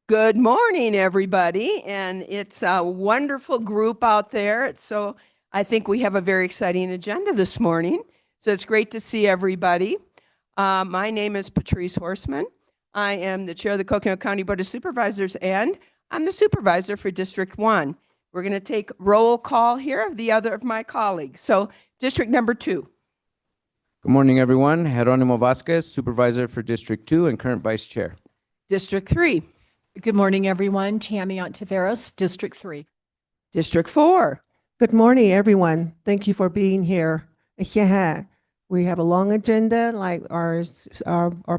Good morning, everybody. And it's a wonderful group out there. So I think we have a very exciting agenda this morning. So it's great to see everybody. My name is Patrice Horseman. I am the chair of the Coconino County Board of Supervisors, and I'm the supervisor for District 1. We're going to take roll call here of the other of my colleagues. So District number 2. Good morning, everyone. Jeronimo Vasquez, Supervisor for District 2 and current Vice Chair. District 3. Good morning, everyone. Tammy Ontiveros, District 3. District 4. Good morning, everyone. Thank you for being here. Yeah, we have a long agenda, like our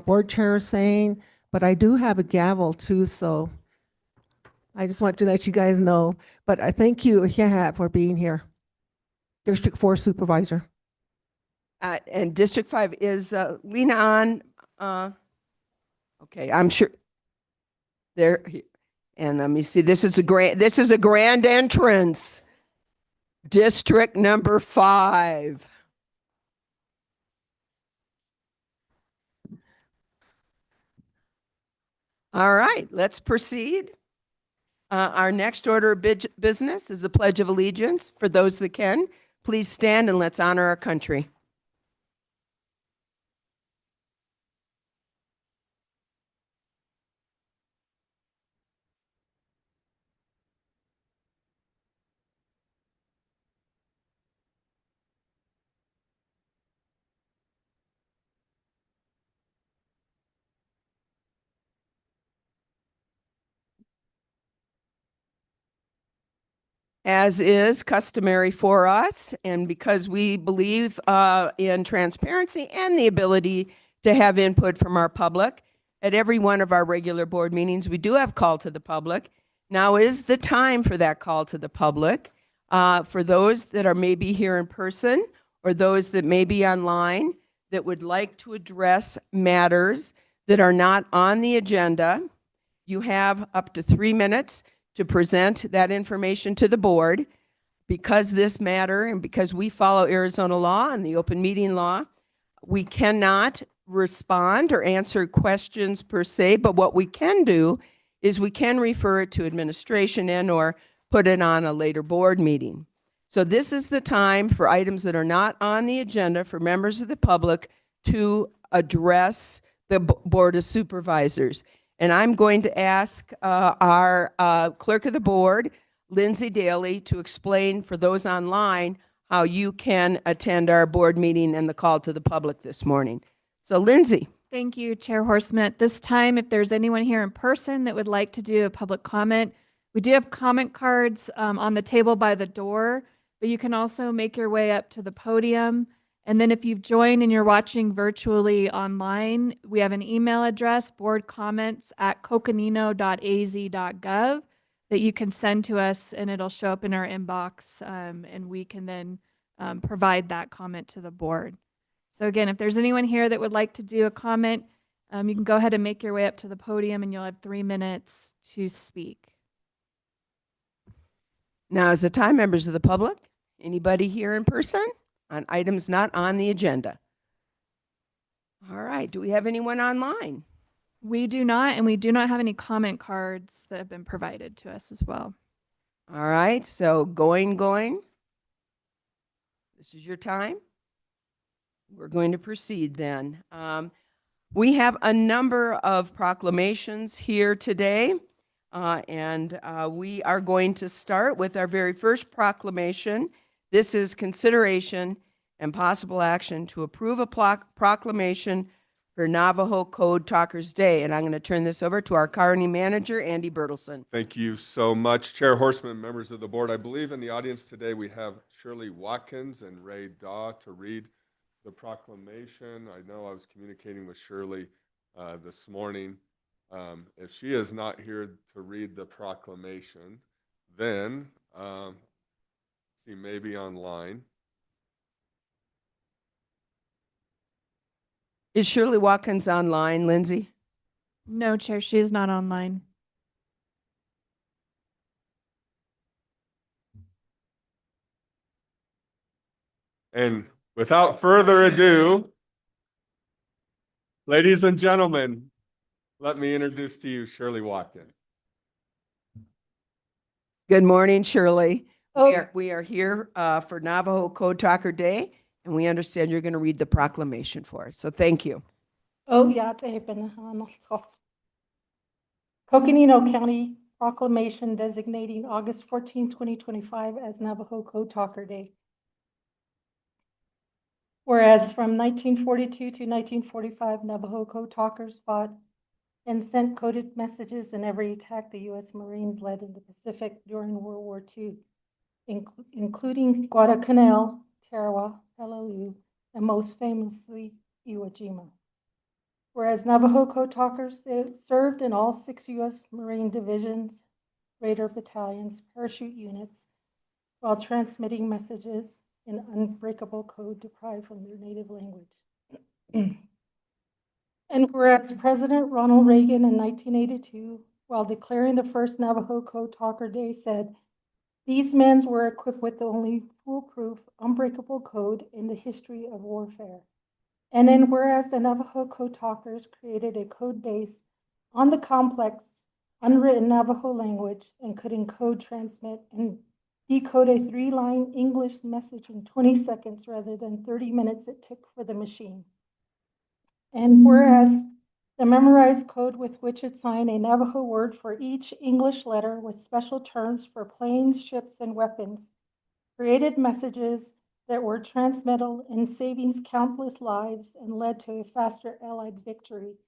board chair is saying, but I do have a gavel too, so I just want to let you guys know. But I thank you, yeah, for being here. District 4 Supervisor. And District 5 is Lena on. Okay, I'm sure. There, and let me see. This is a grand entrance. District number 5. All right, let's proceed. Our next order of business is the Pledge of Allegiance. For those that can, please stand and let's honor our country. As is customary for us, and because we believe in transparency and the ability to have input from our public, at every one of our regular board meetings, we do have call to the public. Now is the time for that call to the public. For those that are maybe here in person or those that may be online that would like to address matters that are not on the agenda, you have up to 3 minutes to present that information to the board. Because this matter and because we follow Arizona law and the open meeting law, we cannot respond or answer questions per se, but what we can do is we can refer it to administration and or put it on a later board meeting. So this is the time for items that are not on the agenda for members of the public to address the Board of Supervisors. And I'm going to ask our clerk of the board, Lindsay Daly, to explain for those online how you can attend our board meeting and the call to the public this morning. So Lindsay. Thank you, Chair Horseman. At this time, if there's anyone here in person that would like to do a public comment, we do have comment cards on the table by the door, but you can also make your way up to the podium. And then if you've joined and you're watching virtually online, we have an email address, boardcomments@coconino.az.gov, that you can send to us, and it'll show up in our inbox, and we can then provide that comment to the board. So again, if there's anyone here that would like to do a comment, you can go ahead and make your way up to the podium, and you'll have 3 minutes to speak. Now is the time, members of the public. Anybody here in person on items not on the agenda? All right, do we have anyone online? We do not, and we do not have any comment cards that have been provided to us as well. All right, so going. This is your time. We're going to proceed then. We have a number of proclamations here today, and we are going to start with our very first proclamation. This is consideration and possible action to approve a proclamation for Navajo Code Talkers Day. And I'm going to turn this over to our county manager, Andy Bertelson. Thank you so much, Chair Horseman, members of the board. I believe in the audience today we have Shirley Watkins and Ray Daw to read the proclamation. I know I was communicating with Shirley this morning. If she is not here to read the proclamation, then she may be online. Is Shirley Watkins online, Lindsay? No, Chair, she is not online. And without further ado, ladies and gentlemen, let me introduce to you Shirley Watkins. Good morning, Shirley. Oh. We are here for Navajo Code Talker Day, and we understand you're going to read the proclamation for us. So thank you. Coconino County Proclamation designating August 14, 2025 as Navajo Code Talker Day. Whereas from 1942 to 1945, Navajo Code Talkers fought and sent coded messages in every attack the U.S. Marines led in the Pacific during World War II, including Guadalcanal, Tarawa, Peleliu, and most famously, Iwo Jima. Whereas Navajo Code Talkers served in all 6 U.S. Marine divisions, Raider battalions, parachute units, while transmitting messages in unbreakable code deprived from their native language. And whereas President Ronald Reagan in 1982, while declaring the first Navajo Code Talker Day, said, "These men were equipped with the only foolproof, unbreakable code in the history of warfare." And then whereas the Navajo Code Talkers created a code base on the complex, unwritten Navajo language and could encode, transmit, and decode a 3-line English message in 20 seconds rather than 30 minutes it took for the machine. And whereas the memorized code with which it signed a Navajo word for each English letter with special terms for planes, ships, and weapons, created messages that were transmittal in saving countless lives and led to a faster Allied victory.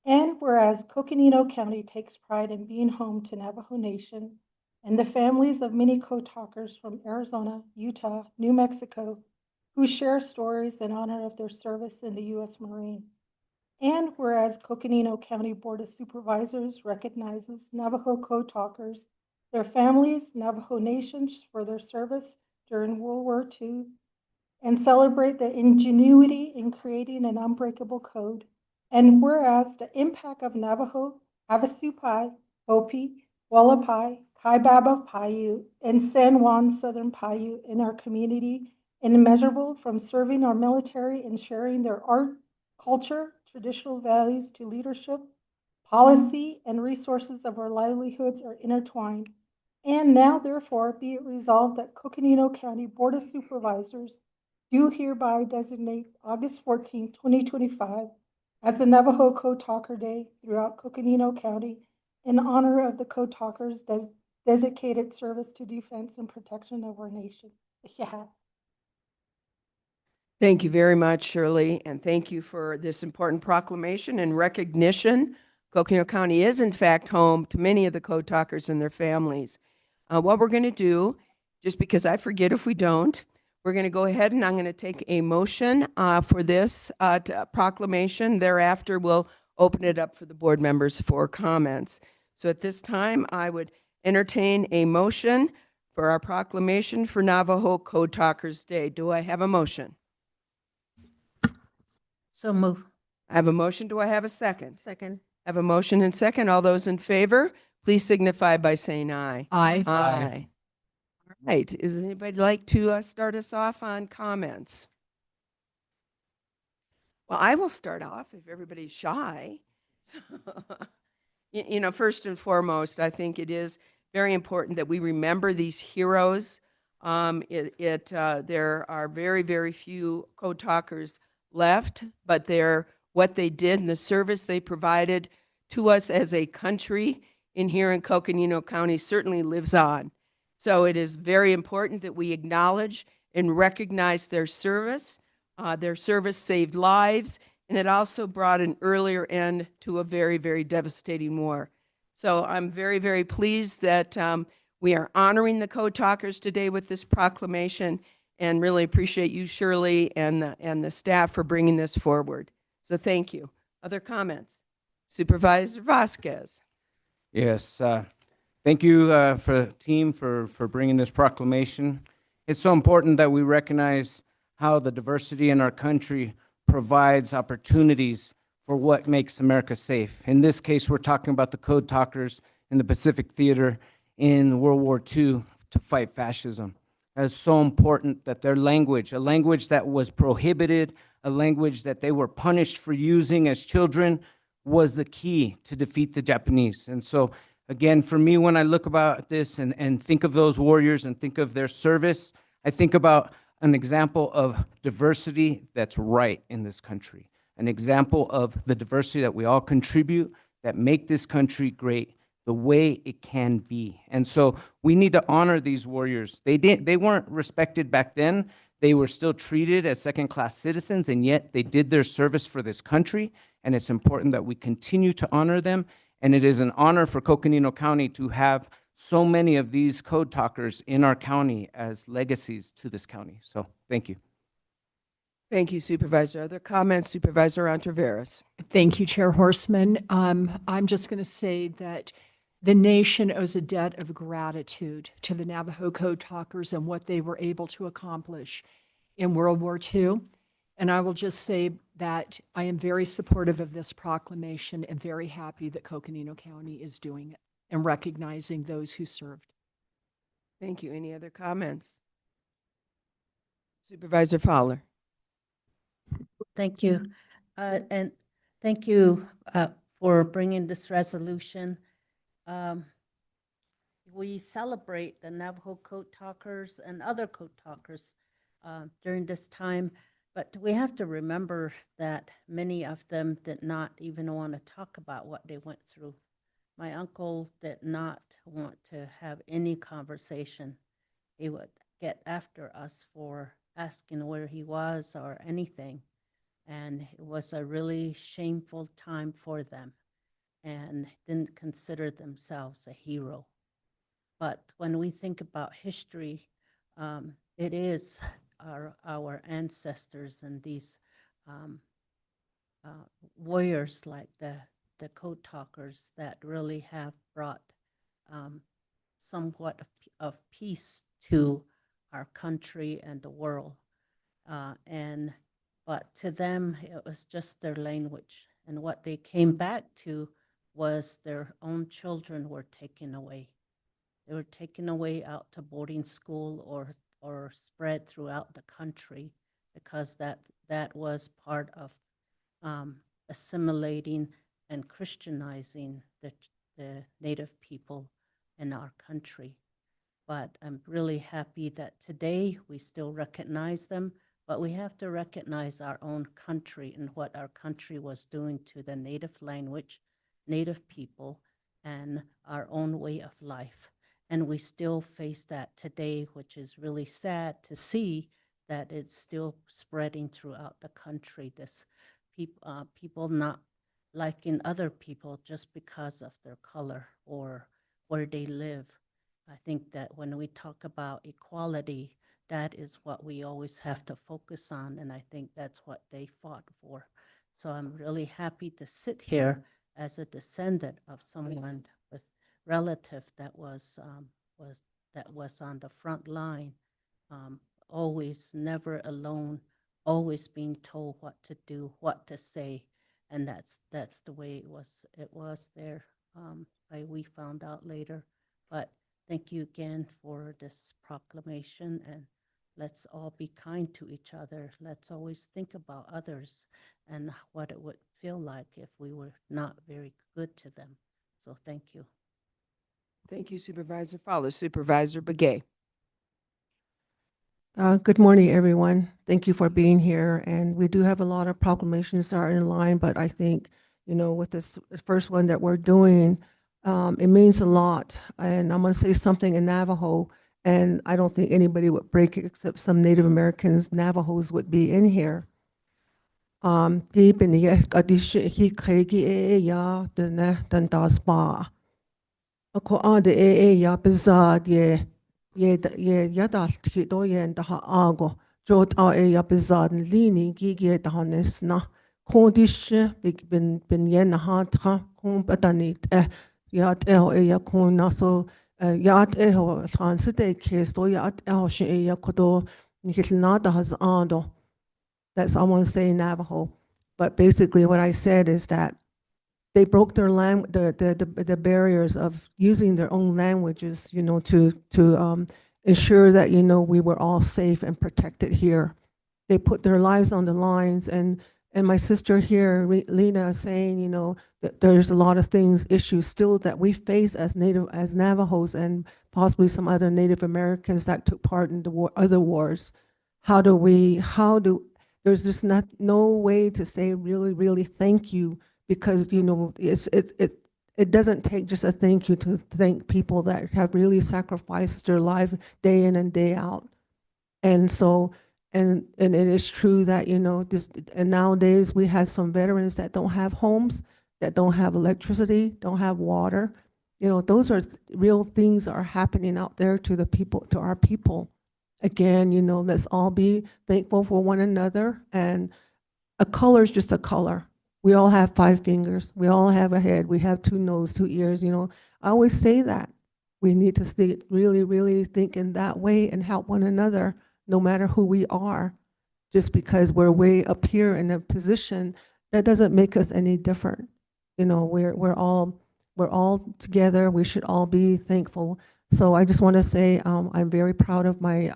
And whereas Coconino County takes pride in being home to Navajo Nation and the families of many code talkers from Arizona, Utah, New Mexico, who share stories in honor of their service in the U.S. Marine. And whereas Coconino County Board of Supervisors recognizes Navajo Code Talkers, their families, Navajo Nations for their service during World War II, and celebrate the ingenuity in creating an unbreakable code. And whereas the impact of Navajo, Havasupai, Hopi, Wallapai, Kaibaba Paiute, and San Juan Southern Paiute in our community immeasurable from serving our military and sharing their art, culture, traditional values to leadership, policy, and resources of our livelihoods are intertwined. And now, therefore, be it resolved that Coconino County Board of Supervisors do hereby designate August 14, 2025 as the Navajo Code Talker Day throughout Coconino County in honor of the Code Talkers' dedicated service to defense and protection of our nation. Yeah. Thank you very much, Shirley, and thank you for this important proclamation and recognition. Coconino County is, in fact, home to many of the code talkers and their families. What we're going to do, just because I forget if we don't, we're going to go ahead and I'm going to take a motion for this proclamation. Thereafter, we'll open it up for the board members for comments. So at this time, I would entertain a motion for our proclamation for Navajo Code Talkers Day. Do I have a motion? So move. I have a motion. Do I have a second? Second. I have a motion and second. All those in favor, please signify by saying aye. Aye. Aye. All right. Is anybody like to start us off on comments? Well, I will start off if everybody's shy. You know, first and foremost, I think it is very important that we remember these heroes. There are very, very few code talkers left, but what they did and the service they provided to us as a country in here in Coconino County certainly lives on. So it is very important that we acknowledge and recognize their service. Their service saved lives, and it also brought an earlier end to a very, very devastating war. So I'm very, very pleased that we are honoring the code talkers today with this proclamation, and really appreciate you, Shirley, and the staff for bringing this forward. So thank you. Other comments? Supervisor Vasquez. Yes, thank you for team for bringing this proclamation. It's so important that we recognize how the diversity in our country provides opportunities for what makes America safe. In this case, we're talking about the code talkers in the Pacific Theater in World War II to fight fascism. It's so important that their language, a language that was prohibited, a language that they were punished for using as children, was the key to defeat the Japanese. And so Again, for me, when I look about this and think of those warriors and think of their service, I think about an example of diversity that's right in this country, an example of the diversity that we all contribute that make this country great the way it can be. And so we need to honor these warriors. They weren't respected back then. They were still treated as second-class citizens, and yet they did their service for this country, and it's important that we continue to honor them. And it is an honor for Coconino County to have so many of these code talkers in our county as legacies to this county. So thank you. Thank you, Supervisor. Other comments, Supervisor Ontiveros? Thank you, Chair Horseman. I'm just going to say that the nation owes a debt of gratitude to the Navajo Code Talkers and what they were able to accomplish in World War II. And I will just say that I am very supportive of this proclamation and very happy that Coconino County is doing it and recognizing those who served. Thank you. Any other comments? Supervisor Fowler? Thank you. And thank you for bringing this resolution. We celebrate the Navajo Code Talkers and other code talkers during this time, but we have to remember that many of them did not even want to talk about what they went through. My uncle did not want to have any conversation. He would get after us for asking where he was or anything. And it was a really shameful time for them and didn't consider themselves a hero. But when we think about history, it is our ancestors and these warriors like the code talkers that really have brought somewhat of peace to our country and the world. But to them, it was just their language. And what they came back to was their own children were taken away. They were taken away out to boarding school or spread throughout the country because that was part of assimilating and Christianizing the Native people in our country. But I'm really happy that today we still recognize them, but we have to recognize our own country and what our country was doing to the Native language, Native people, and our own way of life. And we still face that today, which is really sad to see that it's still spreading throughout the country. This people not liking other people just because of their color or where they live. I think that when we talk about equality, that is what we always have to focus on, and I think that's what they fought for. So I'm really happy to sit here as a descendant of someone with relative that was on the front line, always never alone, always being told what to do, what to say, and that's the way it was there. We found out later, but thank you again for this proclamation, and let's all be kind to each other. Let's always think about others and what it would feel like if we were not very good to them. So thank you. Thank you, Supervisor Fowler. Supervisor Begay? Good morning, everyone. Thank you for being here. And we do have a lot of proclamations that are in line, but I think, with this first one that we're doing, it means a lot. And I'm going to say something in Navajo, and I don't think anybody would break it except some Native Americans. Navajos would be in here. Deep in the he kregi ya the ne dan das ba. Ako ade ya bizad ye yadal tito ye and ha ago. Jot ya bizad lini gigi dahanes na. Kondish bin yen hatra kon batanit yat ya kon naso yat transite case do yat she ya kodo nikilnada has ando. That's all I want to say in Navajo. But basically what I said is that they broke their the barriers of using their own languages, to ensure that, we were all safe and protected here. They put their lives on the lines, and And my sister here, Lena, saying, that there's a lot of things, issues still that we face as Navajos and possibly some other Native Americans that took part in the other wars. There's just no way to say really, really thank you, because, it doesn't take just a thank you to thank people that have really sacrificed their life day in and day out. And so, and it is true that, and nowadays we have some veterans that don't have homes, that don't have electricity, don't have water. Those are real things that are happening out there to the people, to our people. Again, let's all be thankful for one another. And a color is just a color. We all have 5 fingers. We all have a head. We have 2 noses, 2 ears. I always say that we need to stay really, really think in that way and help one another, no matter who we are. Just because we're way up here in a position, that doesn't make us any different. We're all together. We should all be thankful. So I just want to say I'm very proud of my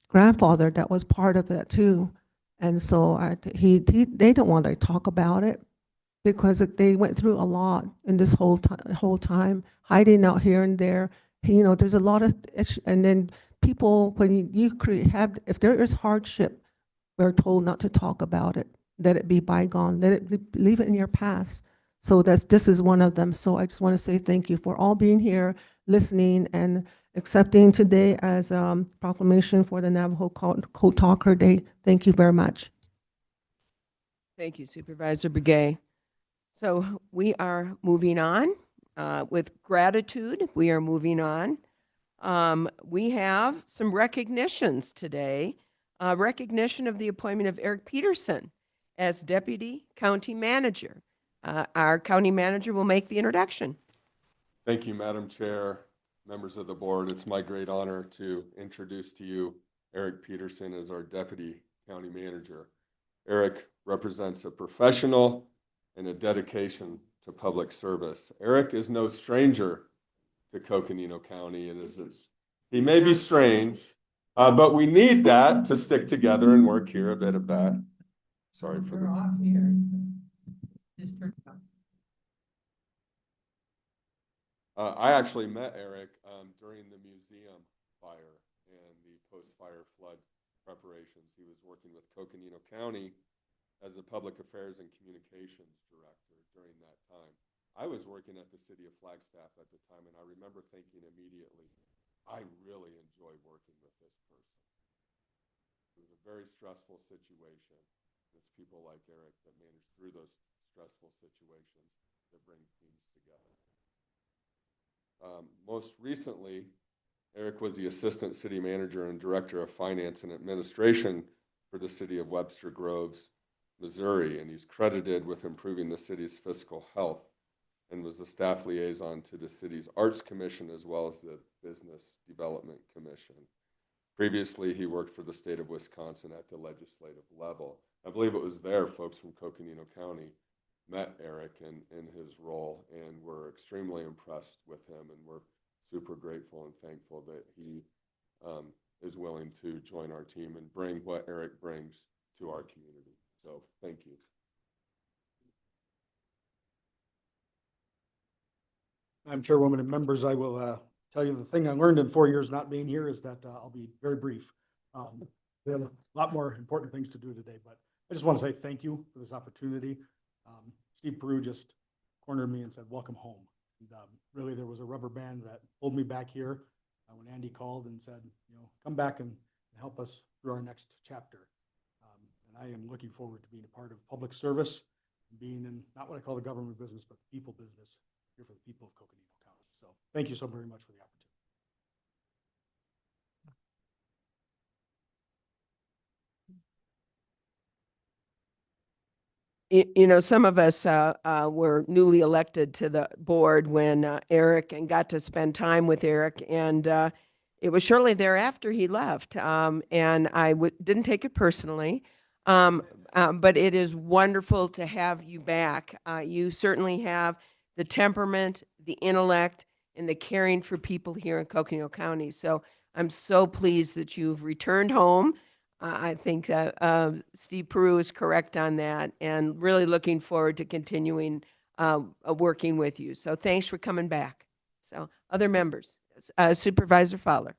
grandfather that was part of that too. And so they don't want to talk about it, because they went through a lot in this whole time, hiding out here and there. There's a lot of, and then people, when if there is hardship, we're told not to talk about it. Let it be bygone. Leave it in your past. So this is one of them. So I just want to say thank you for all being here, listening, and accepting today as proclamation for the Navajo Code Talker Day. Thank you very much. Thank you, Supervisor Begay. So we are moving on with gratitude. We are moving on. We have some recognitions today. Recognition of the appointment of Eric Peterson as Deputy County Manager. Our County Manager will make the introduction. Thank you, Madam Chair, members of the board. It's my great honor to introduce to you Eric Peterson as our Deputy County Manager. Eric represents a professional and a dedication to public service. Eric is no stranger to Coconino County. He may be strange, but we need that to stick together and work here. A bit of that. Sorry for the off here. I actually met Eric during the museum fire and the post-fire flood preparations. He was working with Coconino County as a public affairs and communications director during that time. I was working at the city of Flagstaff at the time, and I remember thinking immediately, I really enjoy working with this person. It was a very stressful situation. It's people like Eric that manage through those stressful situations that bring teams together. Most recently, Eric was the Assistant City Manager and Director of Finance and Administration for the city of Webster Groves, Missouri, and he's credited with improving the city's fiscal health, and was the staff liaison to the city's Arts Commission as well as the Business Development Commission. Previously, he worked for the state of Wisconsin at the legislative level. I believe it was there folks from Coconino County met Eric in his role, and we're extremely impressed with him, and we're super grateful and thankful that he is willing to join our team and bring what Eric brings to our community. So thank you. Madam Chairwoman and members, I will tell you the thing I learned in 4 years not being here is that I'll be very brief. We have a lot more important things to do today, but I just want to say thank you for this opportunity. Steve Peru just cornered me and said, welcome home. And really, there was a rubber band that pulled me back here when Andy called and said, come back and help us through our next chapter. And I am looking forward to being a part of public service, and being in not what I call the government business, but the people business here for the people of Coconino County. So thank you so very much for the opportunity. Some of us were newly elected to the board when Eric, and got to spend time with Eric, and it was shortly thereafter he left, and I didn't take it personally, but it is wonderful to have you back. You certainly have the temperament, the intellect, and the caring for people here in Coconino County. So I'm so pleased that you've returned home. I think Steve Peru is correct on that, and really looking forward to continuing working with you. So thanks for coming back. So other members, Supervisor Fowler.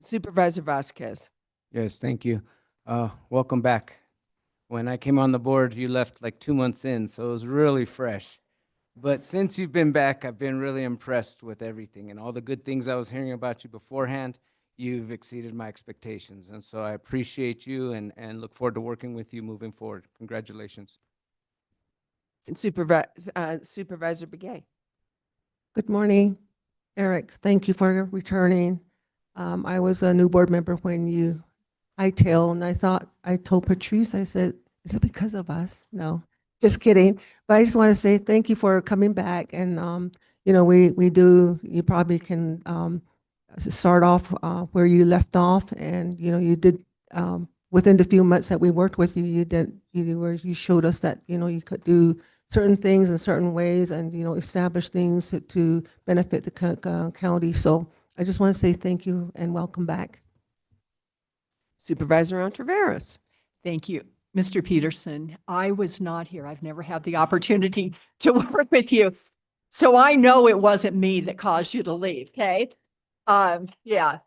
Supervisor Vasquez. Yes, thank you. Welcome back. When I came on the board, you left like 2 months in, so it was really fresh. But since you've been back, I've been really impressed with everything and all the good things I was hearing about you beforehand. You've exceeded my expectations, and so I appreciate you and look forward to working with you moving forward. Congratulations. And Supervisor Begay. Good morning, Eric. Thank you for returning. I was a new board member when you hightailed, and I told Patrice, I said, is it because of us? No, just kidding. But I just want to say thank you for coming back. And, you probably can start off where you left off. And, you did, within the few months that we worked with you, you showed us that, you could do certain things in certain ways and, establish things to benefit the county. So I just want to say thank you and welcome back. Supervisor Ontiveros. Thank you. Mr. Peterson, I was not here. I've never had the opportunity to work with you. So I know it wasn't me that caused you to leave, okay? Yeah.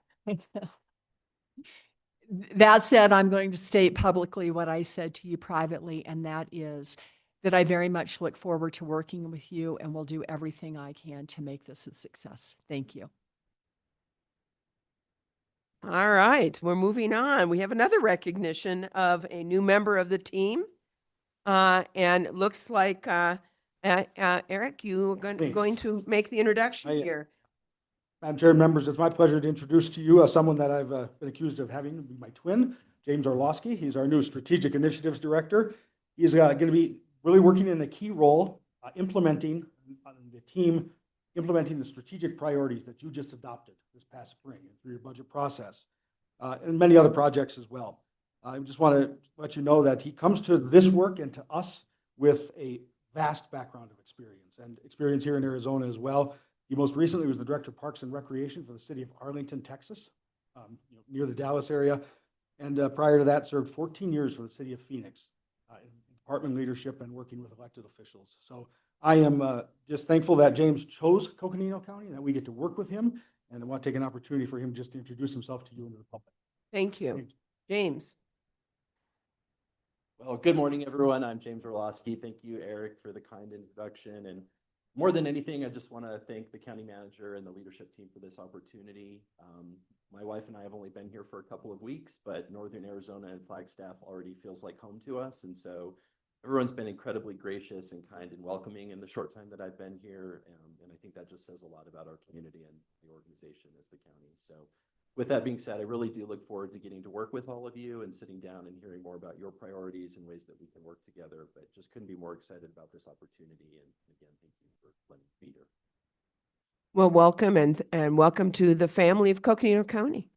That said, I'm going to state publicly what I said to you privately, and that is that I very much look forward to working with you and will do everything I can to make this a success. Thank you. All right, we're moving on. We have another recognition of a new member of the team. And it looks like, Eric, you are Me. going to make the introduction here. Madam Chair and members, it's my pleasure to introduce to you someone that I've been accused of having be my twin, James Orlowski. He's our new Strategic Initiatives Director. He's going to be really working in a key role, implementing the strategic priorities that you just adopted this past spring through your budget process, and many other projects as well. I just want to let you know that he comes to this work and to us with a vast background of experience here in Arizona as well. He most recently was the Director of Parks and Recreation for the city of Arlington, Texas, near the Dallas area. And prior to that, served 14 years for the city of Phoenix in department leadership and working with elected officials. So I am just thankful that James chose Coconino County and that we get to work with him. And I want to take an opportunity for him just to introduce himself to you and to the public. Thank you. James. Well, good morning, everyone. I'm James Orlowski. Thank you, Eric, for the kind introduction. And more than anything, I just want to thank the county manager and the leadership team for this opportunity. My wife and I have only been here for a couple of weeks, but Northern Arizona and Flagstaff already feels like home to us. And so everyone's been incredibly gracious and kind and welcoming in the short time that I've been here. And I think that just says a lot about our community and the organization as the county. So with that being said, I really do look forward to getting to work with all of you and sitting down and hearing more about your priorities and ways that we can work together, but just couldn't be more excited about this opportunity. And again, thank you for letting me be here. Well, welcome and welcome to the family of Coconino County.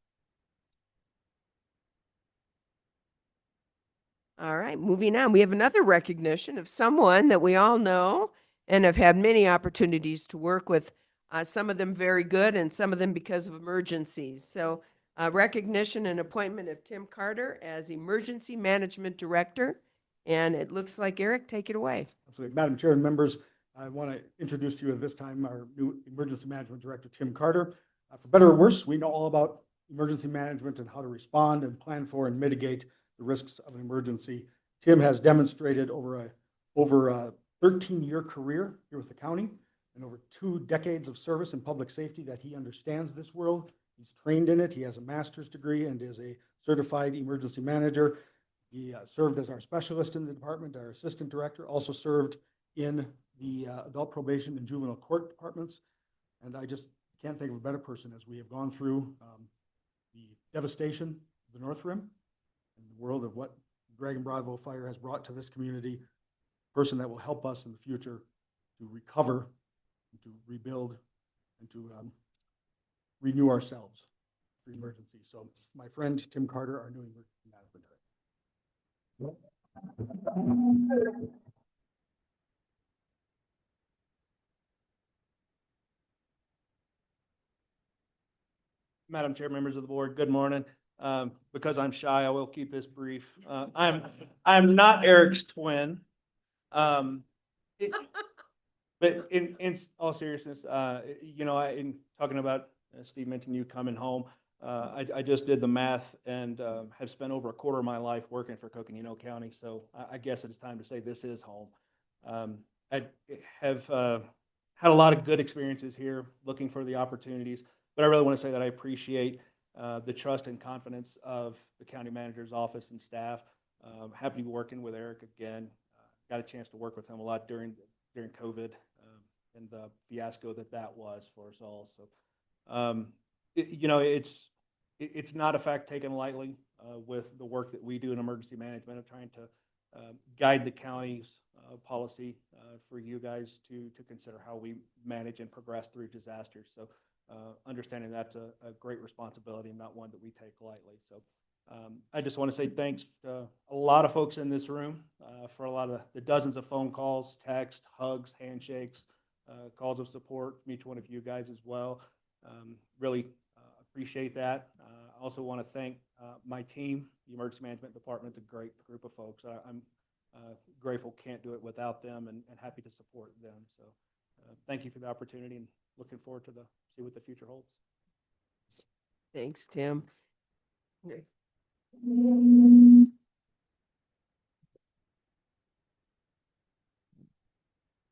All right, moving on. We have another recognition of someone that we all know and have had many opportunities to work with, some of them very good and some of them because of emergencies. So recognition and appointment of Tim Carter as Emergency Management Director. And it looks like, Eric, take it away. Absolutely. Madam Chair and members, I want to introduce to you at this time our new Emergency Management Director, Tim Carter. For better or worse, we know all about emergency management and how to respond and plan for and mitigate the risks of an emergency. Tim has demonstrated over a 13-year career here with the county and over 2 decades of service in public safety that he understands this world. He's trained in it. He has a master's degree and is a certified emergency manager. He served as our specialist in the department, our assistant director, also served in the adult probation and juvenile court departments. And I just can't think of a better person as we have gone through the devastation of the North Rim and the world of what Dragon Bravo fire has brought to this community, person that will help us in the future to recover, and to rebuild, and to renew ourselves for emergencies. So my friend Tim Carter, our new emergency management director. Madam Chair, members of the board, good morning. Because I'm shy, I will keep this brief. I'm not Eric's twin. But in all seriousness, you know, in talking about, Steve mentioned you coming home, I just did the math and have spent over a quarter of my life working for Coconino County, so I guess it's time to say this is home. I have had a lot of good experiences here, looking for the opportunities, but I really want to say that I appreciate the trust and confidence of the county manager's office and staff. Happy to be working with Eric again. Got a chance to work with him a lot during COVID and the fiasco that was for us all. So, you know, it's not a fact taken lightly with the work that we do in emergency management of trying to guide the county's policy for you guys to consider how we manage and progress through disasters. So understanding that's a great responsibility and not one that we take lightly. So I just want to say thanks to a lot of folks in this room for a lot of the dozens of phone calls, text, hugs, handshakes, calls of support from each one of you guys as well. Really appreciate that. I also want to thank my team. The Emergency Management Department is a great group of folks. I'm grateful, can't do it without them, and happy to support them. So thank you for the opportunity and looking forward to see what the future holds. Thanks, Tim.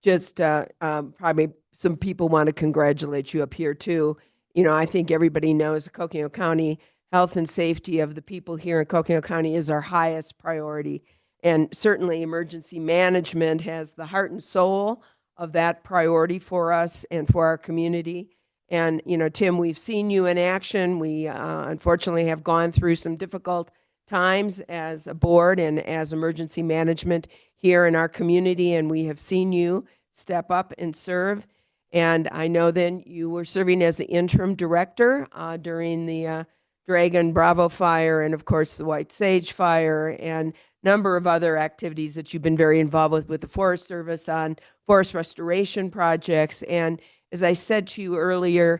Just probably some people want to congratulate you up here too. You know, I think everybody knows Coconino County health and safety of the people here in Coconino County is our highest priority. And certainly emergency management has the heart and soul of that priority for us and for our community. And, you know, Tim, we've seen you in action. We unfortunately have gone through some difficult times as a board and as emergency management here in our community, and we have seen you step up and serve. And I know then you were serving as the interim director during the Dragon Bravo fire and, of course, the White Sage fire and number of other activities that you've been very involved with the Forest Service on forest restoration projects. And as I said to you earlier,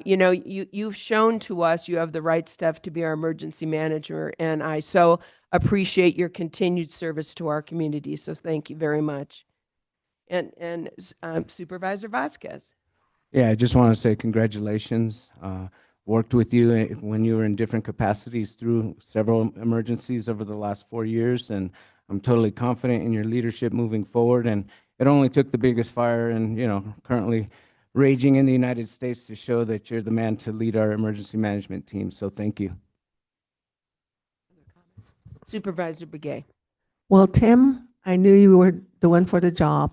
you know, you've shown to us you have the right stuff to be our emergency manager, and I so appreciate your continued service to our community. So thank you very much. And Supervisor Vasquez. Yeah, I just want to say congratulations. Worked with you when you were in different capacities through several emergencies over the last 4 years, and I'm totally confident in your leadership moving forward. And it only took the biggest fire and, you know, currently raging in the United States to show that you're the man to lead our emergency management team. So thank you. Supervisor Begay. Well, Tim, I knew you were the one for the job.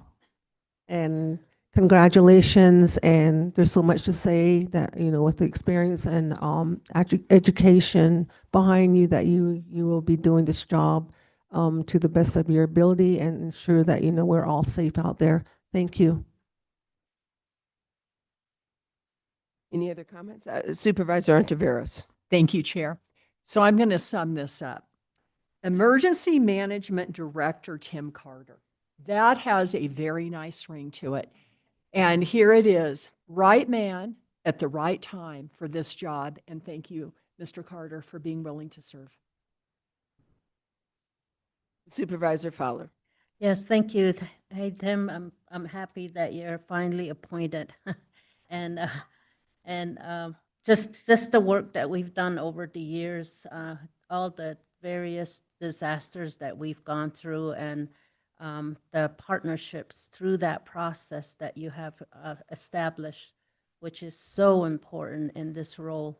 And congratulations. And there's so much to say that, you know, with the experience and education behind you, that you will be doing this job to the best of your ability and ensure that, you know, we're all safe out there. Thank you. Any other comments? Supervisor Ontiveros. Thank you, Chair. So I'm going to sum this up. Emergency Management Director Tim Carter. That has a very nice ring to it. And here it is, right man at the right time for this job. And thank you, Mr. Carter, for being willing to serve. Supervisor Fowler. Yes, thank you. Hey, Tim, I'm happy that you're finally appointed. and just the work that we've done over the years, all the various disasters that we've gone through and the partnerships through that process that you have established, which is so important in this role.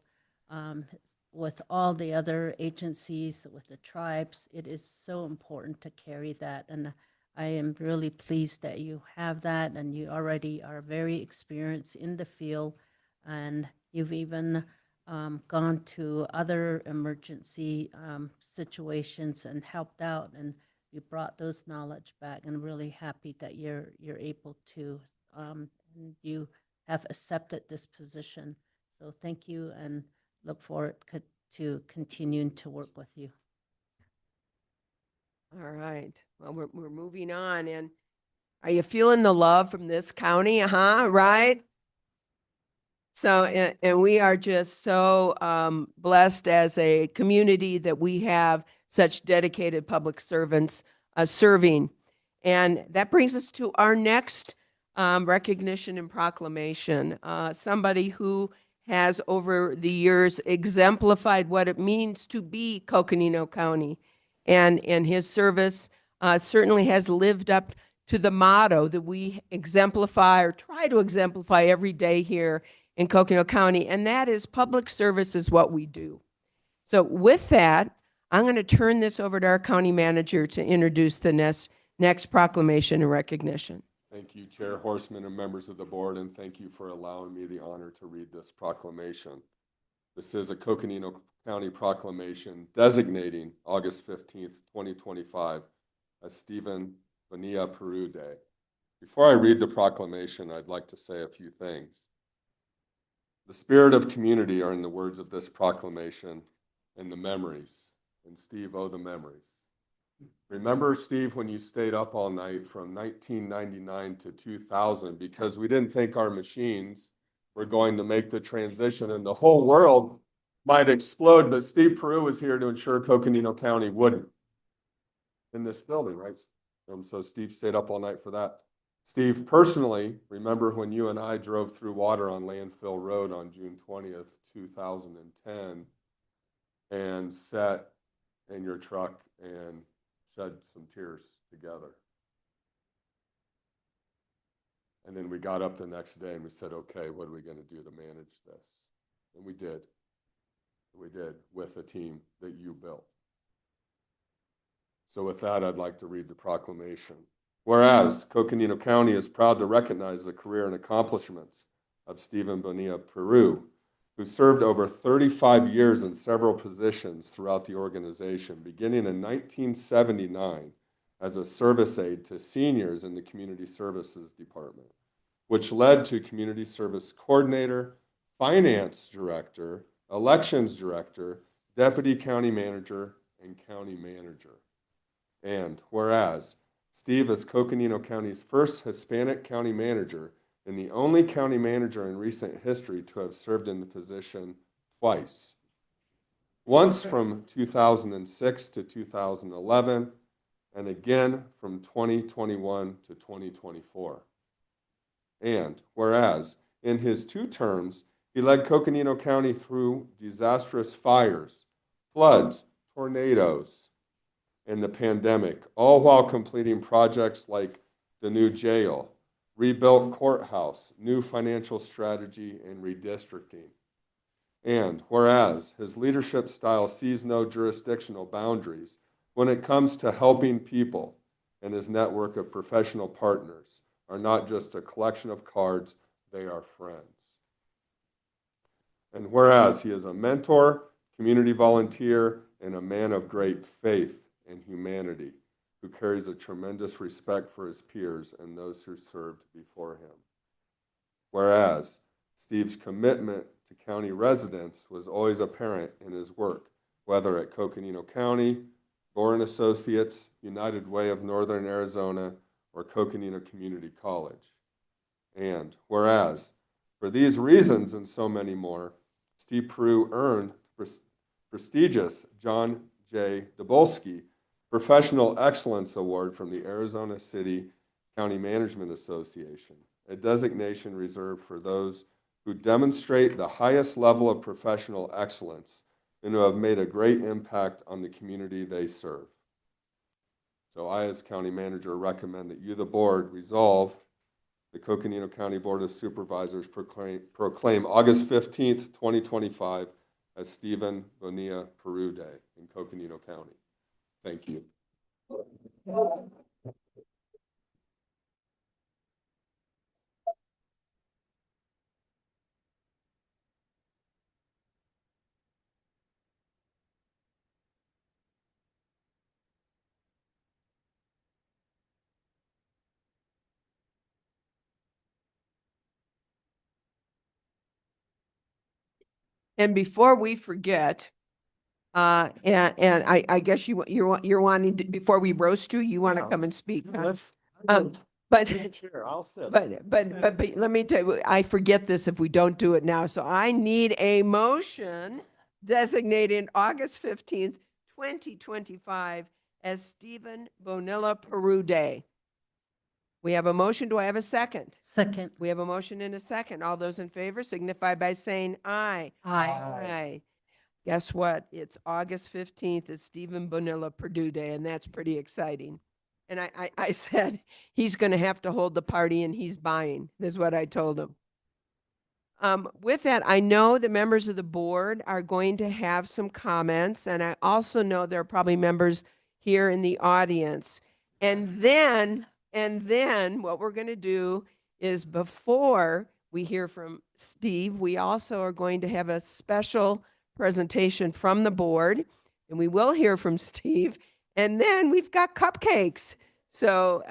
With all the other agencies, with the tribes, it is so important to carry that. And I am really pleased that you have that and you already are very experienced in the field. And you've even gone to other emergency situations and helped out, and you brought those knowledge back. And really happy that you're able to, and you have accepted this position. So thank you, and look forward to continuing to work with you. All right. Well, we're moving on. And are you feeling the love from this county? Right? So, and we are just so blessed as a community that we have such dedicated public servants serving. And that brings us to our next recognition and proclamation. Somebody who has over the years exemplified what it means to be Coconino County. And his service certainly has lived up to the motto that we exemplify or try to exemplify every day here in Coconino County, and that is public service is what we do. So with that, I'm going to turn this over to our county manager to introduce the next proclamation and recognition. Thank you, Chair Horstman and members of the board, and thank you for allowing me the honor to read this proclamation. This is a Coconino County proclamation designating August 15th, 2025 as Stephen Bonilla Peru Day. Before I read the proclamation, I'd like to say a few things. The spirit of community are in the words of this proclamation and the memories, and Steve, oh, the memories. Remember, Steve, when you stayed up all night from 1999 to 2000 because we didn't think our machines were going to make the transition and the whole world might explode, but Steve Peru was here to ensure Coconino County wouldn't in this building, right? And so Steve stayed up all night for that. Steve, personally, remember when you and I drove through water on Landfill Road on June 20th, 2010, and sat in your truck and shed some tears together. And then we got up the next day and we said, okay, what are we going to do to manage this? And we did. We did with a team that you built. So with that, I'd like to read the proclamation. Whereas Coconino County is proud to recognize the career and accomplishments of Stephen Bonilla Peru, who served over 35 years in several positions throughout the organization, beginning in 1979 as a service aide to seniors in the Community Services Department, which led to Community Service Coordinator, Finance Director, Elections Director, Deputy County Manager, and County Manager. And whereas Steve is Coconino County's first Hispanic county manager and the only county manager in recent history to have served in the position twice. Once from 2006 to 2011, and again from 2021 to 2024. And whereas in his 2 terms, he led Coconino County through disastrous fires, floods, tornadoes, and the pandemic, all while completing projects like the new jail, rebuilt courthouse, new financial strategy, and redistricting. And whereas his leadership style sees no jurisdictional boundaries when it comes to helping people, and his network of professional partners are not just a collection of cards, they are friends. And whereas he is a mentor, community volunteer, and a man of great faith and humanity, who carries a tremendous respect for his peers and those who served before him. Whereas Steve's commitment to county residents was always apparent in his work, whether at Coconino County, Boren Associates, United Way of Northern Arizona, or Coconino Community College. And whereas, for these reasons and so many more, Steve Peru earned the prestigious John J. Dabolsky Professional Excellence Award from the Arizona City County Management Association, a designation reserved for those who demonstrate the highest level of professional excellence and who have made a great impact on the community they serve. So I, as county manager, recommend that you, the board, resolve the Coconino County Board of Supervisors proclaim August 15th, 2025 as Stephen Bonilla Peru Day in Coconino County. Thank you. And before we forget, and I guess you're wanting to, before we roast you, you want to come and speak, huh? But, Sure, I'll sit. but let me tell you, I forget this if we don't do it now. So I need a motion designating August 15th, 2025 as Stephen Bonilla Peru Day. We have a motion. Do I have a second? Second. We have a motion and a second. All those in favor signify by saying aye. Aye. Guess what? It's August 15th. It's Stephen Bonilla Purdue Day, and that's pretty exciting. And I said he's going to have to hold the party, and he's buying, is what I told him. With that, I know the members of the board are going to have some comments, and I also know there are probably members here in the audience. And then what we're going to do is, before we hear from Steve, we also are going to have a special presentation from the board, and we will hear from Steve. And then we've got cupcakes. So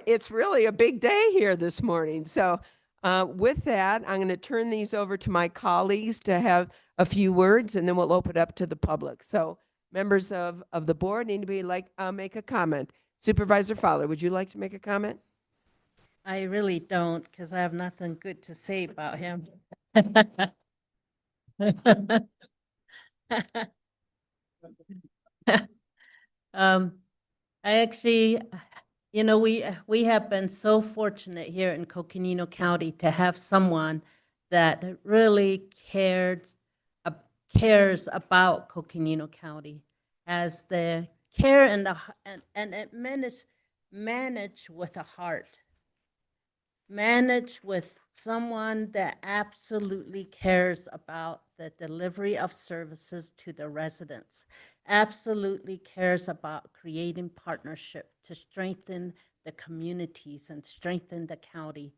it's really a big day here this morning. So with that, I'm going to turn these over to my colleagues to have a few words, and then we'll open it up to the public. So members of the board, anybody like make a comment? Supervisor Fowler, would you like to make a comment? I really don't, because I have nothing good to say about him. I actually, we have been so fortunate here in Coconino County to have someone that really cares about Coconino County, has the care and it manage with a heart, manage with someone that absolutely cares about the delivery of services to the residents, absolutely cares about creating partnership to strengthen the communities and strengthen the county,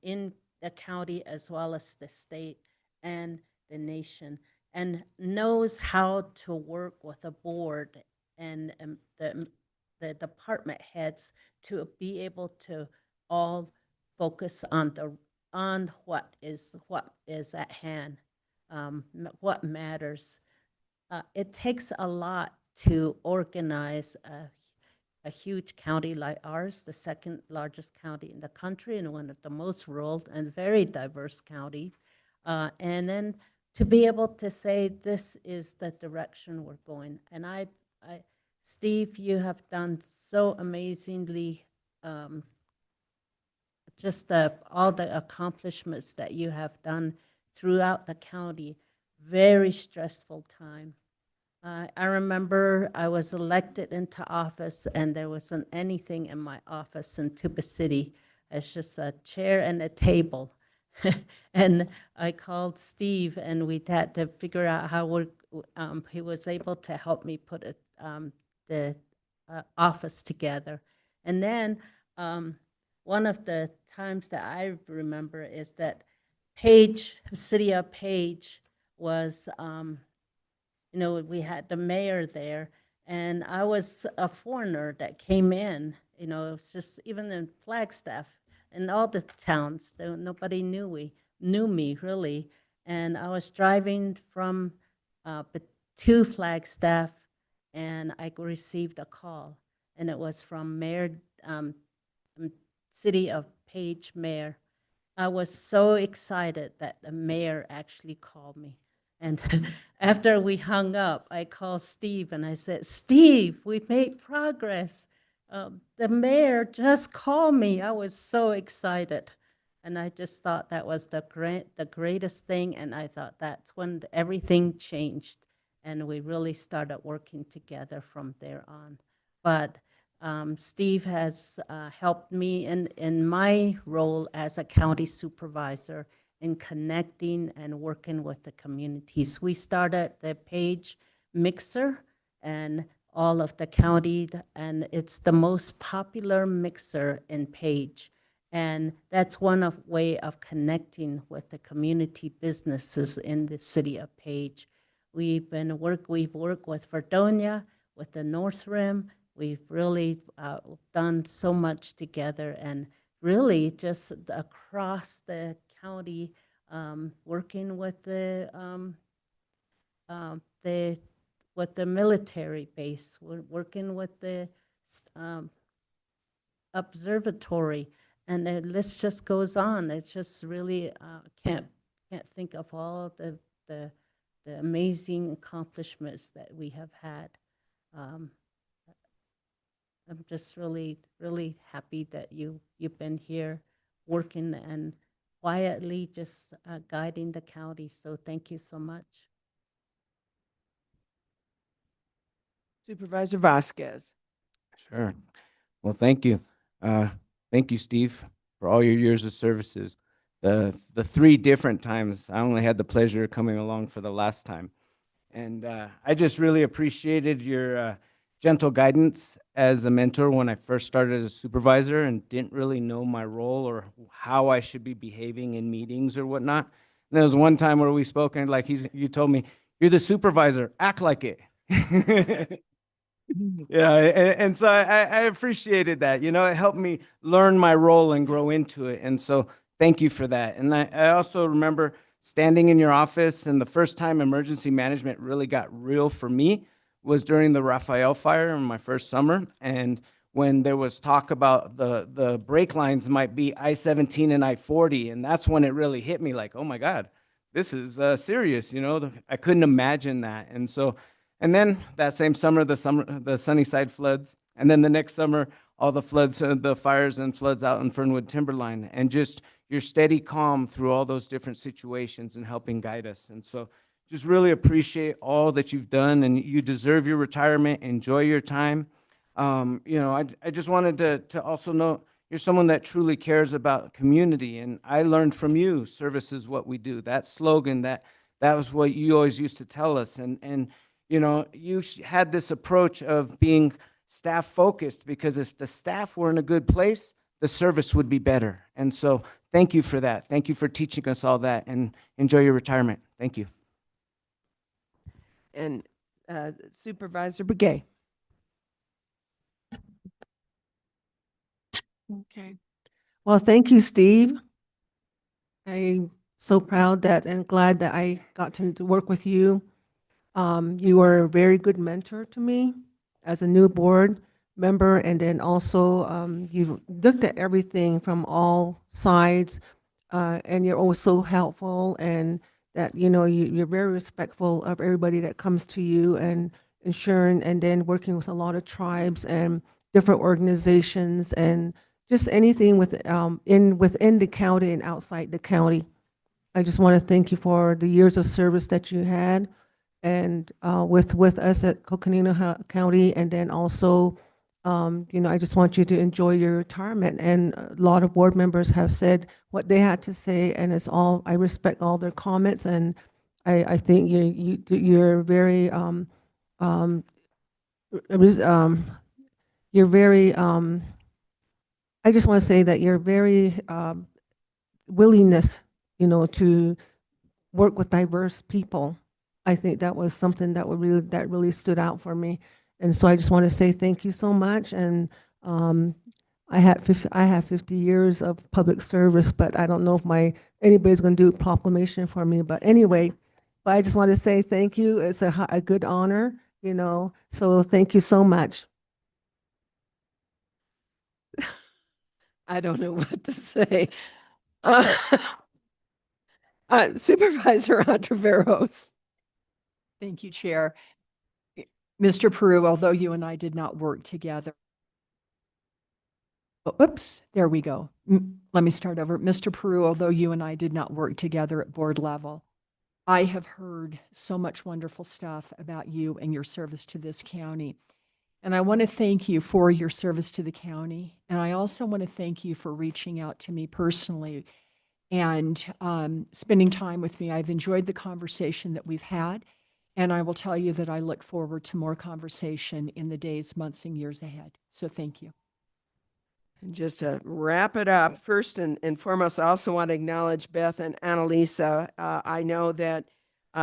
in the county as well as the state and the nation, and knows how to work with a board and the department heads to be able to all focus on what is at hand, what matters. It takes a lot to organize a huge county like ours, the second largest county in the country and one of the most rural and very diverse county. And then to be able to say, this is the direction we're going. And Steve, you have done so amazingly, just all the accomplishments that you have done throughout the county. Very stressful time. I remember I was elected into office and there wasn't anything in my office in Tuba City. It's just a chair and a table. And I called Steve and we had to figure out how he was able to help me put the office together. And then one of the times that I remember is that City of Page was, we had the mayor there, and I was a foreigner that came in. It was just, even in Flagstaff, in all the towns, nobody knew me really. And I was driving from to Flagstaff, and I received a call, and it was from Mayor, City of Page Mayor. I was so excited that the mayor actually called me. And after we hung up, I called Steve and I said, Steve, we made progress. The mayor just called me. I was so excited. And I just thought that was the greatest thing. And I thought that's when everything changed. and we really started working together from there on. But Steve has helped me in my role as a county supervisor in connecting and working with the communities. We started the Page Mixer and all of the county, and it's the most popular mixer in Page. And that's one way of connecting with the community businesses in the city of Page. We've worked with Fredonia, with the North Rim. We've really done so much together, and really just across the county, working with the military base. We're working with the observatory, and the list just goes on. It's just really can't think of all the amazing accomplishments that we have had. I'm just really, really happy that you've been here working and quietly just guiding the county. So thank you so much. Supervisor Vasquez. Sure. Well, thank you. Thank you, Steve, for all your years of services. The 3 different times, I only had the pleasure of coming along for the last time. And I just really appreciated your gentle guidance as a mentor when I first started as a supervisor and didn't really know my role or how I should be behaving in meetings or whatnot. And there was one time where we spoke and like you told me, "You're the supervisor, act like it." Yeah, and so I appreciated that. You know, it helped me learn my role and grow into it. And so thank you for that. And I also remember standing in your office, and the first time emergency management really got real for me was during the Rafael fire in my first summer. And when there was talk about the brake lines might be I-17 and I-40, and that's when it really hit me like, oh my God, this is serious. You know, I couldn't imagine that. And so, and then that same summer, the Sunnyside floods, and then the next summer, all the floods, the fires and floods out in Fernwood Timberline, and just your steady calm through all those different situations and helping guide us. And so just really appreciate all that you've done, and you deserve your retirement. Enjoy your time. You know, I just wanted to also know you're someone that truly cares about community, and I learned from you, service is what we do. That slogan, that was what you always used to tell us. And you know, you had this approach of being staff focused, because if the staff were in a good place, the service would be better. And so thank you for that. Thank you for teaching us all that, and enjoy your retirement. Thank you. And Supervisor Begay. Okay. Well, thank you, Steve. I'm so proud that and glad that I got to work with you. You were a very good mentor to me as a new board member, and then also you've looked at everything from all sides, and you're always so helpful, and that, you know, you're very respectful of everybody that comes to you, and ensuring, and then working with a lot of tribes and different organizations, and just anything within the county and outside the county. I just want to thank you for the years of service that you had, and with us at Coconino County, and then also, you know, I just want you to enjoy your retirement. And a lot of board members have said what they had to say, and it's all, I respect all their comments, and I think you're very you're very I just want to say that you're very willingness, you know, to work with diverse people. I think that was something that really stood out for me. And so I just want to say thank you so much. And I have 50 years of public service, but I don't know if anybody's going to do a proclamation for me. But anyway, but I just want to say thank you. It's a good honor, you know. So thank you so much. I don't know what to say. Supervisor Ontiveros. Thank you, Chair. Mr. Peru, although you and I did not work together. Oh, oops, there we go. Let me start over. Mr. Peru, although you and I did not work together at board level, I have heard so much wonderful stuff about you and your service to this county. And I want to thank you for your service to the county. And I also want to thank you for reaching out to me personally and spending time with me. I've enjoyed the conversation that we've had. And I will tell you that I look forward to more conversation in the days, months, and years ahead. So thank you. And just to wrap it up, first and foremost, I also want to acknowledge Beth and Annalisa. I know that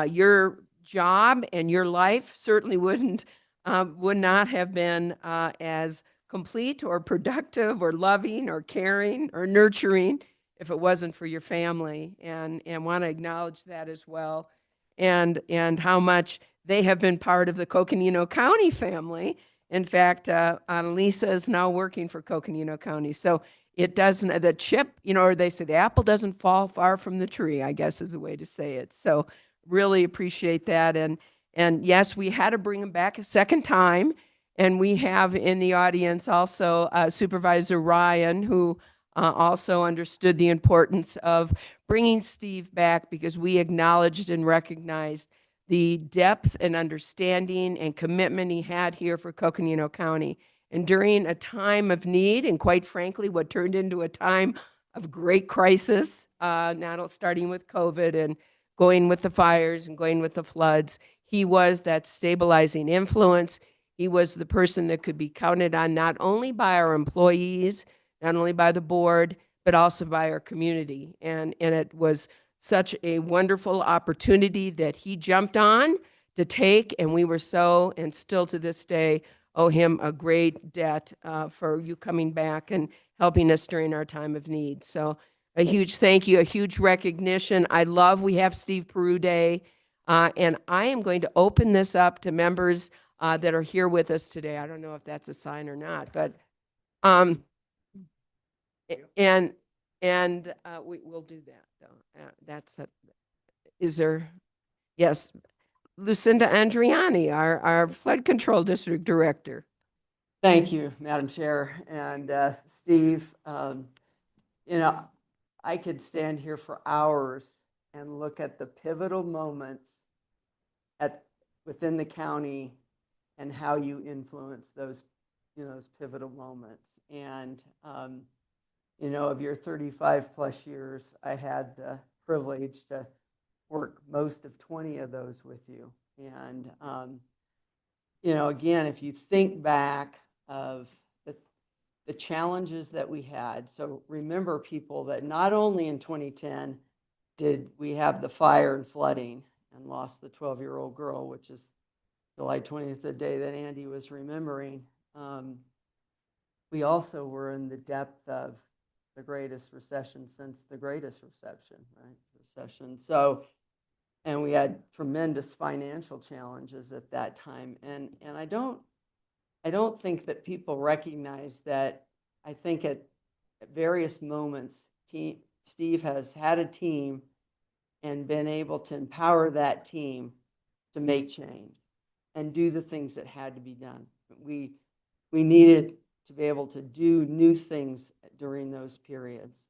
your job and your life certainly would not have been as complete or productive or loving or caring or nurturing if it wasn't for your family, and want to acknowledge that as well, and how much they have been part of the Coconino County family. In fact, Annalisa is now working for Coconino County. So it doesn't, the chip, or they say the apple doesn't fall far from the tree, I guess is a way to say it. So really appreciate that. And yes, we had to bring him back a second time. And we have in the audience also Supervisor Ryan, who also understood the importance of bringing Steve back, because we acknowledged and recognized the depth and understanding and commitment he had here for Coconino County. And during a time of need, and quite frankly, what turned into a time of great crisis, not starting with COVID and going with the fires and going with the floods, he was that stabilizing influence. He was the person that could be counted on not only by our employees, not only by the board, but also by our community. And it was such a wonderful opportunity that he jumped on to take, and we were so, and still to this day, owe him a great debt for you coming back and helping us during our time of need. So a huge thank you, a huge recognition. I love we have Steve Peru Day, and I am going to open this up to members that are here with us today. I don't know if that's a sign or not, but we'll do that though. Is there? Yes, Lucinda Andriani, our flood control district director. Thank you, Madam Chair. And Steve, I could stand here for hours and look at the pivotal moments within the county and how you influence those pivotal moments. And of your 35 plus years, I had the privilege to work most of 20 of those with you. And, again, if you think back of the challenges that we had, so remember, people, that not only in 2010 did we have the fire and flooding and lost the 12-year-old girl, which is July 20th, the day that Andy was remembering, we also were in the depth of the greatest recession since the greatest recession. So, and we had tremendous financial challenges at that time. And I don't think that people recognize that. I think at various moments, Steve has had a team and been able to empower that team to make change and do the things that had to be done. We needed to be able to do new things during those periods,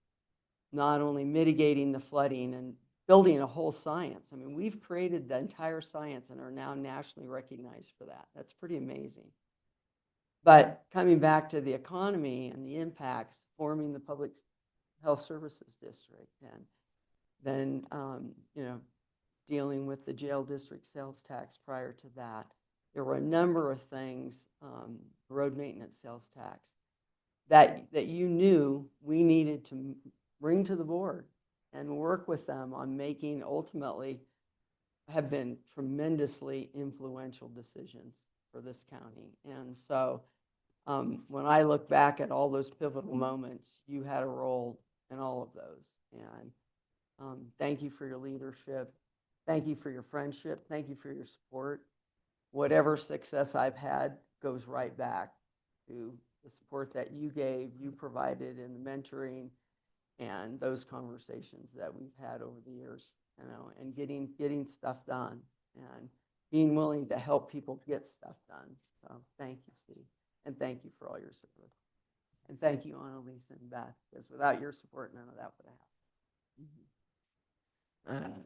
not only mitigating the flooding and building a whole science. I mean, we've created the entire science and are now nationally recognized for that. That's pretty amazing. But coming back to the economy and the impacts, forming the Public Health Services District, and then, dealing with the jail district sales tax prior to that. There were a number of things, road maintenance sales tax, that you knew we needed to bring to the board and work with them on making, ultimately have been tremendously influential decisions for this county. And so when I look back at all those pivotal moments, you had a role in all of those. And thank you for your leadership. Thank you for your friendship. Thank you for your support. Whatever success I've had goes right back to the support that you gave, you provided in the mentoring and those conversations that we've had over the years, and getting stuff done and being willing to help people get stuff done. So thank you, Steve. And thank you for all your support. And thank you, Annalisa and Beth, because without your support, none of that would have happened.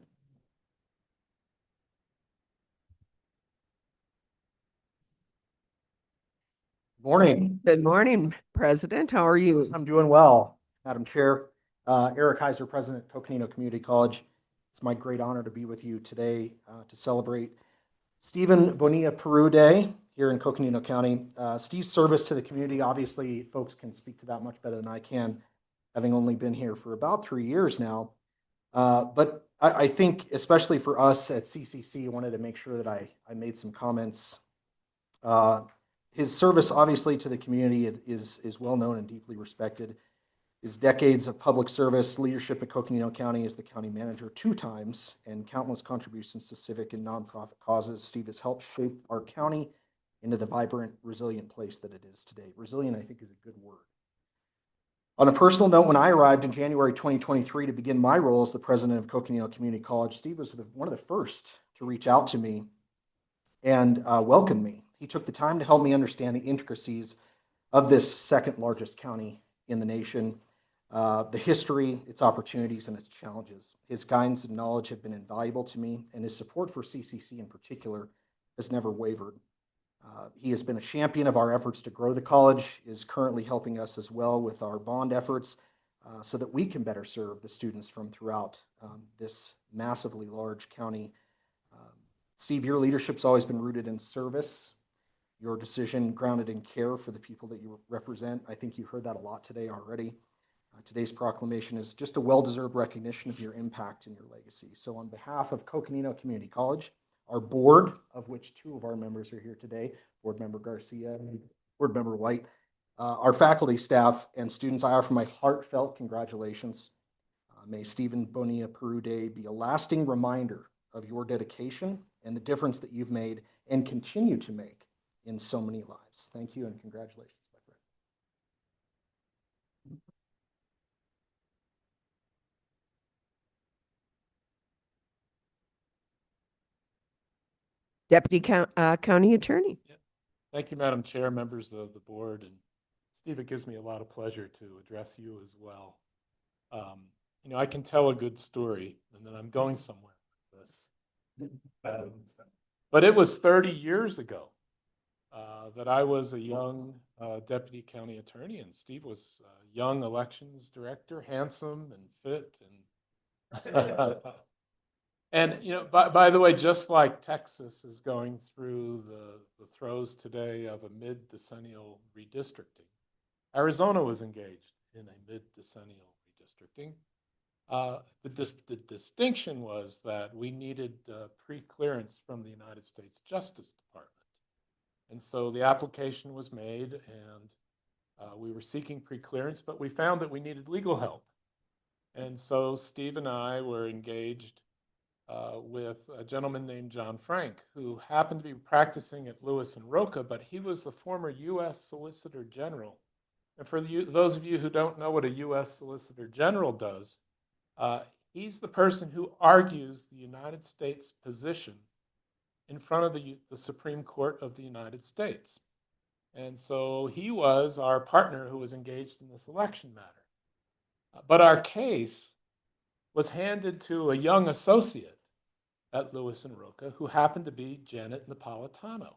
Morning. Good morning, President. How are you? I'm doing well, Madam Chair. Eric Heiser, President, Coconino Community College. It's my great honor to be with you today to celebrate Stephen Bonilla Peru Day here in Coconino County. Steve's service to the community, obviously, folks can speak to that much better than I can, having only been here for about 3 years now. But I think, especially for us at CCC, I wanted to make sure that I made some comments. His service, obviously, to the community is well known and deeply respected. His decades of public service, leadership at Coconino County as the county manager 2 times, and countless contributions to civic and nonprofit causes, Steve has helped shape our county into the vibrant, resilient place that it is today. Resilient, I think, is a good word. On a personal note, when I arrived in January 2023 to begin my role as the president of Coconino Community College, Steve was one of the first to reach out to me and welcome me. He took the time to help me understand the intricacies of this second largest county in the nation, the history, its opportunities, and its challenges. His guidance and knowledge have been invaluable to me, and his support for CCC in particular has never wavered. He has been a champion of our efforts to grow the college, is currently helping us as well with our bond efforts so that we can better serve the students from throughout this massively large county. Steve, your leadership's always been rooted in service, your decision grounded in care for the people that you represent. I think you heard that a lot today already. Today's proclamation is just a well-deserved recognition of your impact and your legacy. So on behalf of Coconino Community College, our board, of which 2 of our members are here today, Board Member Garcia and Board Member White, our faculty, staff, and students, I offer my heartfelt congratulations. May Stephen Bonilla Peru Day be a lasting reminder of your dedication and the difference that you've made and continue to make in so many lives. Thank you and congratulations, my friend. Deputy County Attorney. Thank you, Madam Chair, members of the board, and Steve, it gives me a lot of pleasure to address you as well. You know, I can tell a good story, and then I'm going somewhere with this. But it was 30 years ago that I was a young deputy county attorney, and Steve was a young elections director, handsome and fit, and and you know, by the way, just like Texas is going through the throes today of a mid-decennial redistricting, Arizona was engaged in a mid-decennial redistricting. The distinction was that we needed pre-clearance from the United States Justice Department. And so the application was made, and we were seeking pre-clearance, but we found that we needed legal help. And so Steve and I were engaged with a gentleman named John Frank, who happened to be practicing at Lewis and Roca, but he was the former U.S. Solicitor General. And for those of you who don't know what a U.S. Solicitor General does, he's the person who argues the United States position in front of the Supreme Court of the United States. And so he was our partner who was engaged in this election matter. But our case was handed to a young associate at Lewis and Roca who happened to be Janet Napolitano.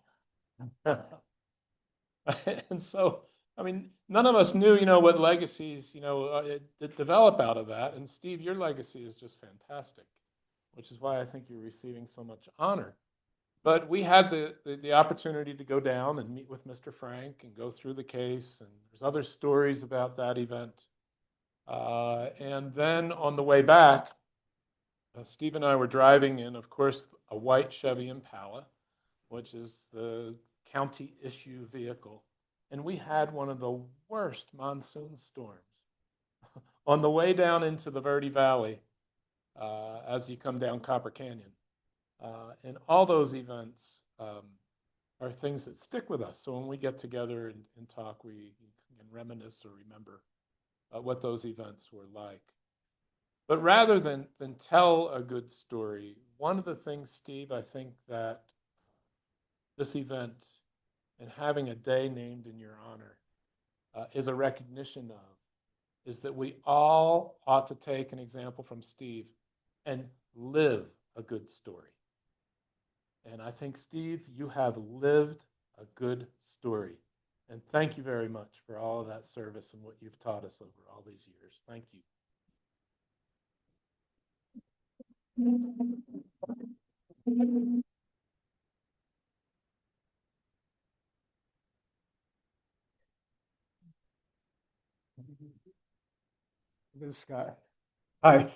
And so, I mean, none of us knew, you know, what legacies, you know, that develop out of that. And Steve, your legacy is just fantastic, which is why I think you're receiving so much honor. But we had the opportunity to go down and meet with Mr. Frank and go through the case. And there's other stories about that event. And then on the way back, Steve and I were driving in, of course, a white Chevy Impala, which is the county issue vehicle. And we had one of the worst monsoon storms on the way down into the Verde Valley as you come down Copper Canyon. And all those events are things that stick with us. So when we get together and talk, we can reminisce or remember what those events were like. But rather than tell a good story, one of the things, Steve, I think that this event and having a day named in your honor is a recognition of, is that we all ought to take an example from Steve and live a good story. And I think, Steve, you have lived a good story. And thank you very much for all of that service and what you've taught us over all these years. Thank you. This is Scott. Hi,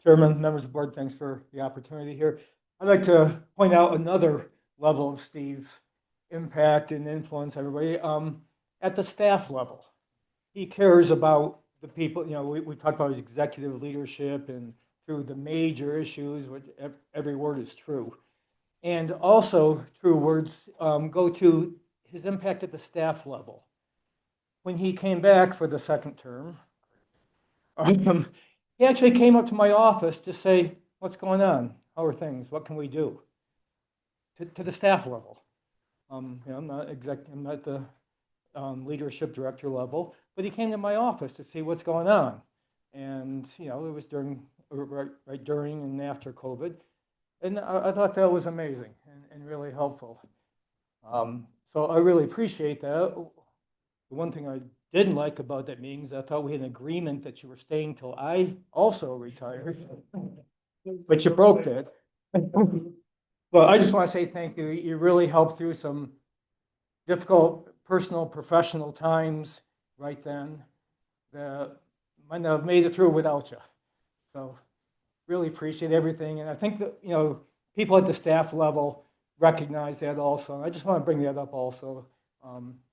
Chairman, members of the board, thanks for the opportunity here. I'd like to point out another level of Steve's impact and influence, everybody, at the staff level. He cares about the people, we talked about his executive leadership and through the major issues, which every word is true. And also, true words go to his impact at the staff level. When he came back for the second term, he actually came up to my office to say, what's going on? How are things? What can we do? To the staff level. I'm not the leadership director level, but he came to my office to see what's going on. And, it was right during and after COVID. And I thought that was amazing and really helpful. So I really appreciate that. The one thing I didn't like about that meeting is I thought we had an agreement that you were staying till I also retired, but you broke that. Well, I just want to say thank you. You really helped through some difficult personal, professional times right then that might not have made it through without you. So really appreciate everything. And I think that, people at the staff level recognize that also. And I just want to bring that up also.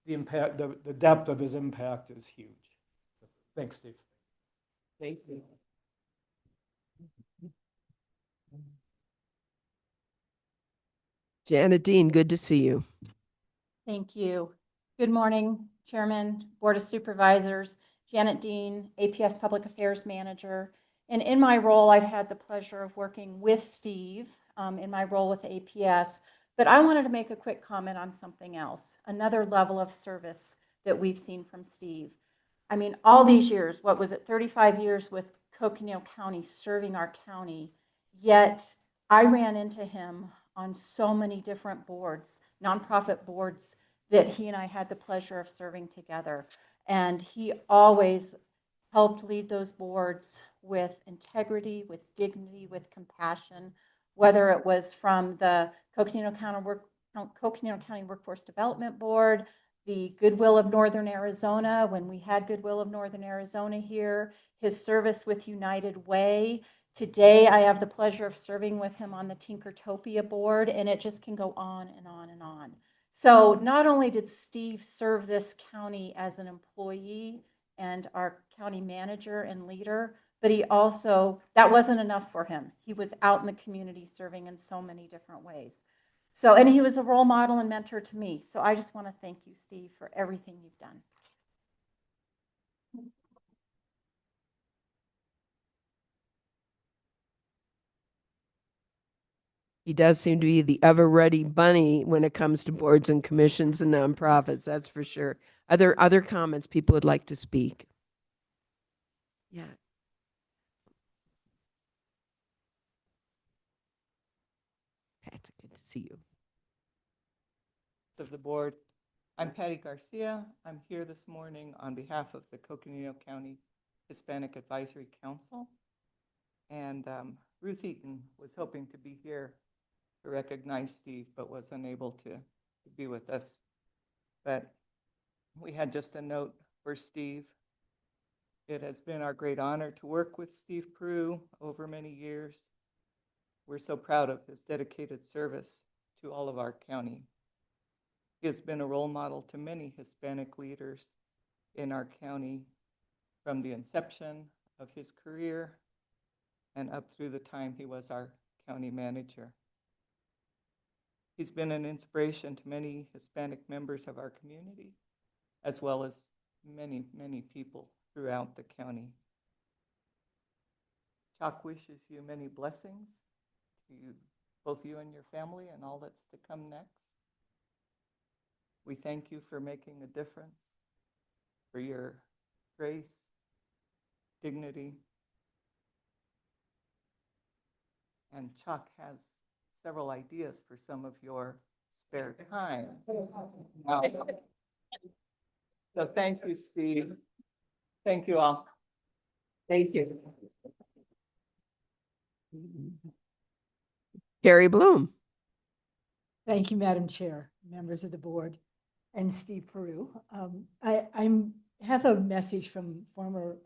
The impact, the depth of his impact is huge. Thanks, Steve. Thank you. Janet Dean, good to see you. Thank you. Good morning, Chairman, Board of Supervisors, Janet Dean, APS Public Affairs Manager. And in my role, I've had the pleasure of working with Steve in my role with APS. But I wanted to make a quick comment on something else, another level of service that we've seen from Steve. I mean, all these years, what was it, 35 years with Coconino County serving our county, yet I ran into him on so many different boards, nonprofit boards that he and I had the pleasure of serving together. And he always helped lead those boards with integrity, with dignity, with compassion, whether it was from the Coconino County Workforce Development Board, the Goodwill of Northern Arizona, when we had Goodwill of Northern Arizona here, his service with United Way. Today, I have the pleasure of serving with him on the Tinkertopia board, and it just can go on and on and on. So not only did Steve serve this county as an employee and our county manager and leader, but he also, that wasn't enough for him. He was out in the community serving in so many different ways. So, and he was a role model and mentor to me. So I just want to thank you, Steve, for everything you've done. He does seem to be the ever-ready bunny when it comes to boards and commissions and nonprofits, that's for sure. Other comments people would like to speak? Yeah. Pat, good to see you. Of the board. I'm Patty Garcia. I'm here this morning on behalf of the Coconino County Hispanic Advisory Council. And Ruth Eaton was hoping to be here to recognize Steve, but was unable to be with us. But we had just a note for Steve. It has been our great honor to work with Steve Prue over many years. We're so proud of his dedicated service to all of our county. He has been a role model to many Hispanic leaders in our county from the inception of his career and up through the time he was our county manager. He's been an inspiration to many Hispanic members of our community, as well as many, many people throughout the county. Chalk wishes you many blessings, to you, both you and your family, and all that's to come next. We thank you for making a difference, for your grace, dignity. And Chuck has several ideas for some of your spare time. So thank you, Steve. Thank you all. Thank you. Carrie Bloom. Thank you, Madam Chair, members of the board, and Steve Peru. Have a message from former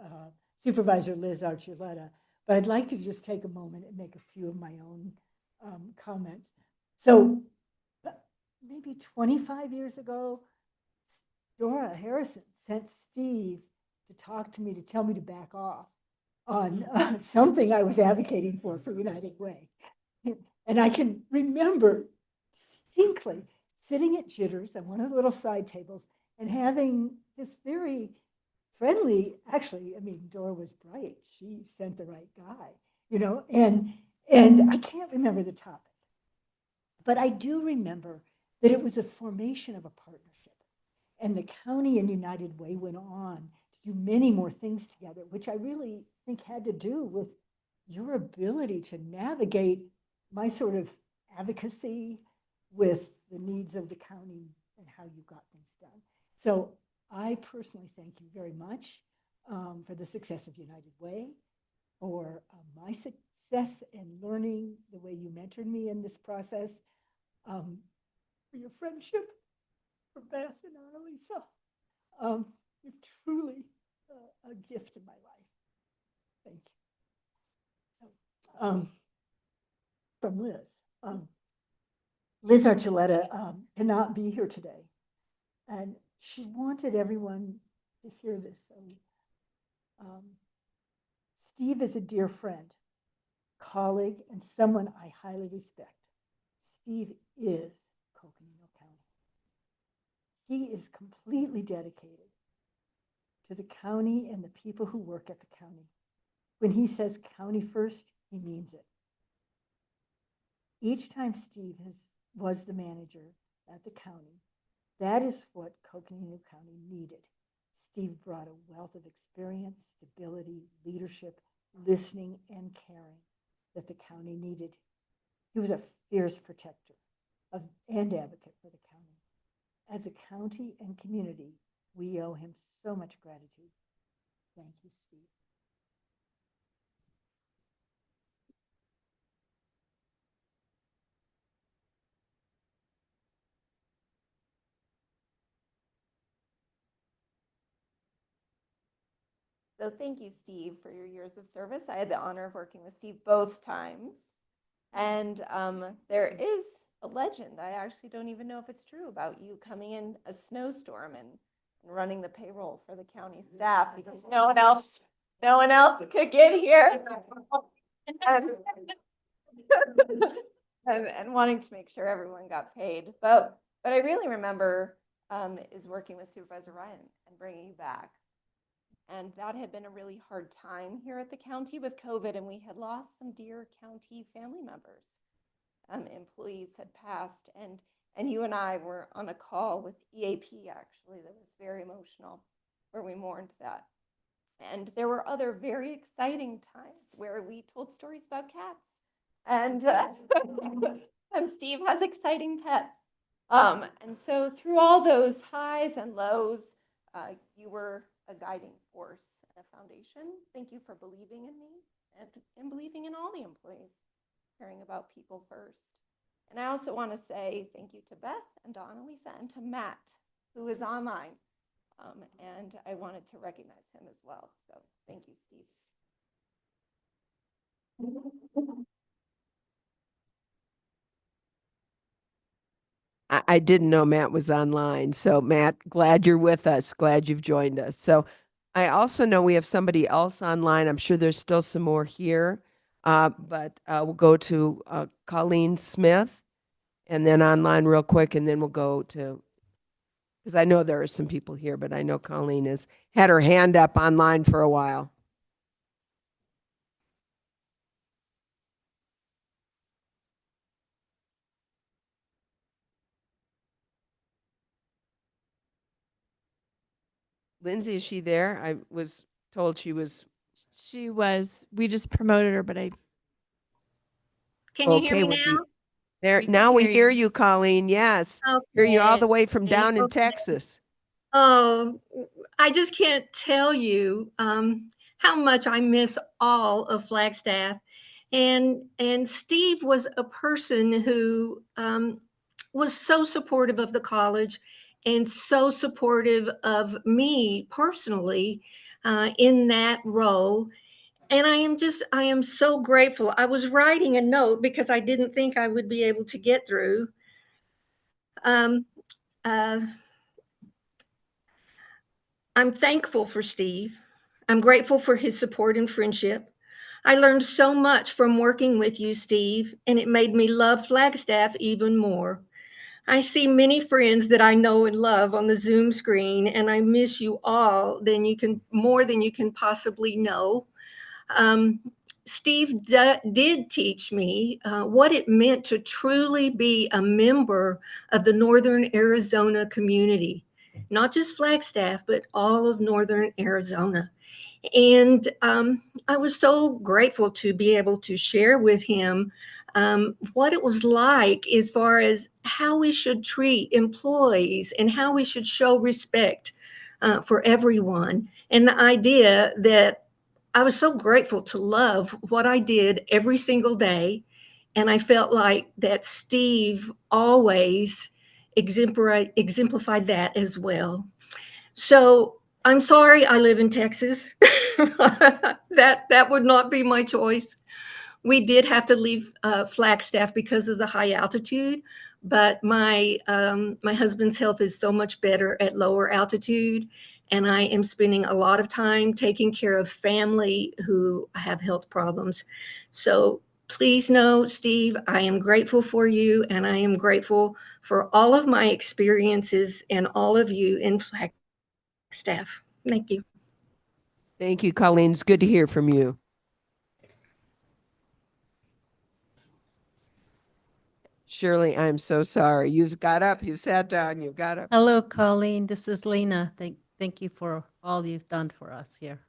Supervisor Liz Archuleta, but I'd like to just take a moment and make a few of my own comments. So maybe 25 years ago, Dora Harrison sent Steve to talk to me, to tell me to back off on something I was advocating for United Way. And I can remember distinctly sitting at Jitters at one of the little side tables and having this very friendly, actually, I mean, Dora was bright. She sent the right guy, you know, and I can't remember the topic, but I do remember that it was a formation of a partnership. And the county and United Way went on to do many more things together, which I really think had to do with your ability to navigate my sort of advocacy with the needs of the county and how you got things done. So I personally thank you very much for the success of United Way, for my success in learning the way you mentored me in this process, for your friendship, for Beth and Annalisa. You're truly a gift in my life. Thank you. So, from Liz. Liz Archuleta cannot be here today, and she wanted everyone to hear this. Steve is a dear friend, colleague, and someone I highly respect. Steve is Coconino County. He is completely dedicated to the county and the people who work at the county. When he says county first, he means it. Each time Steve was the manager at the county, that is what Coconino County needed. Steve brought a wealth of experience, stability, leadership, listening, and caring that the county needed. He was a fierce protector and advocate for the county. As a county and community, we owe him so much gratitude. Thank you, Steve. So thank you, Steve, for your years of service. I had the honor of working with Steve both times. And there is a legend, I actually don't even know if it's true, about you coming in a snowstorm and running the payroll for the county staff because no one else could get here. And wanting to make sure everyone got paid. But I really remember is working with Supervisor Ryan and bringing you back. And that had been a really hard time here at the county with COVID, and we had lost some dear county family members. Employees had passed, and you and I were on a call with EAP, actually, that was very emotional, where we mourned that. And there were other very exciting times where we told stories about cats. And, and Steve has exciting pets. And so through all those highs and lows, you were a guiding force and a foundation. Thank you for believing in me and believing in all the employees, caring about people first. And I also want to say thank you to Beth and to Annalisa and to Matt, who is online. And I wanted to recognize him as well. So thank you, Steve. I didn't know Matt was online. So Matt, glad you're with us. Glad you've joined us. So I also know we have somebody else online. I'm sure there's still some more here. But we'll go to Colleen Smith and then online real quick. And then we'll go to, because I know there are some people here, but I know Colleen has had her hand up online for a while. Lindsay, is she there? I was told she was. She was. We just promoted her, but I. Can you hear me with now? you. There, We can now we hear hear you. you, Colleen. Yes. Hear you all Okay. the way from down in Okay. Texas. Oh, I just can't tell you how much I miss all of Flagstaff. And Steve was a person who was so supportive of the college and so supportive of me personally in that role. And I am so grateful. I was writing a note because I didn't think I would be able to get through. Um, uh, I'm thankful for Steve. I'm grateful for his support and friendship. I learned so much from working with you, Steve, and it made me love Flagstaff even more. I see many friends that I know and love on the Zoom screen, and I miss you all more than you can possibly know. Um, Steve did teach me what it meant to truly be a member of the Northern Arizona community, not just Flagstaff, but all of Northern Arizona. And I was so grateful to be able to share with him what it was like as far as how we should treat employees and how we should show respect for everyone. And the idea that I was so grateful to love what I did every single day. And I felt like that Steve always exemplified that as well. So I'm sorry I live in Texas. That would not be my choice. We did have to leave Flagstaff because of the high altitude, but my husband's health is so much better at lower altitude, and I am spending a lot of time taking care of family who have health problems. So please know, Steve, I am grateful for you, and I am grateful for all of my experiences and all of you in Flagstaff. Thank you. Thank you, Colleen. It's good to hear from you. Shirley, I'm so sorry. You've got up, you sat down, you got up. Hello, Colleen. This is Lena. Thank you for all you've done for us here.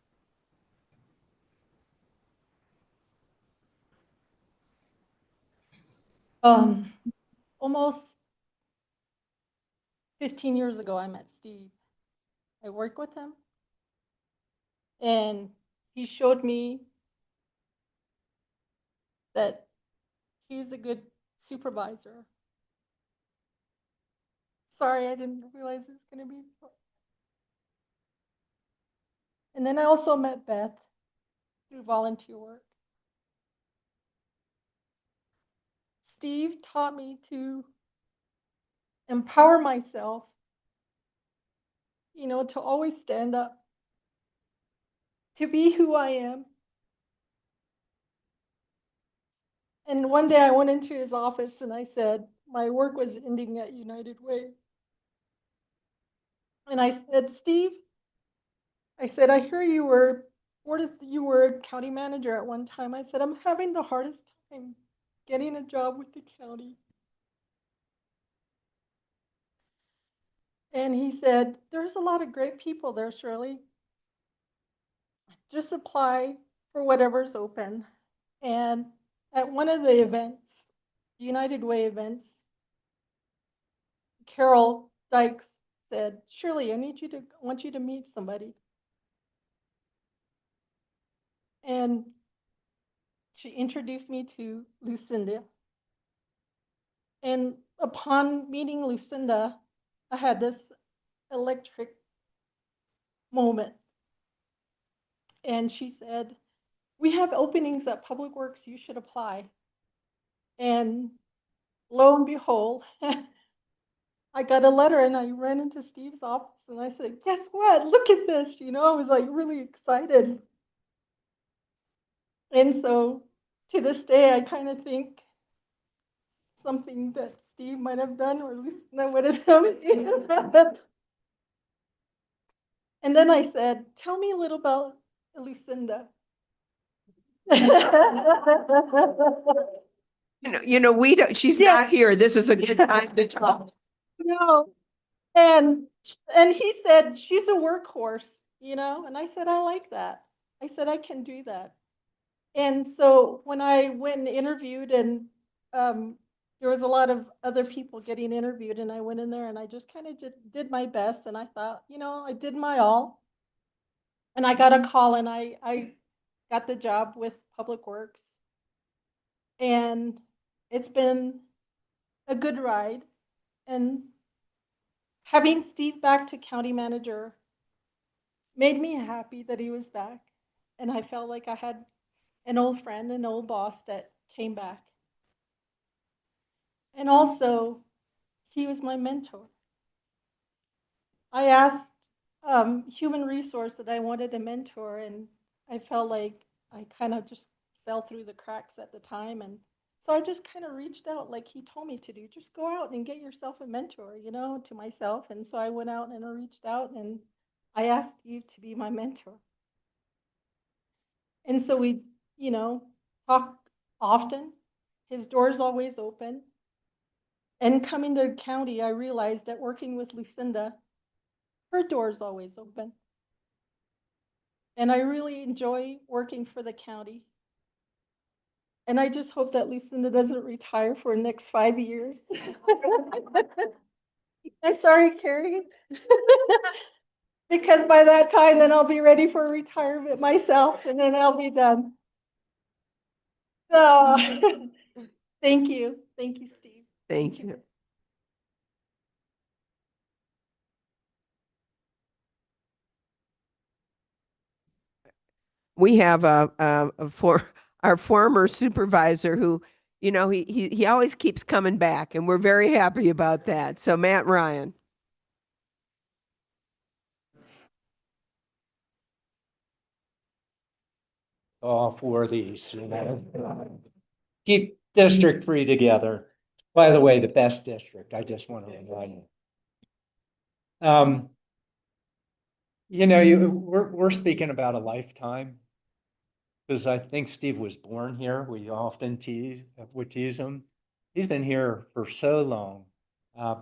Almost 15 years ago, I met Steve. I worked with him, and he showed me that he's a good supervisor. Sorry, I didn't realize it was going to be. And then I also met Beth through volunteer work. Steve taught me to empower myself, to always stand up, to be who I am. And one day I went into his office and I said, my work was ending at United Way. And I said, Steve, I said, I hear you were county manager at one time. I said, I'm having the hardest time getting a job with the county. And he said, there's a lot of great people there, Shirley. Just apply for whatever's open. And at one of the events, United Way events, Carol Dykes said, Shirley, I want you to meet somebody. And she introduced me to Lucinda. And upon meeting Lucinda, I had this electric moment. And she said, we have openings at Public Works, you should apply. And lo and behold, I got a letter and I ran into Steve's office and I said, guess what? Look at this. I was like really excited. And so to this day, I kind of think something that Steve might have done, or at least I would have done. And then I said, tell me a little about Lucinda. We don't, she's not here. This is a good time to talk. No. And he said, she's a workhorse, and I said, I like that. I said, I can do that. And so when I went and interviewed and there was a lot of other people getting interviewed, and I went in there and I just kind of did my best, and I thought, I did my all. And I got a call, and I got the job with Public Works. And it's been a good ride. And having Steve back to county manager made me happy that he was back. And I felt like I had an old friend, an old boss that came back. And also, he was my mentor. I asked human resource that I wanted a mentor, and I felt like I kind of just fell through the cracks at the time. And so I just kind of reached out like he told me to do. Just go out and get yourself a mentor, to myself. And so I went out and I reached out and I asked you to be my mentor. And so we, talk often. His door's always open. And coming to county, I realized that working with Lucinda, her door's always open. And I really enjoy working for the county. And I just hope that Lucinda doesn't retire for the next 5 years. I'm sorry, Carrie. Because by that time, then I'll be ready for retirement myself, and then I'll be done. Oh, thank you. Thank you, Steve. Thank you. We have our former supervisor who, he always keeps coming back, and we're very happy about that. So Matt Ryan. All four of these, keep District 3 together. By the way, the best district, I just want to remind you. We're speaking about a lifetime, because I think Steve was born here. We often tease him. He's been here for so long,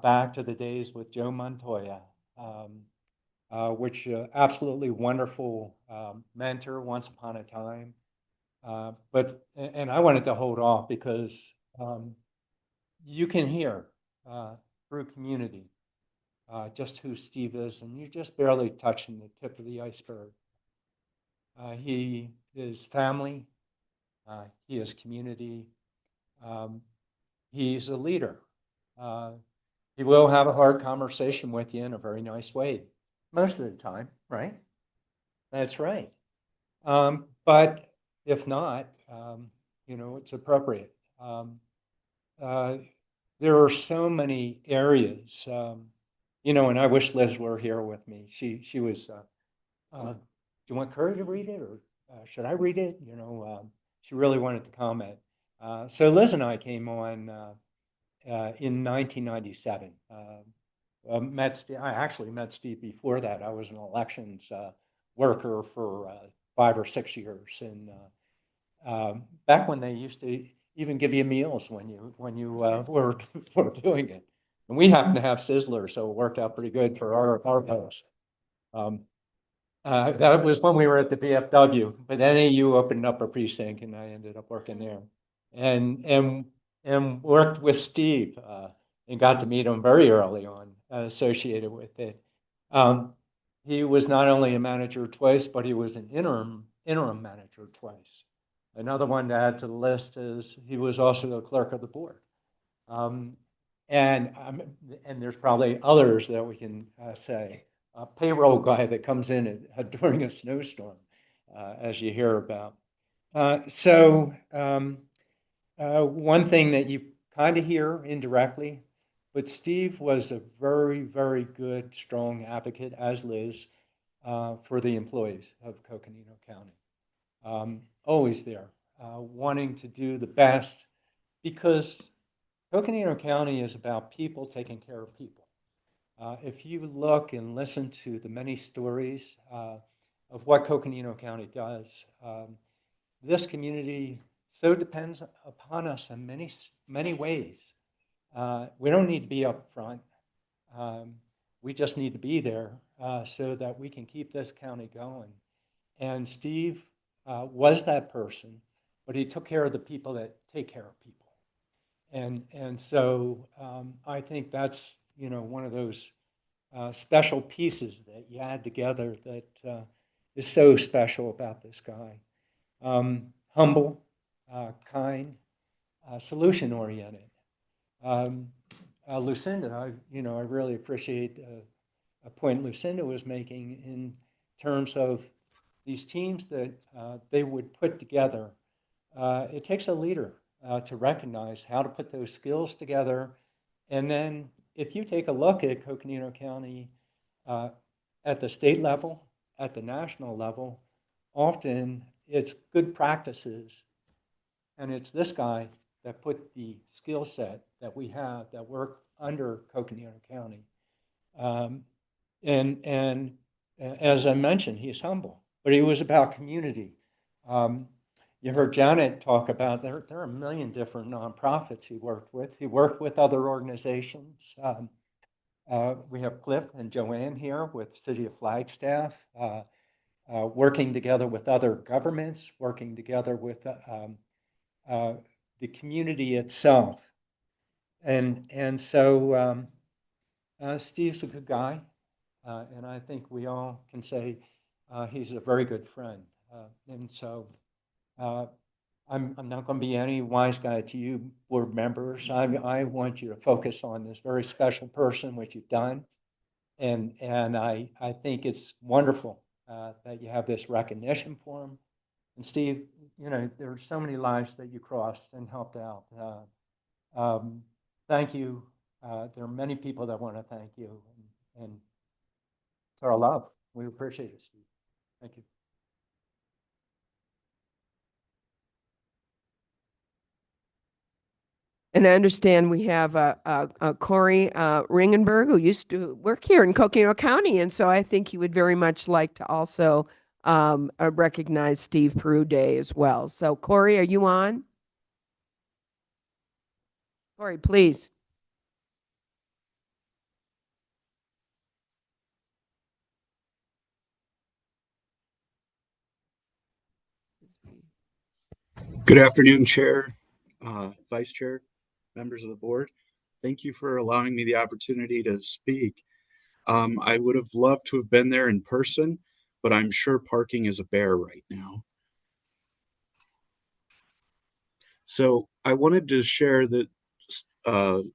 back to the days with Joe Montoya, which absolutely wonderful mentor once upon a time. And I wanted to hold off because you can hear through community just who Steve is, and you're just barely touching the tip of the iceberg. He is family. He is community. He's a leader. He will have a hard conversation with you in a very nice way, most of the time, right? That's right. But if not, it's appropriate. There are so many areas, and I wish Liz were here with me. She was, do you want Curry to read it, or should I read it? She really wanted to comment. So Liz and I came on in 1997. I actually met Steve before that. I was an elections worker for 5 or 6 years, and back when they used to even give you meals when you were doing it, and we happened to have Sizzler, so it worked out pretty good for our post. That was when we were at the BFW, but NAU opened up a precinct, and I ended up working there, and worked with Steve, and got to meet him very early on, associated with it. He was not only a manager twice, but he was an interim manager twice. Another one to add to the list is he was also the clerk of the board. And there's probably others that we can say. A payroll guy that comes in during a snowstorm, as you hear about. One thing that you kind of hear indirectly, but Steve was a very, very good, strong advocate, as Liz, for the employees of Coconino County. Always there, wanting to do the best, because Coconino County is about people taking care of people. If you look and listen to the many stories of what Coconino County does, this community so depends upon us in many, many ways. We don't need to be up front. We just need to be there so that we can keep this county going. And Steve was that person, but he took care of the people that take care of people. And so I think that's, you know, one of those special pieces that you add together that is so special about this guy. Humble, kind, solution-oriented. Lucinda, I really appreciate a point Lucinda was making in terms of these teams that they would put together. It takes a leader to recognize how to put those skills together. And then if you take a look at Coconino County at the state level, at the national level, often it's good practices. And it's this guy that put the skill set that we have that work under Coconino County. And as I mentioned, he's humble, but he was about community. You heard Janet talk about there are a million different nonprofits he worked with. He worked with other organizations. We have Cliff and Joanne here with City of Flagstaff, working together with other governments, working together with the community itself. And so Steve's a good guy, and I think we all can say he's a very good friend. And so I'm not going to be any wise guy to you, board members. I want you to focus on this very special person, which you've done. And I think it's wonderful that you have this recognition for him. And Steve, you know, there are so many lives that you crossed and helped out. Thank you. There are many people that want to thank you. And it's our love. We appreciate it, Steve. Thank you. And I understand we have Corey Ringenberg, who used to work here in Coconino County. And so I think he would very much like to also recognize Steve Peru Day as well. So Corey, are you on? Corey, please. Good afternoon, Chair, Vice Chair, members of the board. Thank you for allowing me the opportunity to speak. I would have loved to have been there in person, but I'm sure parking is a bear right now. So I wanted to share that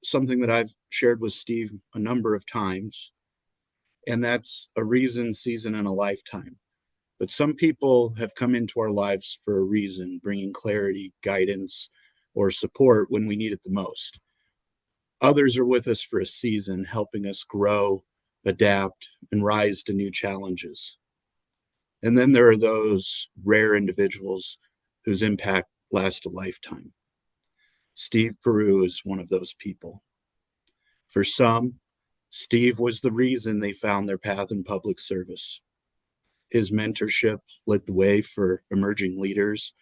something that I've shared with Steve a number of times, and that's a reason, season, and a lifetime. But some people have come into our lives for a reason, bringing clarity, guidance, or support when we need it the most. Others are with us for a season, helping us grow, adapt, and rise to new challenges. And then there are those rare individuals whose impact lasts a lifetime. Steve Peru is one of those people. For some, Steve was the reason they found their path in public service. His mentorship lit the way for emerging leaders,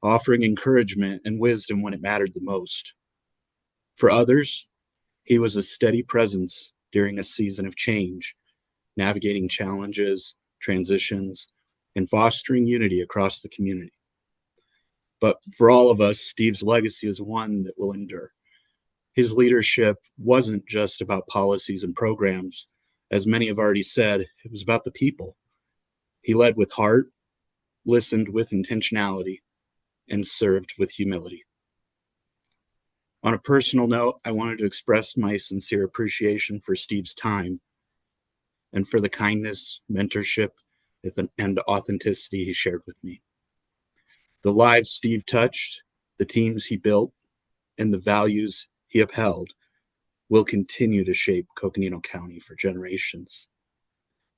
offering encouragement and wisdom when it mattered the most. For others, he was a steady presence during a season of change, navigating challenges, transitions, and fostering unity across the community. But for all of us, Steve's legacy is one that will endure. His leadership wasn't just about policies and programs. As many have already said, it was about the people. He led with heart, listened with intentionality, and served with humility. On a personal note, I wanted to express my sincere appreciation for Steve's time and for the kindness, mentorship, and authenticity he shared with me. The lives Steve touched, the teams he built, and the values he upheld will continue to shape Coconino County for generations.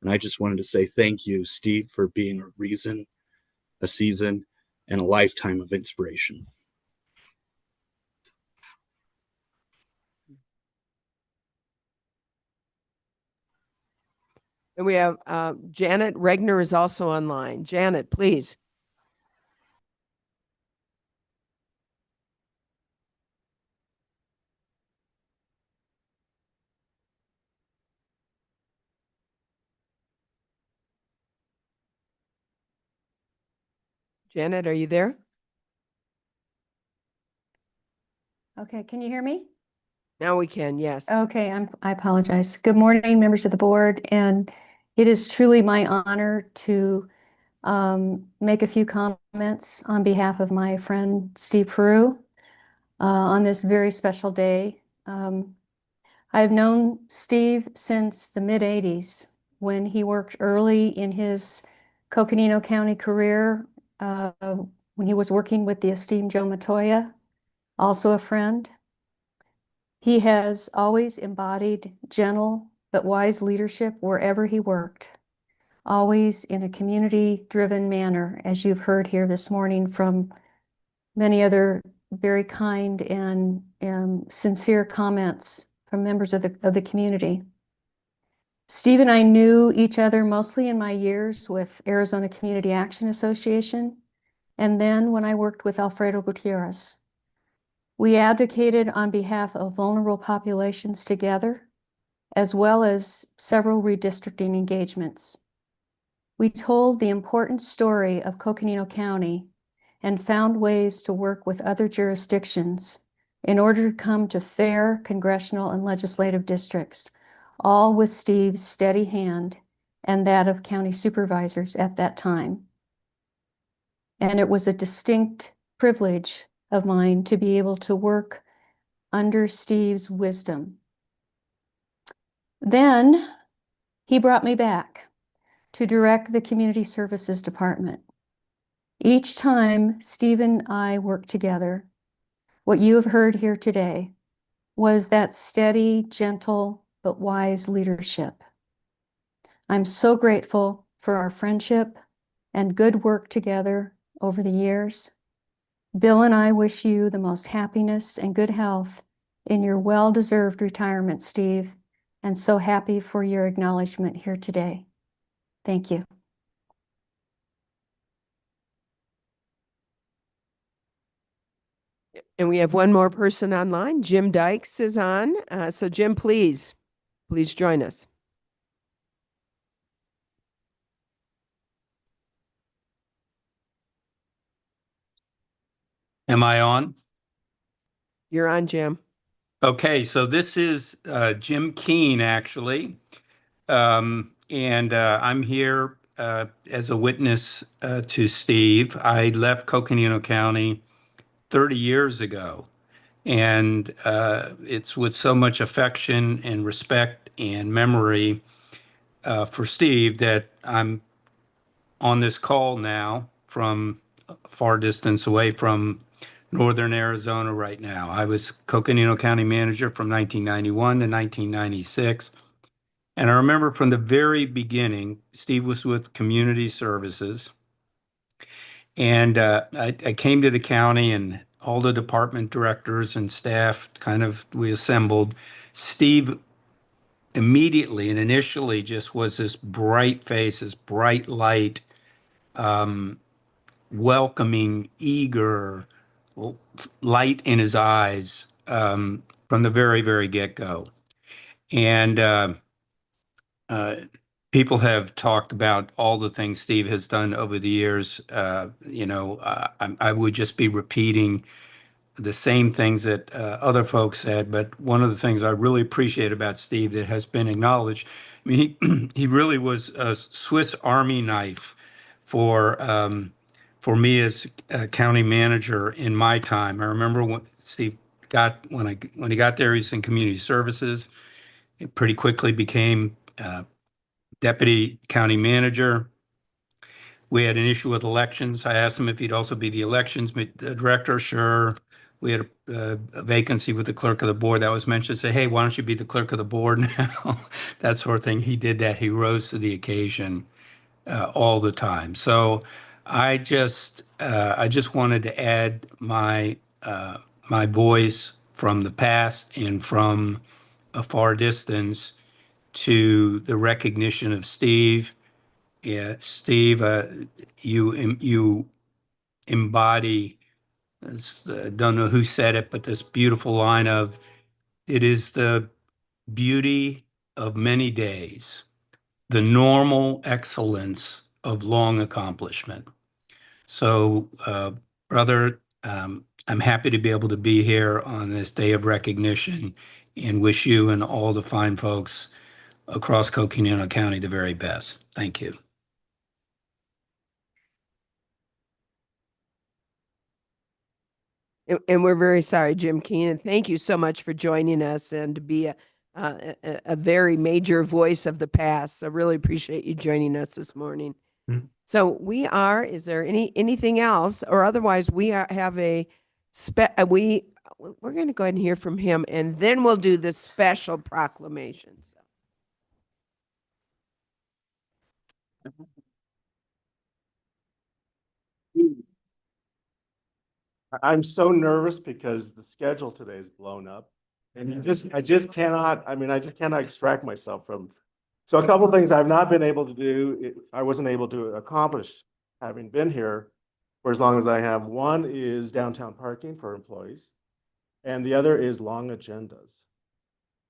And I just wanted to say thank you, Steve, for being a reason, a season, and a lifetime of inspiration. And we have Janet Regner is also online. Janet, please. Janet, are you there? Okay, can you hear me? Now we can, yes. Okay, I apologize. Good morning, members of the board, and it is truly my honor to make a few comments on behalf of my friend Steve Peru on this very special day. I've known Steve since the mid-'80s when he worked early in his Coconino County career when he was working with the esteemed Joe Matoya, also a friend. He has always embodied gentle but wise leadership wherever he worked, always in a community-driven manner, as you've heard here this morning from many other very kind and sincere comments from members of the community. Steve and I knew each other mostly in my years with Arizona Community Action Association, and then when I worked with Alfredo Gutierrez. We advocated on behalf of vulnerable populations together, as well as several redistricting engagements. We told the important story of Coconino County and found ways to work with other jurisdictions in order to come to fair congressional and legislative districts, all with Steve's steady hand and that of county supervisors at that time. And it was a distinct privilege of mine to be able to work under Steve's wisdom. Then he brought me back to direct the Community Services Department. Each time Steve and I worked together, what you have heard here today was that steady, gentle, but wise leadership. I'm so grateful for our friendship and good work together over the years. Bill and I wish you the most happiness and good health in your well-deserved retirement, Steve, and so happy for your acknowledgement here today. Thank you. And we have one more person online. Jim Dykes is on. So Jim, please join us. Am I on? You're on, Jim. Okay, so this is Jim Keene, actually. And I'm here as a witness to Steve. I left Coconino County 30 years ago. And it's with so much affection and respect and memory for Steve that I'm on this call now from far distance away from northern Arizona right now. I was Coconino County manager from 1991 to 1996. And I remember from the very beginning, Steve was with Community Services. And I came to the county and all the department directors and staff we assembled. Steve immediately and initially just was this bright face, this bright light, welcoming, eager, light in his eyes from the very, very get-go. And people have talked about all the things Steve has done over the years. I would just be repeating the same things that other folks said, but one of the things I really appreciate about Steve that has been acknowledged, I mean, he really was a Swiss Army knife for me as county manager in my time. I remember when Steve when he got there, he's in community services. It pretty quickly became deputy county manager. We had an issue with elections. I asked him if he'd also be the elections director. Sure. We had a vacancy with the clerk of the board that was mentioned. Say, hey, why don't you be the clerk of the board now? That sort of thing. He did that. He rose to the occasion all the time. So I just wanted to add my voice from the past and from a far distance to the recognition of Steve. Yeah, Steve, you embody, don't know who said it, but this beautiful line of, it is the beauty of many days, the normal excellence of long accomplishment. So, brother, I'm happy to be able to be here on this day of recognition and wish you and all the fine folks across Coconino County the very best. Thank you. And we're very sorry, Jim Keenan. Thank you so much for joining us and to be a very major voice of the past. So really appreciate you joining us this morning. So is there anything else, or otherwise have we're going to go ahead and hear from him, and then we'll do the special proclamations. I'm so nervous because the schedule today is blown up. And I just cannot extract myself from. So a couple of things I've not been able to do, I wasn't able to accomplish having been here for as long as I have. One is downtown parking for employees, and the other is long agendas.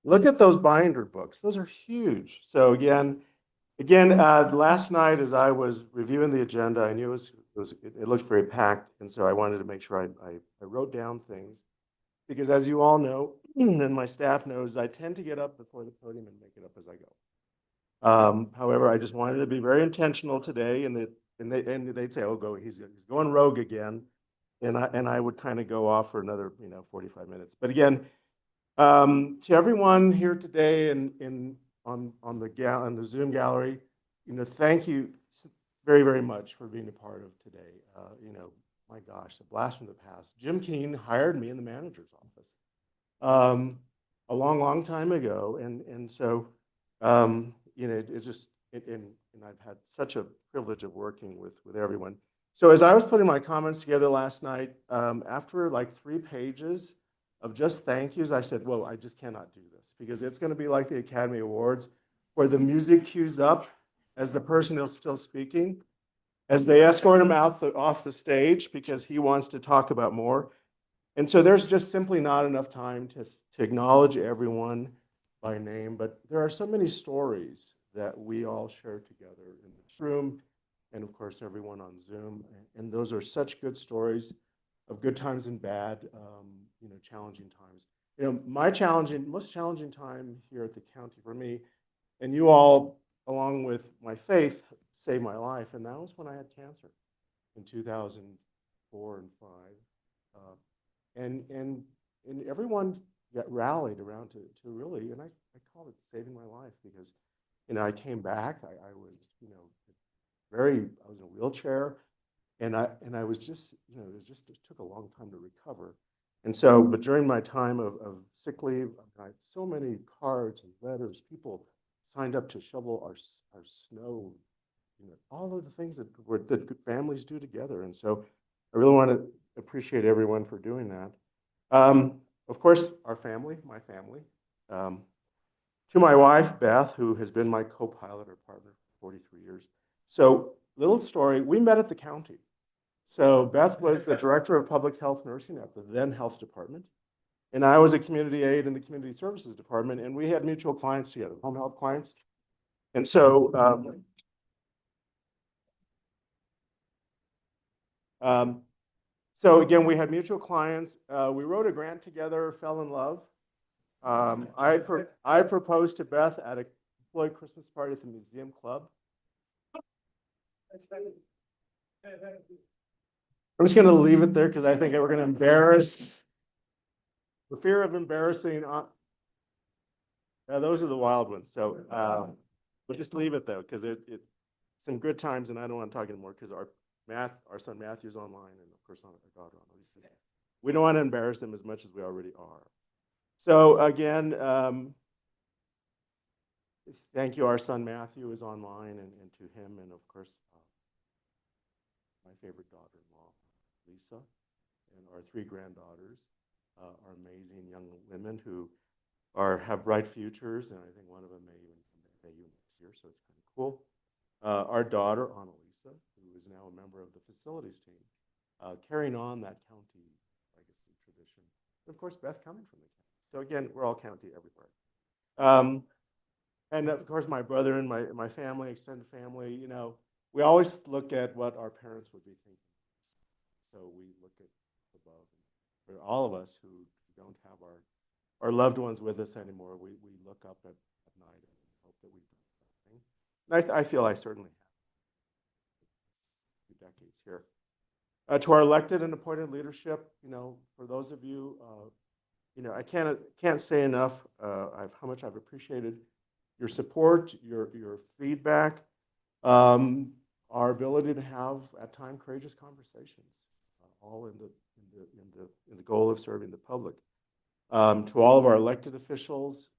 Look at those binder books. Those are huge. So again, last night as I was reviewing the agenda, I knew it looked very packed, and so I wanted to make sure I wrote down things, because as you all know, and my staff knows, I tend to get up before the podium and make it up as I go. However, I just wanted to be very intentional today, and they'd say, "Oh, he's going rogue again," and I would kind of go off for another 45 minutes. But again, to everyone here today and on the Zoom gallery, thank you very, very much for being a part of today. My gosh, a blast from the past. Jim Keene hired me in the manager's office a long, long time ago, and so it's just and I've had such a privilege of working with everyone. So as I was putting my comments together last night, after like 3 pages of just thank yous, I said, "Well, I just cannot do this, because it's going to be like the Academy Awards, where the music cues up as the person is still speaking, as they escort him off the stage because he wants to talk about more." And so there's just simply not enough time to acknowledge everyone by name, but there are so many stories that we all share together in this room, and of course everyone on Zoom, and those are such good stories of good times and bad, challenging times. My most challenging time here at the county for me, and you all, along with my faith, saved my life, and that was when I had cancer in 2004 and 5. And everyone got rallied around to really, and I call it saving my life, because I came back. I was I was in a wheelchair, and I was just it took a long time to recover. And so, but during my time of sick leave, I had so many cards and letters. People signed up to shovel our snow, all of the things that families do together. And so I really want to appreciate everyone for doing that. Of course, my family, to my wife, Beth, who has been my co-pilot or partner for 43 years. So little story, we met at the county. So Beth was the director of public health nursing at the then health department, and I was a community aide in the community services department, and we had mutual clients together, home health clients. And so so again, we had mutual clients. We wrote a grant together, fell in love. I proposed to Beth at a employee Christmas party at the museum club. I'm just going to leave it there, because I think we're going to embarrass, the fear of embarrassing. Those are the wild ones. So we'll just leave it though, because it's some good times, and I don't want to talk anymore, because our son Matthew's online, and of course our daughter on. We don't want to embarrass them as much as we already are. So again, thank you. Our son Matthew is online, and to him, and of course my favorite daughter-in-law, Lisa, and our 3 granddaughters, are amazing young women who have bright futures, and I think one of them may even come to KU next year, so it's kind of cool. Our daughter, Annalisa, who is now a member of the facilities team, carrying on that county legacy tradition. And of course, Beth coming from the county. So again, we're all county everywhere. And of course, my brother and my family, extended family, we always look at what our parents would be thinking. So we look at above. For all of us who don't have our loved ones with us anymore, we look up at night and hope that we do something. And I feel I certainly have. 2 decades here. To our elected and appointed leadership, for those of you, I can't say enough how much I've appreciated your support, your feedback, our ability to have at times courageous conversations, all in the goal of serving the public. To all of our elected officials,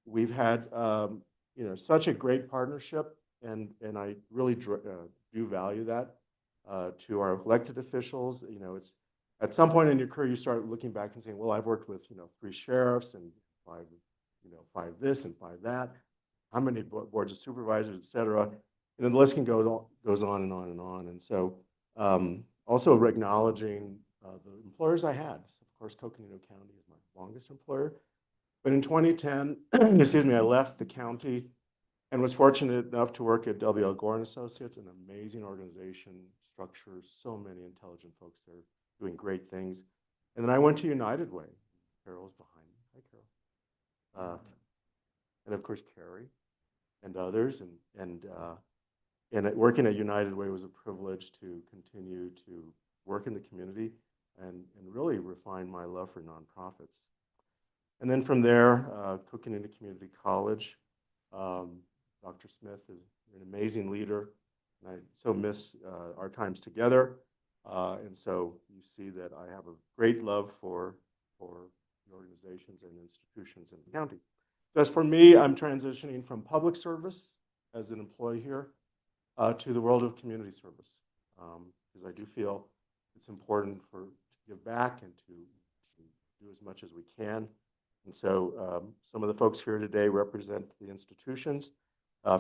we've had such a great partnership, and I really do value that. To our elected officials, it's at some point in your career you start looking back and saying, well, I've worked with 3 sheriffs and 5 this and 5 that, how many boards of supervisors, et cetera. And the list can goes on and on and on. And so also acknowledging the employers I had. So of course, Coconino County is my longest employer. But in 2010, excuse me, I left the county and was fortunate enough to work at W.L. Gore and Associates, an amazing organization, structures, so many intelligent folks there doing great things. And then I went to United Way. Carol's behind me. Hi, Carol. And of course, Carrie and others. And working at United Way was a privilege to continue to work in the community and really refine my love for nonprofits. And then from there, Coconino Community College. Dr. Smith is an amazing leader, and I so miss our times together. And so you see that I have a great love for the organizations and institutions in the county. As for me, I'm transitioning from public service as an employee here to the world of community service, because I do feel it's important to give back and to do as much as we can. And so some of the folks here today represent the institutions.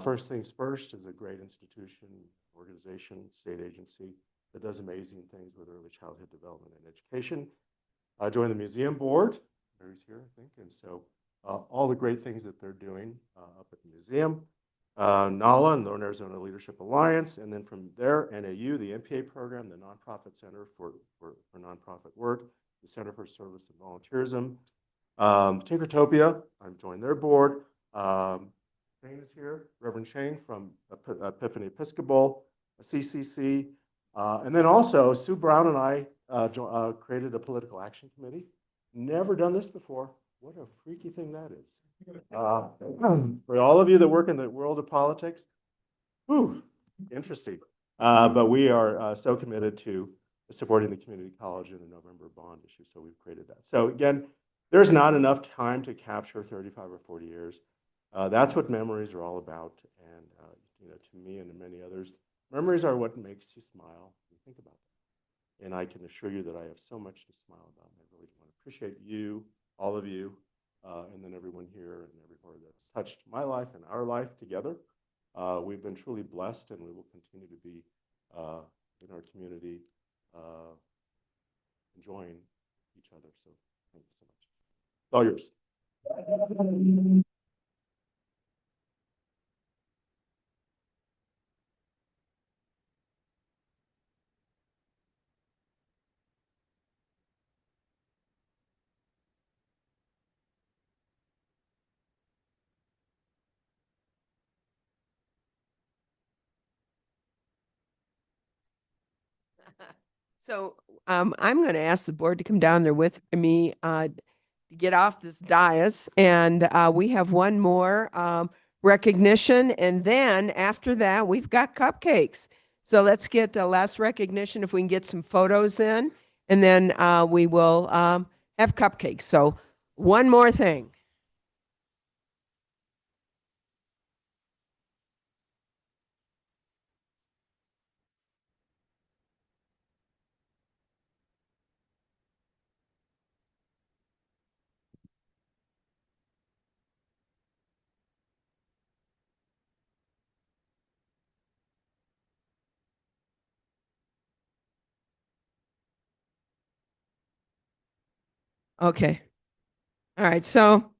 First Things First is a great institution, organization, state agency that does amazing things with early childhood development and education. I joined the museum board. Mary's here, I think. And so all the great things that they're doing up at the museum. NALA, Northern Arizona Leadership Alliance. And then from there, NAU, the MPA program, the Nonprofit Center for Nonprofit Work, the Center for Service and Volunteerism. Tinkertopia, I've joined their board. Shane is here, Reverend Shane from Epiphany Episcopal, CCC. And then also, Sue Brown and I created a political action committee. Never done this before. What a freaky thing that is. For all of you that work in the world of politics, whew, interesting. But we are so committed to supporting the community college in the November bond issue, so we've created that. So again, there's not enough time to capture 35 or 40 years. That's what memories are all about. And to me and to many others, memories are what makes you smile and think about them. And I can assure you that I have so much to smile about. And I really want to appreciate you, all of you, and then everyone here and everywhere that's touched my life and our life together. We've been truly blessed, and we will continue to be in our community enjoying each other. So thank you so much. It's all yours. So I'm going to ask the board to come down there with me to get off this dais. And we have one more recognition. And then after that, we've got cupcakes. So let's get last recognition if we can get some photos in. And then we will have cupcakes. So one more thing. Okay. All right. So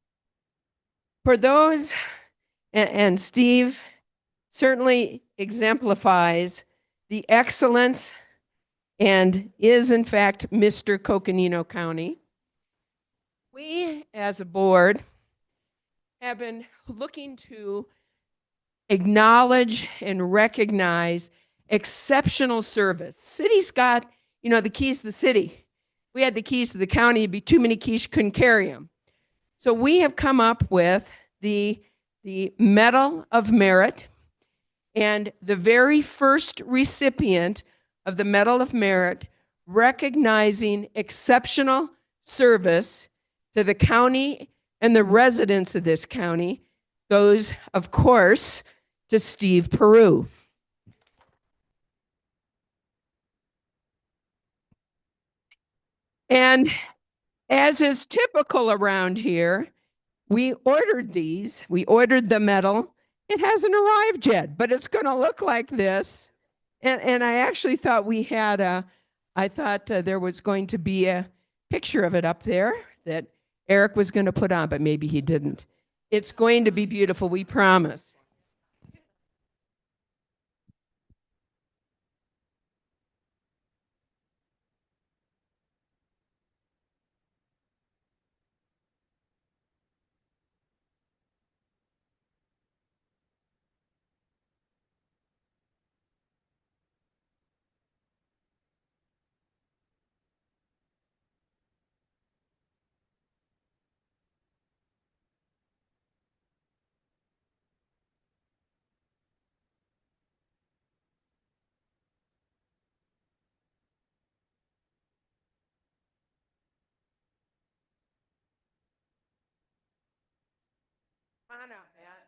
for those, and Steve certainly exemplifies the excellence and is in fact Mr. Coconino County. We, as a board, have been looking to acknowledge and recognize exceptional service. City's got, the keys to the city. If we had the keys to the county, it'd be too many keys, you couldn't carry them. So we have come up with the Medal of Merit, and the very first recipient of the Medal of Merit recognizing exceptional service to the county and the residents of this county goes, of course, to Steve Peru. And as is typical around here, we ordered these. We ordered the medal. It hasn't arrived yet, but it's going to look like this. And I actually thought there was going to be a picture of it up there that Eric was going to put on, but maybe he didn't. It's going to be beautiful, we promise. Come on out, Matt.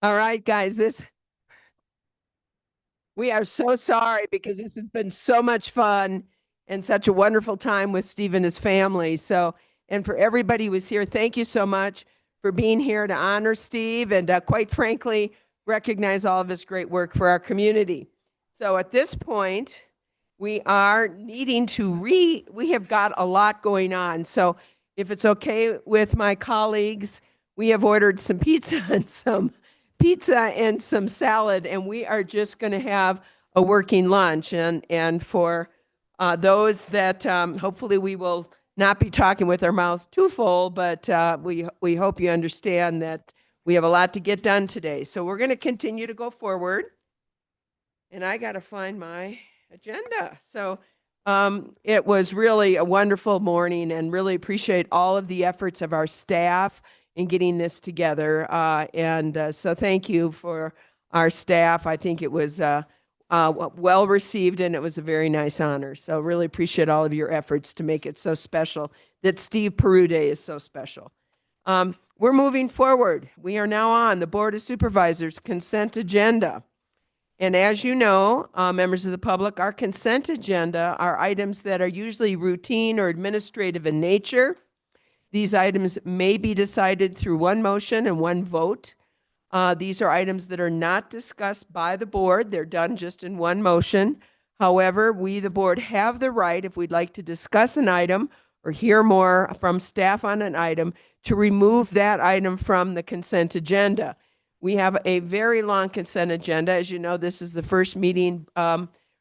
All right, guys, we are so sorry because this has been so much fun and such a wonderful time with Steve and his family. So, and for everybody who was here, thank you so much for being here to honor Steve and quite frankly, recognize all of his great work for our community. So at this point, we are needing to we have got a lot going on. So if it's okay with my colleagues, we have ordered some pizza and some salad, and we are just going to have a working lunch. And for those that hopefully we will not be talking with our mouth too full, but we hope you understand that we have a lot to get done today. So we're going to continue to go forward. And I got to find my agenda. So it was really a wonderful morning and really appreciate all of the efforts of our staff in getting this together. So thank you for our staff. I think it was well received and it was a very nice honor. So really appreciate all of your efforts to make it so special, that Steve Peru Day is so special. We're moving forward. We are now on the Board of Supervisors consent agenda. And as you know, members of the public, our consent agenda are items that are usually routine or administrative in nature. These items may be decided through one motion and one vote. These are items that are not discussed by the board. They're done just in one motion. However, we, the board, have the right, if we'd like to discuss an item or hear more from staff on an item, to remove that item from the consent agenda. We have a very long consent agenda. As you know, this is the first meeting,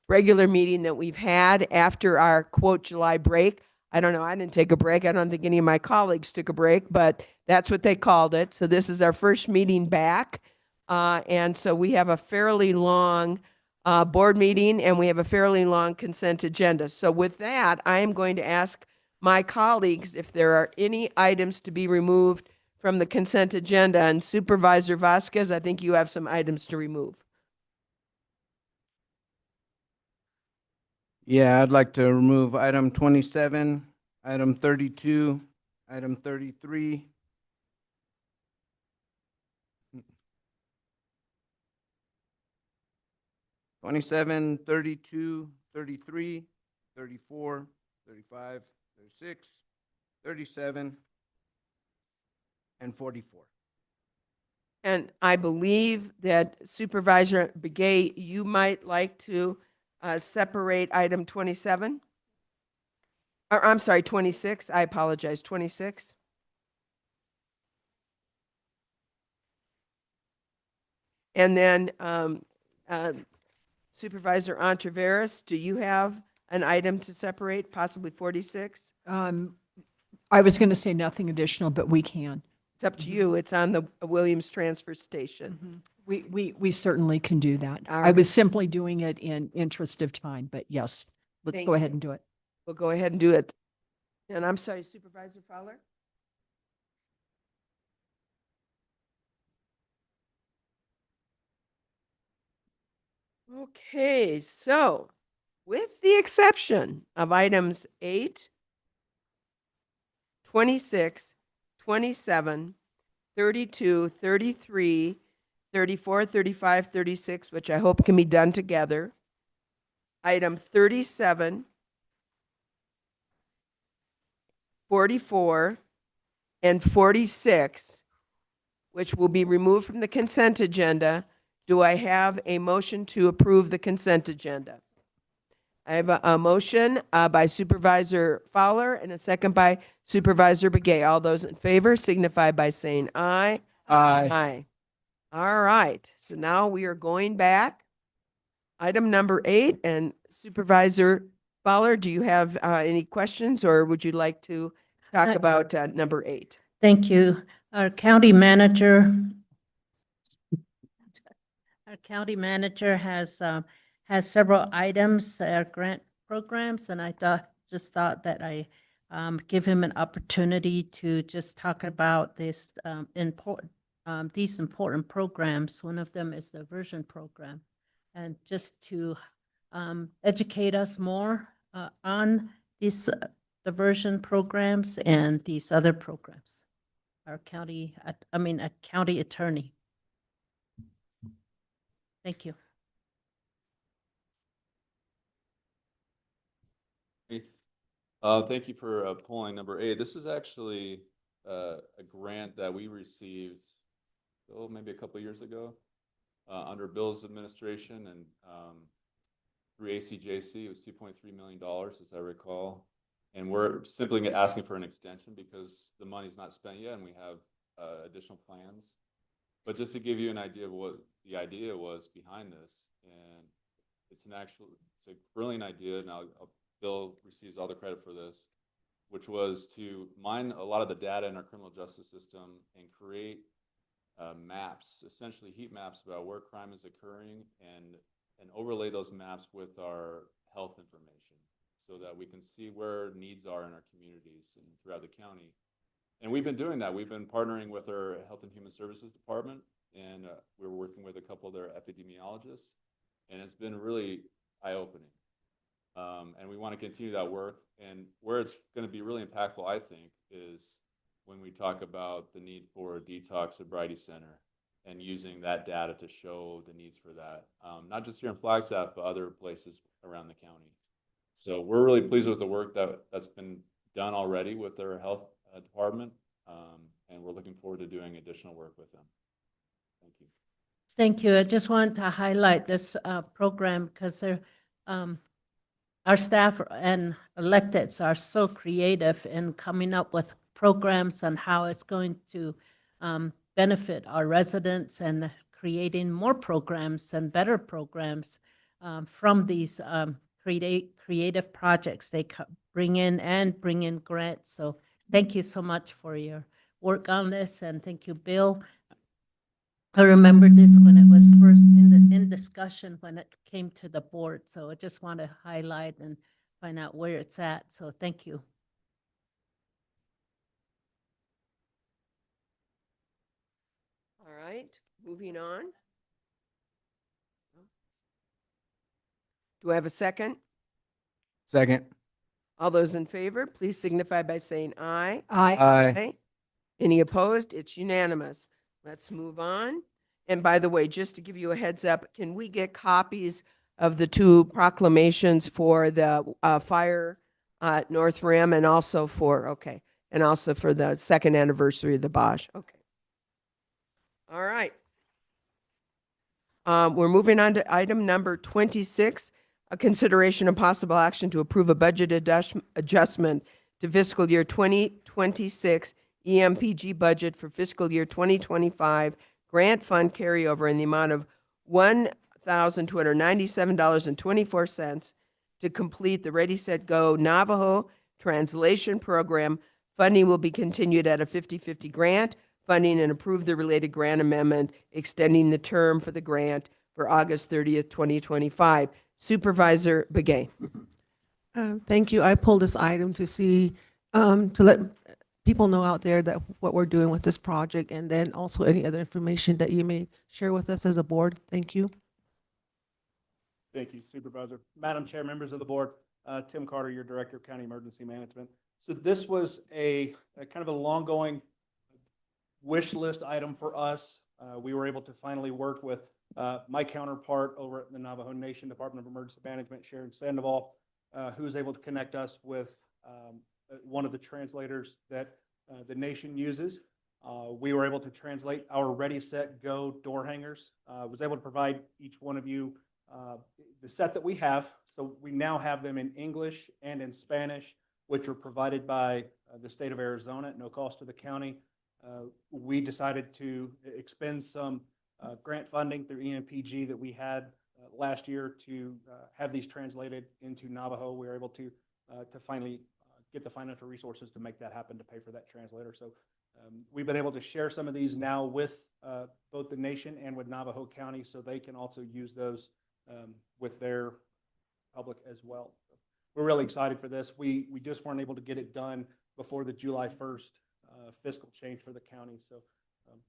regular meeting that we've had after our quote July break. I don't know, I didn't take a break. I don't think any of my colleagues took a break, but that's what they called it. So this is our first meeting back. And so we have a fairly long board meeting and we have a fairly long consent agenda. So with that, I am going to ask my colleagues if there are any items to be removed from the consent agenda. And Supervisor Vasquez, I think you have some items to remove. Yeah, I'd like to remove item 27, item 32, item 33. 27, 32, 33, 34, 35, 36, 37, and 44. And I believe that Supervisor Begay, you might like to separate item 27. Or, I'm sorry, 26. I apologize, 26. And then Supervisor Ontiveros, do you have an item to separate, possibly 46? I was going to say nothing additional, but we can. It's up to you. It's on the Williams Transfer Station. We certainly can do that. All I right. was simply doing it in interest of time, but yes, let's Thank go ahead you. and do it. We'll go ahead and do it. And I'm sorry, Supervisor Fowler? Okay, so with the exception of items 8, 26, 27, 32, 33, 34, 35, 36, which I hope can be done together, item 37, 44, and 46, which will be removed from the consent agenda. Do I have a motion to approve the consent agenda? I have a motion by Supervisor Fowler and a second by Supervisor Begay. All those in favor signify by saying aye. Aye. Aye. All right. So now we are going back. Item number 8, and Supervisor Fowler, do you have any questions or would you like to talk about number 8? Thank you. Our county manager has several items, grant programs, and I just thought that I give him an opportunity to just talk about these important programs. One of them is the Version Program, and just to educate us more on these diversion programs and these other programs. Our county, a county attorney. Thank you. Thank you for pulling number 8. This is actually a grant that we received, maybe a couple of years ago, under Bill's administration, and through ACJC. It was $2.3 million, as I recall. And we're simply asking for an extension because the money's not spent yet, and we have additional plans. But just to give you an idea of what the idea was behind this, and it's a brilliant idea, and Bill receives all the credit for this, which was to mine a lot of the data in our criminal justice system and create maps, essentially heat maps about where crime is occurring, and overlay those maps with our health information so that we can see where needs are in our communities and throughout the county. And we've been doing that. We've been partnering with our Health and Human Services Department, and we're working with a couple of their epidemiologists, and it's been really eye-opening. And we want to continue that work. And where it's going to be really impactful, I think, is when we talk about the need for a detox sobriety center and using that data to show the needs for that, not just here in Flagstaff, but other places around the county. So we're really pleased with the work that's been done already with their health department, and we're looking forward to doing additional work with them. Thank you. Thank you. I just want to highlight this program because our staff and electeds are so creative in coming up with programs and how it's going to benefit our residents, and creating more programs and better programs from these creative projects they bring in grants. So thank you so much for your work on this, and thank you, Bill. I remember this when it was first in discussion when it came to the board. So I just want to highlight and find out where it's at. So thank you. All right, moving on. Do I have a second? Second. All those in favor, please signify by saying aye. Aye. Aye. Any opposed? It's unanimous. Let's move on. And by the way, just to give you a heads up, can we get copies of the 2 proclamations for the fire at North Rim, and also for the 2nd anniversary of the Bosch? Okay. All right. We're moving on to item number 26, a consideration and possible action to approve a budget adjustment to fiscal year 2026 EMPG budget for fiscal year 2025 grant fund carryover in the amount of $1,297.24 to complete the Ready, Set, Go Navajo translation program. Funding will be continued at a 50-50 grant funding, and approve the related grant amendment extending the term for the grant for August 30th, 2025. Supervisor Begay. Thank you. I pulled this item to see, to let people know out there that what we're doing with this project, and then also any other information that you may share with us as a board. Thank you. Thank you, Supervisor. Madam Chair, members of the board, Tim Carter, your Director of County Emergency Management. So this was a kind of a long-going wish list item for us. We were able to finally work with my counterpart over at the Navajo Nation Department of Emergency Management, Sharon Sandoval, who was able to connect us with one of the translators that the nation uses. We were able to translate our Ready, Set, Go door hangers. Was able to provide each one of you the set that we have. So we now have them in English and in Spanish, which are provided by the state of Arizona at no cost to the county. We decided to expend some grant funding through EMPG that we had last year to have these translated into Navajo. We were able to finally get the financial resources to make that happen, to pay for that translator. So we've been able to share some of these now with both the nation and with Navajo County, so they can also use those with their public as well. So we're really excited for this. We just weren't able to get it done before the July 1st fiscal change for the county. So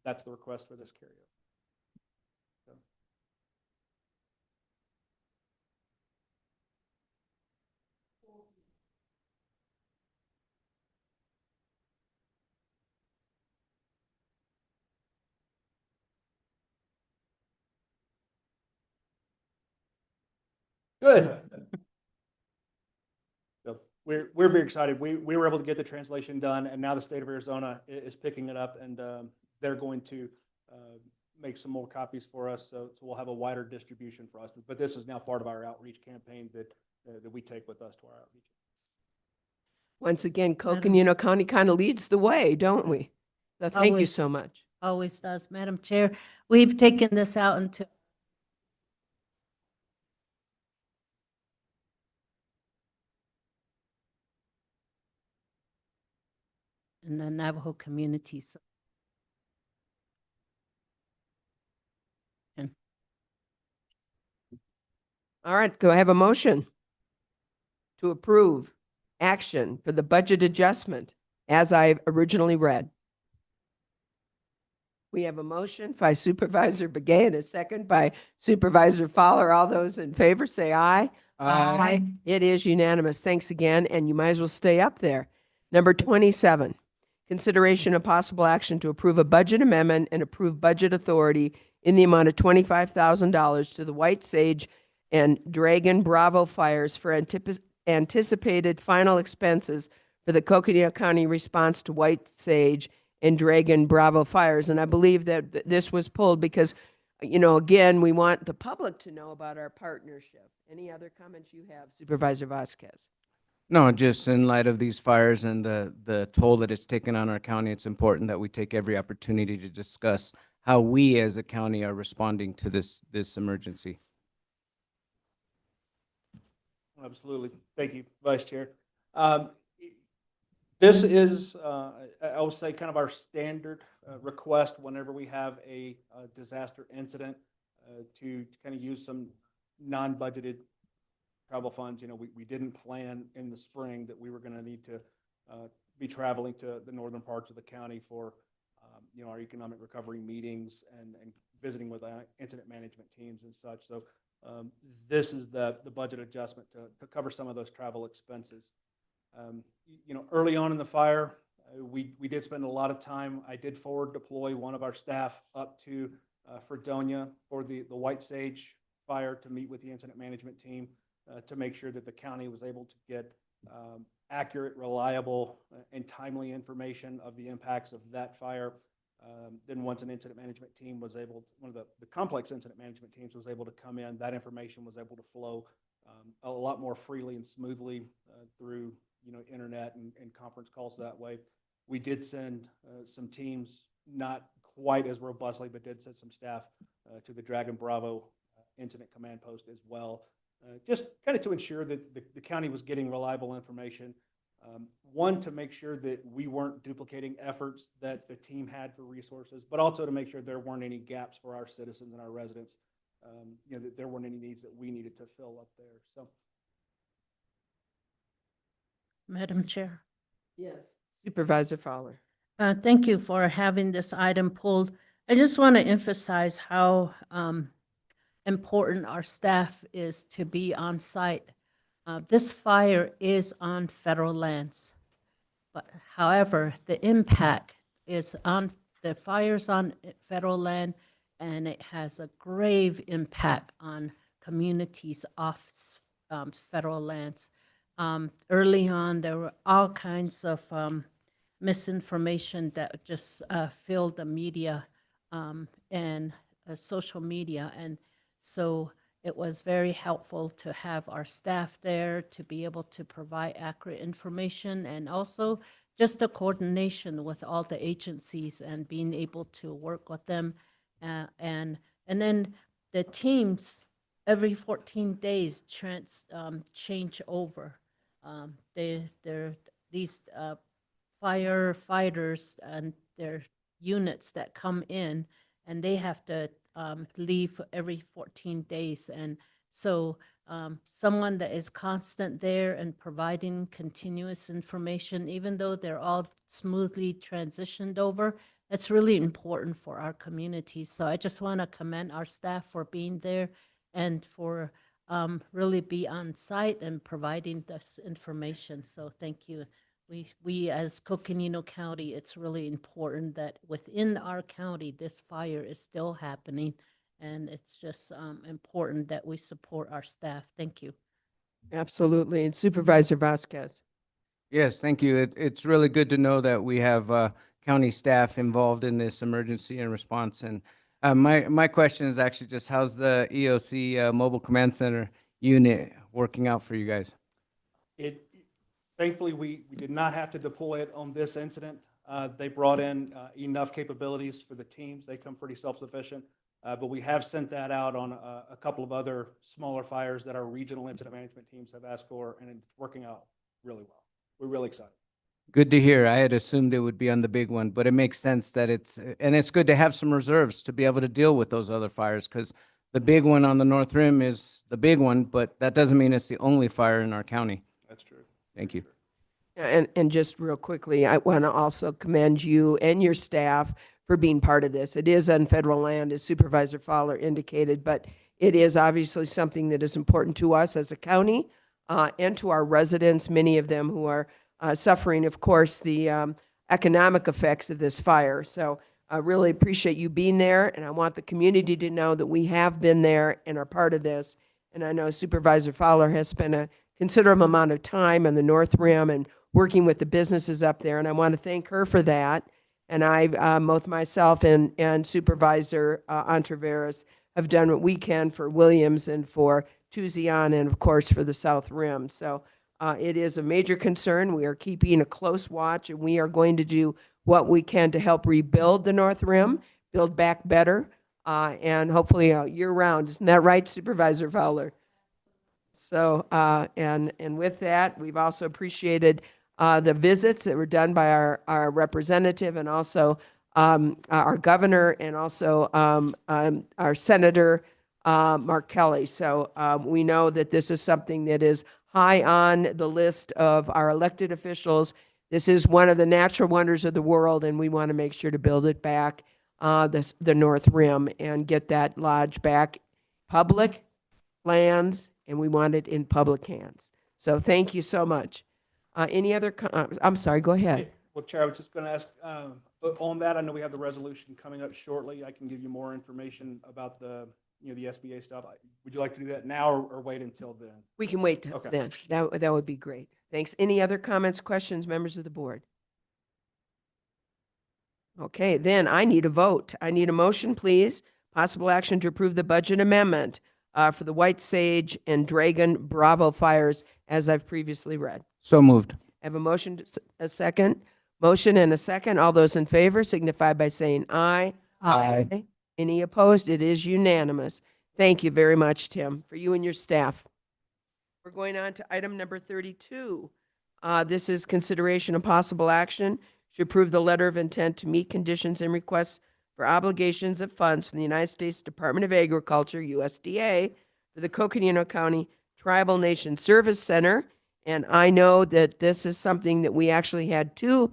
that's the request for this carryover. So. Good. So we're very excited. We were able to get the translation done, and now the state of Arizona is picking it up, and they're going to make some more copies for us. So we'll have a wider distribution for us. But this is now part of our outreach campaign that we take with us to our outreach. Once again, Coconino County kind of leads the way, don't we? So thank you Always. so much. Always does. Madam Chair, we've taken this out into in the Navajo communities. All right, do I have a motion to approve action for the budget adjustment as I originally read? We have a motion by Supervisor Begay and a second by Supervisor Fowler. All those in favor say aye. Aye. It is unanimous. Thanks again, and you might as well stay up there. Number 27, consideration of possible action to approve a budget amendment and approve budget authority in the amount of $25,000 to the White Sage and Dragon Bravo fires for anticipated final expenses for the Coconino County response to White Sage and Dragon Bravo fires. And I believe that this was pulled because, you know, again, we want the public to know about our partnership. Any other comments you have, Supervisor Vasquez? No, just in light of these fires and the toll that it's taken on our county, it's important that we take every opportunity to discuss how we as a county are responding to this emergency. Absolutely. Thank you, Vice Chair. This is, I will say, kind of our standard request whenever we have a disaster incident to kind of use some non-budgeted travel funds. You know, we didn't plan in the spring that we were going to need to be traveling to the northern parts of the county for, you know, our economic recovery meetings and visiting with incident management teams and such. So this is the budget adjustment to cover some of those travel expenses. You know, early on in the fire, we did spend a lot of time. I did forward deploy one of our staff up to Fredonia for the White Sage fire to meet with the incident management team to make sure that the county was able to get accurate, reliable, and timely information of the impacts of that fire. Then once an incident management team was able, one of the complex incident management teams was able to come in, that information was able to flow a lot more freely and smoothly through, you know, internet and conference calls that way. We did send some teams, not quite as robustly, but did send some staff to the Dragon Bravo Incident Command Post as well, just kind of to ensure that the county was getting reliable information. One, to make sure that we weren't duplicating efforts that the team had for resources, but also to make sure there weren't any gaps for our citizens and our residents, you know, that there weren't any needs that we needed to fill up there. So. Madam Chair. Yes. Supervisor Fowler. Thank you for having this item pulled. I just want to emphasize how important our staff is to be on site. This fire is on federal lands, but however, the impact is on the fires on federal land, and it has a grave impact on communities off federal lands. Early on, there were all kinds of misinformation that just filled the media and social media. And so it was very helpful to have our staff there to be able to provide accurate information, and also just the coordination with all the agencies and being able to work with them. And then the teams every 14 days change over. These firefighters and their units that come in, and they have to leave every 14 days. And so someone that is constant there and providing continuous information, even though they're all smoothly transitioned over, that's really important for our community. So I just want to commend our staff for being there and for really be on site and providing this information. So thank you. We as Coconino County, it's really important that within our county, this fire is still happening, and it's just important that we support our staff. Thank you. Absolutely. And Supervisor Vasquez. Yes, thank you. It's really good to know that we have county staff involved in this emergency and response. And my question is actually just how's the EOC Mobile Command Center unit working out for you guys? It, thankfully, we did not have to deploy it on this incident. They brought in enough capabilities for the teams. They come pretty self-sufficient. But we have sent that out on a couple of other smaller fires that our regional incident management teams have asked for, and it's working out really well. We're really excited. Good to hear. I had assumed it would be on the big one, but it makes sense that it's good to have some reserves to be able to deal with those other fires, because the big one on the North Rim is the big one, but that doesn't mean it's the only fire in our county. That's true. Thank you. And just real quickly, I want to also commend you and your staff for being part of this. It is on federal land, as Supervisor Fowler indicated, but it is obviously something that is important to us as a county and to our residents, many of them who are suffering, of course, the economic effects of this fire. So I really appreciate you being there, and I want the community to know that we have been there and are part of this. And I know Supervisor Fowler has spent a considerable amount of time on the North Rim and working with the businesses up there, and I want to thank her for that. And I, both myself and Supervisor Entreveros have done what we can for Williams and for Tuzion and, of course, for the South Rim. So it is a major concern. We are keeping a close watch, and we are going to do what we can to help rebuild the North Rim, build back better, and hopefully year-round. Isn't that right, Supervisor Fowler? So, and with that, we've also appreciated the visits that were done by our representative and also our governor and also our Senator Mark Kelly. So we know that this is something that is high on the list of our elected officials. This is one of the natural wonders of the world, and we want to make sure to build it back, the North Rim, and get that lodge back public lands, and we want it in public hands. So thank you so much. Any other, I'm sorry, go ahead. Well, Chair, I was just going to ask, on that, I know we have the resolution coming up shortly. I can give you more information about the SBA stuff. Would you like to do that now or wait until then? We can wait till then. That would be great. Thanks. Any other comments, questions, members of the board? Okay, then I need a vote. I need a motion, please. Possible action to approve the budget amendment for the White Sage and Dragon Bravo fires, as I've previously read. So moved. I have a motion, a second. Motion and a second. All those in favor signify by saying aye. Aye. Any opposed? It is unanimous. Thank you very much, Tim, for you and your staff. We're going on to item number 32. This is consideration of possible action to approve the letter of intent to meet conditions and requests for obligations of funds from the United States Department of Agriculture, USDA, for the Coconino County Tribal Nation Service Center. And I know that this is something that we actually had two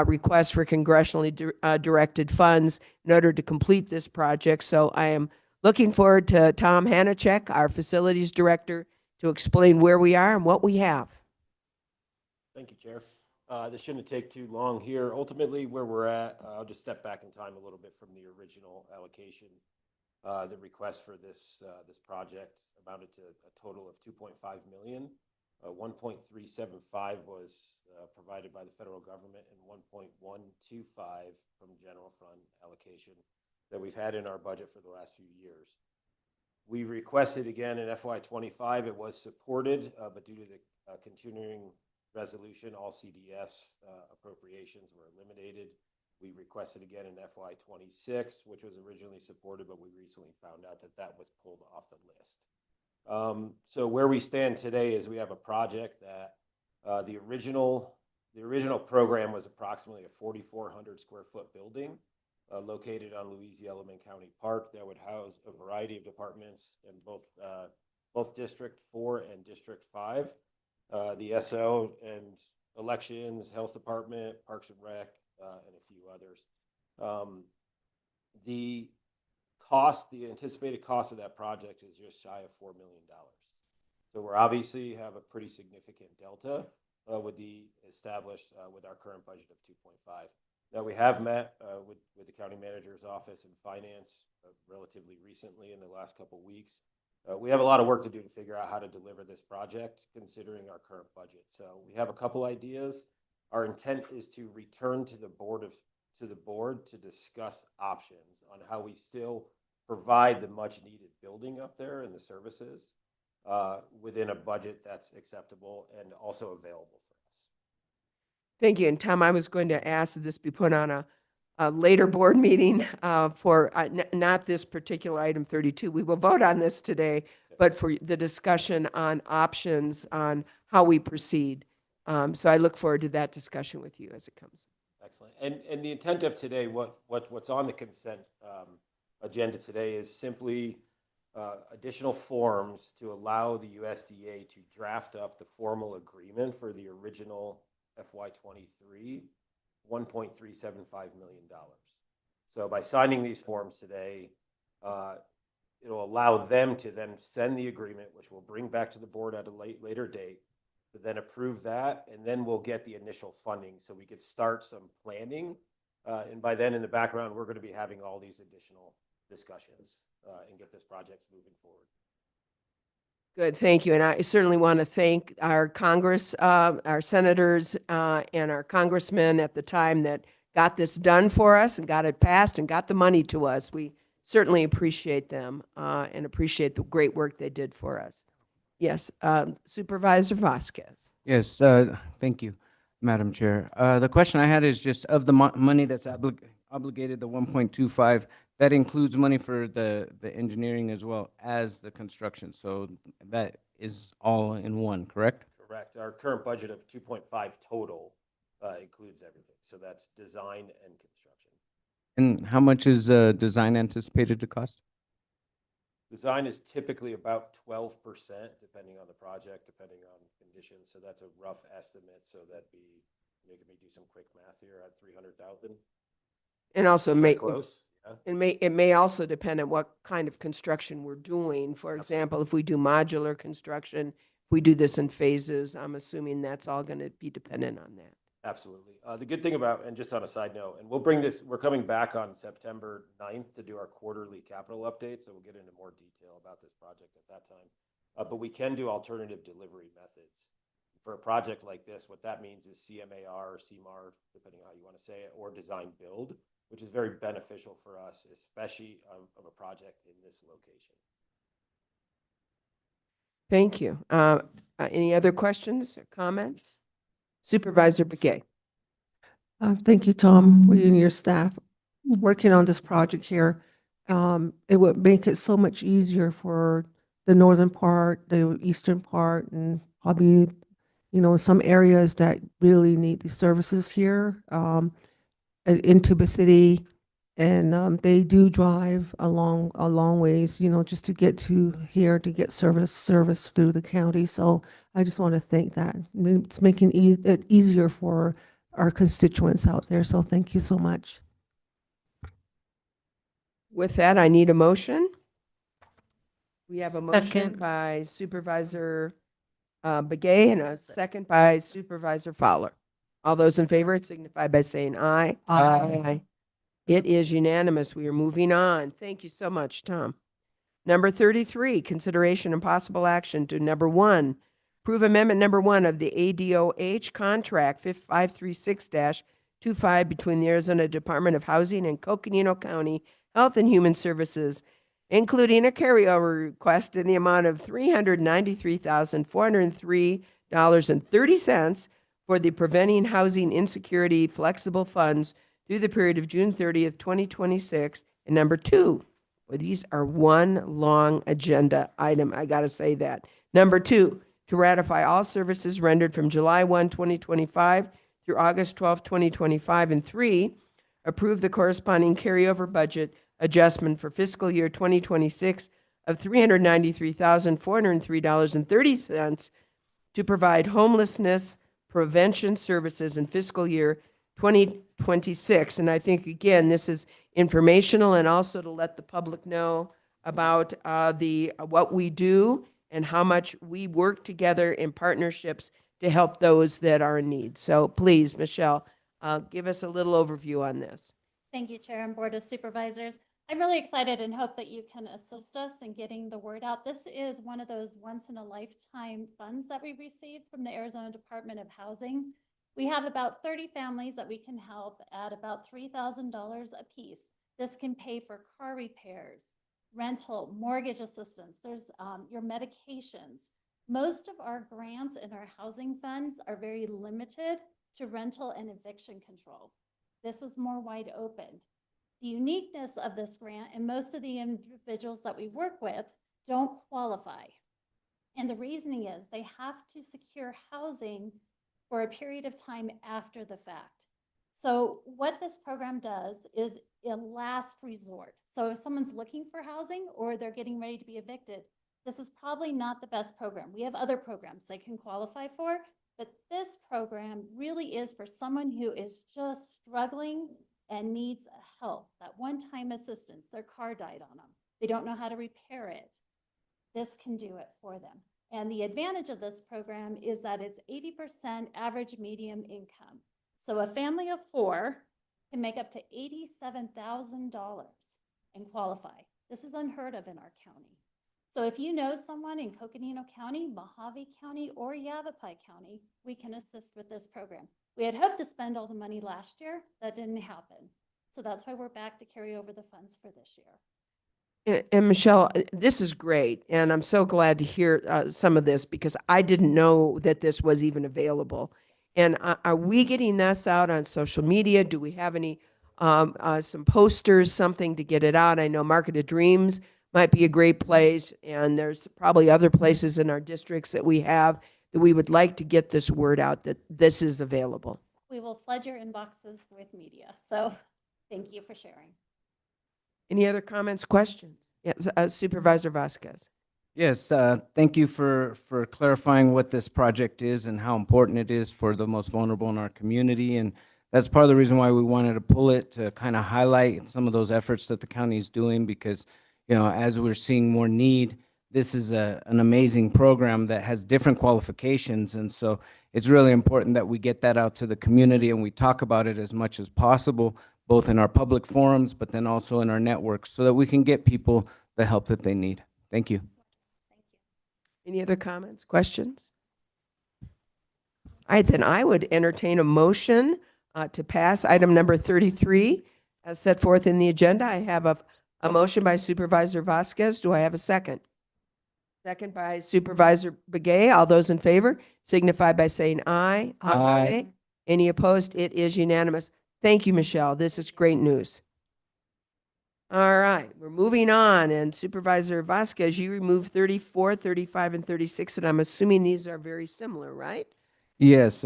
requests for congressionally directed funds in order to complete this project. So I am looking forward to Tom Hanachek, our facilities director, to explain where we are and what we have. Thank you, Chair. This shouldn't take too long here. Ultimately, where we're at, I'll just step back in time a little bit from the original allocation. The request for this project amounted to a total of $2.5 million. 1.375 was provided by the federal government and 1.125 from general fund allocation that we've had in our budget for the last few years. We requested again in FY25. It was supported, but due to the continuing resolution, all CDS appropriations were eliminated. We requested again in FY26, which was originally supported, but we recently found out that that was pulled off the list. So where we stand today is we have a project that the original program was approximately a 4,400 square foot building located on Louisiana County Park that would house a variety of departments in both District 4 and District 5. The SO and elections, health department, Parks and Rec, and a few others. The anticipated cost of that project is just shy of $4 million. So we're obviously have a pretty significant delta with the established with our current budget of 2.5. Now we have met with the county manager's office and finance relatively recently in the last couple weeks. We have a lot of work to do to figure out how to deliver this project considering our current budget. So we have a couple ideas. Our intent is to return to the board to discuss options on how we still provide the much needed building up there and the services within a budget that's acceptable and also available for us. Thank you. And Tom, I was going to ask that this be put on a later board meeting for not this particular item 32. We will vote on this today, but for the discussion on options on how we proceed. So I look forward to that discussion with you as it comes. Excellent. And the intent of today, what's on the consent agenda today is simply additional forms to allow the USDA to draft up the formal agreement for the original FY23 $1.375 million. So by signing these forms today, it'll allow them to then send the agreement, which we'll bring back to the board at a later date, to then approve that, and then we'll get the initial funding so we could start some planning. And by then, in the background, we're going to be having all these additional discussions and get this project moving forward. Good, thank you. And I certainly want to thank our Congress, our senators, and our congressmen at the time that got this done for us and got it passed and got the money to us. We certainly appreciate them and appreciate the great work they did for us. Yes, Supervisor Vasquez. Yes, thank you, Madam Chair. The question I had is just of the money that's obligated, the 1.25, that includes money for the engineering as well as the construction. So that is all in one, correct? Correct. Our current budget of 2.5 total includes everything. So that's design and construction. And how much is design anticipated to cost? Design is typically about 12%, depending on the project, depending on conditions. So that's a rough estimate. So that'd be making me do some quick math here at 300,000. And also Close. Yeah. it may also depend on what kind of construction we're doing. For example, if we do modular construction, if we do this in phases, I'm assuming that's all going to be dependent on that. Absolutely. The good thing about, and just on a side note, and we're coming back on September 9th to do our quarterly capital update, so we'll get into more detail about this project at that time. But we can do alternative delivery methods. For a project like this, what that means is CMAR or CMAR, depending on how you want to say it, or design build, which is very beneficial for us, especially of a project in this location. Thank you. Any other questions or comments? Supervisor Begay. Thank you, Tom, for you and your staff working on this project here. It would make it so much easier for the northern part, the eastern part, and probably, some areas that really need the services here into the city. And they do drive a long ways, just to get to here to get service through the county. So I just want to thank that. It's making it easier for our constituents out there. So thank you so much. With that, I need a motion. We have a motion Second. by Supervisor Begay and a second by Supervisor Fowler. All those in favor signify by saying aye. Aye. It is unanimous. We are moving on. Thank you so much, Tom. Number 33, consideration and possible action to number 1, approve amendment number 1 of the ADOH contract 536-25 between the Arizona Department of Housing and Coconino County Health and Human Services, including a carryover request in the amount of $393,403.30 for the Preventing Housing Insecurity Flexible Funds through the period of June 30th, 2026. And number 2, well, these are one long agenda item. I got to say that. Number 2, to ratify all services rendered from July 1, 2025 through August 12, 2025. And 3, approve the corresponding carryover budget adjustment for fiscal year 2026 of $393,403.30 to provide homelessness prevention services in fiscal year 2026. And I think, again, this is informational and also to let the public know about what we do and how much we work together in partnerships to help those that are in need. So please, Michelle, give us a little overview on this. Thank you, Chair and Board of Supervisors. I'm really excited and hope that you can assist us in getting the word out. This is one of those once-in-a-lifetime funds that we received from the Arizona Department of Housing. We have about 30 families that we can help at about $3,000 apiece. This can pay for car repairs, rental, mortgage assistance. There's your medications. Most of our grants in our housing funds are very limited to rental and eviction control. This is more wide open. The uniqueness of this grant, and most of the individuals that we work with don't qualify. And the reasoning is they have to secure housing for a period of time after the fact. So what this program does is a last resort. So if someone's looking for housing or they're getting ready to be evicted, this is probably not the best program. We have other programs they can qualify for, but this program really is for someone who is just struggling and needs help, that one-time assistance. Their car died on them. They don't know how to repair it. This can do it for them. And the advantage of this program is that it's 80% average medium income. So a family of 4 can make up to $87,000 and qualify. This is unheard of in our county. So if you know someone in Coconino County, Mojave County, or Yavapai County, we can assist with this program. We had hoped to spend all the money last year. That didn't happen. So that's why we're back to carry over the funds for this year. And Michelle, this is great, and I'm so glad to hear some of this because I didn't know that this was even available. And are we getting this out on social media? Do we have any some posters, something to get it out? I know Market of Dreams might be a great place, and there's probably other places in our districts that we have that we would like to get this word out that this is available. We will flood your inboxes with media. So thank you for sharing. Any other comments, questions? Yes, Supervisor Vasquez. Yes, thank you for clarifying what this project is and how important it is for the most vulnerable in our community. And that's part of the reason why we wanted to pull it, to kind of highlight some of those efforts that the county is doing, because, you know, as we're seeing more need, this is an amazing program that has different qualifications. And so it's really important that we get that out to the community and we talk about it as much as possible, both in our public forums, but then also in our networks, so that we can get people the help that they need. Thank you. Any other comments, questions? All right, then I would entertain a motion to pass item number 33 as set forth in the agenda. I have a motion by Supervisor Vasquez. Do I have a second? Second by Supervisor Begay. All those in favor signify by saying aye. Aye. Any opposed? It is unanimous. Thank you, Michelle. This is great news. All right, we're moving on. And Supervisor Vasquez, you removed 34, 35, and 36, and I'm assuming these are very similar, right? Yes,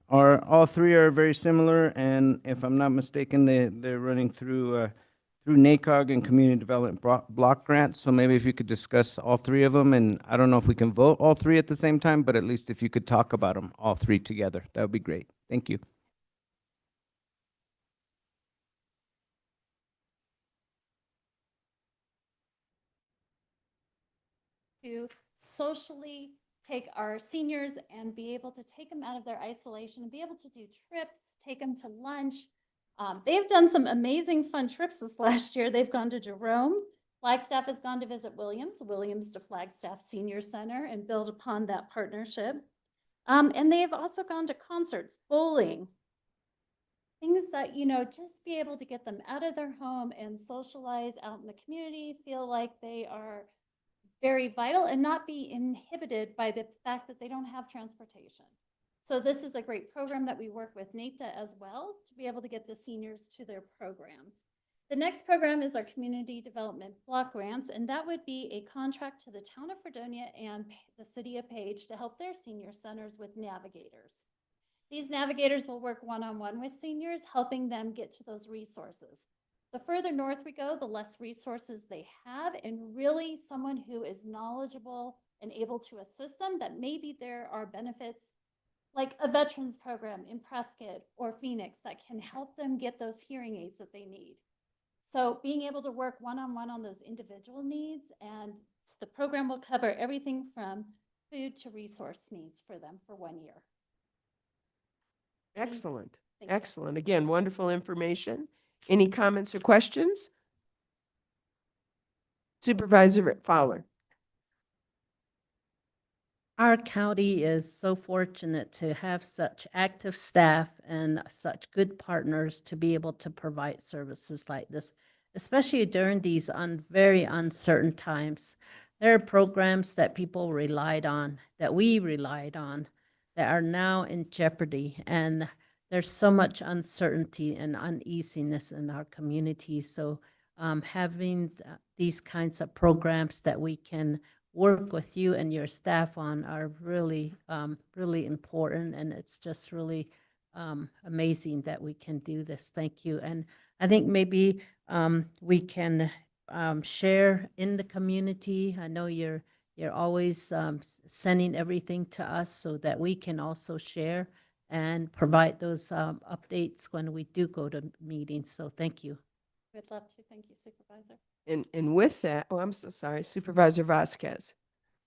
all three are very similar, and if I'm not mistaken, they're running through NACOG and Community Development Block Grants. So maybe if you could discuss all three of them, and I don't know if we can vote all three at the same time, but at least if you could talk about them all three together, that would be great. Thank you. To socially take our seniors and be able to take them out of their isolation and be able to do trips, take them to lunch. They've done some amazing fun trips this last year. They've gone to Jerome. Flagstaff has gone to visit Williams to Flagstaff Senior Center and build upon that partnership. And they've also gone to concerts, bowling, things that, you know, just be able to get them out of their home and socialize out in the community, feel like they are very vital and not be inhibited by the fact that they don't have transportation. So this is a great program that we work with NATA as well to be able to get the seniors to their program. The next program is our Community Development Block Grants, and that would be a contract to the town of Fredonia and the city of Page to help their senior centers with navigators. These navigators will work one-on-one with seniors, helping them get to those resources. The further north we go, the less resources they have, and really someone who is knowledgeable and able to assist them, that maybe there are benefits like a veterans program in Prescott or Phoenix that can help them get those hearing aids that they need. So being able to work one-on-one on those individual needs, and the program will cover everything from food to resource needs for them for 1 year. Excellent. Thank you. Excellent. Again, wonderful information. Any comments or questions? Supervisor Fowler. Our county is so fortunate to have such active staff and such good partners to be able to provide services like this, especially during these very uncertain times. There are programs that people relied on, that we relied on, that are now in jeopardy. And there's so much uncertainty and uneasiness in our community. So having these kinds of programs that we can work with you and your staff on are really, really important. And it's just really amazing that we can do this. Thank you. And I think maybe we can share in the community. I know you're always sending everything to us so that we can also share and provide those updates when we do go to meetings. So thank you. We'd love to. Thank you, Supervisor. And with that, oh, I'm so sorry, Supervisor Vasquez.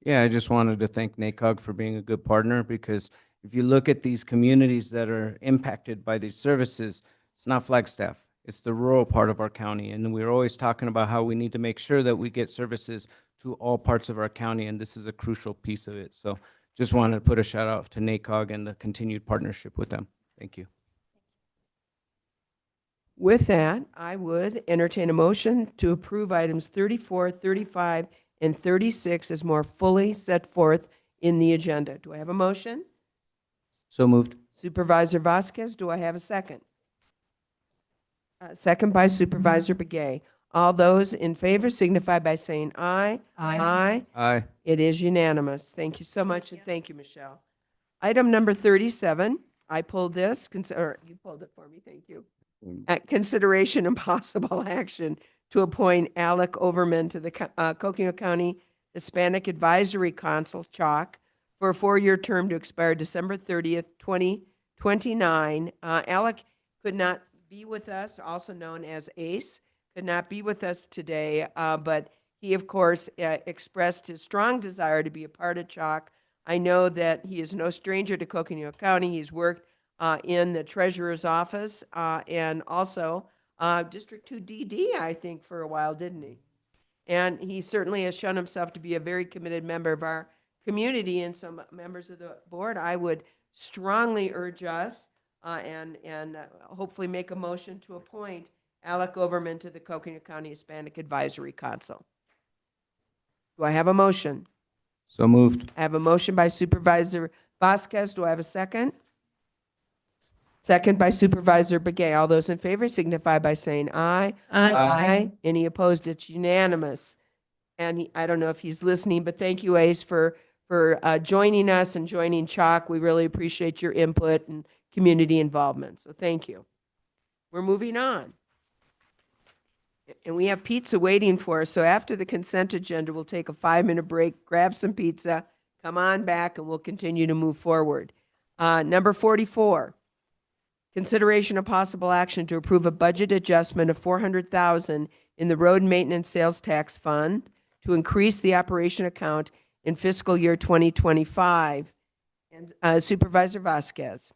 Yeah, I just wanted to thank NACOG for being a good partner, because if you look at these communities that are impacted by these services, it's not Flagstaff, it's the rural part of our county. And we're always talking about how we need to make sure that we get services to all parts of our county, and this is a crucial piece of it. So just wanted to put a shout out to NACOG and the continued partnership with them. Thank you. With that, I would entertain a motion to approve items 34, 35, and 36 as more fully set forth in the agenda. Do I have a motion? So moved. Supervisor Vasquez, do I have a second? Second by Supervisor Begay. All those in favor signify by saying aye. Aye. Aye. It is unanimous. Thank you so much, and thank you, Michelle. Item number 37, I pulled this, or you pulled it for me, thank you. At consideration and possible action to appoint Alec Overman to the Coconino County Hispanic Advisory Council, CHOC, for a 4-year term to expire December 30th, 2029. Alec could not be with us, also known as ACE, could not be with us today, but he, of course, expressed his strong desire to be a part of CHOC. I know that he is no stranger to Coconino County. He's worked in the treasurer's office and also District 2 DD, I think, for a while, didn't he? And he certainly has shown himself to be a very committed member of our community. And so, members of the board, I would strongly urge us and hopefully make a motion to appoint Alec Overman to the Coconino County Hispanic Advisory Council. Do I have a motion? So moved. I have a motion by Supervisor Vasquez. Do I have a second? Second by Supervisor Begay. All those in favor signify by saying aye. Aye. Any opposed? It's unanimous. And I don't know if he's listening, but thank you, Ace, for joining us and joining CHOC. We really appreciate your input and community involvement. So thank you. We're moving on. And we have pizza waiting for us. So after the consent agenda, we'll take a 5-minute break, grab some pizza, come on back, and we'll continue to move forward. Number 44. Consideration of possible action to approve a budget adjustment of $400,000 in the road maintenance sales tax fund to increase the operation account in fiscal year 2025. And Supervisor Vasquez.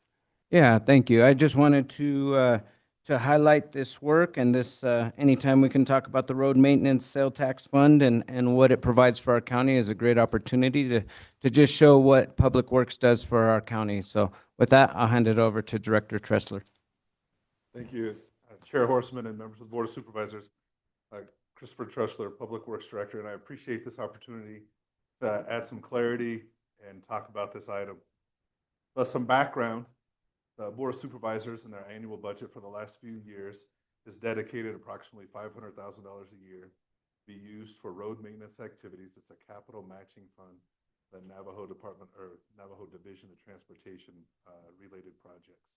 Yeah, thank you. I just wanted to highlight this work and this, anytime we can talk about the road maintenance sale tax fund and what it provides for our county is a great opportunity to just show what Public Works does for our county. So with that, I'll hand it over to Director Tressler. Thank you, Chair Horseman and members of the Board of Supervisors. Christopher Tressler, Public Works Director, and I appreciate this opportunity to add some clarity and talk about this item. Some background. The Board of Supervisors in their annual budget for the last few years has dedicated approximately $500,000 a year to be used for road maintenance activities. It's a capital matching fund, the Navajo Department or Navajo Division of Transportation related projects.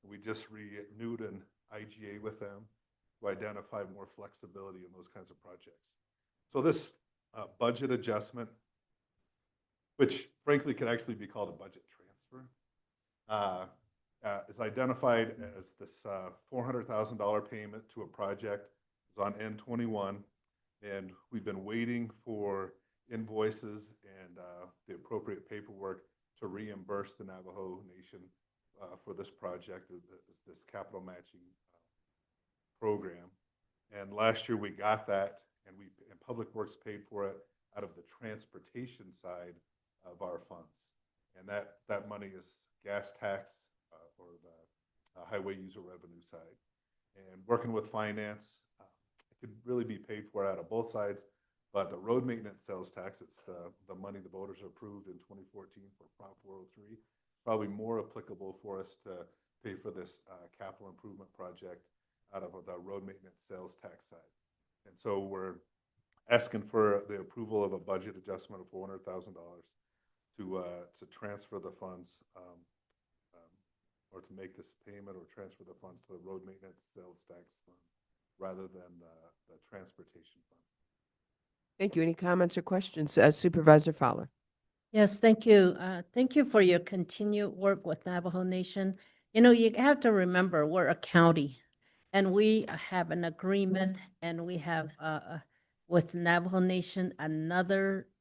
We just renewed an IGA with them to identify more flexibility in those kinds of projects. So this budget adjustment, which frankly could actually be called a budget transfer, is identified as this $400,000 payment to a project. It's on N21, and we've been waiting for invoices and the appropriate paperwork to reimburse the Navajo Nation for this project, this capital matching program. And last year we got that, and Public Works paid for it out of the transportation side of our funds. And that money is gas tax or the highway user revenue side. And working with finance, it could really be paid for out of both sides. But the road maintenance sales tax, it's the money the voters approved in 2014 for Prop 403, probably more applicable for us to pay for this capital improvement project out of the road maintenance sales tax side. And so we're asking for the approval of a budget adjustment of $400,000 to transfer the funds or to make this payment or transfer the funds to the road maintenance sales tax fund rather than the transportation fund. Thank you. Any comments or questions? Supervisor Fowler. Yes, thank you. Thank you for your continued work with Navajo Nation. You know, you have to remember, we're a county, and we have an agreement, and we have with Navajo Nation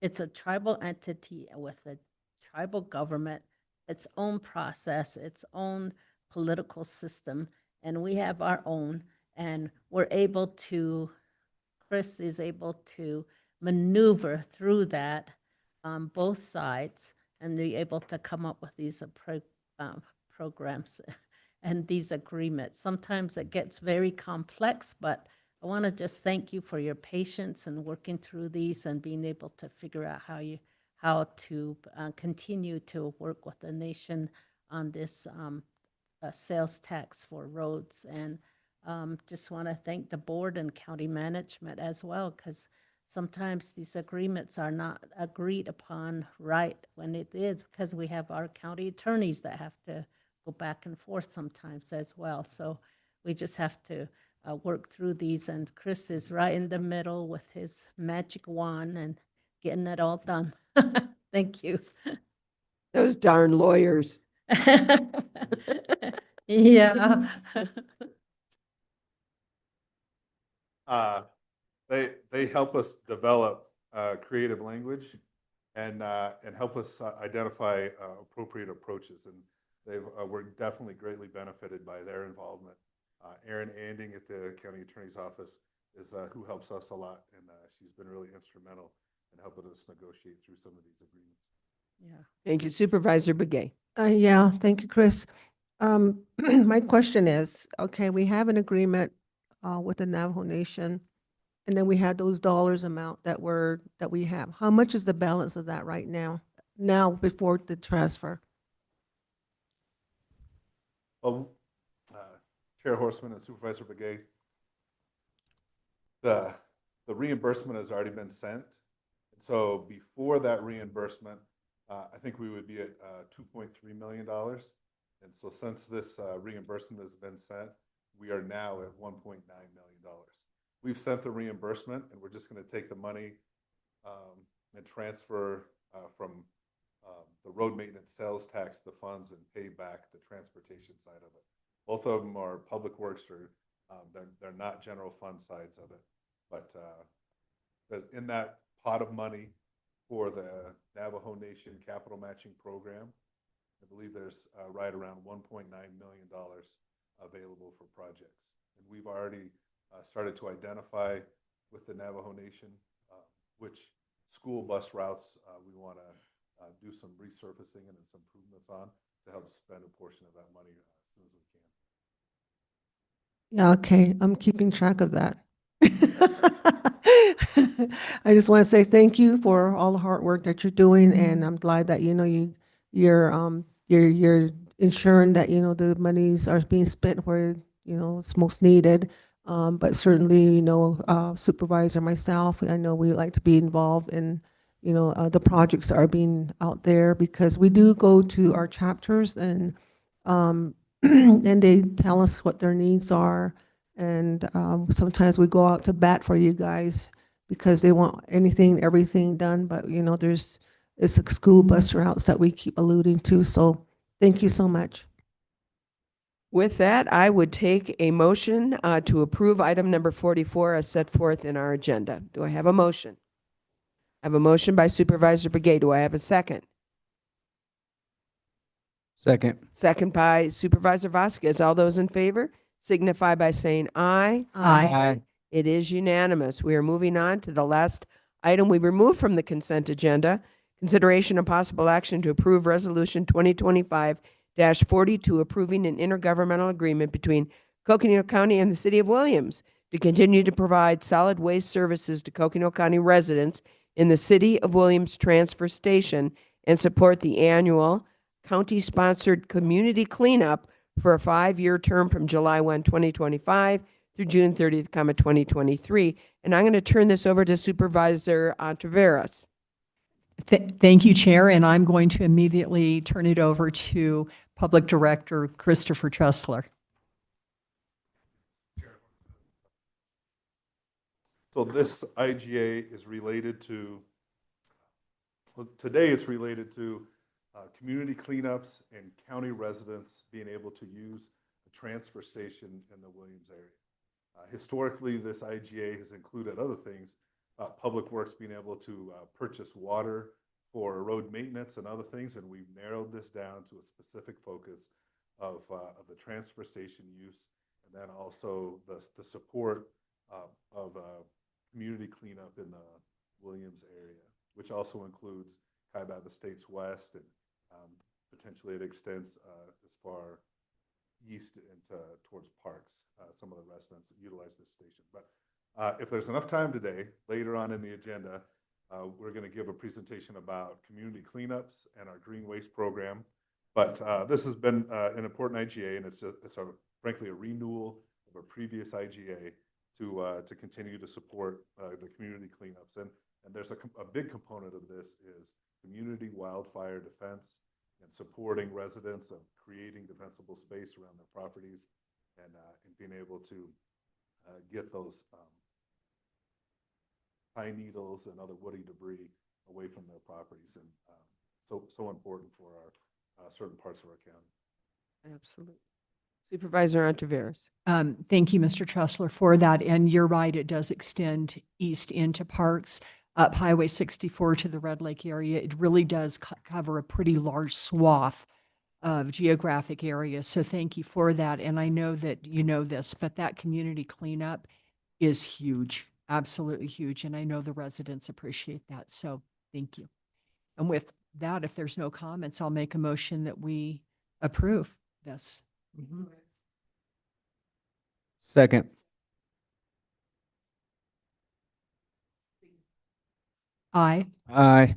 it's a tribal entity with a tribal government, its own process, its own political system, and we have our own, and Chris is able to maneuver through that on both sides and be able to come up with these programs and these agreements. Sometimes it gets very complex, but I want to just thank you for your patience and working through these and being able to figure out how to continue to work with the nation on this sales tax for roads. And just want to thank the board and county management as well, because sometimes these agreements are not agreed upon right when it is, because we have our county attorneys that have to go back and forth sometimes as well. So we just have to work through these, and Chris is right in the middle with his magic wand and getting it all done. Thank you. Those darn lawyers. Yeah. They help us develop creative language and help us identify appropriate approaches. And we're definitely greatly benefited by their involvement. Erin Anding at the county attorney's office is who helps us a lot, and she's been really instrumental in helping us negotiate through some of these agreements. Yeah. Thank you. Supervisor Begay. Yeah, thank you, Chris. My question is, okay, we have an agreement with the Navajo Nation, and then we had those dollars amount that we have. How much is the balance of that right now before the transfer? Well, Chair Horstman and Supervisor Begay, the reimbursement has already been sent. And so before that reimbursement, I think we would be at $2.3 million. And so since this reimbursement has been sent, we are now at $1.9 million. We've sent the reimbursement, and we're just going to take the money and transfer from the road maintenance sales tax, the funds, and pay back the transportation side of it. Both of them are Public Works, or they're not general fund sides of it. But in that pot of money for the Navajo Nation Capital Matching Program, I believe there's right around $1.9 million available for projects. And we've already started to identify with the Navajo Nation which school bus routes we want to do some resurfacing and some improvements on to help spend a portion of that money as soon as we can. Yeah, okay, I'm keeping track of that. I just want to say thank you for all the hard work that you're doing, and I'm glad that you're ensuring that the monies are being spent where it's most needed. But certainly, supervisor, myself, I know we like to be involved in the projects that are being out there, because we do go to our chapters and and they tell us what their needs are, and sometimes we go out to bat for you guys because they want everything done. But it's school bus routes that we keep alluding to. So thank you so much. With that, I would take a motion to approve item number 44 as set forth in our agenda. Do I have a motion? I have a motion by Supervisor Begay. Do I have a second? Second. Second by Supervisor Vasquez. All those in favor, signify by saying aye. Aye. It is unanimous. We are moving on to the last item we removed from the consent agenda. Consideration and possible action to approve Resolution 2025-42, approving an intergovernmental agreement between Coconino County and the City of Williams to continue to provide solid waste services to Coconino County residents in the City of Williams Transfer Station and support the annual county-sponsored community cleanup for a 5-year term from July 1, 2025 through June 30th, 2023. And I'm going to turn this over to Supervisor Ontiveros. Thank you, Chair, and I'm going to immediately turn it over to Public Director Christopher Tressler. So this IGA is related to, today it's related to community cleanups and county residents being able to use a transfer station in the Williams area. Historically, this IGA has included other things, Public Works being able to purchase water for road maintenance and other things, and we've narrowed this down to a specific focus of the transfer station use, and then also the support of community cleanup in the Williams area, which also includes Kaibab Estates West, and potentially it extends as far east into towards Parks. Some of the residents utilize this station. But if there's enough time today, later on in the agenda, we're going to give a presentation about community cleanups and our green waste program. But this has been an important IGA, and it's frankly a renewal of a previous IGA to continue to support the community cleanups. And there's a big component of this is community wildfire defense and supporting residents of creating defensible space around their properties, and being able to get those pine needles and other woody debris away from their properties, and so important for our certain parts of our county. Absolutely. Supervisor Ontiveros. Thank you, Mr. Tressler, for that. And you're right, it does extend east into Parks, up Highway 64 to the Red Lake area. It really does cover a pretty large swath of geographic area. So thank you for that. And I know that you know this, but that community cleanup is huge, absolutely huge. And I know the residents appreciate that. So thank you. And with that, if there's no comments, I'll make a motion that we approve this. Second. Aye. Aye.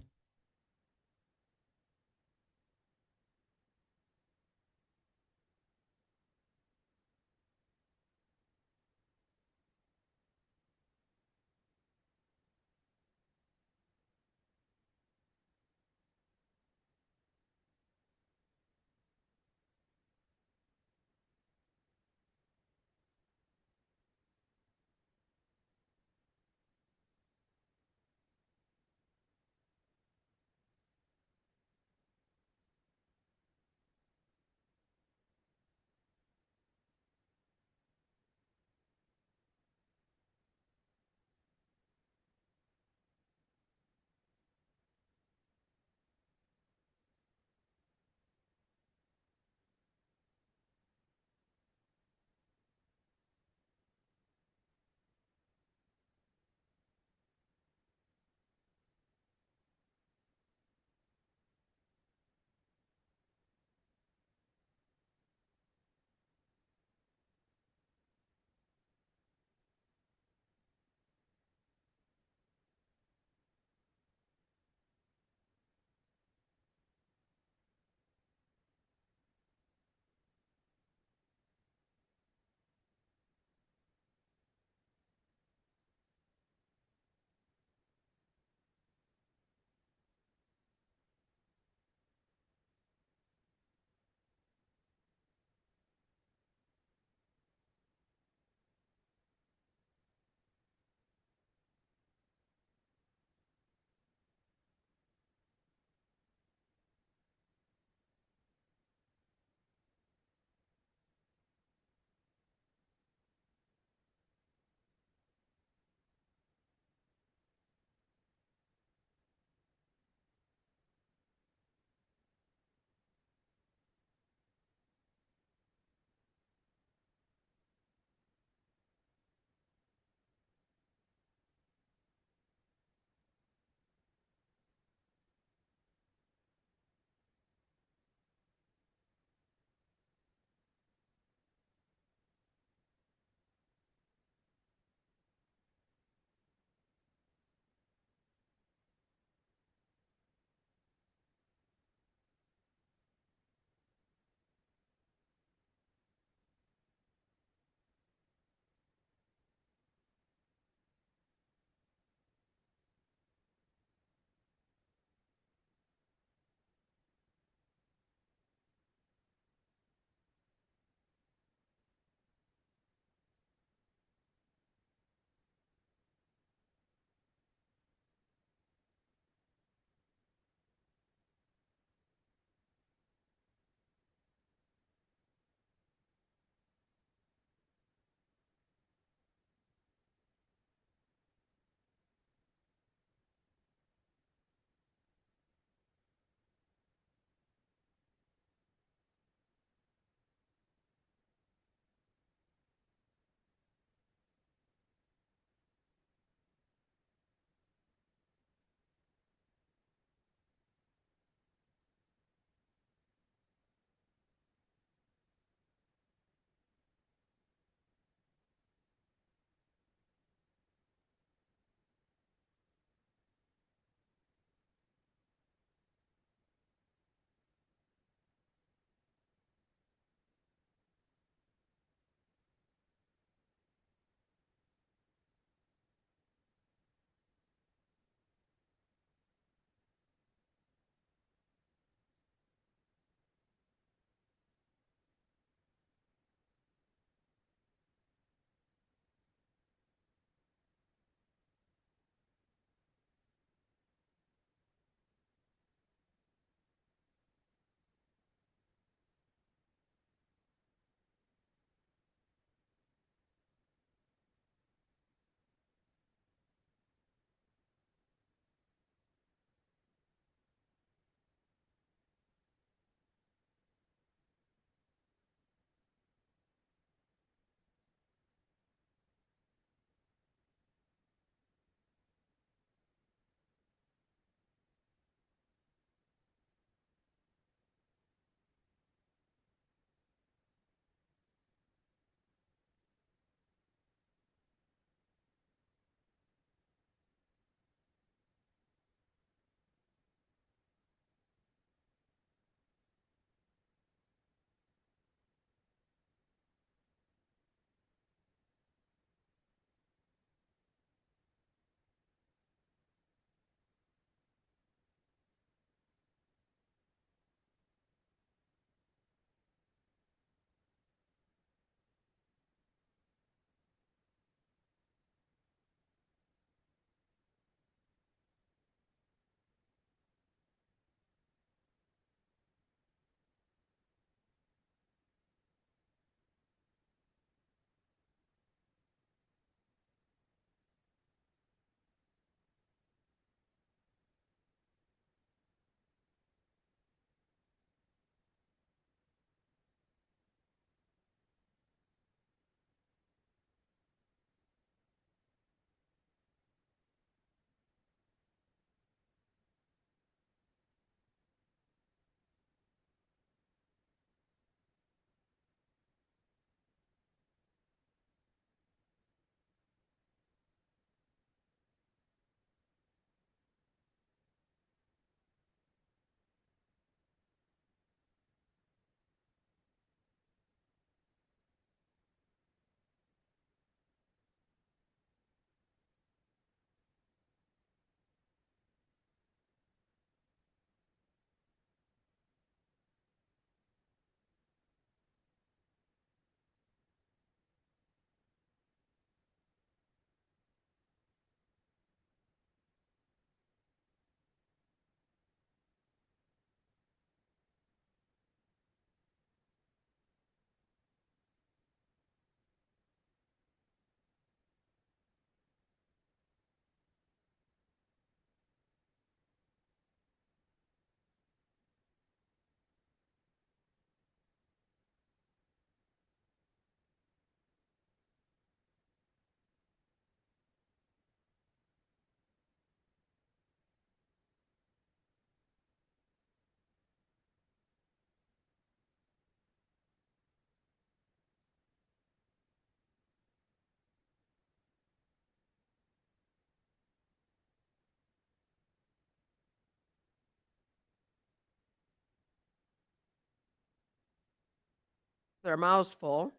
their mouths full.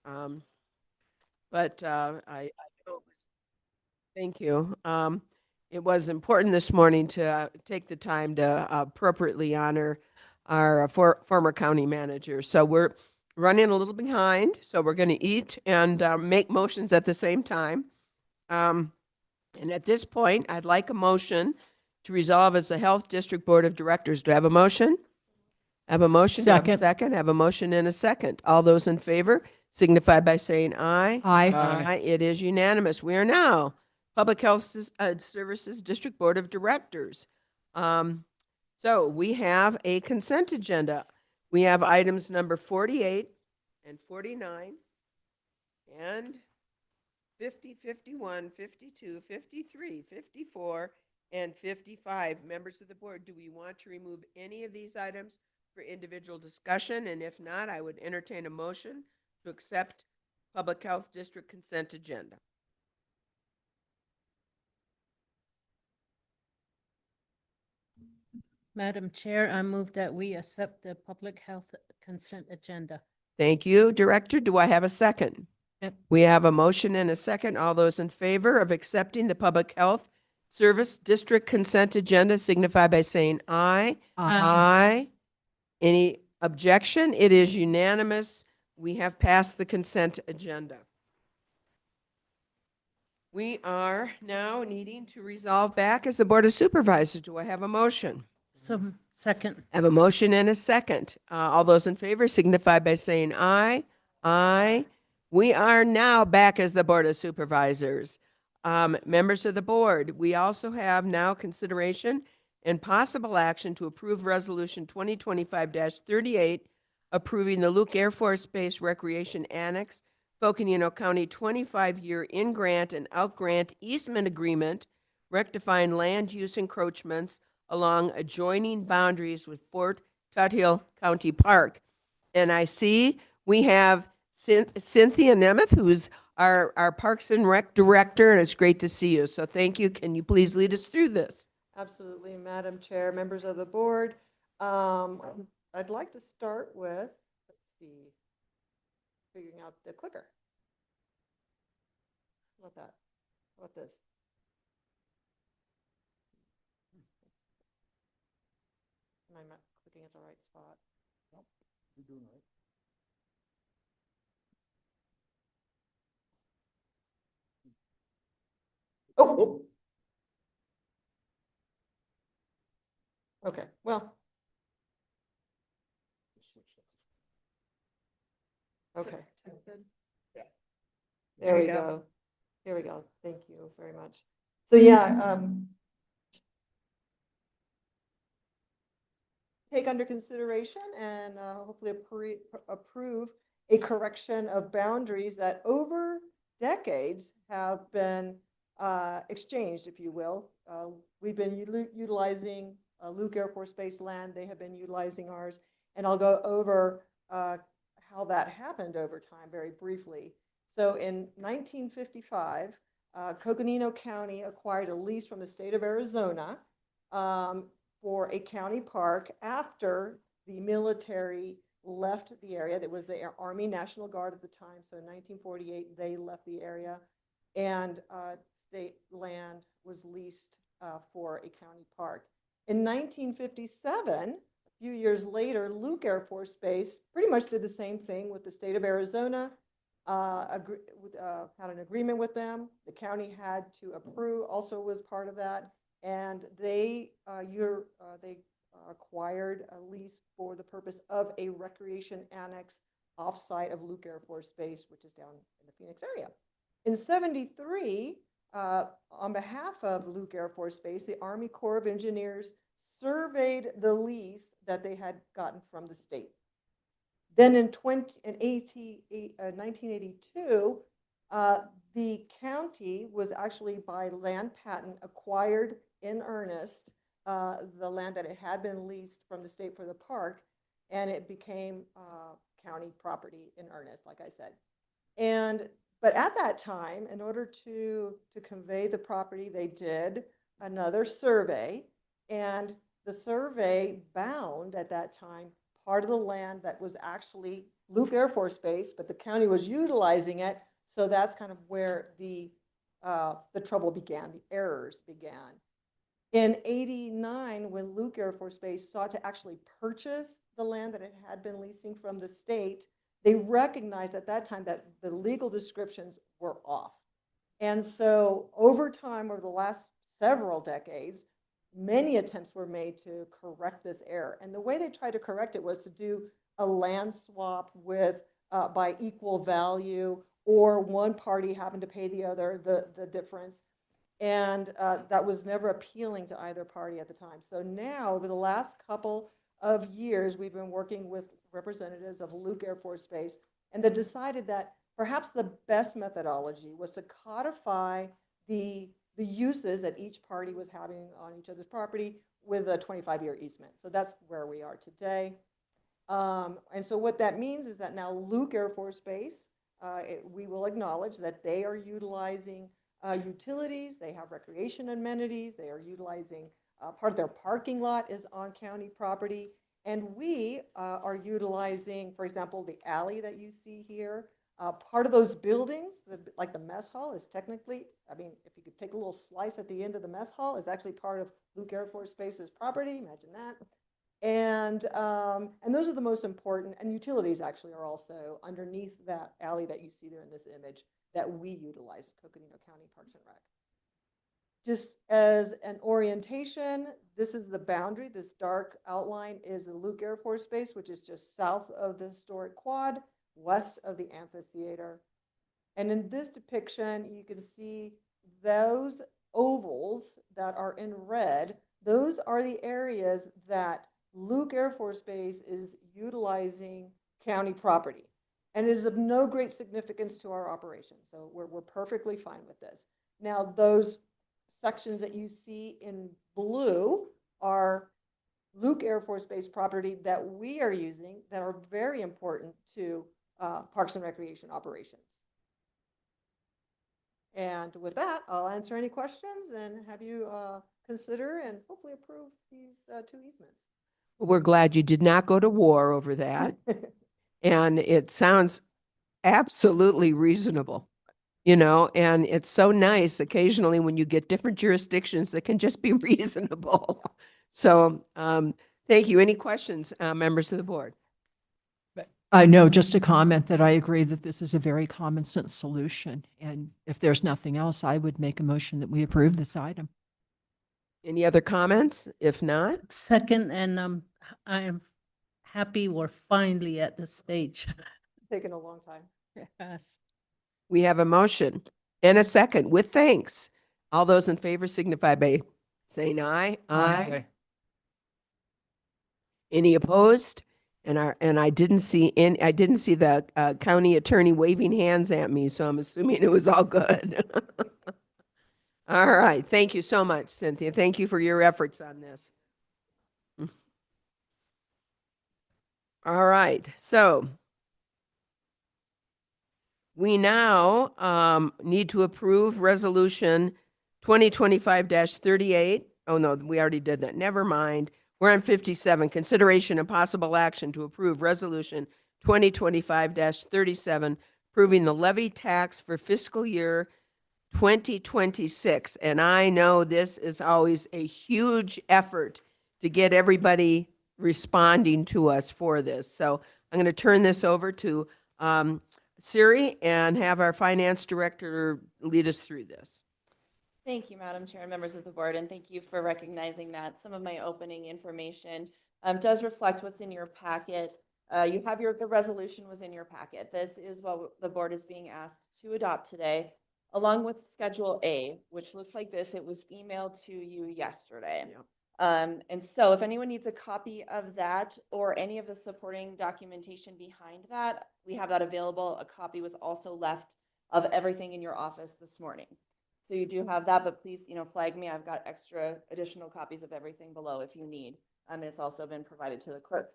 But I know- thank you. It was important this morning to take the time to appropriately honor our former county manager. So we're running a little behind, so we're going to eat and make motions at the same time. And at this point, I'd like a motion to resolve as the Health District Board of Directors. Do I have a motion? I have a motion. Do I have a Second. second? I have a motion and a second. All those in favor signify by saying aye. Aye. Aye. It is unanimous. We are now Public Health Services District Board of Directors. So we have a consent agenda. We have items number 48 and 49 and 50, 51, 52, 53, 54, and 55. Members of the board, do we want to remove any of these items for individual discussion? And if not, I would entertain a motion to accept Public Health District consent agenda. Madam Chair, I move that we accept the public health consent agenda. Thank you, Director. Do I have a second? Yep. We have a motion and a second. All those in favor of accepting the Public Health Service District consent agenda signify by saying aye. Aye. Any objection? It is unanimous. We have passed the consent agenda. We are now needing to resolve back as the Board of Supervisors. Do I have a motion? So, second. I have a motion and a second. All those in favor signify by saying aye. Aye. We are now back as the Board of Supervisors. Members of the board, we also have now consideration and possible action to approve Resolution 2025-38, approving the Luke Air Force Base Recreation Annex, Coconino County 25-year in-grant and out-grant easement agreement, rectifying land use encroachments along adjoining boundaries with Fort Tuthill County Park. And I see we have Cynthia Nemeth, who's our Parks and Rec Director, and it's great to see you. So thank you. Can you please lead us through this? Absolutely, Madam Chair, members of the board. I'd like to start with, let's see, figuring out the clicker. How about that? How about this? Am I not clicking at the right spot? You're doing right. Oh. Okay, well. Okay. There we go. Here we go. Thank you very much. So yeah, take under consideration and hopefully approve a correction of boundaries that over decades have been exchanged, if you will. We've been utilizing Luke Air Force Base land. They have been utilizing ours. And I'll go over how that happened over time very briefly. So in 1955, Coconino County acquired a lease from the state of Arizona for a county park after the military left the area. That was the Army National Guard at the time. So in 1948, they left the area, and state land was leased for a county park. In 1957, a few years later, Luke Air Force Base pretty much did the same thing with the state of Arizona. Had an agreement with them. The county had to approve, also was part of that, and they acquired a lease for the purpose of a recreation annex offsite of Luke Air Force Base, which is down in the Phoenix area. In '73, on behalf of Luke Air Force Base, the Army Corps of Engineers surveyed the lease that they had gotten from the state. Then in 1982, the county was actually by land patent acquired in earnest the land that it had been leased from the state for the park, and it became county property in earnest, like I said. But at that time, in order to convey the property, they did another survey, and the survey bound at that time part of the land that was actually Luke Air Force Base, but the county was utilizing it. So that's kind of where the trouble began, the errors began. In '89, when Luke Air Force Base sought to actually purchase the land that it had been leasing from the state, they recognized at that time that the legal descriptions were off. And so over time, over the last several decades, many attempts were made to correct this error. And the way they tried to correct it was to do a land swap with by equal value, or one party having to pay the other the difference. And that was never appealing to either party at the time. So now, over the last couple of years, we've been working with representatives of Luke Air Force Base, and they decided that perhaps the best methodology was to codify the uses that each party was having on each other's property with a 25-year easement. So that's where we are today. And so what that means is that now Luke Air Force Base, we will acknowledge that they are utilizing utilities, they have recreation amenities, they are utilizing part of their parking lot is on county property, and we are utilizing, for example, the alley that you see here. Part of those buildings, like the mess hall, is technically, I mean, if you could take a little slice at the end of the mess hall, is actually part of Luke Air Force Base's property. Imagine that. And those are the most important, and utilities actually are also underneath that alley that you see there in this image that we utilize, Coconino County Parks and Rec. Just as an orientation, this is the boundary. This dark outline is the Luke Air Force Base, which is just south of the historic quad, west of the amphitheater. And in this depiction, you can see those ovals that are in red. Those are the areas that Luke Air Force Base is utilizing county property. And it is of no great significance to our operation. So we're perfectly fine with this. Now, those sections that you see in blue are Luke Air Force Base property that we are using that are very important to Parks and Recreation operations. And with that, I'll answer any questions and have you consider and hopefully approve these 2 easements. We're glad you did not go to war over that. And it sounds absolutely reasonable, you know, and it's so nice occasionally when you get different jurisdictions that can just be reasonable. So thank you. Any questions, members of the board? No, just a comment that I agree that this is a very common sense solution. And if there's nothing else, I would make a motion that we approve this item. Any other comments? If not, Second, and I am happy we're finally at this stage. Taken a long time. Yes. we have a motion and a second with thanks. All those in favor signify by saying aye. Aye. Any opposed? And I didn't see the county attorney waving hands at me, so I'm assuming it was all good. All right. Thank you so much, Cynthia. Thank you for your efforts on this. All right. So we now need to approve resolution 2025-38. Oh, no, we already did that. Never mind. We're on 57, consideration and possible action to approve resolution 2025-37, approving the levy tax for fiscal year 2026. And I know this is always a huge effort to get everybody responding to us for this. So I'm going to turn this over to Siri and have our finance director lead us through this. Thank you, Madam Chair and members of the board, and thank you for recognizing that some of my opening information does reflect what's in your packet. You have the resolution was in your packet. This is what the board is being asked to adopt today, along with Schedule A, which looks like this. It was emailed to you yesterday. Yep. And so if anyone needs a copy of that or any of the supporting documentation behind that, we have that available. A copy was also left of everything in your office this morning. So you do have that, but please, flag me. I've got extra additional copies of everything below if you need. And it's also been provided to the clerk.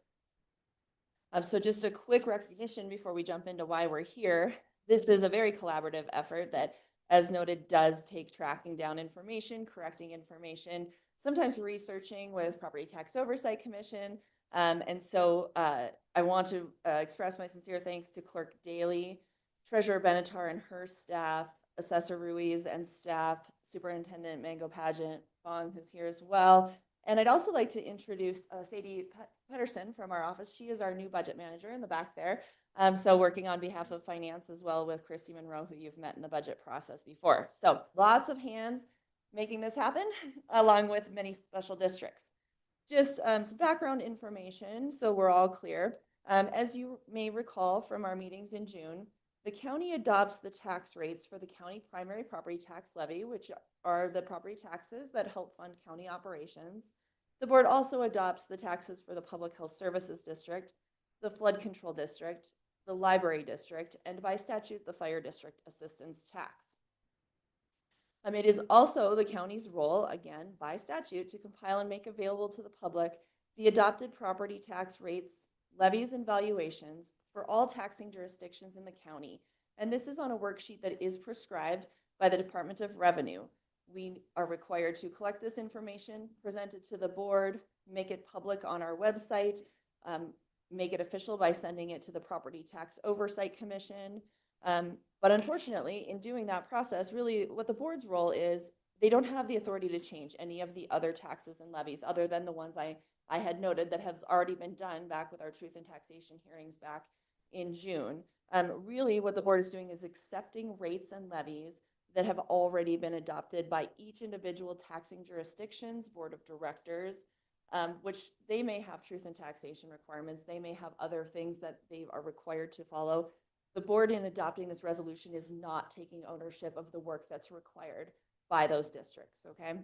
So just a quick recognition before we jump into why we're here. This is a very collaborative effort that, as noted, does take tracking down information, correcting information, sometimes researching with Property Tax Oversight Commission, And so I want to express my sincere thanks to Clerk Daly, Treasurer Benatar and her staff, Assessor Ruiz and staff, Superintendent Mango Pageant Fong, who's here as well. And I'd also like to introduce Sadie Pedersen from our office. She is our new budget manager in the back there. So working on behalf of finance as well with Christy Monroe, who you've met in the budget process before. So lots of hands making this happen, along with many special districts. Just some background information so we're all clear. As you may recall from our meetings in June, the county adopts the tax rates for the county primary property tax levy, which are the property taxes that help fund county operations. The board also adopts the taxes for the Public Health Services District, the Flood Control District, the Library District, and by statute, the Fire District Assistance Tax. It is also the county's role, again, by statute, to compile and make available to the public the adopted property tax rates, levies, and valuations for all taxing jurisdictions in the county. And this is on a worksheet that is prescribed by the Department of Revenue. We are required to collect this information, present it to the board, make it public on our website, make it official by sending it to the Property Tax Oversight Commission. But unfortunately, in doing that process, really what the board's role is, they don't have the authority to change any of the other taxes and levies other than the ones I had noted that have already been done back with our truth and taxation hearings back in June. Really what the board is doing is accepting rates and levies that have already been adopted by each individual taxing jurisdiction's board of directors, which they may have truth and taxation requirements. They may have other things that they are required to follow. The board, in adopting this resolution, is not taking ownership of the work that's required by those districts, okay?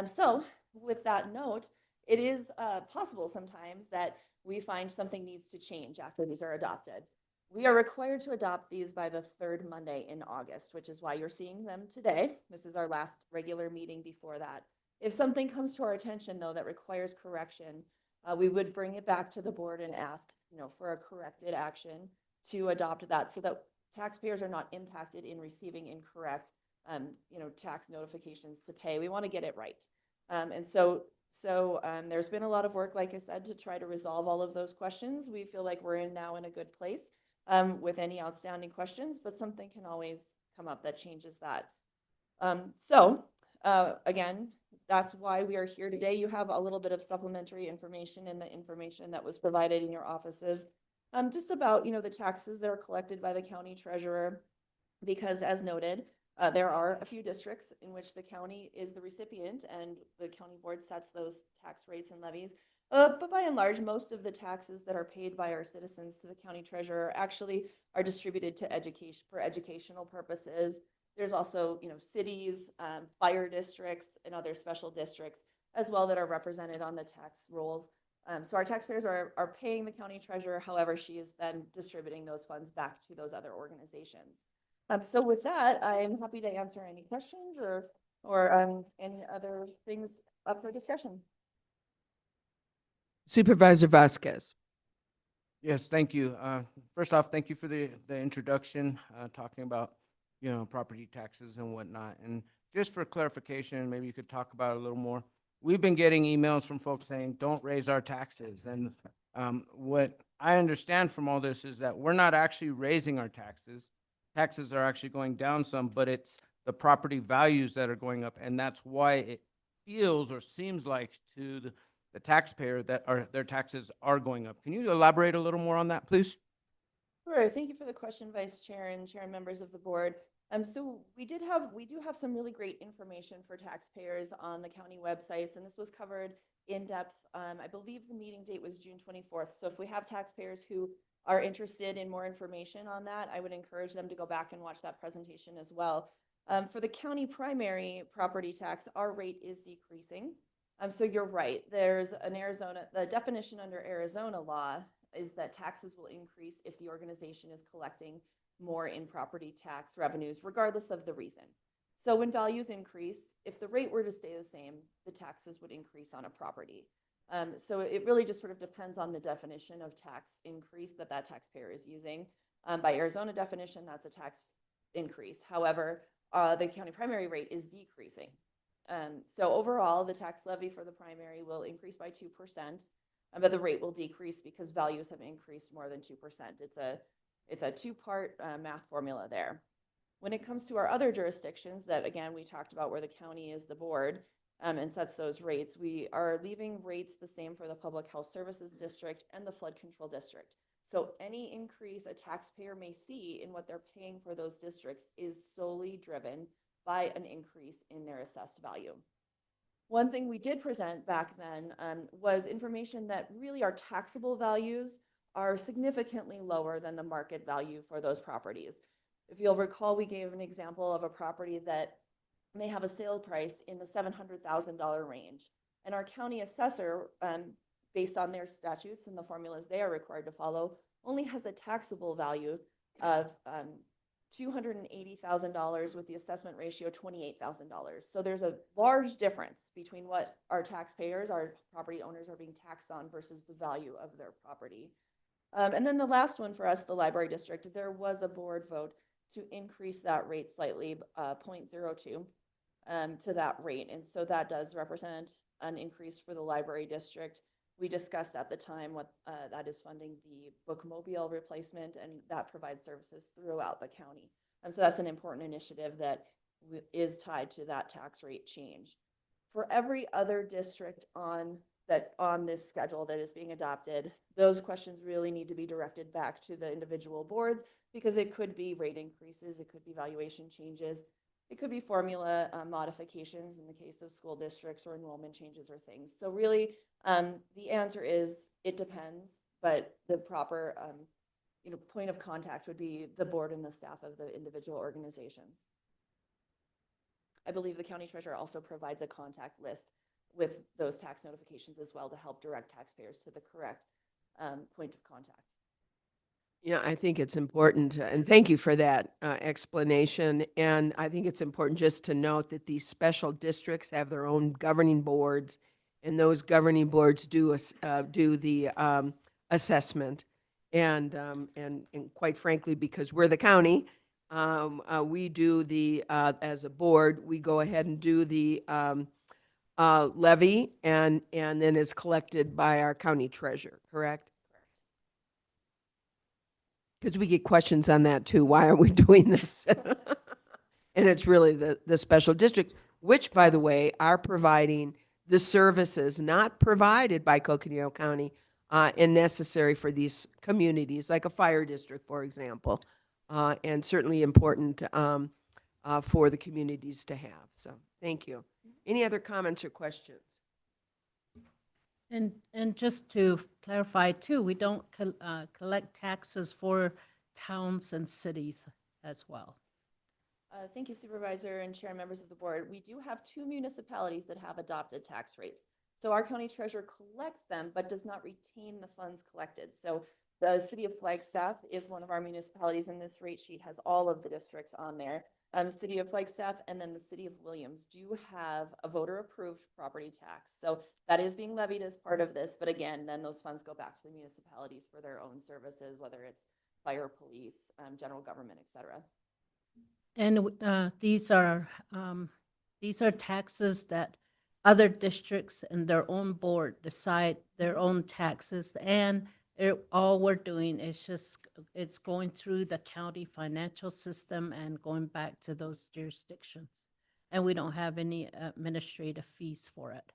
So with that note, it is possible sometimes that we find something needs to change after these are adopted. We are required to adopt these by the third Monday in August, which is why you're seeing them today. This is our last regular meeting before that. If something comes to our attention, though, that requires correction, we would bring it back to the board and ask, for a corrected action to adopt that so that taxpayers are not impacted in receiving incorrect, tax notifications to pay. We want to get it right. And so there's been a lot of work, like I said, to try to resolve all of those questions. We feel like we're now in a good place with any outstanding questions, but something can always come up that changes that. Again, that's why we are here today. You have a little bit of supplementary information in the information that was provided in your offices, just about, the taxes that are collected by the county treasurer, because as noted, there are a few districts in which the county is the recipient and the county board sets those tax rates and levies. But by and large, most of the taxes that are paid by our citizens to the county treasurer actually are distributed to education for educational purposes. There's also, cities, fire districts, and other special districts as well that are represented on the tax rolls. So our taxpayers are paying the county treasurer. However, she is then distributing those funds back to those other organizations. So with that, I'm happy to answer any questions or any other things up for discussion. Supervisor Vasquez. Yes, thank you. First off, thank you for the introduction, talking about, property taxes and whatnot. And just for clarification, maybe you could talk about it a little more. We've been getting emails from folks saying, don't raise our taxes. And what I understand from all this is that we're not actually raising our taxes. Taxes are actually going down some, but it's the property values that are going up. And that's why it feels or seems like to the taxpayer that their taxes are going up. Can you elaborate a little more on that, please? Sure. Thank you for the question, Vice Chair and Chair and members of the board. So we do have some really great information for taxpayers on the county websites, and this was covered in depth. I believe the meeting date was June 24th. So if we have taxpayers who are interested in more information on that, I would encourage them to go back and watch that presentation as well. For the county primary property tax, our rate is decreasing. So you're right. There's the definition under Arizona law is that taxes will increase if the organization is collecting more in property tax revenues, regardless of the reason. So when values increase, if the rate were to stay the same, the taxes would increase on a property. So it really just sort of depends on the definition of tax increase that taxpayer is using. By Arizona definition, that's a tax increase. However, the county primary rate is decreasing. So overall, the tax levy for the primary will increase by 2%. but the rate will decrease because values have increased more than 2%. It's a two-part math formula there. When it comes to our other jurisdictions that, again, we talked about where the county is the board and sets those rates, we are leaving rates the same for the Public Health Services District and the Flood Control District. So any increase a taxpayer may see in what they're paying for those districts is solely driven by an increase in their assessed value. One thing we did present back then was information that really our taxable values are significantly lower than the market value for those properties. If you'll recall, we gave an example of a property that may have a sale price in the $700,000 range. And our county assessor, based on their statutes and the formulas they are required to follow, only has a taxable value of $280,000 with the assessment ratio $28,000. So there's a large difference between what our taxpayers, our property owners are being taxed on versus the value of their property. And then the last one for us, the library district, there was a board vote to increase that rate slightly, 0.02 to that rate. And so that does represent an increase for the library district. We discussed at the time what that is funding the bookmobile replacement, and that provides services throughout the county. And so that's an important initiative that is tied to that tax rate change. For every other district on this schedule that is being adopted, those questions really need to be directed back to the individual boards, because it could be rate increases, it could be valuation changes, it could be formula modifications in the case of school districts, or enrollment changes or things. So really, the answer is it depends, but the proper point of contact would be the board and the staff of the individual organizations. I believe the county treasurer also provides a contact list with those tax notifications as well to help direct taxpayers to the correct point of contact. Yeah, I think it's important, and thank you for that explanation. And I think it's important just to note that these special districts have their own governing boards, and those governing boards do the assessment. And quite frankly, because we're the county, we do as a board, we go ahead and do the levy, and then is collected by our county treasurer, correct? Because we get questions on that too. Why are we doing this? And it's really the special district, which, by the way, are providing the services not provided by Coconino County and necessary for these communities, like a fire district, for example, and certainly important for the communities to have. So thank you. Any other comments or questions? And just to clarify too, we don't collect taxes for towns and cities as well. Thank you, Supervisor and Chair and members of the board. We do have 2 municipalities that have adopted tax rates. So our county treasurer collects them, but does not retain the funds collected. So the city of Flagstaff is one of our municipalities, and this rate sheet has all of the districts on there. City of Flagstaff and then the city of Williams do have a voter-approved property tax. So that is being levied as part of this, but again, then those funds go back to the municipalities for their own services, whether it's fire, police, general government, et cetera. And these are taxes that other districts and their own board decide their own taxes, and all we're doing is it's going through the county financial system and going back to those jurisdictions. And we don't have any administrative fees for it.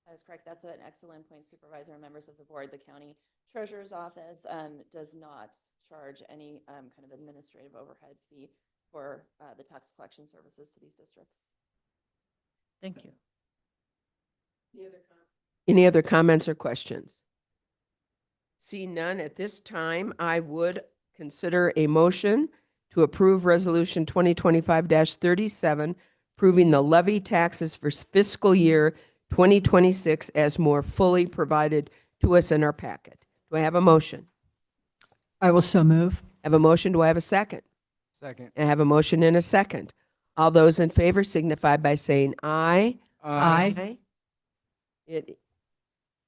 That is correct. That's an excellent point, Supervisor and members of the board. The county treasurer's office does not charge any kind of administrative overhead fee for the tax collection services to these districts. Thank you. Any other comments or questions? Seeing none at this time, I would consider a motion to approve Resolution 2025-37, approving the levy taxes for fiscal year 2026 as more fully provided to us in our packet. Do I have a motion? I will so move. I have a motion. Do I have a second? Second. I have a motion and a second. All those in favor signify by saying aye. Aye.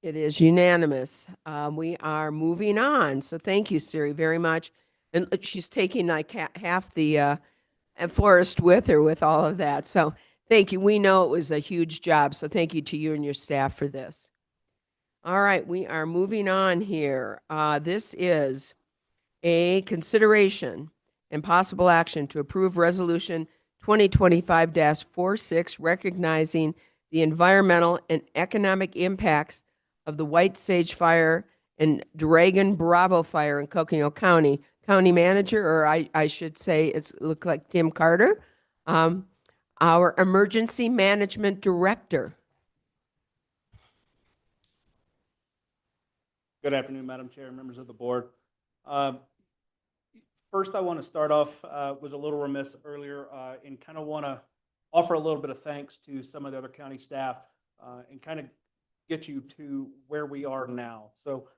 It is unanimous. We are moving on. So thank you, Siri, very much. And she's taking like half the forest with her with all of that. So thank you. We know it was a huge job. So thank you to you and your staff for this. All right, we are moving on here. This is a consideration and possible action to approve Resolution 2025-46, recognizing the environmental and economic impacts of the White Sage Fire and Dragon Bravo Fire in Coconino County. County Manager, or I should say, it's look like Tim Carter, our Emergency Management Director. Good afternoon, Madam Chair, and members of the board. First, I want to start off, was a little remiss earlier, and kind of want to offer a little bit of thanks to some of the other county staff and kind of get you to where we are now. So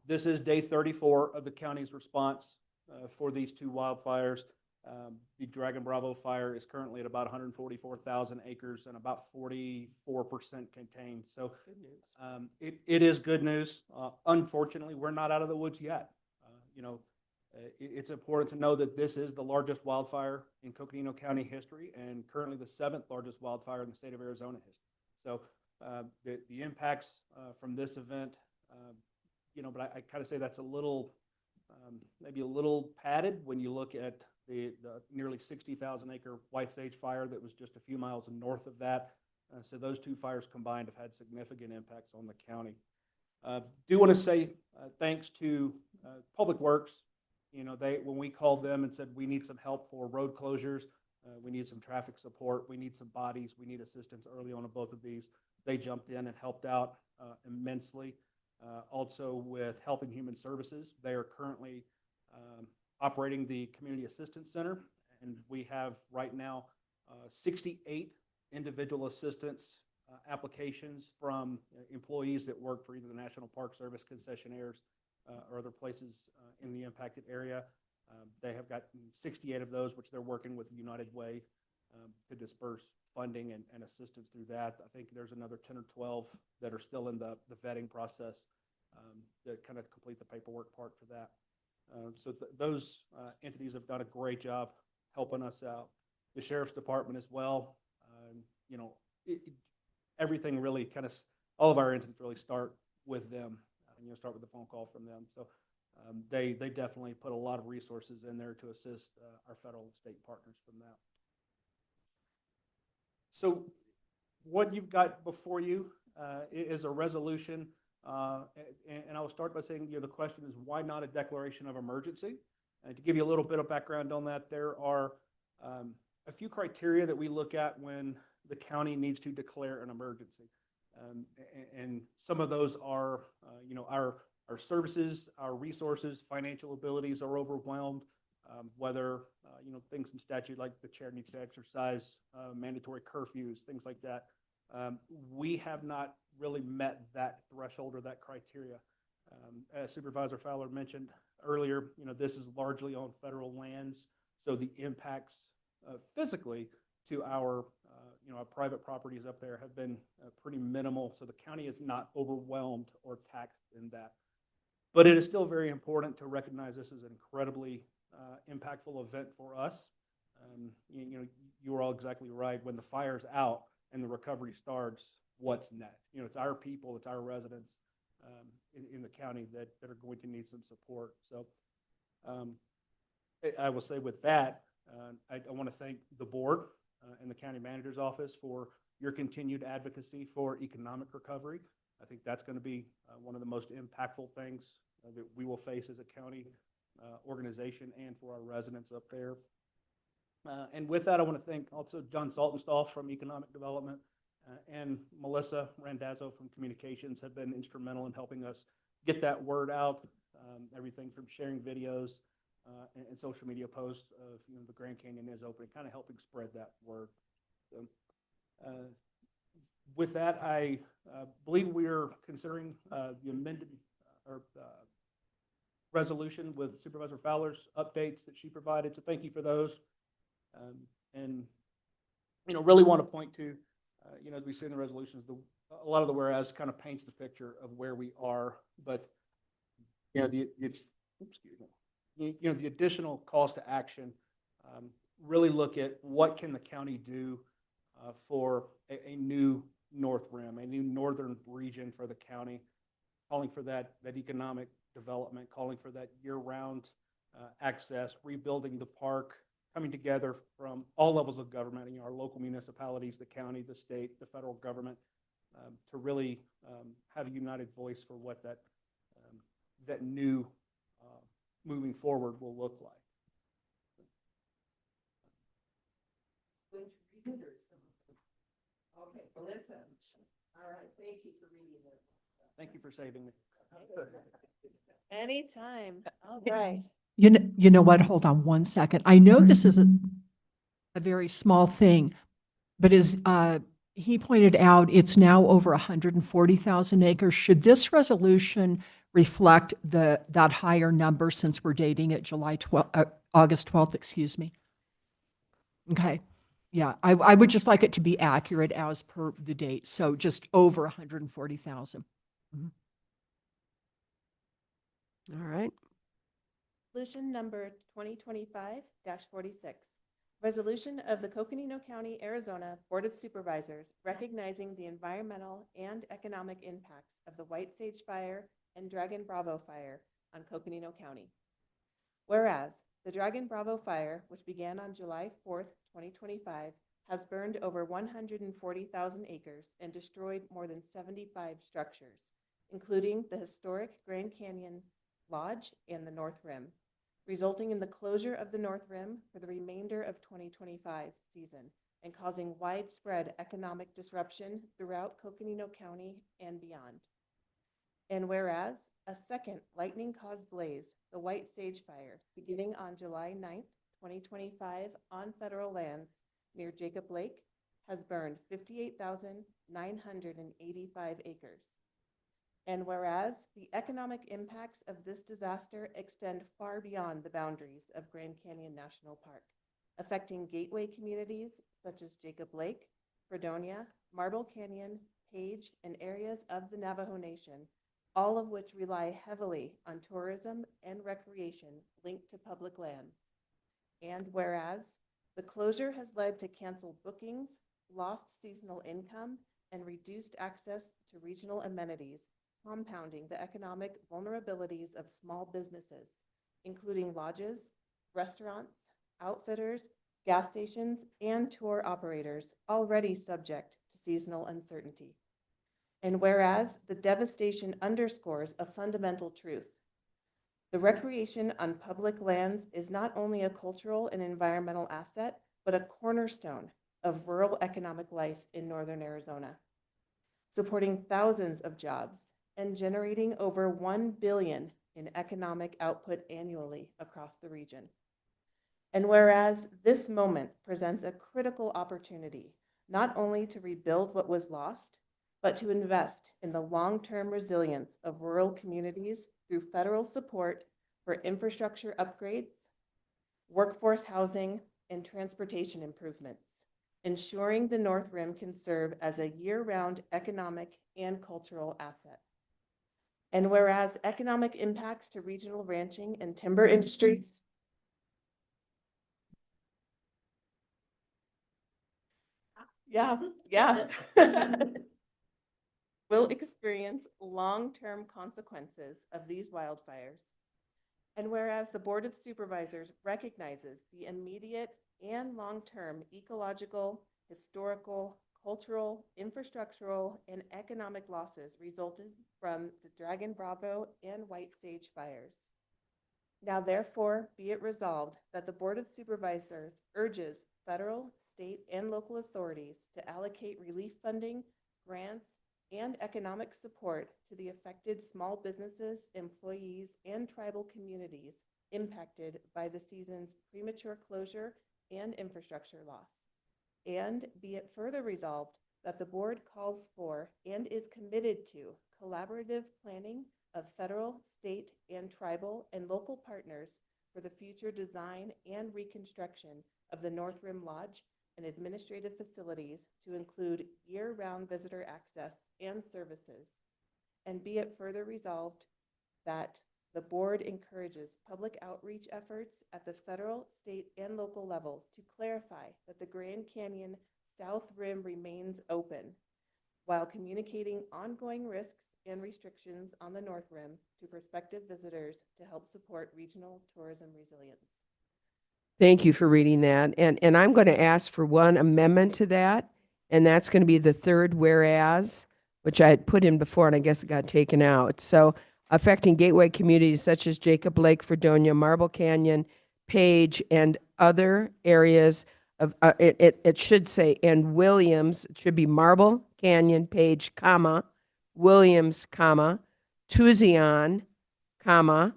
this is day 34 of the county's response for these two wildfires. The Dragon Bravo fire is currently at about 144,000 acres and about 44% contained. So it is good news. Unfortunately, we're not out of the woods yet. It's important to know that this is the largest wildfire in Coconino County history and currently the 7th largest wildfire in the state of Arizona history. So the impacts from this event, but I kind of say that's a little, maybe a little padded when you look at the nearly 60,000 acre White Sage fire that was just a few miles north of that. So those two fires combined have had significant impacts on the county. Do want to say thanks to Public Works. When we called them and said we need some help for road closures, we need some traffic support, we need some bodies, we need assistance early on both of these, they jumped in and helped out immensely. Also with Health and Human Services, they are currently operating the Community Assistance Center, and we have right now 68 individual assistance applications from employees that work for either the National Park Service, concessionaires, or other places in the impacted area. They have got 68 of those, which they're working with United Way to disperse funding and assistance through that. I think there's another 10 or 12 that are still in the vetting process that kind of complete the paperwork part for that. So those entities have done a great job helping us out. The Sheriff's Department as well. Everything really kind of, all of our entities really start with them. Start with a phone call from them. So they definitely put a lot of resources in there to assist our federal and state partners from that. So what you've got before you is a resolution. And I will start by saying, the question is, why not a declaration of emergency? And to give you a little bit of background on that, there are a few criteria that we look at when the county needs to declare an emergency. And some of those are, our services, our resources, financial abilities are overwhelmed, whether, things in statute like the chair needs to exercise mandatory curfews, things like that. We have not really met that threshold or that criteria. As Supervisor Fowler mentioned earlier, this is largely on federal lands, so the impacts physically to our our private properties up there have been pretty minimal, so the county is not overwhelmed or taxed in that. But it is still very important to recognize this as an incredibly impactful event for us. You are all exactly right. When the fire's out and the recovery starts, what's next? It's our people, it's our residents in the county that are going to need some support. So I will say with that, I want to thank the board and the county manager's office for your continued advocacy for economic recovery. I think that's going to be one of the most impactful things that we will face as a county organization and for our residents up there. And with that, I want to thank also John Saltonstall from Economic Development and Melissa Randazzo from Communications have been instrumental in helping us get that word out, everything from sharing videos and social media posts of the Grand Canyon is open, kind of helping spread that word. So, with that, I believe we are considering the amended resolution with Supervisor Fowler's updates that she provided. So thank you for those. And really want to point to, as we see in the resolutions, a lot of the whereas kind of paints the picture of where we are, but the additional calls to action really look at what can the county do for a new North Rim, a new northern region for the county. calling for that economic development, calling for that year-round access, rebuilding the park, coming together from all levels of government, our local municipalities, the county, the state, the federal government, to really have a united voice for what that new moving forward will look like. Okay, Melissa. All right, thank you for reading it. Thank you for saving me. Anytime. All right. You know what? Hold on one second. I know this is a very small thing, but as he pointed out, it's now over 140,000 acres. Should this resolution reflect that higher number since we're dating it August 12th, excuse me? Okay. Yeah, I would just like it to be accurate as per the date. So just over 140,000. All right. Resolution number 2025-46. Resolution of the Coconino County, Arizona Board of Supervisors recognizing the environmental and economic impacts of the White Sage Fire and Dragon Bravo Fire on Coconino County. Whereas the Dragon Bravo Fire, which began on July 4th, 2025, has burned over 140,000 acres and destroyed more than 75 structures, including the historic Grand Canyon Lodge and the North Rim, resulting in the closure of the North Rim for the remainder of 2025 season and causing widespread economic disruption throughout Coconino County and beyond. And whereas a second lightning-caused blaze, the White Sage Fire, beginning on July 9th, 2025 on federal lands near Jacob Lake, has burned 58,985 acres. And whereas the economic impacts of this disaster extend far beyond the boundaries of Grand Canyon National Park, affecting gateway communities such as Jacob Lake, Fredonia, Marble Canyon, Page, and areas of the Navajo Nation, all of which rely heavily on tourism and recreation linked to public lands. And whereas the closure has led to canceled bookings, lost seasonal income, and reduced access to regional amenities, compounding the economic vulnerabilities of small businesses, including lodges, restaurants, outfitters, gas stations, and tour operators already subject to seasonal uncertainty. And whereas the devastation underscores a fundamental truth: the recreation on public lands is not only a cultural and environmental asset, but a cornerstone of rural economic life in northern Arizona, supporting thousands of jobs and generating over $1 billion in economic output annually across the region. And whereas this moment presents a critical opportunity, not only to rebuild what was lost, but to invest in the long-term resilience of rural communities through federal support for infrastructure upgrades, workforce housing, and transportation improvements, ensuring the North Rim can serve as a year-round economic and cultural asset. And whereas economic impacts to regional ranching and timber industries will experience long-term consequences of these wildfires. And whereas the Board of Supervisors recognizes the immediate and long-term ecological, historical, cultural, infrastructural, and economic losses resulted from the Dragon Bravo and White Sage fires. Now therefore be it resolved that the Board of Supervisors urges federal, state, and local authorities to allocate relief funding, grants, and economic support to the affected small businesses, employees, and tribal communities impacted by the season's premature closure and infrastructure loss. And be it further resolved that the board calls for and is committed to collaborative planning of federal, state, and tribal and local partners for the future design and reconstruction of the North Rim Lodge and administrative facilities to include year-round visitor access and services. And be it further resolved that the board encourages public outreach efforts at the federal, state, and local levels to clarify that the Grand Canyon South Rim remains open, while communicating ongoing risks and restrictions on the North Rim to prospective visitors to help support regional tourism resilience. Thank you for reading that. And I'm going to ask for one amendment to that, and that's going to be the third whereas, which I had put in before, and I guess it got taken out. So affecting gateway communities such as Jacob Lake, Fredonia, Marble Canyon, Page, and other areas of, it should say, and Williams, it should be Marble Canyon, Page, comma, Williams, comma, Tucson, comma,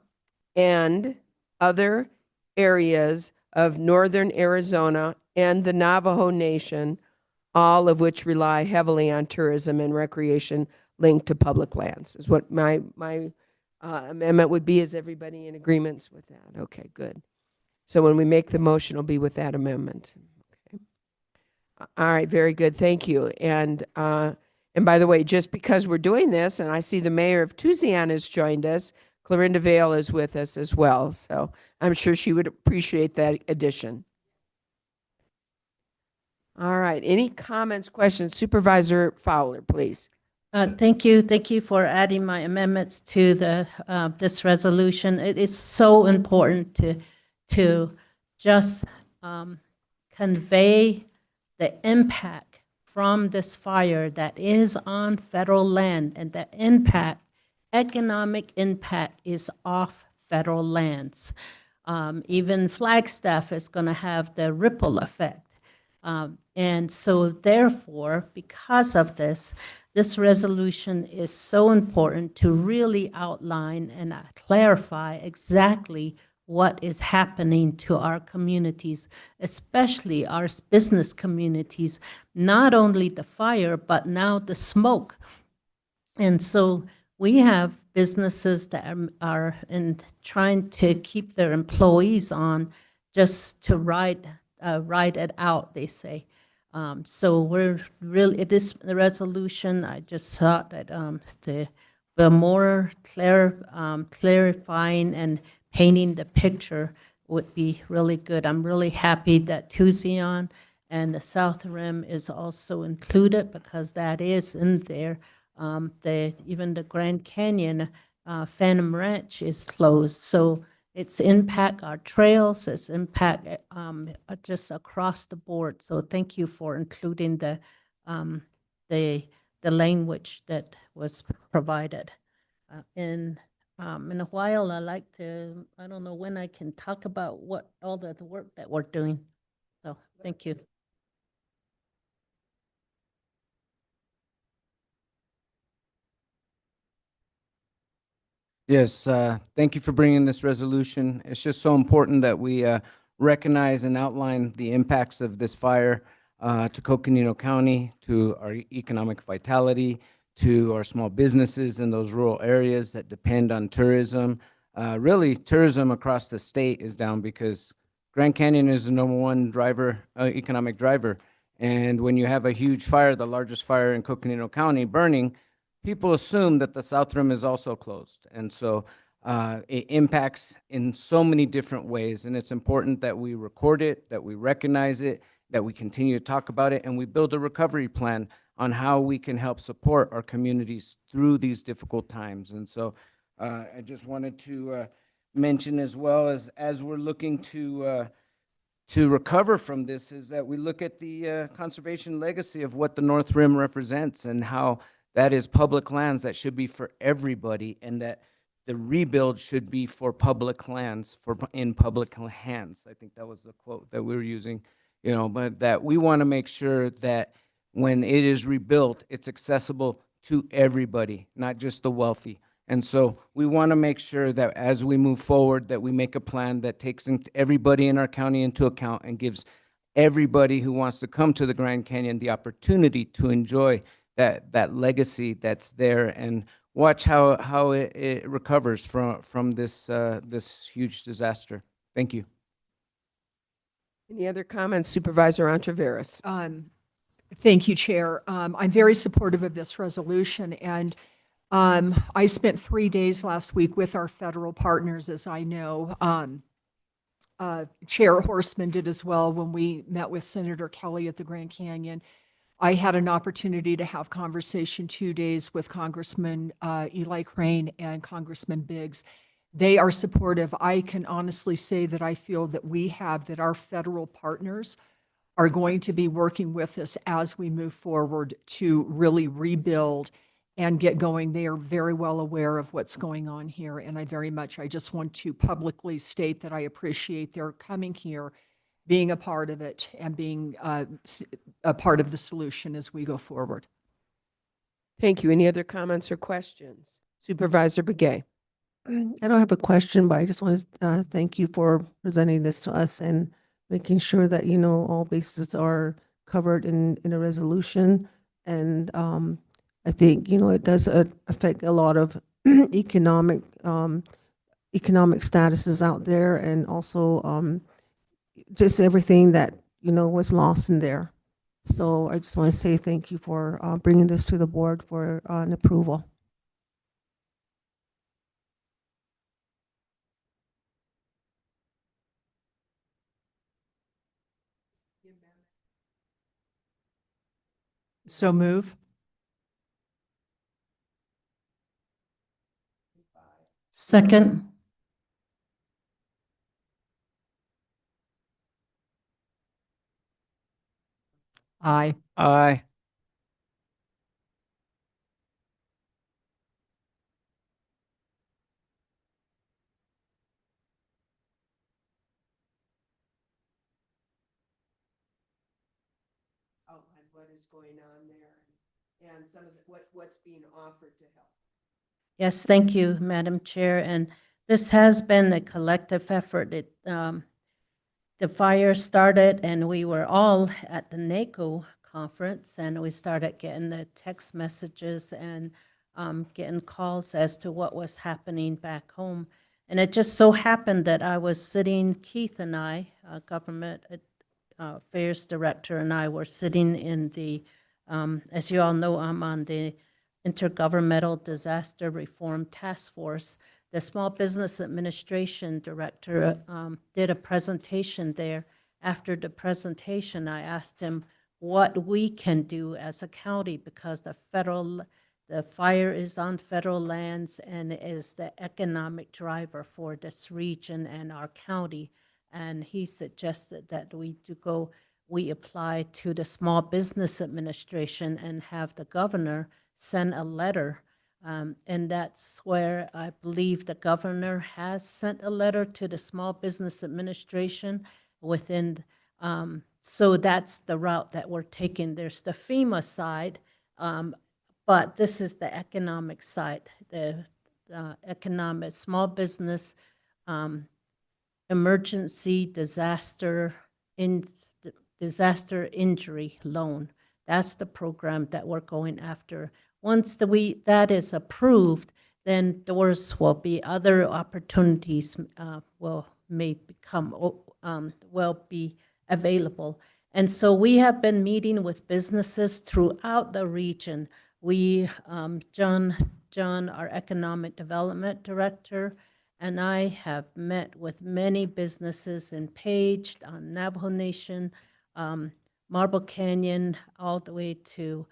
and other areas of northern Arizona and the Navajo Nation, all of which rely heavily on tourism and recreation linked to public lands, is what my amendment would be. Is everybody in agreement with that? Okay, good. So when we make the motion, it'll be with that amendment. Okay. All right, very good. Thank you. And by the way, just because we're doing this, and I see the mayor of Tucson has joined us, Clorinda Vale is with us as well. So I'm sure she would appreciate that addition. All right. Any comments, questions? Supervisor Fowler, please. Thank you. Thank you for adding my amendments to the this resolution. It is so important to just convey the impact from this fire that is on federal land, and the impact, economic impact, is off federal lands. Even Flagstaff is going to have the ripple effect. And so therefore, because of this, this resolution is so important to really outline and clarify exactly what is happening to our communities, especially our business communities, not only the fire, but now the smoke. And so we have businesses that are in trying to keep their employees on just to ride it out, they say. So we're really, the resolution, I just thought that the more clarifying and painting the picture would be really good. I'm really happy that Tucson and the South Rim is also included, because that is in there. Even the Grand Canyon Phantom Ranch is closed. So it's impact our trails, it's impact just across the board. So thank you for including the language that was provided. In a while, I like to, I don't know when I can talk about what all the work that we're doing. So thank you. Yes, thank you for bringing this resolution. It's just so important that we recognize and outline the impacts of this fire to Coconino County, to our economic vitality, to our small businesses in those rural areas that depend on tourism. Really, tourism across the state is down because Grand Canyon is the #1 driver, economic driver. And when you have a huge fire, the largest fire in Coconino County burning, people assume that the South Rim is also closed. And so it impacts in so many different ways. And it's important that we record it, that we recognize it, that we continue to talk about it, and we build a recovery plan on how we can help support our communities through these difficult times. And so I just wanted to mention, as well, as we're looking to recover from this, is that we look at the conservation legacy of what the North Rim represents, and how that is public lands that should be for everybody, and that the rebuild should be for public lands, in public hands. I think that was the quote that we were using, but that we want to make sure that when it is rebuilt, it's accessible to everybody, not just the wealthy. And so we want to make sure that as we move forward, that we make a plan that takes everybody in our county into account and gives everybody who wants to come to the Grand Canyon the opportunity to enjoy that legacy that's there, and watch how it recovers from this huge disaster. Thank you. Any other comments, Supervisor Ontiveros? Thank you, Chair. I'm very supportive of this resolution, and I spent 3 days last week with our federal partners, as I know. Chair Horstman did as well when we met with Senator Kelly at the Grand Canyon. I had an opportunity to have conversation 2 days with Congressman Eli Crane and Congressman Biggs. They are supportive. I can honestly say that I feel that our federal partners are going to be working with us as we move forward to really rebuild and get going. They are very well aware of what's going on here. And I just want to publicly state that I appreciate their coming here, being a part of it, and being a part of the solution as we go forward. Thank you. Any other comments or questions? Supervisor Begay. I don't have a question, but I just want to thank you for presenting this to us and making sure that, all bases are covered in a resolution. And I think, it does affect a lot of economic statuses out there, and also just everything that, was lost in there. So I just want to say thank you for bringing this to the board for an approval. So move. Second. Aye. Aye. Outline what is going on there and some of what's being offered to help. Yes, thank you, Madam Chair. And this has been a collective effort. The fire started and we were all at the NACO conference, and we started getting the text messages and getting calls as to what was happening back home. And it just so happened that I was sitting, Keith and I, government affairs director, and I were sitting in the, as you all know, I'm on the Intergovernmental Disaster Reform Task Force. The Small Business Administration Director did a presentation there. After the presentation, I asked him what we can do as a county, because the fire is on federal lands and is the economic driver for this region and our county. And he suggested that we apply to the Small Business Administration and have the governor send a letter. And that's where I believe the governor has sent a letter to the Small Business Administration so that's the route that we're taking. There's the FEMA side, but this is the economic side, the economic small business emergency disaster injury loan. That's the program that we're going after. Once that is approved, then doors will be, other opportunities will be available. And so we have been meeting with businesses throughout the region. John, our economic development director, and I have met with many businesses in Page, on Navajo Nation, Marble Canyon, all the way to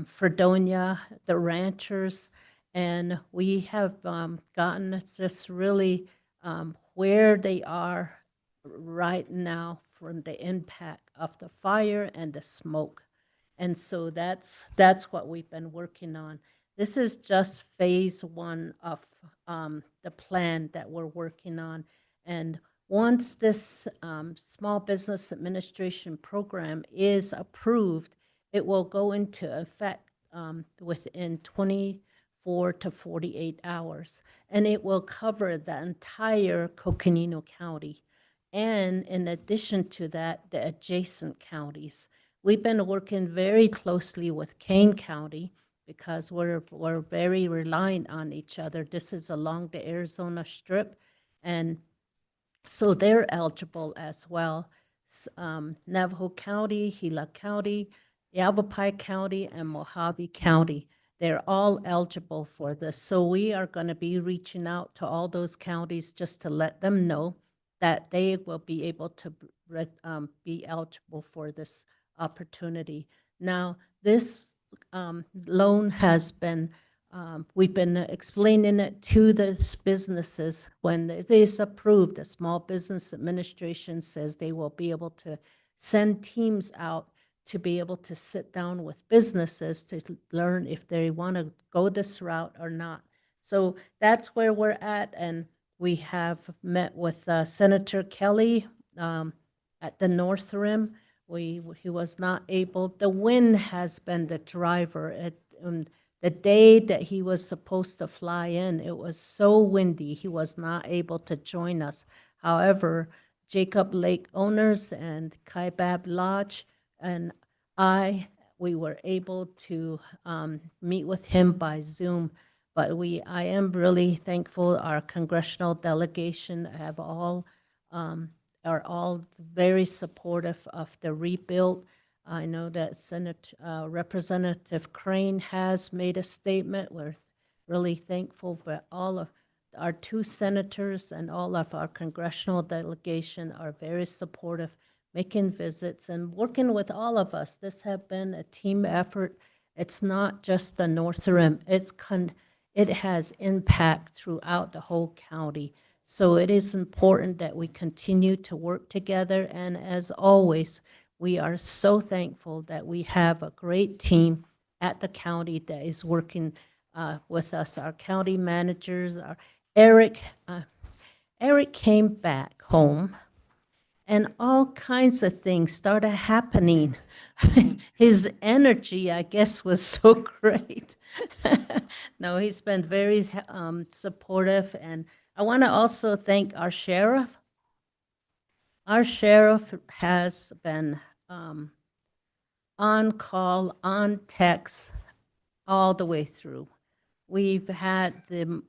Fredonia, the ranchers, and we have gotten just really where they are right now from the impact of the fire and the smoke. And so that's what we've been working on. This is just phase one of the plan that we're working on. And once this Small Business Administration program is approved, it will go into effect within 24 to 48 hours. And it will cover the entire Coconino County. And in addition to that, the adjacent counties. We've been working very closely with Kane County because we're very reliant on each other. This is along the Arizona Strip, and so they're eligible as well. Navajo County, Gila County, Yavapai County, and Mojave County. They're all eligible for this. So we are going to be reaching out to all those counties just to let them know that they will be able to be eligible for this opportunity. Now, this loan has been, we've been explaining it to these businesses. When it is approved, the Small Business Administration says they will be able to send teams out to be able to sit down with businesses to learn if they want to go this route or not. So that's where we're at, and we have met with Senator Kelly at the North Rim. He was not able, the wind has been the driver. The day that he was supposed to fly in, it was so windy, he was not able to join us. However, Jacob Lake owners and Kaibab Lodge and we were able to meet with him by Zoom. But I am really thankful our congressional delegation have are all very supportive of the rebuild. I know that Representative Crane has made a statement. We're really thankful for all of our 2 senators, and all of our congressional delegation are very supportive, making visits and working with all of us. This has been a team effort. It's not just the North Rim. It has impact throughout the whole county. So it is important that we continue to work together. And as always, we are so thankful that we have a great team at the county that is working with us. Our county managers, Eric came back home and all kinds of things started happening. His energy, I guess, was so great. No, he's been very supportive. And I want to also thank our sheriff. Our sheriff has been on call, on text, all the way through. We've had the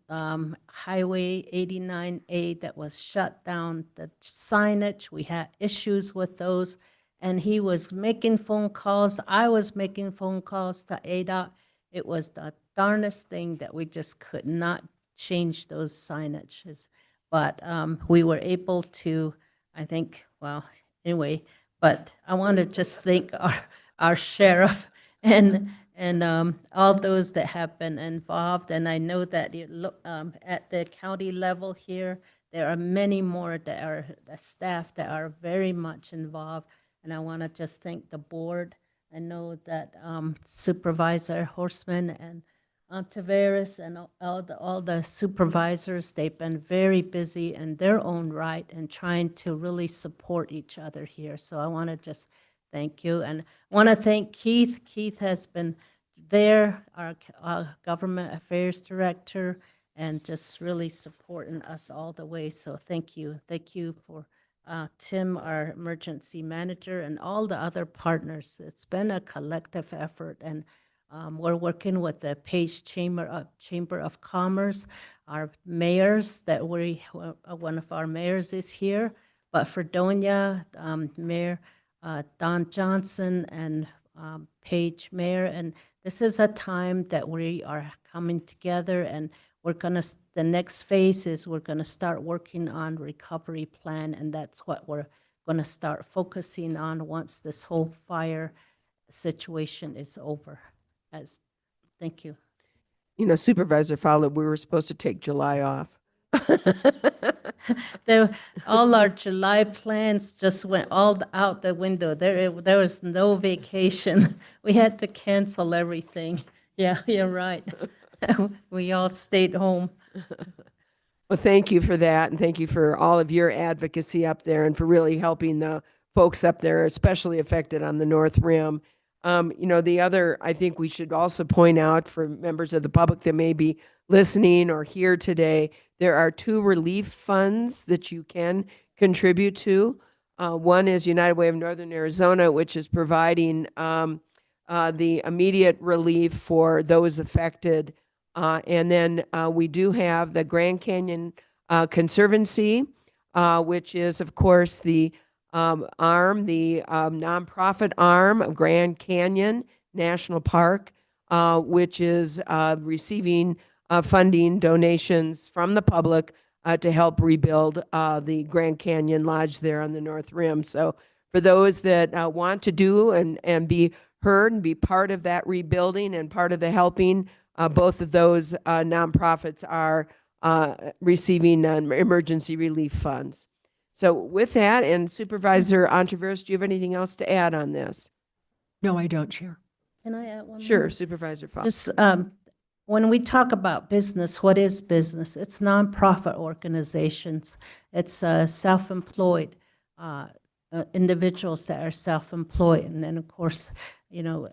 Highway 89A that was shut down, the signage, we had issues with those, and he was making phone calls. I was making phone calls to ADOT. It was the darnest thing that we just could not change those signages. But we were able to, I think, well, anyway, but I want to just thank our sheriff and all those that have been involved. And I know that at the county level here, there are many more that are the staff that are very much involved. And I want to just thank the board. I know that Supervisor Horseman and Tavares and all the supervisors, they've been very busy in their own right and trying to really support each other here. So I want to just thank you. And I want to thank Keith. Keith has been there, our government affairs director, and just really supporting us all the way. So thank you. Thank you for Tim, our emergency manager, and all the other partners. It's been a collective effort, and we're working with the Page Chamber of Commerce, our mayors one of our mayors is here, but Fredonia, Mayor Don Johnson and Page Mayor, and this is a time that we are coming together, and the next phase is we're gonna start working on recovery plan, and that's what we're gonna start focusing on once this whole fire situation is over. Thank you. You know, Supervisor Fowler, we were supposed to take July off. All our July plans just went all out the window. There was no vacation. We had to cancel everything. Yeah, you're right. We all stayed home. Well, thank you for that, and thank you for all of your advocacy up there and for really helping the folks up there, especially affected on the North Rim. You know, I think we should also point out for members of the public that may be listening or here today, there are 2 relief funds that you can contribute to. One is United Way of Northern Arizona, which is providing the immediate relief for those affected. And then we do have the Grand Canyon Conservancy, which is, of course, the nonprofit arm of Grand Canyon National Park, which is receiving funding donations from the public to help rebuild the Grand Canyon Lodge there on the North Rim. So for those that want to do and be heard and be part of that rebuilding and part of the helping. Both of those nonprofits are receiving emergency relief funds. So with that, and Supervisor Ontiveros, do you have anything else to add on this? No, I don't, Chair. Can I add one Sure, more? Supervisor Fox. Just when we talk about business, what is business? It's nonprofit organizations. It's self-employed individuals that are self-employed, and then of course, you know,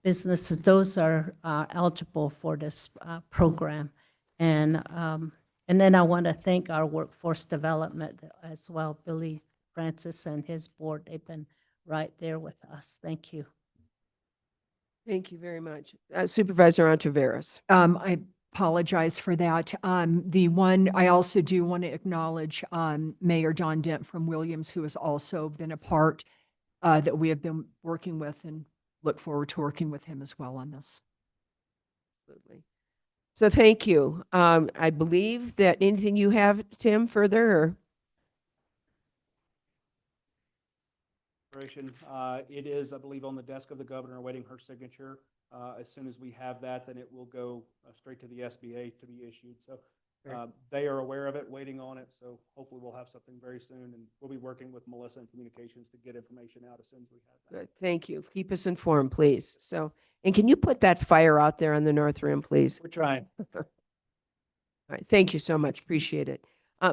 businesses. Those are eligible for this program, and then I want to thank our workforce development as well, Billy Francis and his board. They've been right there with us. Thank you. Thank you very much. Supervisor Ontiveros. I apologize for that. I also do want to acknowledge Mayor Don Dent from Williams, who has also been a part that we have been working with, and look forward to working with him as well on this. Absolutely. So thank you. I believe that anything you have, Tim, further? Or? It is, I believe, on the desk of the governor, awaiting her signature. As soon as we have that, then it will go straight to the SBA to be issued. So they are aware of it, waiting on it. So hopefully we'll have something very soon, and we'll be working with Melissa in communications to get information out as soon as we have that. Good. Thank you. Keep us informed, please. So, and can you put that fire out there on the North Rim, please? We're trying. All right. Thank you so much. Appreciate it.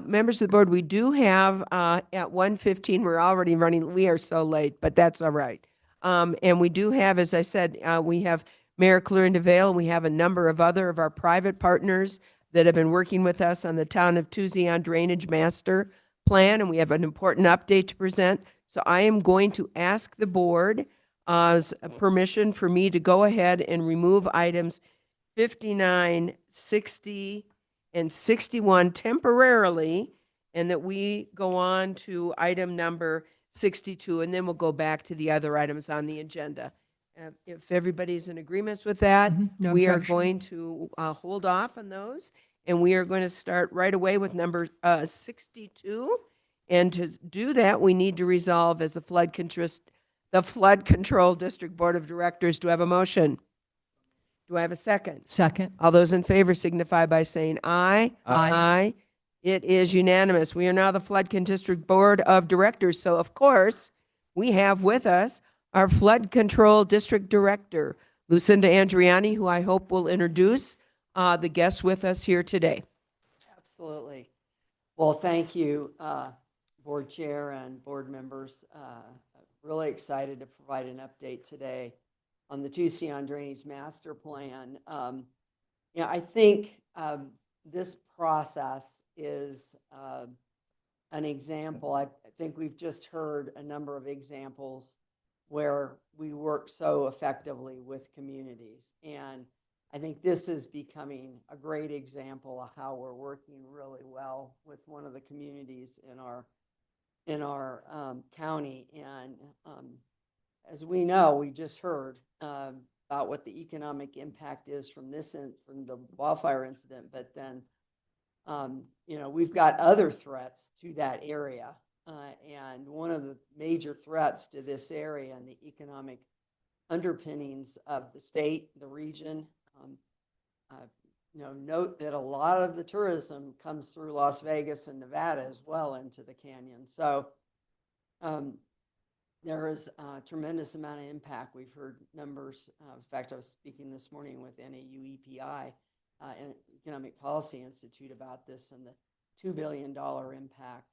Members of the board, we do have at 1:15, we're already running. We are so late, but that's all right. And we do have, as I said, we have Mayor Clorinda Vale. We have a number of other of our private partners that have been working with us on the Town of Tucson Drainage Master Plan, and we have an important update to present. So I am going to ask the board permission for me to go ahead and remove items 59, 60, and 61 temporarily, and that we go on to item number 62, and then we'll go back to the other items on the agenda. If everybody's in agreement with that, No we are objection. going to hold off on those, and we are going to start right away with number 62. And to do that, we need to resolve as the Flood Control District Board of Directors. Do I have a motion? Do I have a second? Second. All those in favor signify by saying aye. Aye. It is unanimous. We are now the Flood Control District Board of Directors. So of course, we have with us our Flood Control District Director, Lucinda Andriani, who I hope will introduce the guests with us here today. Absolutely. Well, thank you, Board Chair and board members. Really excited to provide an update today on the Tucson Drainage Master Plan. I think this process is an example. I think we've just heard a number of examples where we work so effectively with communities. And I think this is becoming a great example of how we're working really well with one of the communities in our county. And as we know, we just heard about what the economic impact is from from the wildfire incident, but then we've got other threats to that area. And one of the major threats to this area and the economic underpinnings of the state, the region, note that a lot of the tourism comes through Las Vegas and Nevada as well into the canyon. So there is a tremendous amount of impact. We've heard numbers. In fact, I was speaking this morning with NAU EPI, and Economic Policy Institute, about this and the $2 billion impact,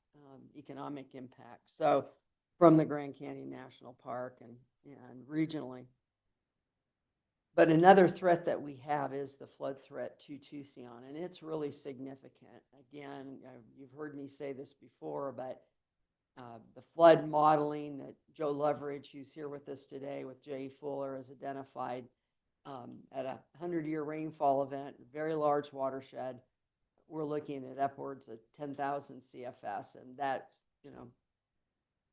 economic impact. So from the Grand Canyon National Park and regionally. But another threat that we have is the flood threat to Tucson, and it's really significant. Again, you've heard me say this before, but the flood modeling that Joe Leverage, who's here with us today with Jay Fuller, has identified at a 100-year rainfall event, very large watershed, we're looking at upwards of 10,000 CFS. And that's,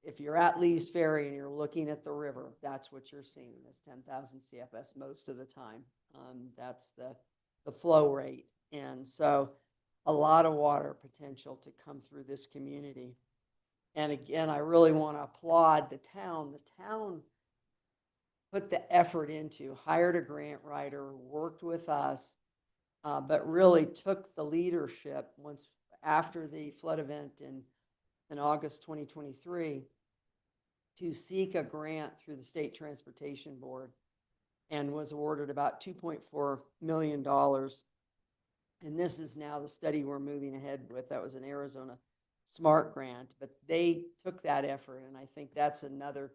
if you're at Lee's Ferry and you're looking at the river, that's what you're seeing, is 10,000 CFS most of the time. That's the flow rate. And so a lot of water potential to come through this community. And again, I really want to applaud the town. The town put the effort into, hired a grant writer, worked with us, but really took the leadership once after the flood event in August 2023 to seek a grant through the State Transportation Board and was awarded about $2.4 million. And this is now the study we're moving ahead with. That was an Arizona SMART grant, but they took that effort. And I think that's another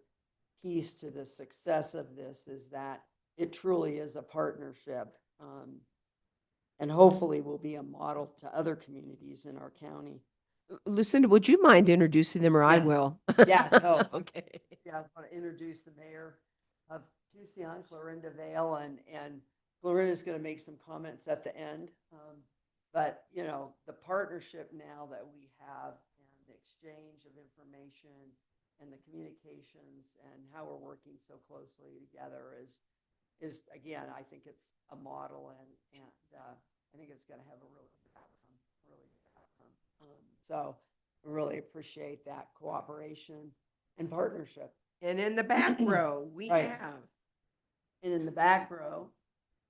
piece to the success of this, is that it truly is a partnership. And hopefully will be a model to other communities in our county. Lucinda, would you mind introducing them, or I Yes. will? Yeah, no. Okay. Yeah, I want to introduce the mayor of Tucson, Clorinda Vale, and Clorinda's going to make some comments at the end. But, you know, the partnership now that we have and the exchange of information and the communications and how we're working so closely together is again, I think it's a model, and I think it's going to have a really good outcome, so I really appreciate that cooperation and partnership. And in the back row, we Right. have. And in the back row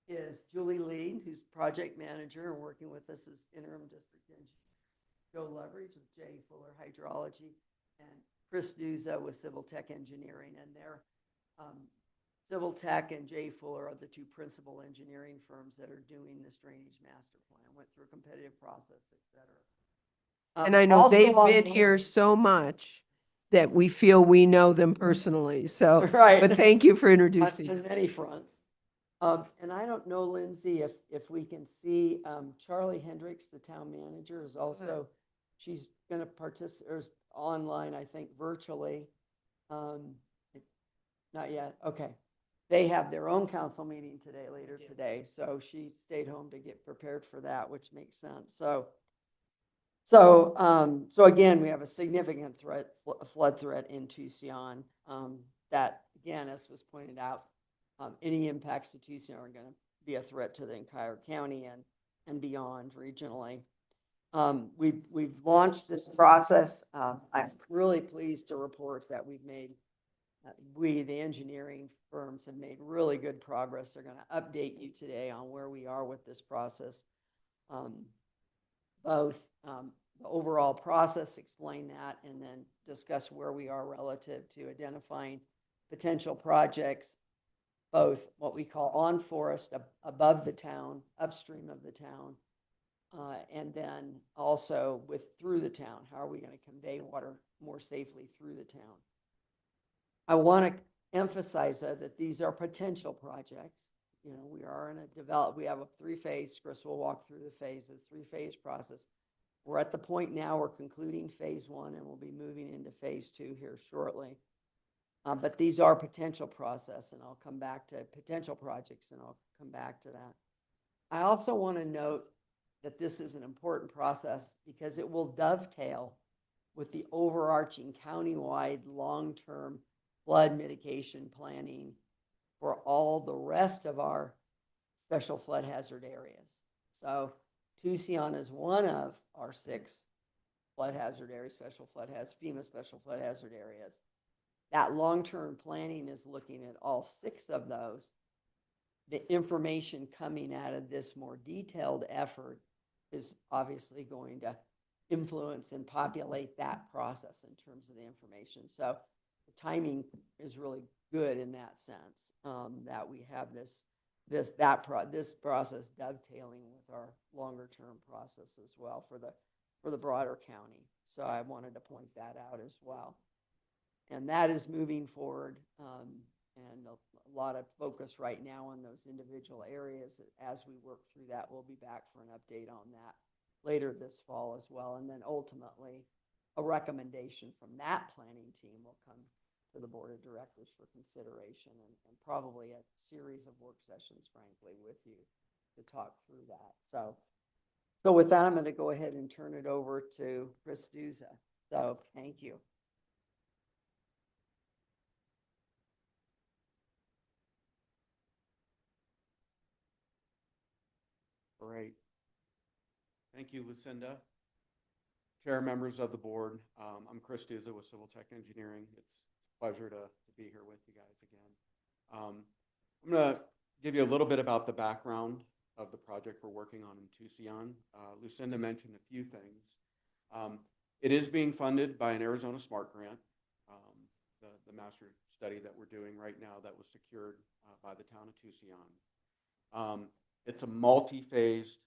is Julie Lee, who's project manager and working with us as interim district engineer. Joe Leverage with J. Fuller Hydrology, and Chris Duza with Civil Tech Engineering. And they're Civil Tech and J. Fuller are the two principal engineering firms that are doing this drainage master plan. Went through a competitive process, et cetera. And I know Also they've on been the- here so much that we feel we know them personally. So, Right. but thank you for on introducing. on many fronts. And I don't know, Lindsay, if we can see, Charlie Hendricks, the town manager, is also, she's going to participate online, I think, virtually. Not yet. Okay. They have their own council meeting today, later today. So she stayed home to get prepared for that, which makes sense. So again, we have a significant flood threat in Tucson. That again, as was pointed out, any impacts to Tucson are going to be a threat to the entire county and beyond regionally. We've launched this process. I'm really pleased to report that the engineering firms have made really good progress. They're going to update you today on where we are with this process. Both the overall process, explain that, and then discuss where we are relative to identifying potential projects, both what we call on forest, above the town, upstream of the town, and then also through the town. How are we going to convey water more safely through the town? I want to emphasize, though, that these are potential projects. You know, we are in we have a 3-phase, Chris will walk through the phases, 3-phase process. We're at the point now we're concluding phase 1, and we'll be moving into phase 2 here shortly. But these are potential process, and I'll come back to potential projects, and I'll come back to that. I also want to note that this is an important process because it will dovetail with the overarching countywide long-term flood mitigation planning for all the rest of our special flood hazard areas. So Tucson is one of our 6 flood hazard areas, FEMA special flood hazard areas. That long-term planning is looking at all 6 of those. The information coming out of this more detailed effort is obviously going to influence and populate that process in terms of the information. So the timing is really good in that sense, that we have this process dovetailing with our longer-term process as well for the broader county. So I wanted to point that out as well. And that is moving forward, and a lot of focus right now on those individual areas. As we work through that, we'll be back for an update on that later this fall as well. And then ultimately, a recommendation from that planning team will come to the board of directors for consideration, and probably a series of work sessions, frankly, with you to talk through that. So with that, I'm going to go ahead and turn it over to Chris Duza. So thank you. Great. Thank you, Lucinda. Chair, members of the board, I'm Chris Duza with Civil Tech Engineering. It's a pleasure to be here with you guys again. I'm going to give you a little bit about the background of the project we're working on in Tucson. Lucinda mentioned a few things. It is being funded by an Arizona Smart Grant, the master study that we're doing right now that was secured by the town of Tucson. It's a multi-phased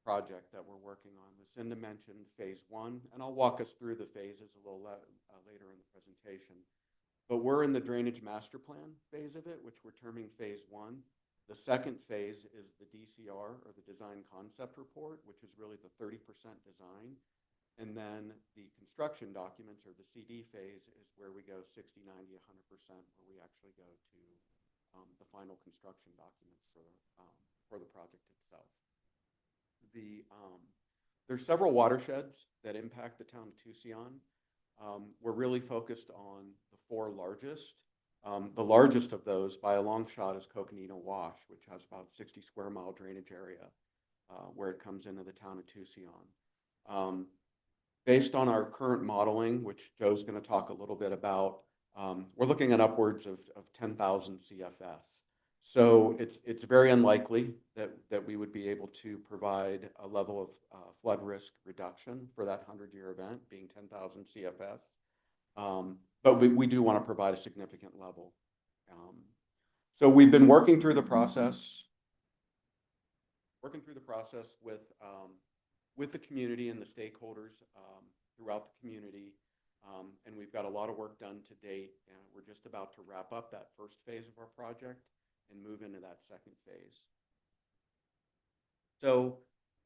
project that we're working on. Lucinda mentioned phase 1, and I'll walk us through the phases a little later in the presentation. But we're in the drainage master plan phase of it, which we're terming phase 1. The second phase is the DCR, or the design concept report, which is really the 30% design. And then the construction documents, or the CD phase, is where we go 60, 90, 100%, where we actually go to the final construction documents for the project itself. There's several watersheds that impact the town of Tucson. We're really focused on the 4 largest. The largest of those, by a long shot, is Coconino Wash, which has about 60 square mile drainage area where it comes into the town of Tucson. Based on our current modeling, which Joe's going to talk a little bit about, we're looking at upwards of 10,000 CFS. So it's very unlikely that we would be able to provide a level of flood risk reduction for that 100-year event, being 10,000 CFS. But we do want to provide a significant level. So we've been working through the process with the community and the stakeholders throughout the community. And we've got a lot of work done to date, and we're just about to wrap up that first phase of our project and move into that second phase. So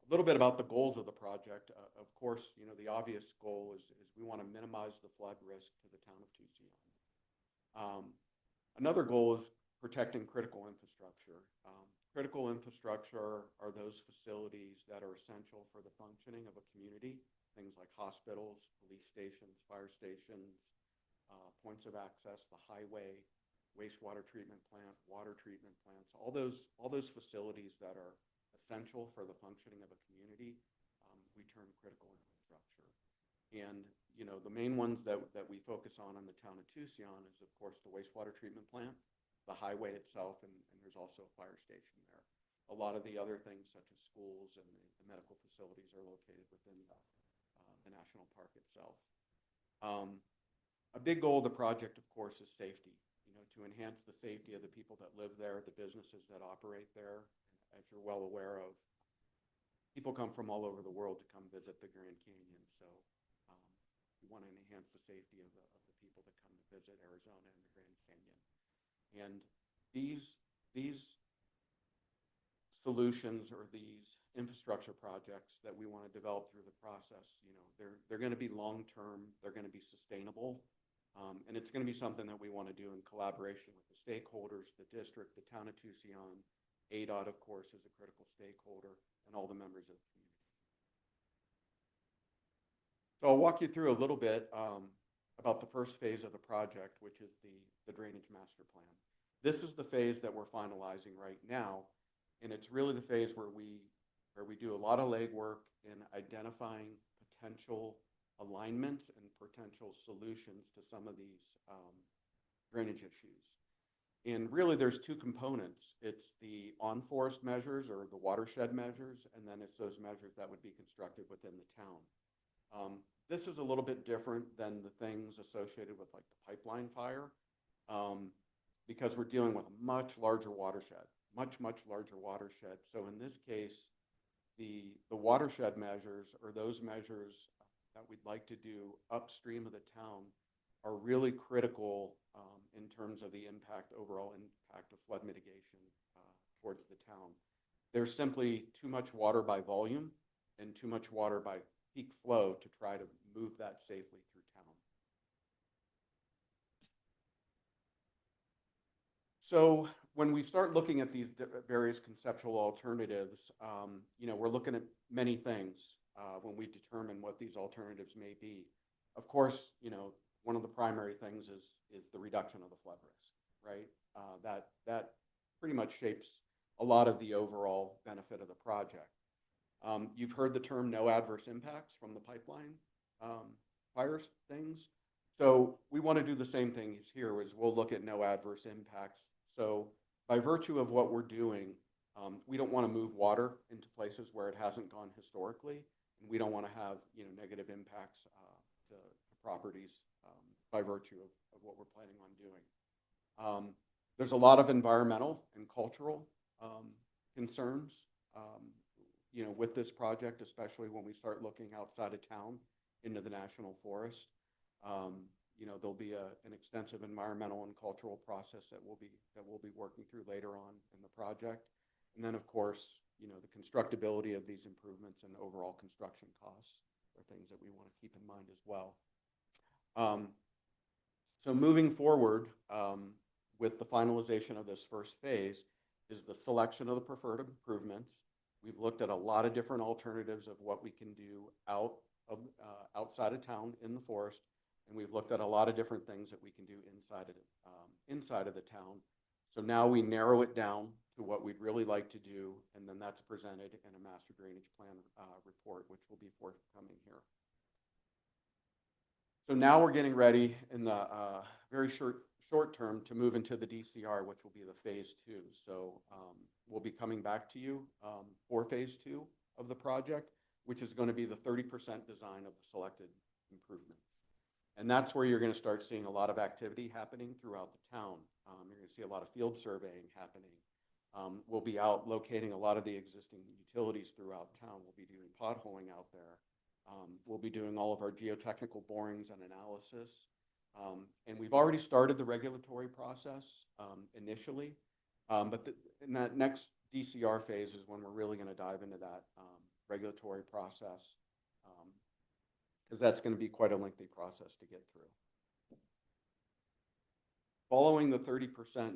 a little bit about the goals of the project. Of course, you know, the obvious goal is we want to minimize the flood risk to the town of Tucson. Another goal is protecting critical infrastructure. Critical infrastructure are those facilities that are essential for the functioning of a community, things like hospitals, police stations, fire stations, points of access, the highway, wastewater treatment plant, water treatment plants, all those facilities that are essential for the functioning of a community, we term critical infrastructure. And you know, the main ones that we focus on in the town of Tucson is, of course, the wastewater treatment plant, the highway itself, and there's also a fire station there. A lot of the other things, such as schools and the medical facilities, are located within the national park itself. A big goal of the project, of course, is safety. You know, to enhance the safety of the people that live there, the businesses that operate there. As you're well aware of, people come from all over the world to come visit the Grand Canyon. So we want to enhance the safety of the people that come to visit Arizona and the Grand Canyon. And these solutions, or these infrastructure projects that we want to develop through the process, you know, they're going to be long-term, they're going to be sustainable, and it's going to be something that we want to do in collaboration with the stakeholders, the district, the town of Tucson. ADOT, of course, is a critical stakeholder, and all the members of the community. So I'll walk you through a little bit about the first phase of the project, which is the drainage master plan. This is the phase that we're finalizing right now, and it's really the phase where we do a lot of legwork in identifying potential alignments and potential solutions to some of these drainage issues. And really, there's 2 components. It's the on-forest measures, or the watershed measures, and then it's those measures that would be constructed within the town. This is a little bit different than the things associated with, like, the pipeline fire, because we're dealing with a much larger watershed, much larger watershed. So in this case, the watershed measures, or those measures that we'd like to do upstream of the town, are really critical in terms of the overall impact of flood mitigation towards the town. There's simply too much water by volume and too much water by peak flow to try to move that safely through town. So when we start looking at these various conceptual alternatives, you know, we're looking at many things when we determine what these alternatives may be. Of course, you know, one of the primary things is the reduction of the flood risk, right? That pretty much shapes a lot of the overall benefit of the project. You've heard the term no adverse impacts from the pipeline fires things. So we want to do the same things here, is we'll look at no adverse impacts So by virtue of what we're doing, we don't want to move water into places where it hasn't gone historically, and we don't want to have, you know, negative impacts to properties by virtue of what we're planning on doing. There's a lot of environmental and cultural concerns, you know, with this project, especially when we start looking outside of town into the national forest. You know, there'll be an extensive environmental and cultural process that we'll be working through later on in the project. And then, of course, you know, the constructability of these improvements and overall construction costs are things that we want to keep in mind as well. So moving forward with the finalization of this first phase is the selection of the preferred improvements. We've looked at a lot of different alternatives of what we can do outside of town in the forest, and we've looked at a lot of different things that we can do inside of the town. So now we narrow it down to what we'd really like to do, and then that's presented in a master drainage plan report, which will be forthcoming here. So now we're getting ready in the very short term to move into the DCR, which will be the phase 2. So we'll be coming back to you for phase 2 of the project, which is going to be the 30% design of the selected improvements. And that's where you're going to start seeing a lot of activity happening throughout the town. You're going to see a lot of field surveying happening. We'll be out locating a lot of the existing utilities throughout town. We'll be doing potholing out there. We'll be doing all of our geotechnical borings and analysis. And we've already started the regulatory process initially. But in that next DCR phase is when we're really going to dive into that regulatory process, because that's going to be quite a lengthy process to get through. Following the 30%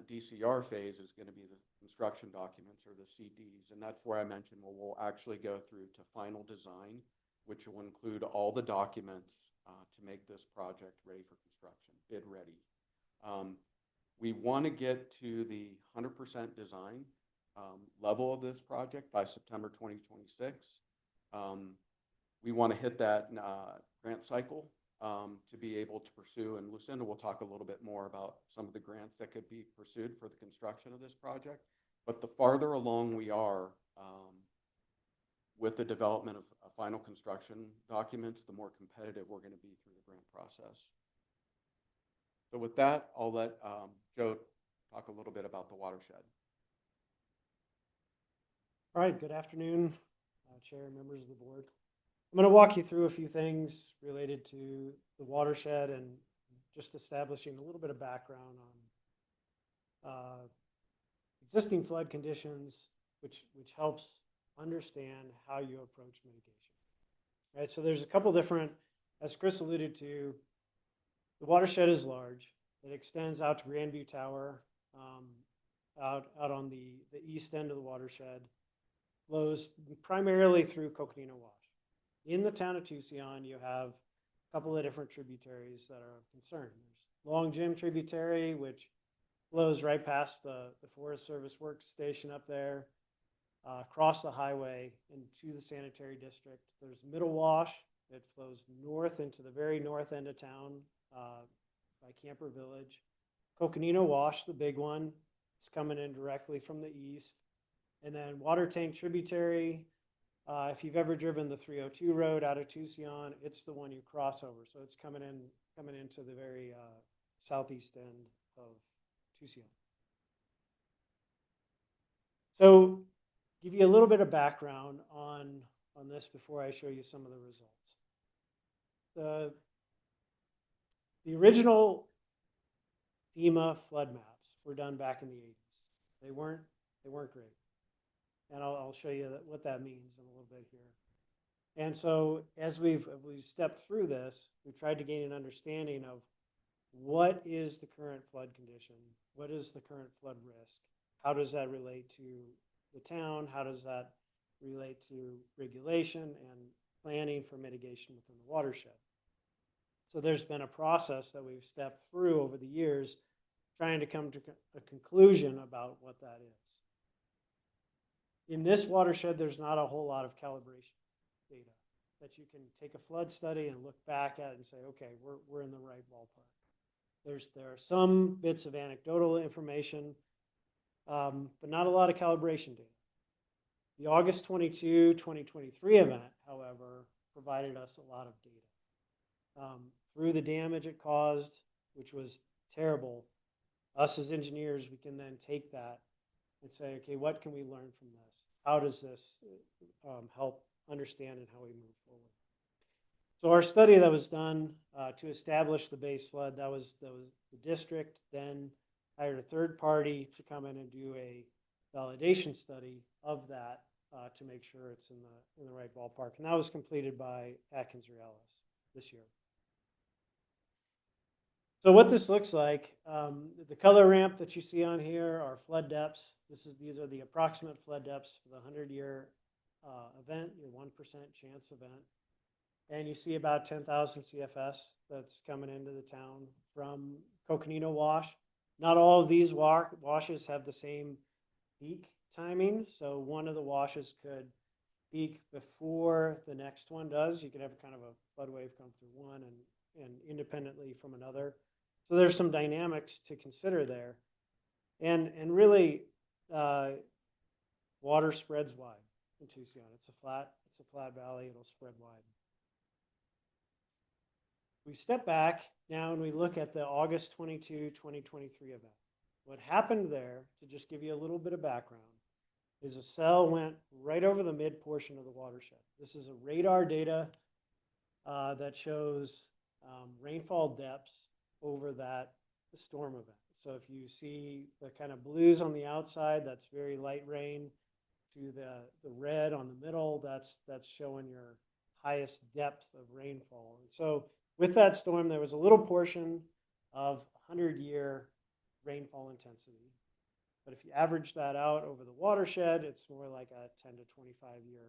DCR phase is going to be the construction documents, or the CDs, and that's where I mentioned we'll actually go through to final design, which will include all the documents to make this project ready for construction, bid ready. We want to get to the 100% design level of this project by September 2026. We want to hit that grant cycle to be able to pursue, and Lucinda will talk a little bit more about some of the grants that could be pursued for the construction of this project. But the farther along we are with the development of final construction documents, the more competitive we're going to be through the grant process. So with that, I'll let Joe talk a little bit about the watershed. All right, good afternoon, Chair and members of the board. I'm going to walk you through a few things related to the watershed and just establishing a little bit of background on existing flood conditions, which helps understand how you approach mitigation. Right, so there's a couple different, as Chris alluded to, the watershed is large. It extends out to Grandview Tower, out on the east end of the watershed, flows primarily through Coconino Wash. In the town of Tucson, you have a couple of different tributaries that are of concern. There's Long Jim tributary, which flows right past the Forest Service workstation up there, across the highway into the sanitary district. There's Middle Wash. It flows north into the very north end of town by Camper Village. Coconino Wash, the big one, it's coming in directly from the east. And then Water Tank tributary. If you've ever driven the 302 road out of Tucson, it's the one you cross over. So it's coming into the very southeast end of Tucson. So give you a little bit of background on this before I show you some of the results. The original FEMA flood maps were done back in the 80s. They weren't great. And I'll show you what that means in a little bit here. And so as we've stepped through this, we've tried to gain an understanding of what is the current flood condition, what is the current flood risk, how does that relate to the town, how does that relate to regulation and planning for mitigation within the watershed. So there's been a process that we've stepped through over the years trying to come to a conclusion about what that is. In this watershed, there's not a whole lot of calibration data that you can take a flood study and look back at and say, okay, we're in the right ballpark. There are some bits of anecdotal information but not a lot of calibration data. The August 22, 2023 event, however, provided us a lot of data. Through the damage it caused, which was terrible, us as engineers, we can then take that and say, okay, what can we learn from this? How does this help understand and how we move forward? So our study that was done to establish the base flood, that was the district then hired a third party to come in and do a validation study of that to make sure it's in the right ballpark. And that was completed by Atkins Reales this year. So what this looks like, the color ramp that you see on here are flood depths. These are the approximate flood depths for the 100-year event, your 1% chance event. And you see about 10,000 CFS that's coming into the town from Coconino Wash. Not all of these washes have the same peak timing. So one of the washes could peak before the next one does. You could have kind of a flood wave come through one and independently from another. So there's some dynamics to consider there. And really, water spreads wide in Tucson. It's a flat valley, it'll spread wide. We step back now and we look at the August 22, 2023 event. What happened there, to just give you a little bit of background, is a cell went right over the mid portion of the watershed. This is a radar data that shows rainfall depths over that storm event. So if you see the kind of blues on the outside, that's very light rain, to the red on the middle, that's showing your highest depth of rainfall. And so with that storm, there was a little portion of 100-year rainfall intensity. But if you average that out over the watershed, it's more like a 10 to 25-year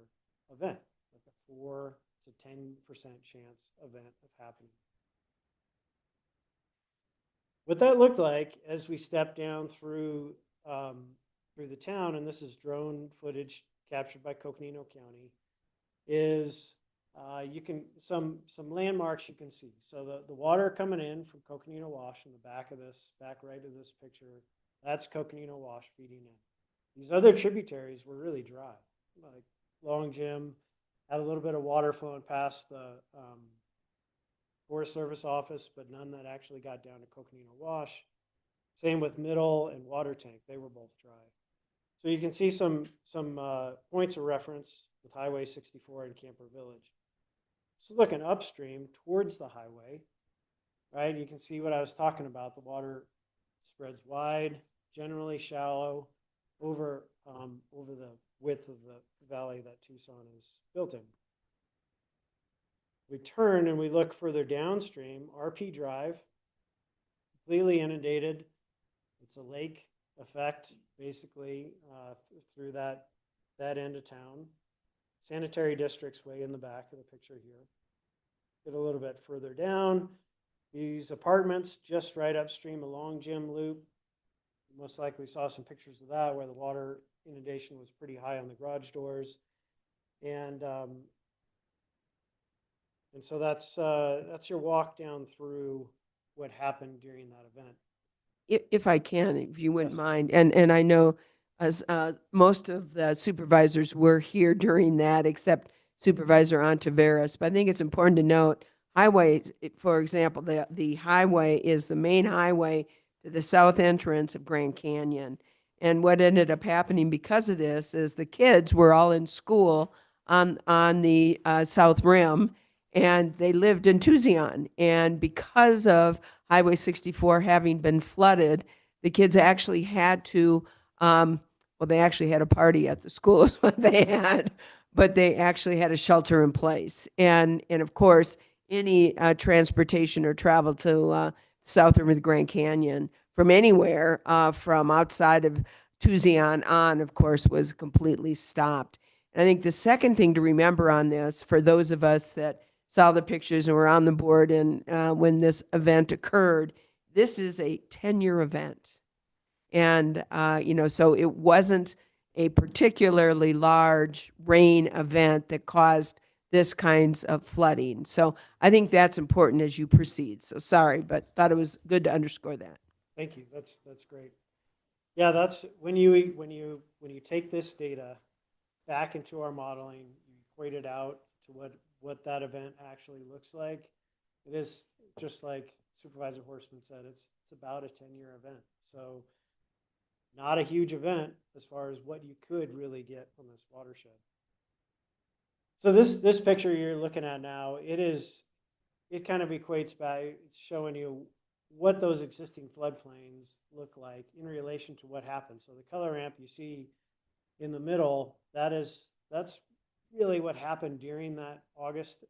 event, like a 4 to 10% chance event of happening. What that looked like as we stepped down through the town, and this is drone footage captured by Coconino County, is you can some landmarks you can see. So the water coming in from Coconino Wash in the back right of this picture, that's Coconino Wash feeding in. These other tributaries were really dry, like Long Jim had a little bit of water flowing past the Forest Service office, but none that actually got down to Coconino Wash. Same with Middle and Water Tank; they were both dry. So you can see some points of reference with Highway 64 and Camper Village. So looking upstream towards the highway, right? You can see what I was talking about. The water spreads wide, generally shallow, over the width of the valley that Tucson is built in. We turn and we look further downstream. RP Drive, completely inundated. It's a lake effect, basically, through that end of town. Sanitary districts way in the back of the picture here. Get a little bit further down. These apartments just right upstream along Jim Loop. You most likely saw some pictures of that where the water inundation was pretty high on the garage doors. And so that's your walk down through what happened during that event. If I can, if you wouldn't mind, and I know as most of the supervisors were here during that, except Supervisor Ontiveros, but I think it's important to note, highways, for example, the highway is the main highway to the south entrance of Grand Canyon. And what ended up happening because of this is the kids were all in school on the South Rim, and they lived in Tucson. And because of Highway 64 having been flooded, the kids actually had to, well, they actually had a party at the school is what they had, but they actually had a shelter in place. And of course, any transportation or travel to south rim of the Grand Canyon from anywhere from outside of Tucson on, of course, was completely stopped. And I think the second thing to remember on this, for those of us that saw the pictures and were on the board and when this event occurred, this is a 10-year event. And, so it wasn't a particularly large rain event that caused this kinds of flooding. So I think that's important as you proceed. So sorry, but thought it was good to underscore that. Thank you. That's great. Yeah, that's when you take this data back into our modeling, you equate it out to what that event actually looks like. It is just like Supervisor Horstman said, it's about a 10-year event. So not a huge event as far as what you could really get from this watershed. So this picture you're looking at now, it kind of equates by showing you what those existing floodplains look like in relation to what happened. So the color ramp you see in the middle, that's really what happened during that August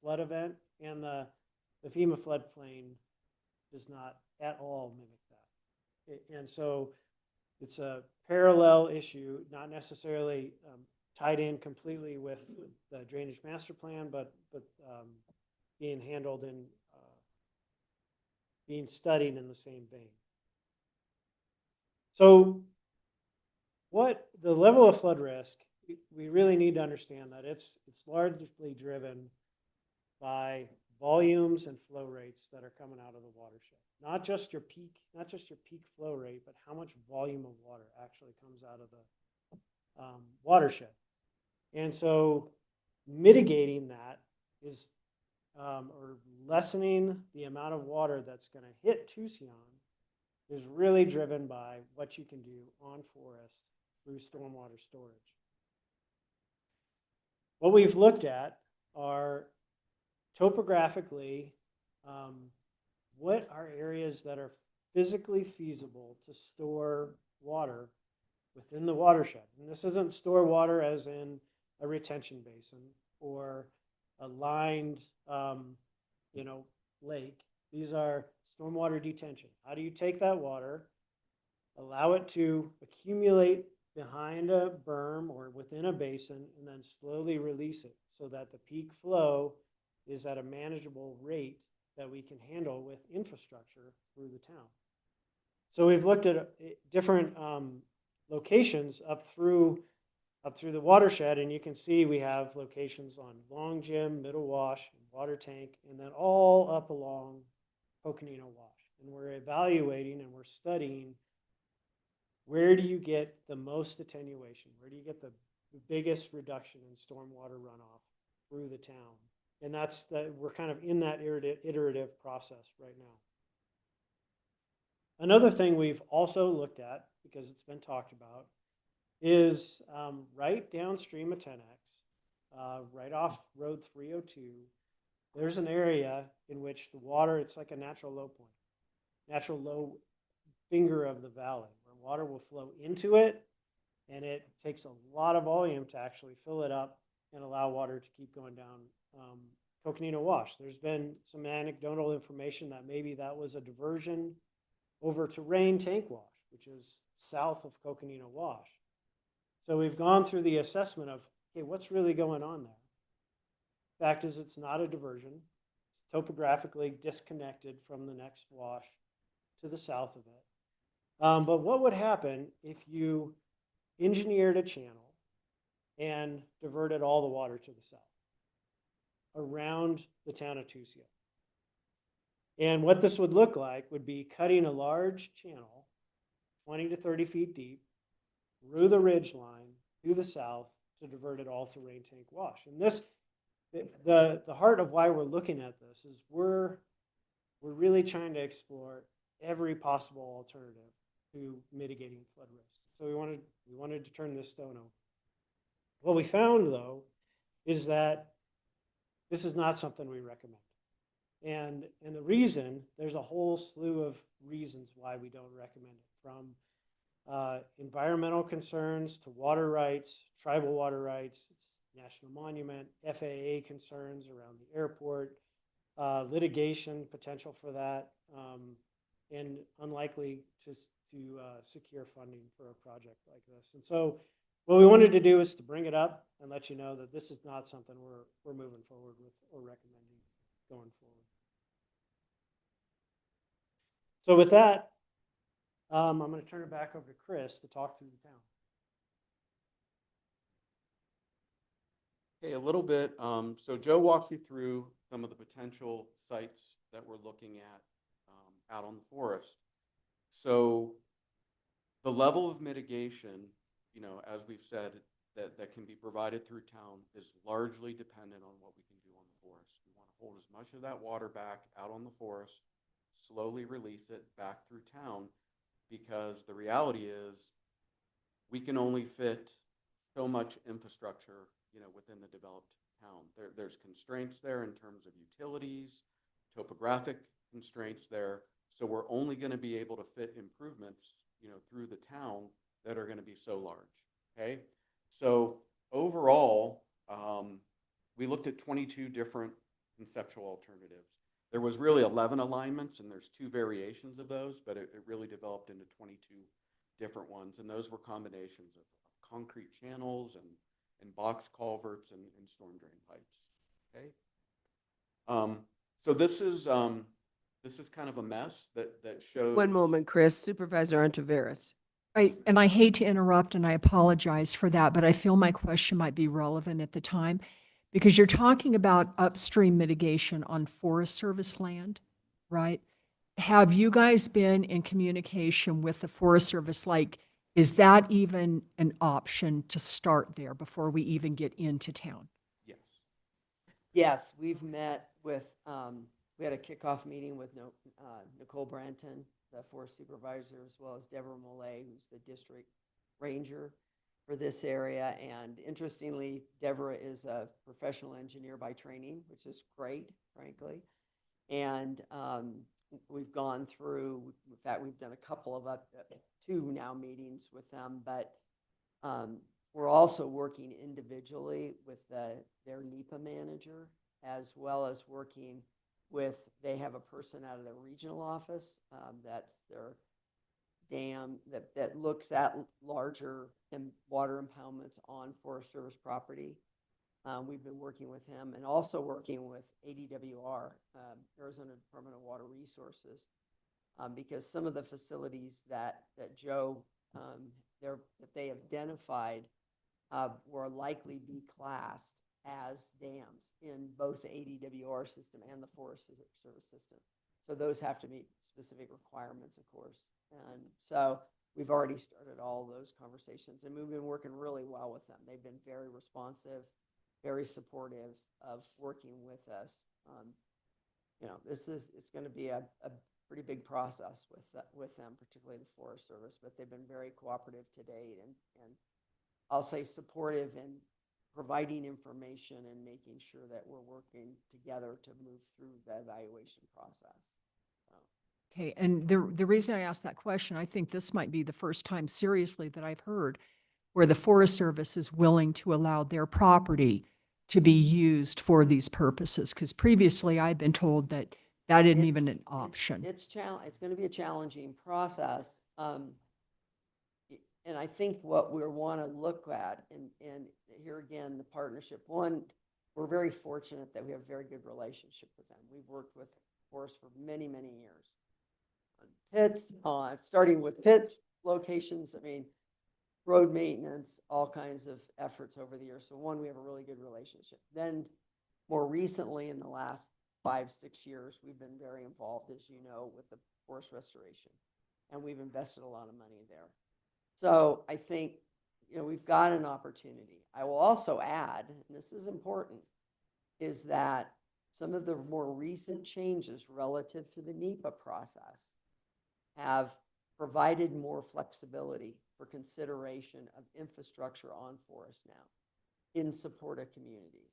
flood event, and the FEMA floodplain does not at all mimic that. And so it's a parallel issue, not necessarily tied in completely with the drainage master plan, but being handled and being studied in the same vein. So what the level of flood risk, we really need to understand that it's largely driven by volumes and flow rates that are coming out of the watershed. Not just your peak flow rate, but how much volume of water actually comes out of the watershed. And so mitigating that is, or lessening the amount of water that's going to hit Tucson is really driven by what you can do on forest through stormwater storage. What we've looked at are topographically, what are areas that are physically feasible to store water within the watershed. And this isn't store water as in a retention basin or a lined, lake. These are stormwater detention. How do you take that water, allow it to accumulate behind a berm or within a basin, and then slowly release it so that the peak flow is at a manageable rate that we can handle with infrastructure through the town. So we've looked at different locations up through the watershed, and you can see we have locations on Long Gym, Middle Wash, and Water Tank, and then all up along Coconino Wash. And we're evaluating and we're studying, where do you get the most attenuation? Where do you get the biggest reduction in stormwater runoff through the town? And we're kind of in that iterative process right now. Another thing we've also looked at, because it's been talked about, is right downstream of 10X, right off Road 302, there's an area in which the water, it's like a natural low point, natural low finger of the valley, where water will flow into it, and it takes a lot of volume to actually fill it up and allow water to keep going down Coconino Wash. There's been some anecdotal information that maybe that was a diversion over to Rain Tank Wash, which is south of Coconino Wash. So we've gone through the assessment of, okay, what's really going on there? Fact is, it's not a diversion. It's topographically disconnected from the next wash to the south of it. But what would happen if you engineered a channel and diverted all the water to the south around the town of Tucson? And what this would look like would be cutting a large channel, 20 to 30 feet deep, through the ridge line to the south to divert it all to Rain Tank Wash. And this, the heart of why we're looking at this is we're really trying to explore every possible alternative to mitigating flood risk. So we wanted to turn this stone over. What we found, though, is that this is not something we recommend. And the reason, there's a whole slew of reasons why we don't recommend it, from environmental concerns to water rights, tribal water rights, it's national monument, FAA concerns around the airport, litigation potential for that, and unlikely to secure funding for a project like this. And so what we wanted to do is to bring it up and let you know that this is not something we're moving forward with or recommending going forward. So with that, I'm going to turn it back over to Chris to talk through the town. Okay, a little bit. So Joe walked you through some of the potential sites that we're looking at out on the forest. So The level of mitigation, you know, as we've said, that can be provided through town is largely dependent on what we can do on the forest. We want to hold as much of that water back out on the forest, slowly release it back through town, because the reality is we can only fit so much infrastructure, you know, within the developed town. There's constraints there in terms of utilities, topographic constraints there. So we're only going to be able to fit improvements, you know, through the town that are going to be so large. Okay. So overall, we looked at 22 different conceptual alternatives. There was really 11 alignments, and there's 2 variations of those, but it really developed into 22 different ones. And those were combinations of concrete channels and box culverts and storm drain pipes. Okay. So this is kind of a mess that shows. One moment, Chris. Supervisor Ontiveros. And I hate to interrupt, and I apologize for that, but I feel my question might be relevant at the time, because you're talking about upstream mitigation on Forest Service land, right? Have you guys been in communication with the Forest Service? Like, is that even an option to start there before we even get into town? Yes. Yes, we've met with, we had a kickoff meeting with Nicole Branton, the forest supervisor, as well as Deborah Millay, who's the district ranger for this area. And interestingly, Deborah is a professional engineer by training, which is great, frankly. And we've gone through, in fact, we've done a couple of 2 now meetings with them, but we're also working individually with their NEPA manager, as well as working with, they have a person out of the regional office, that's their dam that looks at larger water impoundments on Forest Service property. We've been working with him, and also working with ADWR, Arizona Department of Water Resources, because some of the facilities that Joe, that they identified will likely be classed as dams in both the ADWR system and the Forest Service system. So those have to meet specific requirements, of course. And so we've already started all those conversations, and we've been working really well with them. They've been very responsive, very supportive of working with us. You know, it's going to be a pretty big process with them, particularly the Forest Service, but they've been very cooperative to date, and I'll say supportive in providing information and making sure that we're working together to move through the evaluation process. Okay, and the reason I asked that question, I think this might be the first time seriously that I've heard where the Forest Service is willing to allow their property to be used for these purposes, because previously I've been told that isn't even an option. It's going to be a challenging process. And I think what we want to look at, and here again, the partnership, one, we're very fortunate that we have a very good relationship with them. We've worked with Forest for many, many years. Pits, starting with pit locations, I mean, road maintenance, all kinds of efforts over the years. So one, we have a really good relationship. Then more recently, in the last 5-6 years, we've been very involved, as you know, with the forest restoration, and we've invested a lot of money there. So I think, you know, we've got an opportunity. I will also add, and this is important, is that some of the more recent changes relative to the NEPA process have provided more flexibility for consideration of infrastructure on forest now in support of communities.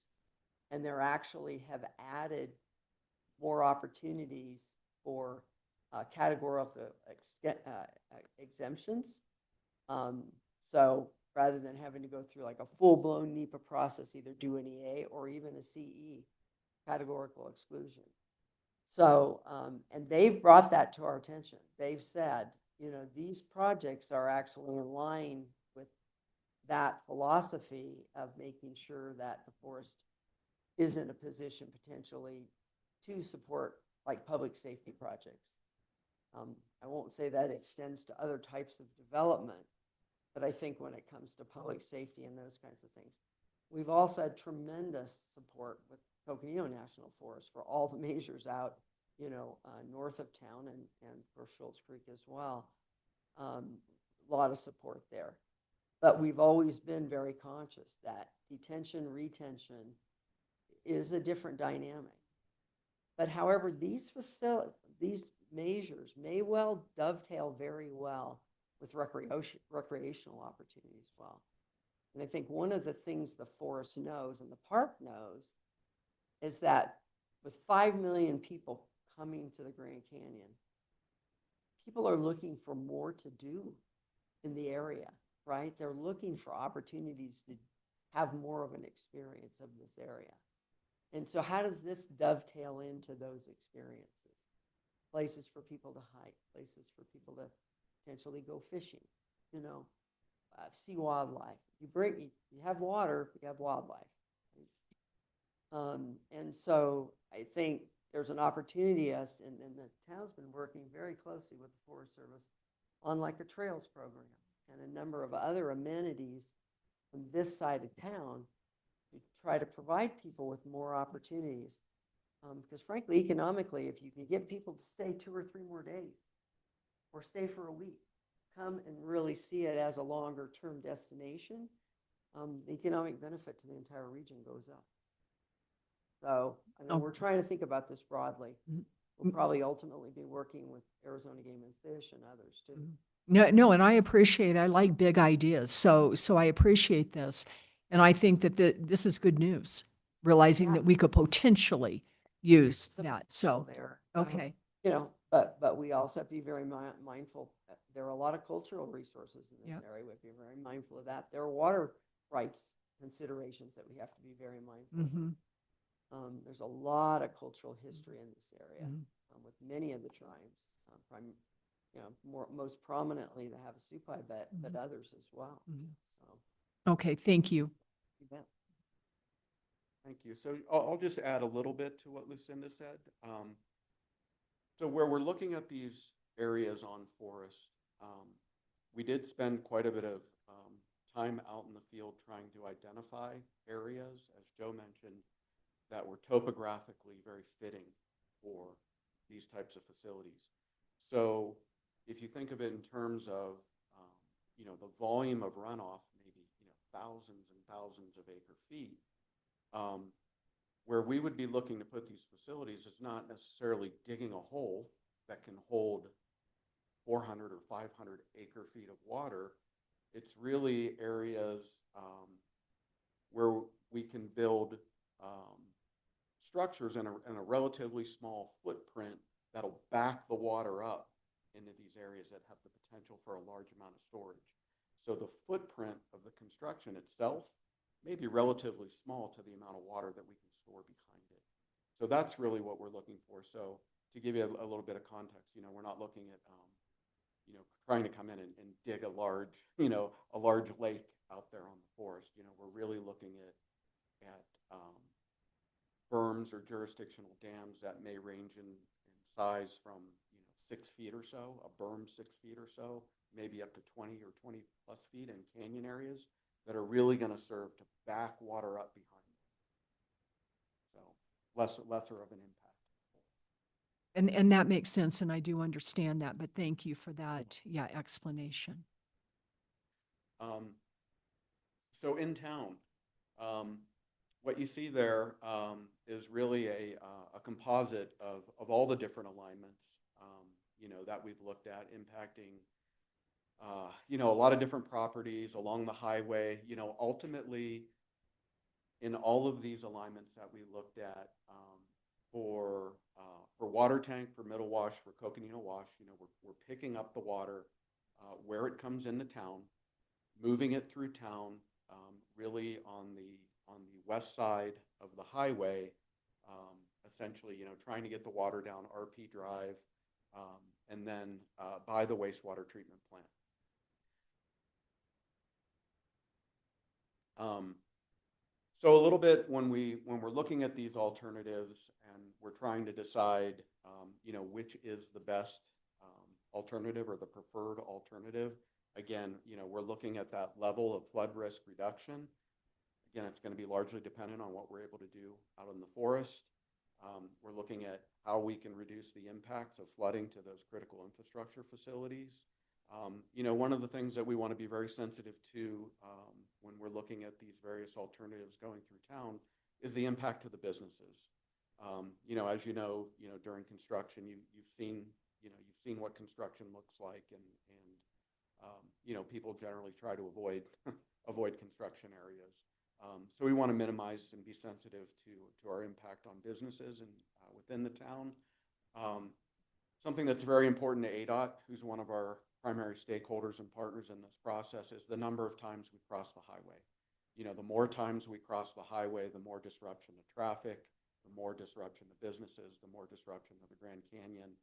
And there actually have added more opportunities for categorical exemptions. So rather than having to go through like a full-blown NEPA process, either do an EA or even a CE, categorical exclusion. So, and they've brought that to our attention. They've said, you know, these projects are actually in line with that philosophy of making sure that the forest is in a position potentially to support like public safety projects. I won't say that extends to other types of development, but I think when it comes to public safety and those kinds of things, we've also had tremendous support with Coconino National Forest for all the measures out, you know, north of town and for Schultz Creek as well. lot of support there. But we've always been very conscious that detention, retention is a different dynamic. But however, these measures may well dovetail very well with recreational opportunities as well. And I think one of the things the forest knows and the park knows is that with 5 million people coming to the Grand Canyon, people are looking for more to do in the area, right? They're looking for opportunities to have more of an experience of this area. And so how does this dovetail into those experiences? Places for people to hike, places for people to potentially go fishing, you know, see wildlife. You have water, you have wildlife. And so I think there's an opportunity, and the town's been working very closely with the Forest Service on like a trails program and a number of other amenities on this side of town to try to provide people with more opportunities. Because frankly, economically, if you can get people to stay 2 or 3 more days or stay for a week, come and really see it as a longer term destination, the economic benefit to the entire region goes up. So I mean, we're trying to think about this broadly. We'll probably ultimately be working with Arizona Game and Fish and others too. No, and I appreciate, I like big ideas. So I appreciate this. And I think that this is good news, realizing that we could potentially use that. So, There. okay. You know, but we also have to be very mindful. There are a lot of cultural resources in this area. We have to be very mindful of that. There are water rights considerations that we have to be very mindful of. There's a lot of cultural history in this area with many of the tribes, you know, most prominently the Havasupai, but others as well. So. Okay, thank you. You bet. Thank you. So I'll just add a little bit to what Lucinda said. So where we're looking at these areas on forest, we did spend quite a bit of time out in the field trying to identify areas, as Joe mentioned, that were topographically very fitting for these types of facilities. So if you think of it in terms of, you know, the volume of runoff, maybe, you know, thousands and thousands of acre feet, where we would be looking to put these facilities is not necessarily digging a hole that can hold 400 or 500 acre feet of water. It's really areas where we can build structures in a relatively small footprint that'll back the water up into these areas that have the potential for a large amount of storage. So the footprint of the construction itself may be relatively small to the amount of water that we can store behind it. So that's really what we're looking for. So to give you a little bit of context, you know, we're not looking at, you know, trying to come in and dig a large, you know, a large lake out there on the forest. You know, we're really looking at berms or jurisdictional dams that may range in size from, you know, 6 feet or so, a berm 6 feet or so, maybe up to 20 or 20 plus feet in canyon areas that are really going to serve to back water up behind them. So lesser of an impact. And that makes sense, and I do understand that, but thank you for that, explanation. So in town, what you see there is really a composite of all the different alignments, you know, that we've looked at impacting, you know, a lot of different properties along the highway. You know, ultimately, in all of these alignments that we looked at, for water tank, for middle wash, for Coconino wash, you know, we're picking up the water where it comes into town, moving it through town, really on the west side of the highway, essentially, you know, trying to get the water down RP Drive, and then by the wastewater treatment plant. So a little bit when we're looking at these alternatives and we're trying to decide, you know, which is the best alternative or the preferred alternative. Again, you know, we're looking at that level of flood risk reduction. Again, it's going to be largely dependent on what we're able to do out in the forest. We're looking at how we can reduce the impacts of flooding to those critical infrastructure facilities. You know, one of the things that we want to be very sensitive to when we're looking at these various alternatives going through town is the impact to the businesses. You know, as you know, during construction, you've seen what construction looks like, and you know, people generally try to avoid avoid construction areas. So we want to minimize and be sensitive to our impact on businesses and within the town. Something that's very important to ADOT, who's one of our primary stakeholders and partners in this process, is the number of times we cross the highway. You know, the more times we cross the highway, the more disruption to traffic, the more disruption to businesses, the more disruption to the Grand Canyon.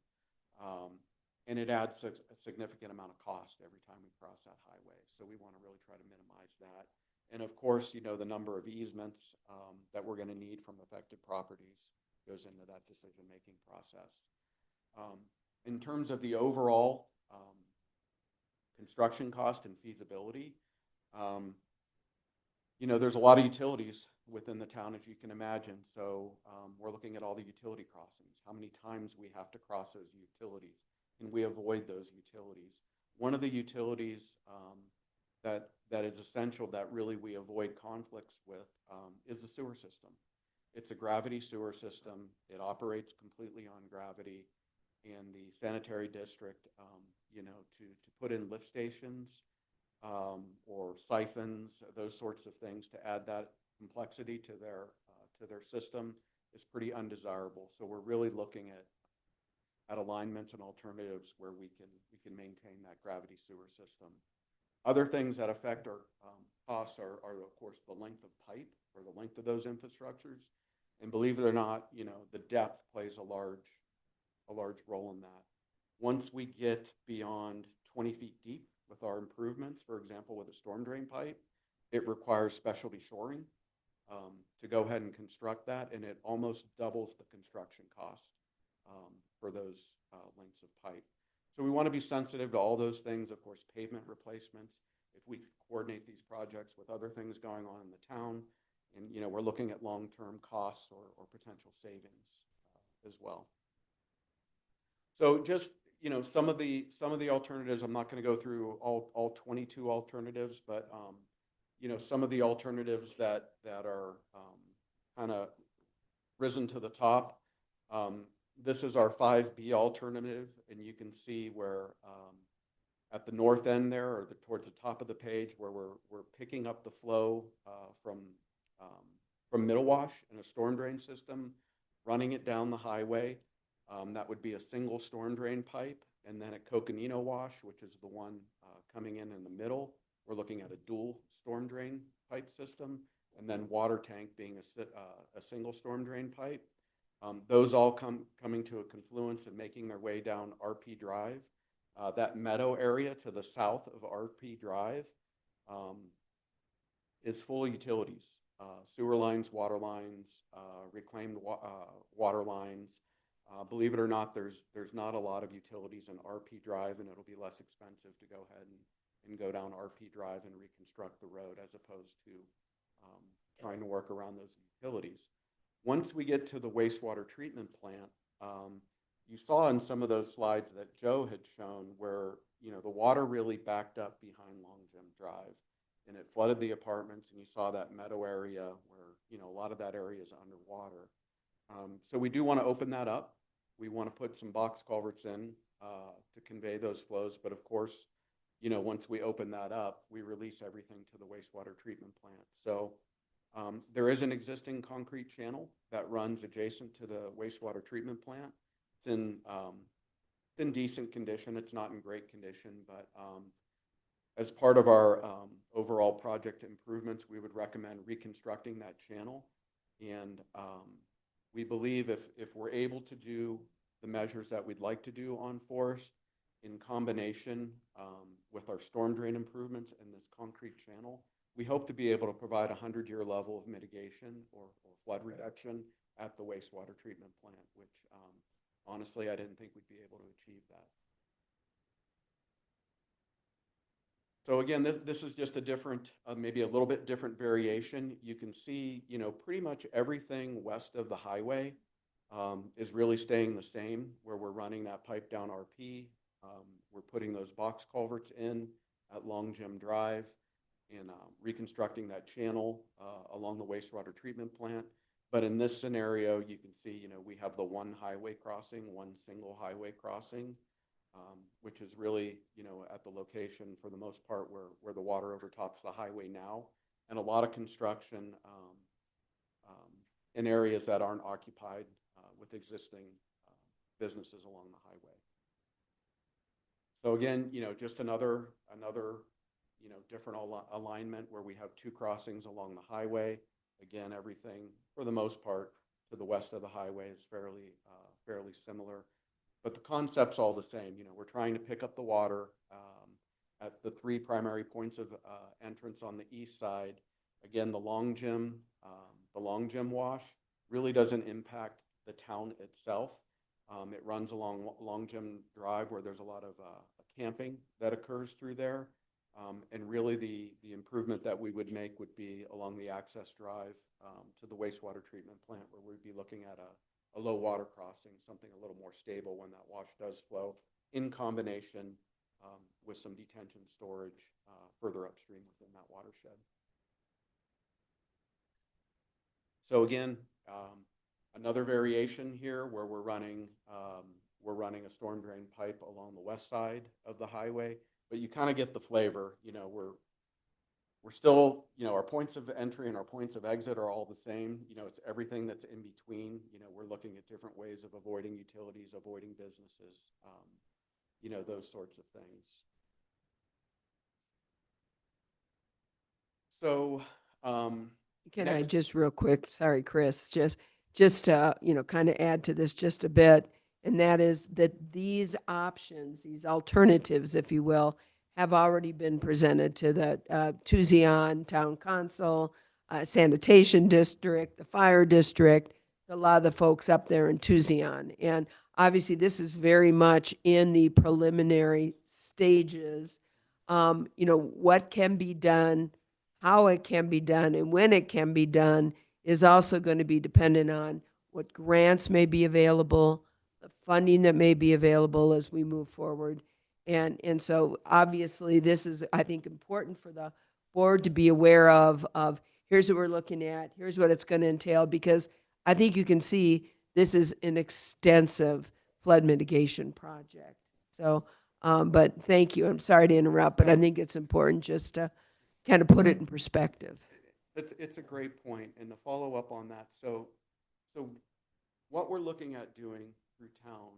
And it adds a significant amount of cost every time we cross that highway. So we want to really try to minimize that. And of course, you know, the number of easements that we're going to need from affected properties goes into that decision-making process. In terms of the overall construction cost and feasibility, you know, there's a lot of utilities within the town, as you can imagine. So we're looking at all the utility crossings, how many times we have to cross those utilities, and we avoid those utilities. One of the utilities that is essential that really we avoid conflicts with is the sewer system. It's a gravity sewer system. It operates completely on gravity, and the sanitary district, you know, to put in lift stations or siphons, those sorts of things to add that complexity to their system is pretty undesirable. So we're really looking at alignments and alternatives where we can maintain that gravity sewer system. Other things that affect our costs are of course the length of pipe or the length of those infrastructures, and believe it or not, you know, the depth plays a large role in that. Once we get beyond 20 feet deep with our improvements, for example, with a storm drain pipe, it requires specialty shoring to go ahead and construct that, and it almost doubles the construction cost for those lengths of pipe. So we want to be sensitive to all those things, of course, pavement replacements, if we coordinate these projects with other things going on in the town, and, you know, we're looking at long-term costs or potential savings as well. So just, you know, some of the alternatives, I'm not going to go through all 22 alternatives, but you know, some of the alternatives that are kind of risen to the top. This is our 5B alternative, and you can see where at the north end there, or towards the top of the page, where we're picking up the flow from Middle Wash in a storm drain system, running it down the highway. That would be a single storm drain pipe. And then at Coconino Wash, which is the one coming in the middle, we're looking at a dual storm drain pipe system, and then water tank being a single storm drain pipe. Those all coming to a confluence and making their way down RP Drive. That meadow area to the south of RP Drive is full of utilities, sewer lines, water lines, reclaimed water lines. Believe it or not, there's not a lot of utilities in RP Drive, and it'll be less expensive to go ahead and go down RP Drive and reconstruct the road as opposed to trying to work around those utilities. Once we get to the wastewater treatment plant, you saw in some of those slides that Joe had shown where, you know, the water really backed up behind Long Jim Drive, and it flooded the apartments, and you saw that meadow area where, you know, a lot of that area is underwater. So we do want to open that up. We want to put some box culverts in to convey those flows, but of course, you know, once we open that up, we release everything to the wastewater treatment plant. So there is an existing concrete channel that runs adjacent to the wastewater treatment plant. It's in decent condition. It's not in great condition, but as part of our overall project improvements, we would recommend reconstructing that channel. And we believe if we're able to do the measures that we'd like to do on Forest in combination with our storm drain improvements and this concrete channel, we hope to be able to provide a 100-year level of mitigation or flood reduction at the wastewater treatment plant, which honestly, I didn't think we'd be able to achieve that. So again, this is just a different, maybe a little bit different variation. You can see, you know, pretty much everything west of the highway is really staying the same, where we're running that pipe down RP, We're putting those box culverts in at Long Gym Drive and reconstructing that channel along the wastewater treatment plant. But in this scenario, you can see, we have the one highway crossing, one single highway crossing, which is really, at the location for the most part where the water overtops the highway now, and a lot of construction in areas that aren't occupied with existing businesses along the highway. So again, just another different alignment where we have two crossings along the highway. Again, everything for the most part to the west of the highway is fairly similar, but the concept's all the same. We're trying to pick up the water at the three primary points of entrance on the east side. Again, the Long Gym wash really doesn't impact the town itself. It runs along Long Gym Drive where there's a lot of camping that occurs through there. And really the improvement that we would make would be along the access drive to the wastewater treatment plant, where we'd be looking at a low water crossing, something a little more stable when that wash does flow, in combination with some detention storage further upstream within that watershed. So again, another variation here where we're running a storm drain pipe along the west side of the highway, but you kind of get the flavor. We're still, our points of entry and our points of exit are all the same. It's everything that's in between. We're looking at different ways of avoiding utilities, avoiding businesses, those sorts of things. So, Can I just real quick, sorry, Chris, just to, kind of add to this just a bit, and that is that these options, these alternatives, if you will, have already been presented to the Tucson Town Council, Sanitation District, the Fire District, a lot of the folks up there in Tucson. And obviously, this is very much in the preliminary stages. What can be done, how it can be done, and when it can be done is also going to be dependent on what grants may be available, the funding that may be available as we move forward. And so obviously this is, I think, important for the board to be aware of here's what we're looking at, here's what it's going to entail, because I think you can see this is an extensive flood mitigation project. So, but thank you. I'm sorry to interrupt, but I think it's important just to kind of put it in perspective. It's a great point, and to follow up on that, so what we're looking at doing through town,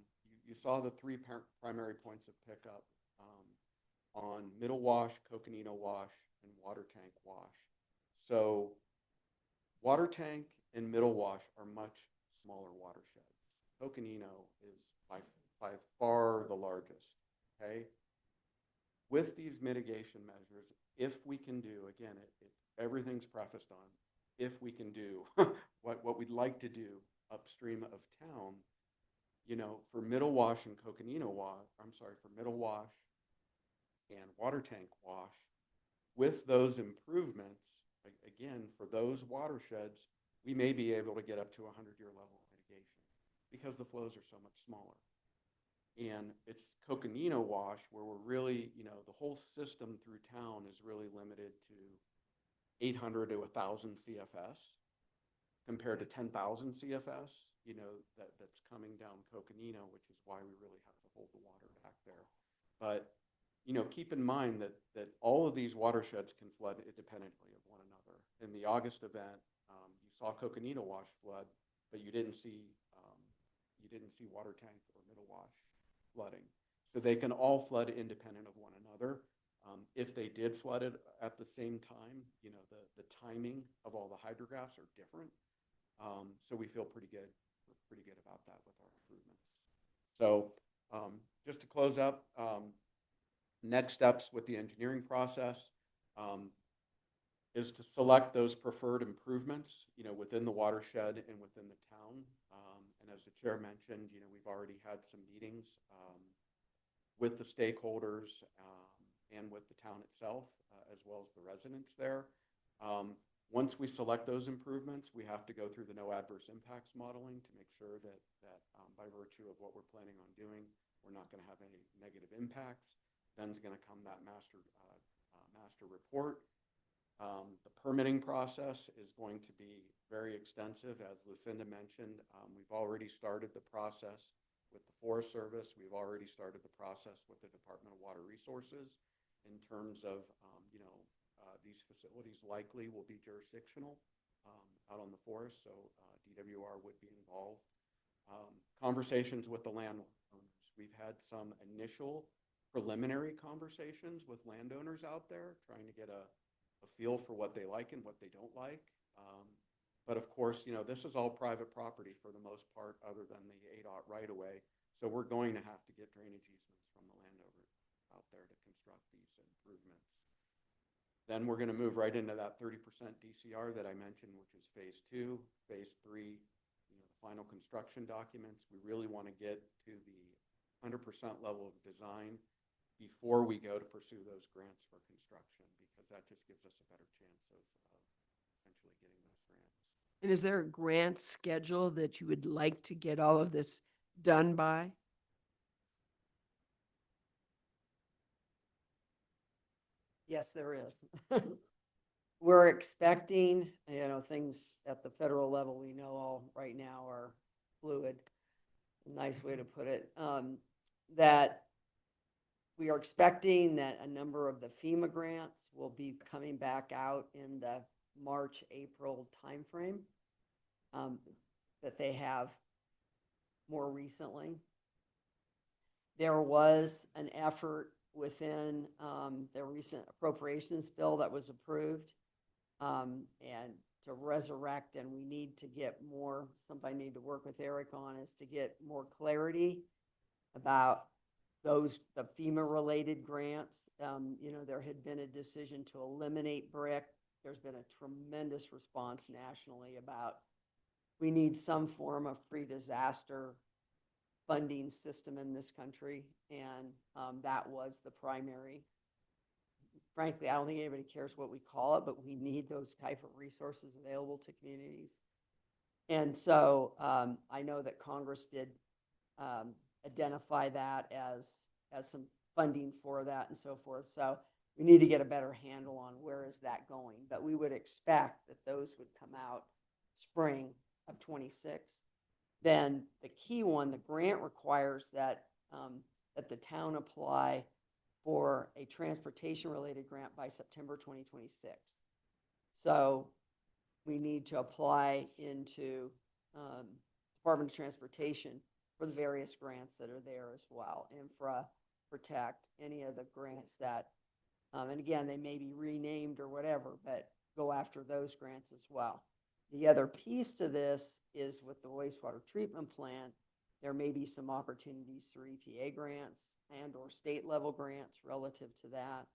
you saw the three primary points of pickup on Middle Wash, Coconino Wash, and Water Tank Wash. So Water Tank and Middle Wash are much smaller watersheds. Coconino is by far the largest, okay? With these mitigation measures, if we can do, again, everything's prefaced on, if we can do what we'd like to do upstream of town, for Middle Wash and Coconino Wash, for Middle Wash and Water Tank Wash, with those improvements, again, for those watersheds, we may be able to get up to 100-year level mitigation because the flows are so much smaller. And it's Coconino Wash where we're really, the whole system through town is really limited to 800 to 1,000 CFS compared to 10,000 CFS, that's coming down Coconino, which is why we really have to hold the water back there. But, keep in mind that all of these watersheds can flood independently of one another. In the August event, you saw Coconino Wash flood, but you didn't see Water Tank or Middle Wash flooding. So they can all flood independent of one another. If they did flood it at the same time, the timing of all the hydrographs are different. So we feel pretty good about that with our improvements. So just to close up, next steps with the engineering process is to select those preferred improvements, within the watershed and within the town. And as the chair mentioned, we've already had some meetings with the stakeholders and with the town itself, as well as the residents there. Once we select those improvements, we have to go through the no adverse impacts modeling to make sure that by virtue of what we're planning on doing, We're not going to have any negative impacts. Then's going to come that master report. The permitting process is going to be very extensive. As Lucinda mentioned, we've already started the process with the Forest Service. We've already started the process with the Department of Water Resources in terms of, these facilities likely will be jurisdictional out on the forest, so DWR would be involved. Conversations with the landowners. We've had some initial preliminary conversations with landowners out there, trying to get a feel for what they like and what they don't like. But of course, this is all private property for the most part, other than the ADOT right-of-way. So we're going to have to get drainage easements from the landowner out there to construct these improvements. Then we're going to move right into that 30% DCR that I mentioned, which is phase 2. Phase 3, the final construction documents. We really want to get to the 100% level of design before we go to pursue those grants for construction, because that just gives us a better chance of potentially getting those grants. And is there a grant schedule that you would like to get all of this done by? Yes, there is. We're expecting, things at the federal level, we know all right now are fluid, a nice way to put it, that we are expecting that a number of the FEMA grants will be coming back out in the March, April timeframe, that they have more recently. There was an effort within the recent appropriations bill that was approved, and to resurrect, and we need to get more, something I need to work with Eric on, is to get more clarity about the FEMA related grants. There had been a decision to eliminate BRIC. There's been a tremendous response nationally about, we need some form of pre-disaster funding system in this country, and that was the primary. Frankly, I don't think anybody cares what we call it, but we need those type of resources available to communities. And so I know that Congress did identify that as some funding for that and so forth. So we need to get a better handle on where is that going. But we would expect that those would come out spring of 26. Then the key one, the grant requires that that the town apply for a transportation-related grant by September 2026. So we need to apply into Department of Transportation for the various grants that are there as well. Infra, Protect, any of the grants that, and again, they may be renamed or whatever, but go after those grants as well. The other piece to this is with the wastewater treatment plant, there may be some opportunities through EPA grants and or state level grants relative to that.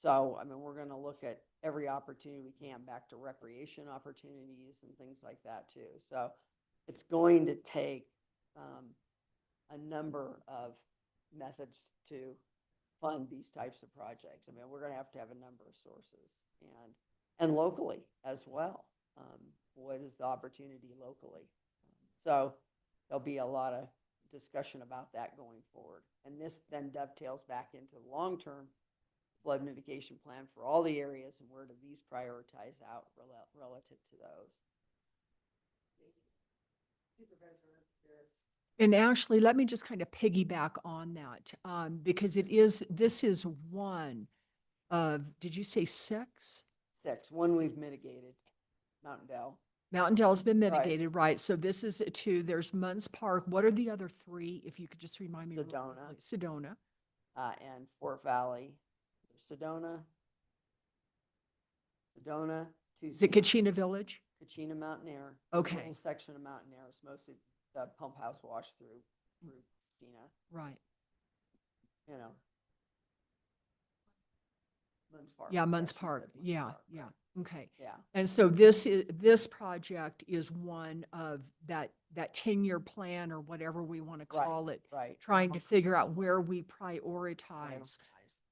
So, we're going to look at every opportunity we can, back to recreation opportunities and things like that too. So it's going to take a number of methods to fund these types of projects. We're going to have a number of sources, and locally as well. What is the opportunity locally? So there'll be a lot of discussion about that going forward. And this then dovetails back into the long-term flood mitigation plan for all the areas, and where do these prioritize out relative to those. And Ashley, let me just kind of piggyback on that, because this is one of, did you say 6? 6. One we've mitigated, Mountain Dell. Mountain Dell's been mitigated, right? So this is 2. There's Munns Park. What are the other 3? If you could just remind me. Sedona. Sedona. And Fort Valley. Sedona. Is it Kachina Village? Kachina Mountain Air. Okay. A little section of Mountain Air is mostly the pump house wash through Kachina. Right. Munns Park. Yeah, Munns Park. Yeah. Okay. Yeah. And so this project is one of that 10-year plan, or whatever we want to call it. Right. Trying to figure out where we prioritize.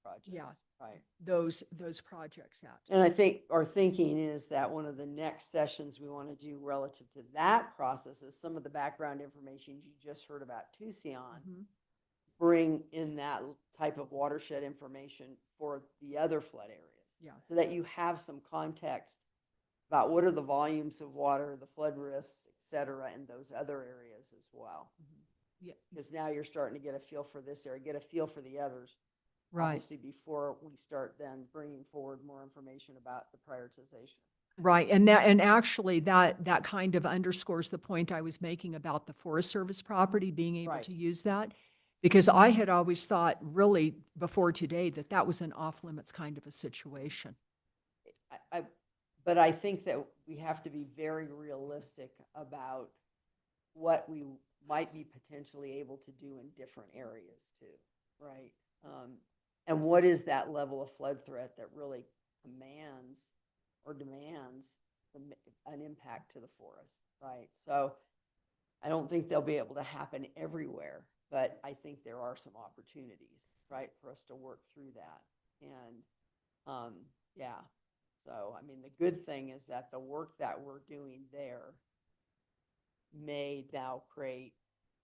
Projects. Yeah. Right. Those projects out. And I think our thinking is that one of the next sessions we want to do relative to that process is some of the background information you just heard about Tucson. bring in that type of watershed information for the other flood areas. Yeah. So that you have some context about what are the volumes of water, the flood risks, et cetera, in those other areas as well. Yeah. Because now you're starting to get a feel for this area, get a feel for the others. Right. Obviously, before we start then bringing forward more information about the prioritization. Right, and actually that kind of underscores the point I was making about the Forest Service property being able Right. to use that. Because I had always thought really before today that that was an off limits kind of a situation. But I think that we have to be very realistic about what we might be potentially able to do in different areas too, right? And what is that level of flood threat that really commands or demands an impact to the forest, right? So I don't think they'll be able to happen everywhere, but I think there are some opportunities, right, for us to work through that. And yeah, so I mean, the good thing is that the work that we're doing there may now create,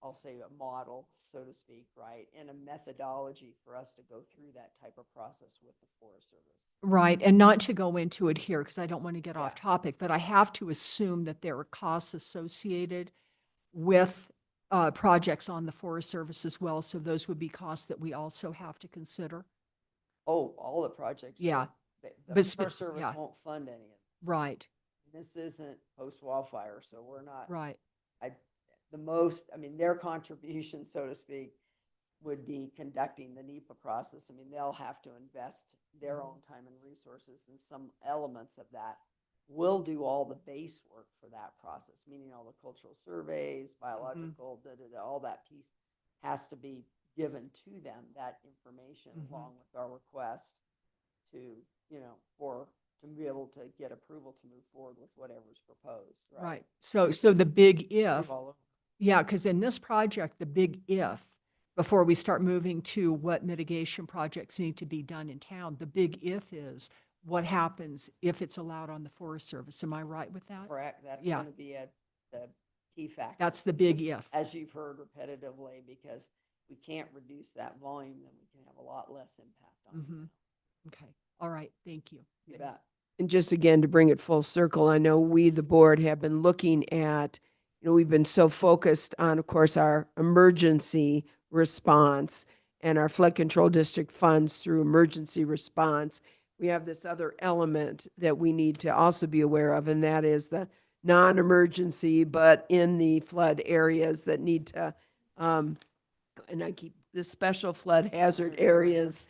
I'll say, a model, so to speak, right, and a methodology for us to go through that type of process with the Forest Service. Right, and not to go into it here because I don't want to get off topic, but I have to assume that there are costs associated with projects on the Forest Service as well. So those would be costs that we also have to consider. Oh, all the projects. Yeah. The But Forest Service yeah. won't fund any of it. Right, This isn't post-wildfire, so we're not. right. I mean, their contribution, so to speak, would be conducting the NEPA process. I mean, they'll have to invest their own time and resources in some elements of that. We'll do all the base work for that process, meaning all the cultural surveys, biological, all that piece has to be given to them, that information along with our request to, to be able to get approval to move forward with whatever's proposed, right? Right. So the big if, All over. yeah, because in this project, the big if, before we start moving to what mitigation projects need to be done in town, the big if is what happens if it's allowed on the Forest Service. Am I right with that? Correct. That's Yeah. going to be the key factor. That's the big if. As you've heard repetitively, because we can't reduce that volume, then we can have a lot less impact on it. Okay. All right. Thank you. You bet. And just again, to bring it full circle, I know we, the board, have been looking at, we've been so focused on, of course, our emergency response and our flood control district funds through emergency response. We have this other element that we need to also be aware of, and that is the non-emergency, but in the flood areas that need to, and I keep the special flood hazard areas.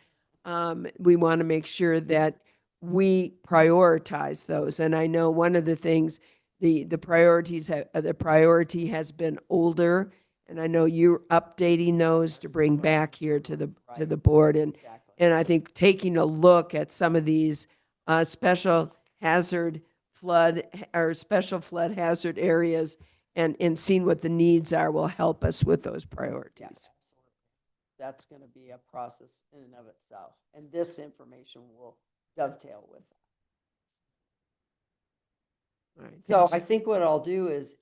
We want to make sure that we prioritize those. And I know one of the things, the priority has been older, and I know you're updating those to bring back here to the board. And I think taking a look at some of these special flood hazard areas and seeing what the needs are will help us with those priorities. Yeah, absolutely. That's going to be a process in and of itself. And this information will dovetail with that. All right, So thanks. I think what I'll do is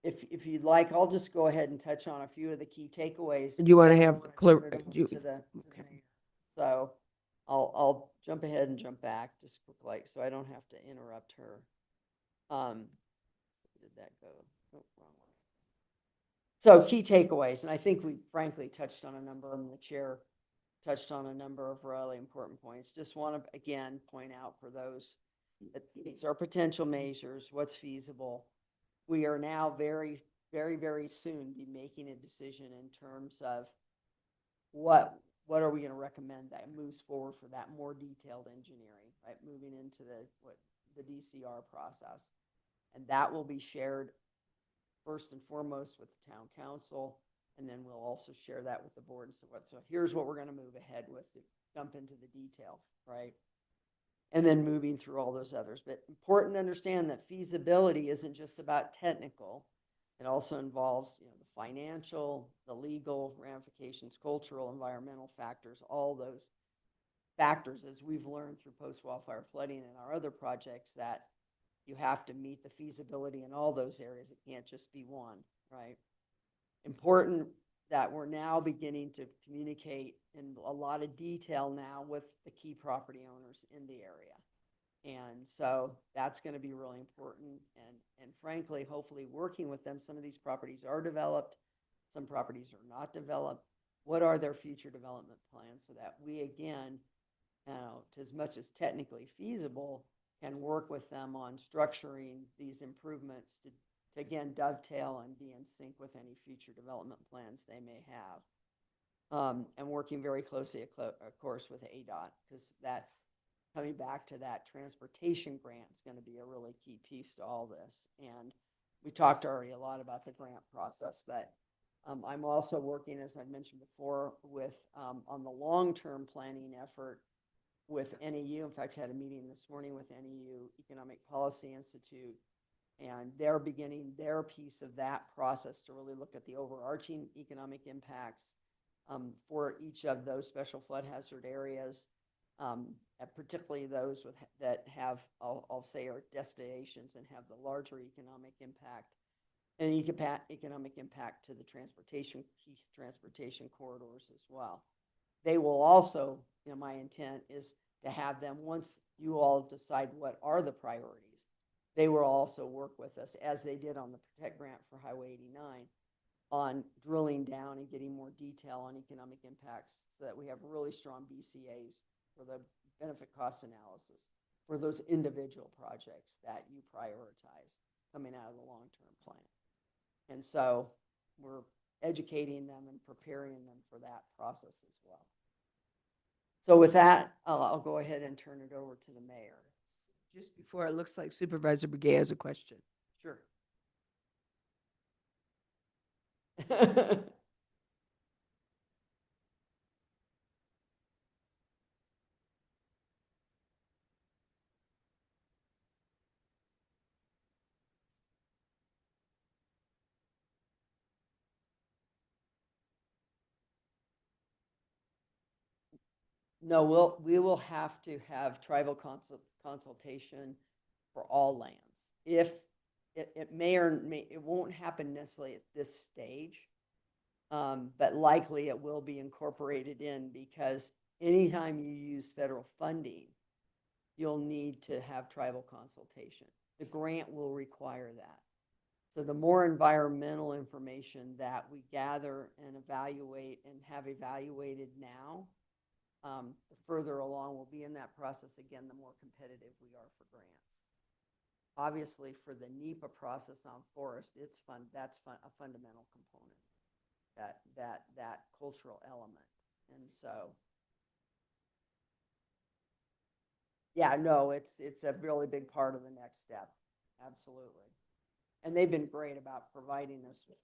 if you'd like, I'll just go ahead and touch on a few of the key takeaways. Do you want to and then have I wanna clear? turn it over to the mayor. So I'll jump ahead and jump back just quickly, so I don't have to interrupt her. Where did that go? Oh, wrong one. So key takeaways, and I think we frankly touched on a number of them. The chair touched on a number of really important points. Just want to, again, point out for those that these are potential measures, what's feasible. We are now very, very, very soon be making a decision in terms of what are we going to recommend that moves forward for that more detailed engineering, right? Moving into the DCR process. And that will be shared first and foremost with the town council, and then we'll also share that with the board. So here's what we're going to move ahead with to jump into the detail, right? And then moving through all those others. But important to understand that feasibility isn't just about technical. It also involves, the financial, the legal ramifications, cultural, environmental factors, all those factors, as we've learned through post-wildfire flooding and our other projects, that you have to meet the feasibility in all those areas. It can't just be one, right? Important that we're now beginning to communicate in a lot of detail now with the key property owners in the area. And so that's going to be really important. And frankly, hopefully working with them, some of these properties are developed, some properties are not developed. What are their future development plans so that we, again, to as much as technically feasible, can work with them on structuring these improvements to again dovetail and be in sync with any future development plans they may have. And working very closely, of course, with ADOT, because that, coming back to that transportation grant, is going to be a really key piece to all this. And we talked already a lot about the grant process, but I'm also working, as I mentioned before, with on the long-term planning effort with NEU. In fact, I had a meeting this morning with NEU Economic Policy Institute, and they're beginning their piece of that process to really look at the overarching economic impacts for each of those special flood hazard areas, and particularly those that have, I'll say, are destinations and have the larger economic impact and economic impact to the key transportation corridors as well. They will also, my intent is to have them, once you all decide what are the priorities, they will also work with us, as they did on the Protect Grant for Highway 89, on drilling down and getting more detail on economic impacts so that we have really strong BCAs for the benefit cost analysis for those individual projects that you prioritize coming out of the long-term plan. And so we're educating them and preparing them for that process as well. So with that, I'll go ahead and turn it over to the mayor. Just before, it looks like Supervisor Begay has a question. Sure. No, we will have to have tribal consultation for all lands. If it may or may, it won't happen necessarily at this stage, but likely it will be incorporated in, because anytime you use federal funding, you'll need to have tribal consultation. The grant will require that. So the more environmental information that we gather and evaluate and have evaluated now, the further along we'll be in that process. Again, the more competitive we are for grants. Obviously, for the NEPA process on forest, it's fun. That's a fundamental component. That cultural element, and so yeah, no, it's a really big part of the next step. Absolutely, and they've been great about providing us with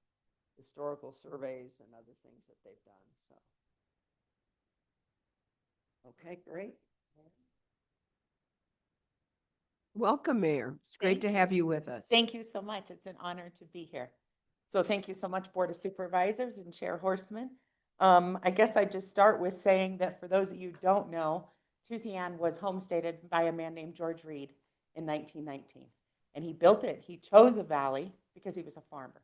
historical surveys and other things that they've done. So. Okay, great. Welcome, Mayor. It's great to have you with us. Thank you so much. It's an honor to be here. So thank you so much, Board of Supervisors and Chair Horstman. I guess I'd just start with saying that for those of you who don't know, Tusayan was homesteaded by a man named George Reed in 1919. And he built it. He chose a valley because he was a farmer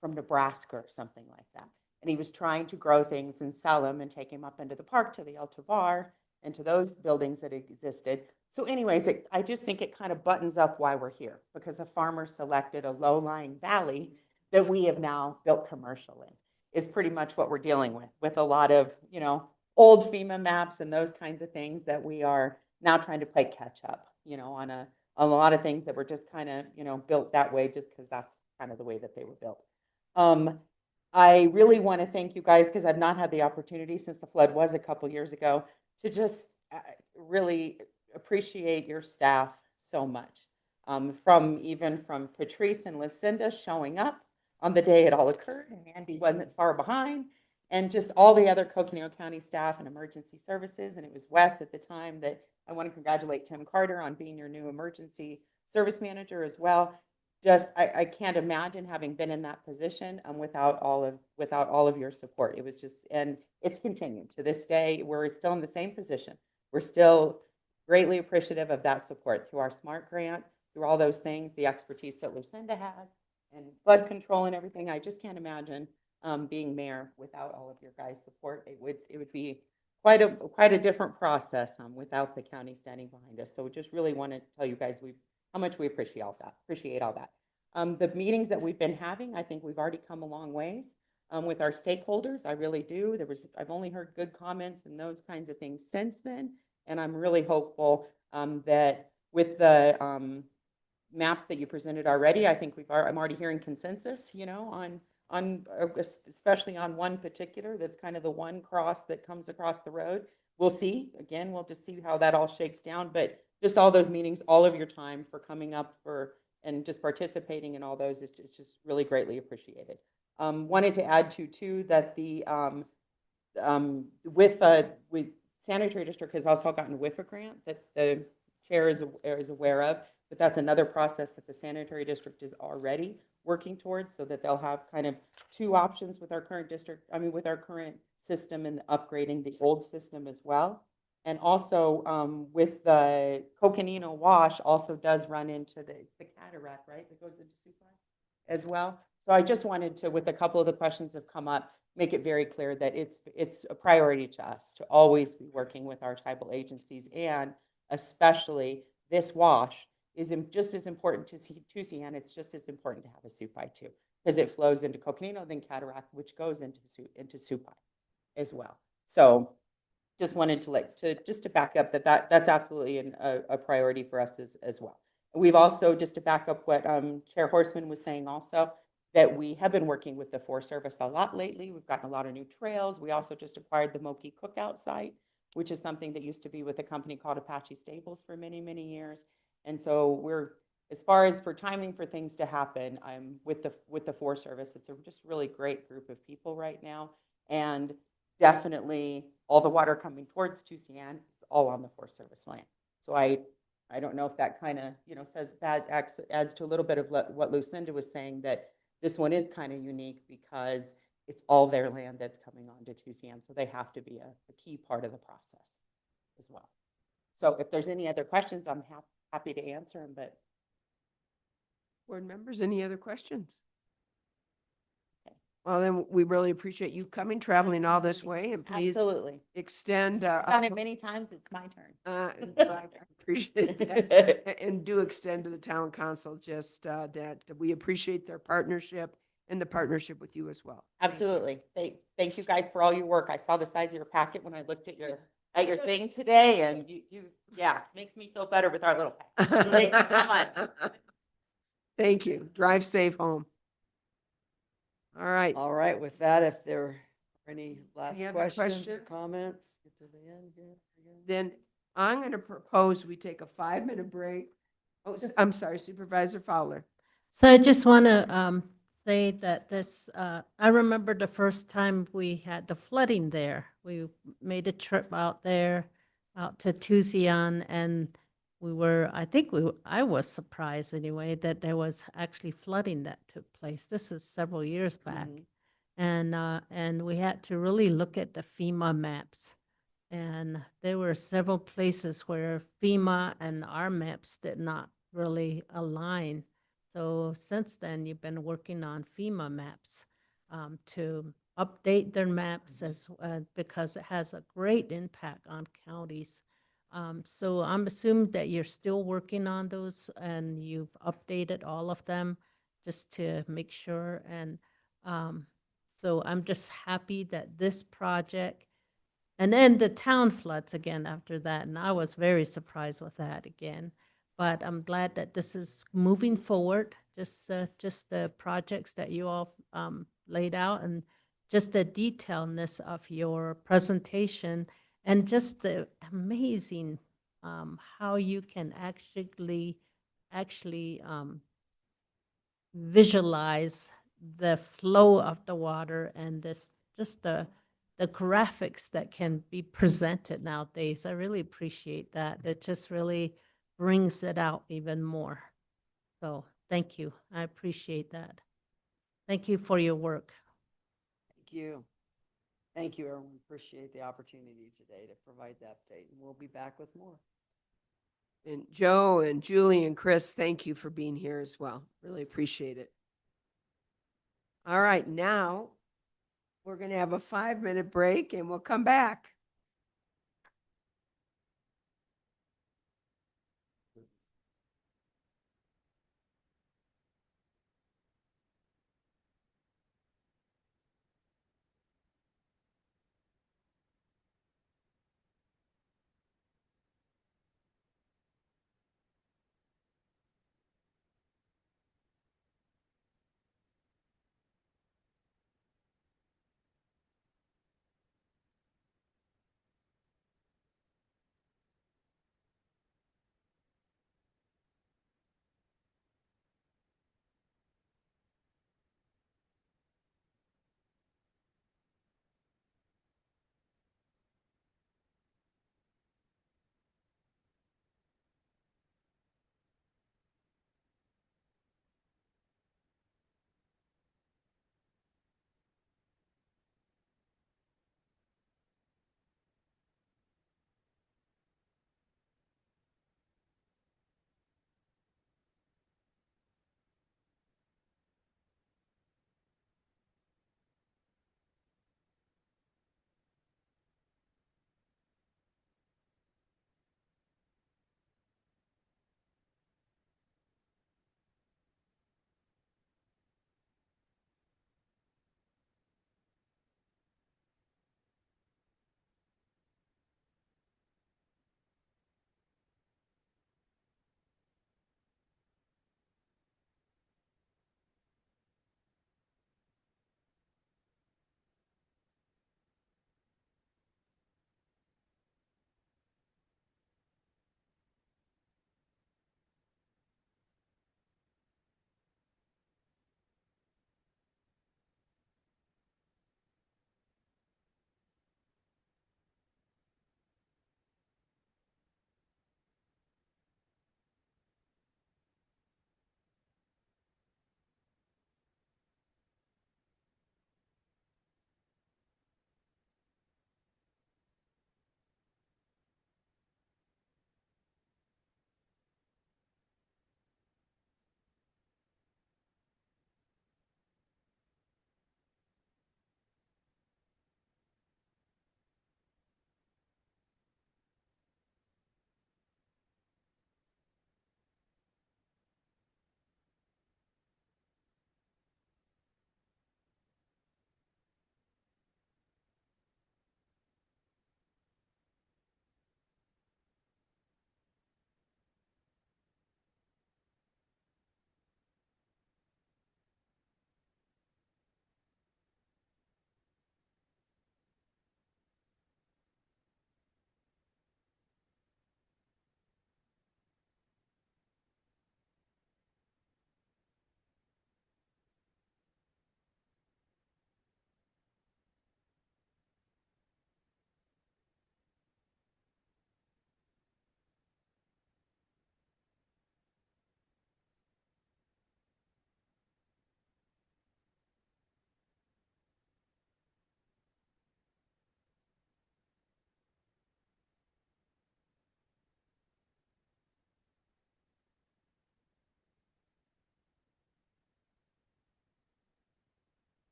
from Nebraska or something like that. And he was trying to grow things and sell them and take them up into the park to the El Tovar and to those buildings that existed. So anyways, I just think it kind of buttons up why we're here, because a farmer selected a low-lying valley that we have now built commercial in, is pretty much what we're dealing with a lot of, old FEMA maps and those kinds of things that we are now trying to play catch up, on a lot of things that were just kind of, built that way just because that's kind of the way that they were built. I really want to thank you guys, because I've not had the opportunity since the flood was a couple years ago, to just really appreciate your staff so much. Even from Patrice and Lucinda showing up on the day it all occurred, and Andy wasn't far behind, and just all the other Coconino County staff and emergency services. And it was Wes at the time that I want to congratulate Tim Carter on being your new emergency service manager as well. Just, I can't imagine having been in that position without all of your support. It was just, and it's continued to this day. We're still in the same position. We're still greatly appreciative of that support through our SMART grant, through all those things, the expertise that Lucinda has, and flood control and everything. I just can't imagine being mayor, without all of your guys' support, it would be quite a different process, without the county standing behind us. So just really want to tell you guys how much we appreciate all that. The meetings that we've been having, I think we've already come a long ways, with our stakeholders. I really do. I've only heard good comments and those kinds of things since then. And I'm really hopeful, that with the, maps that you presented already, I think I'm already hearing consensus, especially on one particular, that's kind of the one cross that comes across the road. We'll see. Again, we'll just see how that all shakes down. But just all those meetings, all of your time for coming up and just participating in all those, it's just really greatly appreciated. Wanted to add too, that the with Sanitary District has also gotten a WIFA grant that the chair is aware of, but that's another process that the Sanitary District is already working towards, so that they'll have kind of two options with our current with our current system, and upgrading the old system as well. And also, with the Coconino wash also does run into the cataract, right? That goes into Supine as well. So I just wanted to, with a couple of the questions that have come up, make it very clear that it's a priority to us to always be working with our tribal agencies, and especially this wash is just as important to Tusayan. It's just as important to have a Supine too, because it flows into Coconino, then Cataract, which goes into Supine as well. So just wanted to back up that's absolutely a priority for us as well. We've also, just to back up what Chair Horseman was saying also, that we have been working with the Forest Service a lot lately. We've gotten a lot of new trails. We also just acquired the Moki Cookout site, which is something that used to be with a company called Apache Stables for many, many years. And so as far as for timing for things to happen, I'm with the Forest Service. It's a just really great group of people right now. And definitely all the water coming towards Tusayan is all on the Forest Service land. So I don't know if that kind of, adds to a little bit of what Lucinda was saying, that this one is kind of unique because it's all their land that's coming on to Tusayan. So they have to be a key part of the process as well. So if there's any other questions, I'm happy to answer them, but. Board members, any other questions? Okay. Well, then we really appreciate you coming, traveling all this way, and please Absolutely extend. I've done it many times. It's my turn. I appreciate that. And do extend to the town council just that we appreciate their partnership and the partnership with you as well. Absolutely. Thank you guys for all your work. I saw the size of your packet when I looked at your thing today, and makes me feel better with our little packet. Thank you so much. Thank you. Drive safe home. All right. All right, with that, if there are any last Any other questions or questions? comments, get to the end here. Then I'm going to propose we take a 5-minute break. Oh, I'm sorry, Supervisor Fowler. So I just want to say that I remember the first time we had the flooding there. We made a trip out there, out to Tusayan, and I was surprised anyway that there was actually flooding that took place. This is several years back. And we had to really look at the FEMA maps. And there were several places where FEMA and our maps did not really align. So since then, you've been working on FEMA maps to update their maps because it has a great impact on counties. So I'm assuming that you're still working on those and you've updated all of them just to make sure. And so I'm just happy that this project, and then the town floods again after that. And I was very surprised with that again. But I'm glad that this is moving forward, just the projects that you all laid out, and just the detailedness of your presentation, and just the amazing how you can actually visualize the flow of the water, and just the graphics that can be presented nowadays. I really appreciate that. It just really brings it out even more. So thank you. I appreciate that. Thank you for your work. Thank you. Thank you, everyone. Appreciate the opportunity today to provide the update, and we'll be back with more. And Joe and Julie and Chris, thank you for being here as well. Really appreciate it. All right, now We're going to have a 5-minute break and we'll come back.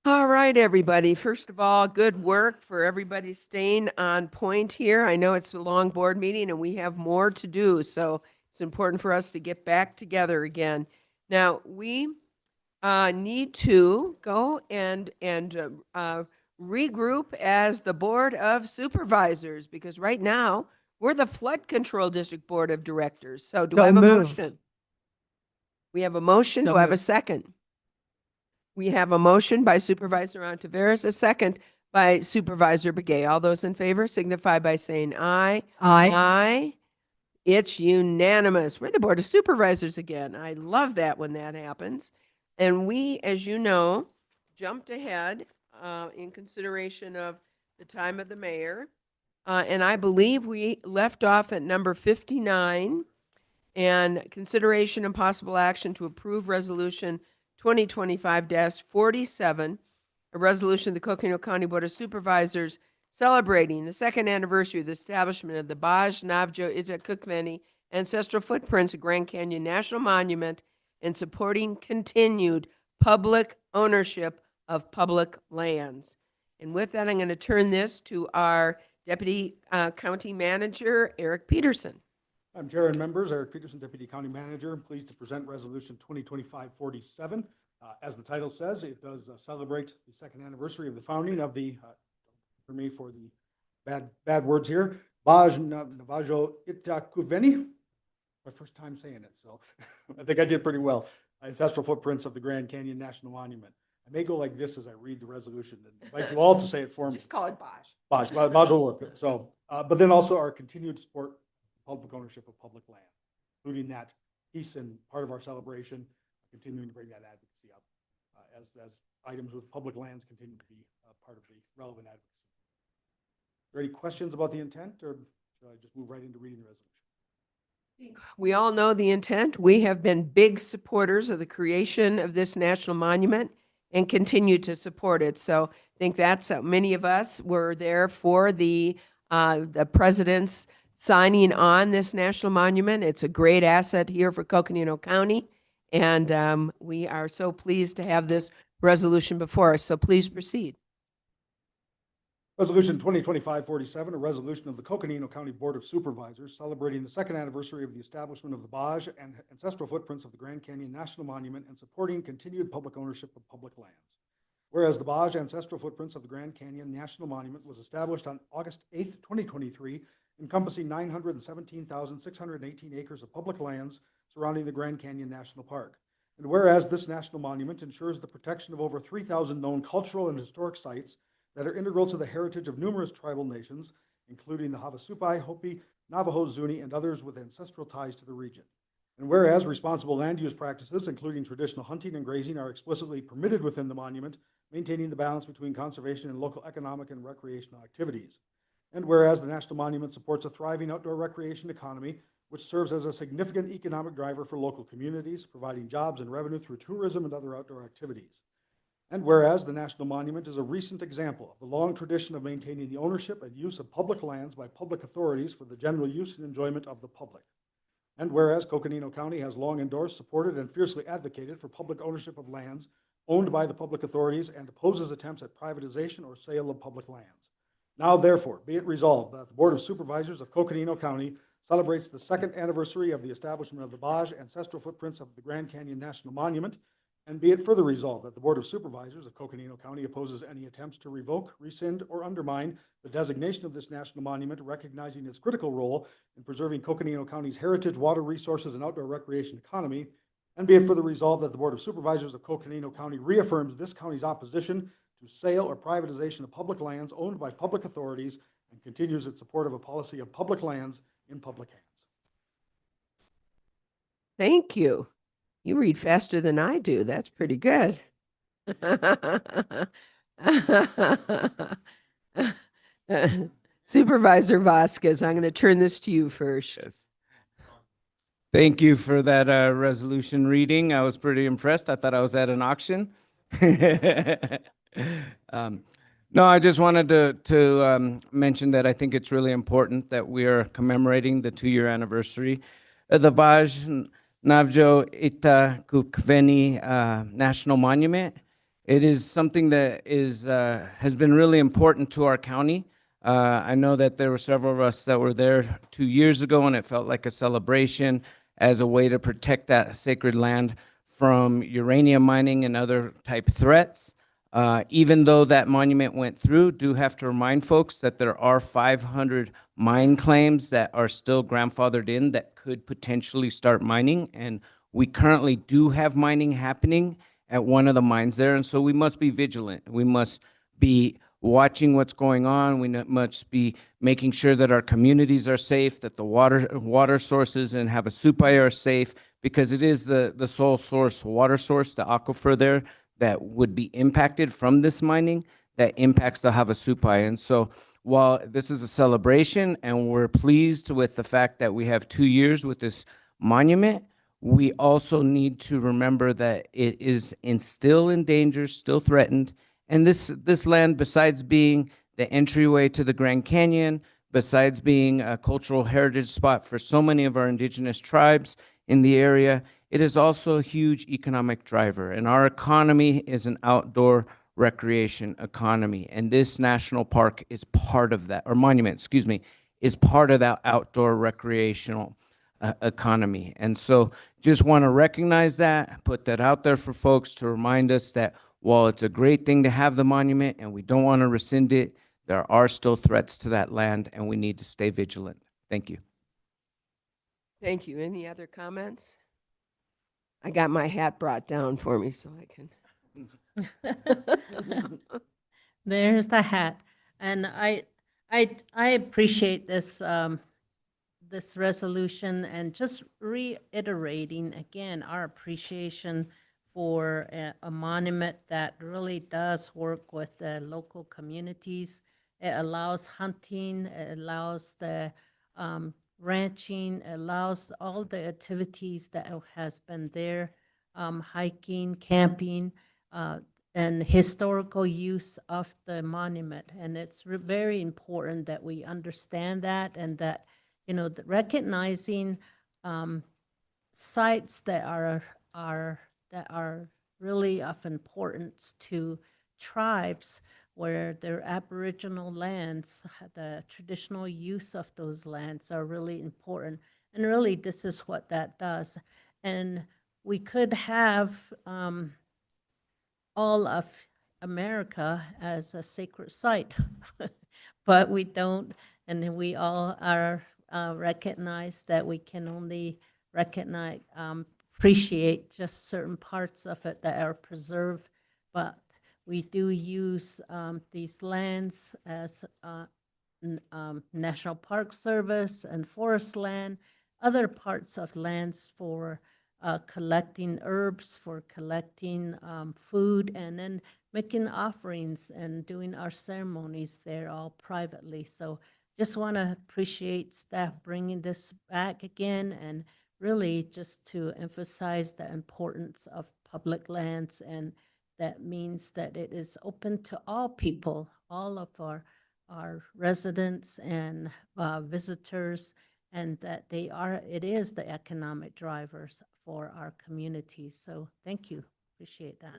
All right, everybody. First of all, good work for everybody staying on point here. I know it's a long board meeting and we have more to do, so it's important for us to get back together again. Now, we need to go and regroup as the Board of Supervisors, because right now, we're the Flood Control District Board of Directors. So do I have a motion? We have a motion. Do I have a second? We have a motion by Supervisor Ontiveros, a second by Supervisor Begay. All those in favor signify by saying aye. Aye. Aye. It's unanimous. We're the Board of Supervisors again. I love that when that happens. And we, as you know, jumped ahead in consideration of the time of the mayor. And I believe we left off at number 59, and consideration and possible action to approve resolution 2025-47, a resolution of the Coconino County Board of Supervisors celebrating the second anniversary of the establishment of the Baj Navjo Itakukveni Ancestral Footprints of Grand Canyon National Monument and supporting continued public ownership of public lands. And with that, I'm going to turn this to our Deputy County Manager, Eric Peterson. Madam Chair and members, Eric Peterson, Deputy County Manager. I'm pleased to present Resolution 2025-47. As the title says, it does celebrate the second anniversary of the founding of the, for me for the bad words here, Baj Navajo Itakuveni. My first time saying it, so I think I did pretty well. Ancestral Footprints of the Grand Canyon National Monument. I may go like this as I read the resolution and invite you all to say it for me. Just call it Baj. Baj will work. So, but then also our continued support public ownership of public land, including that piece and part of our celebration, continuing to bring that advocacy up as items with public lands continue to be part of the relevant advocacy. Are there any questions about the intent, or should I just move right into reading the resolution? We all know the intent. We have been big supporters of the creation of this national monument and continue to support it. So I think that's many of us were there for the president's signing on this national monument. It's a great asset here for Coconino County, and we are so pleased to have this resolution before us. So please proceed. Resolution 2025-47, a resolution of the Coconino County Board of Supervisors celebrating the second anniversary of the establishment of the Baj and ancestral footprints of the Grand Canyon National Monument and supporting continued public ownership of public lands. Whereas the Baj ancestral footprints of the Grand Canyon National Monument was established on August 8th, 2023, encompassing 917,618 acres of public lands surrounding the Grand Canyon National Park. And whereas this national monument ensures the protection of over 3,000 known cultural and historic sites that are integral to the heritage of numerous tribal nations, including the Havasupai, Hopi, Navajo, Zuni, and others with ancestral ties to the region. And whereas responsible land use practices, including traditional hunting and grazing, are explicitly permitted within the monument, maintaining the balance between conservation and local economic and recreational activities. And whereas the National Monument supports a thriving outdoor recreation economy, which serves as a significant economic driver for local communities, providing jobs and revenue through tourism and other outdoor activities. And whereas the National Monument is a recent example of the long tradition of maintaining the ownership and use of public lands by public authorities for the general use and enjoyment of the public. And whereas Coconino County has long endorsed, supported, and fiercely advocated for public ownership of lands owned by the public authorities and opposes attempts at privatization or sale of public lands. Now, therefore, be it resolved that the Board of Supervisors of Coconino County celebrates the second anniversary of the establishment of the Baj ancestral footprints of the Grand Canyon National Monument, and be it further resolved that the Board of Supervisors of Coconino County opposes any attempts to revoke, rescind, or undermine the designation of this national monument, recognizing its critical role in preserving Coconino County's heritage, water resources, and outdoor recreation economy, and be it further resolved that the Board of Supervisors of Coconino County reaffirms this county's opposition to sale or privatization of public lands owned by public authorities and continues its support of a policy of public lands in public hands. Thank you. You read faster than I do. That's pretty good. Supervisor Vasquez, I'm going to turn this to you first. Yes. Thank you for that resolution reading. I was pretty impressed. I thought I was at an auction. No, I just wanted to mention that I think it's really important that we are commemorating the 2-year anniversary of the Baj Navjo Itakukveni National Monument. It is something that has been really important to our county. I know that there were several of us that were there 2 years ago, and it felt like a celebration as a way to protect that sacred land from uranium mining and other type threats. Even though that monument went through, do have to remind folks that there are 500 mine claims that are still grandfathered in that could potentially start mining. And we currently do have mining happening at one of the mines there. And so we must be vigilant. We must be watching what's going on. We must be making sure that our communities are safe, that the water sources and Havasupai are safe, because it is the sole source, water source, the aquifer there, that would be impacted from this mining that impacts the Havasupai. And so while this is a celebration and we're pleased with the fact that we have 2 years with this monument, we also need to remember that it is still in danger, still threatened. And this land, besides being the entryway to the Grand Canyon, besides being a cultural heritage spot for so many of our indigenous tribes in the area, it is also a huge economic driver. And our economy is an outdoor recreation economy. And this national park is part of that, or monument, excuse me, is part of that outdoor recreational economy. And so just want to recognize that, put that out there for folks to remind us that while it's a great thing to have the monument and we don't want to rescind it, there are still threats to that land and we need to stay vigilant. Thank you. Thank you. Any other comments? I got my hat brought down for me so I can. There's the hat. And I appreciate this, this resolution and just reiterating again our appreciation for a monument that really does work with the local communities. It allows hunting, it allows the ranching, it allows all the activities that has been there, hiking, camping, and historical use of the monument. And it's very important that we understand that, and that, you know, recognizing sites that are really of importance to tribes where their Aboriginal lands, the traditional use of those lands are really important. And really, this is what that does. And we could have all of America as a sacred site, but we don't. And we all are recognize that we can only recognize, appreciate just certain parts of it that are preserved, but we do use these lands as National Park Service and forest land, other parts of lands for collecting herbs, for collecting food, and then making offerings and doing our ceremonies there all privately. So just want to appreciate staff bringing this back again, and really just to emphasize the importance of public lands. And that means that it is open to all people, all of our residents and visitors, and that it is the economic drivers for our communities. So thank you, appreciate that.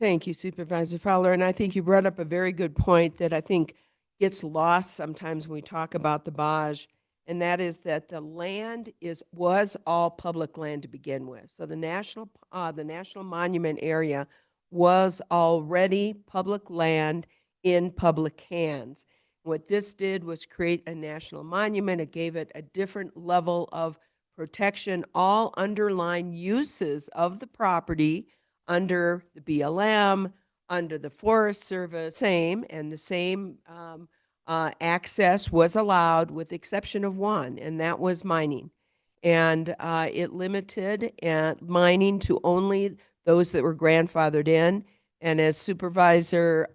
Thank you, Supervisor Fowler. And I think you brought up a very good point that I think gets lost sometimes when we talk about the Baj, and that is that the land was all public land to begin with. So the national monument area was already public land in public hands. What this did was create a national monument. It gave it a different level of protection. All underlying uses of the property under the BLM, under the Forest Service, the same access was allowed, with the exception of one, and that was mining. And it limited mining to only those that were grandfathered in. And as Supervisor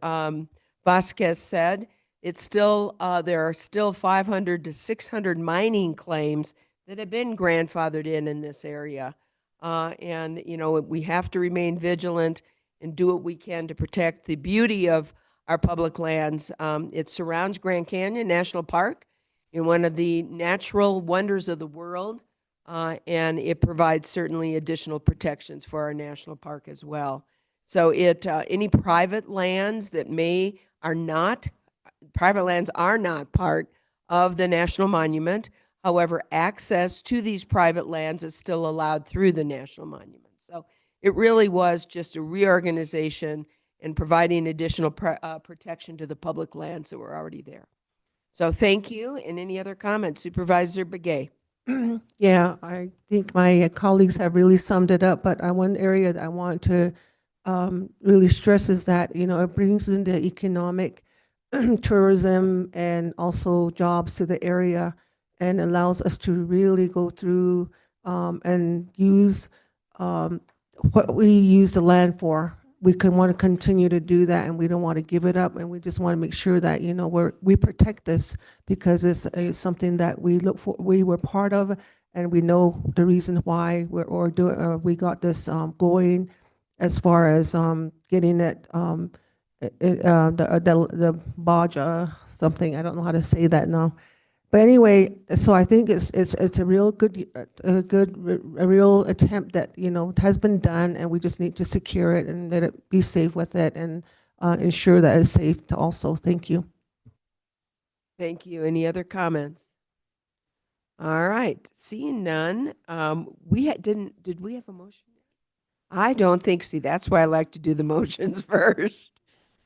Vasquez said, it's still there are still 500 to 600 mining claims that have been grandfathered in this area. And, you know, we have to remain vigilant and do what we can to protect the beauty of our public lands. It surrounds Grand Canyon National Park, in one of the natural wonders of the world, and it provides certainly additional protections for our national park as well. So any private lands that private lands are not part of the national monument. However, access to these private lands is still allowed through the national monument. So it really was just a reorganization and providing additional protection to the public lands that were already there. So thank you. And any other comments? Supervisor Begay. Yeah, I think my colleagues have really summed it up, but one area that I want to really stress is that, it brings in the economic tourism and also jobs to the area and allows us to really go through and use what we use the land for. We can want to continue to do that, and we don't want to give it up, and we just want to make sure that we protect this because it's something that we were part of, and we know the reason why we got this going, as far as getting it the Baja something, I don't know how to say that now. But anyway, so I think it's a real good a real attempt that has been done, and we just need to secure it and let it be safe with it and ensure that it's safe to also. Thank you. Thank you. Any other comments? All right. Seeing none, did we have a motion? I don't think so. That's why I like to do the motions first.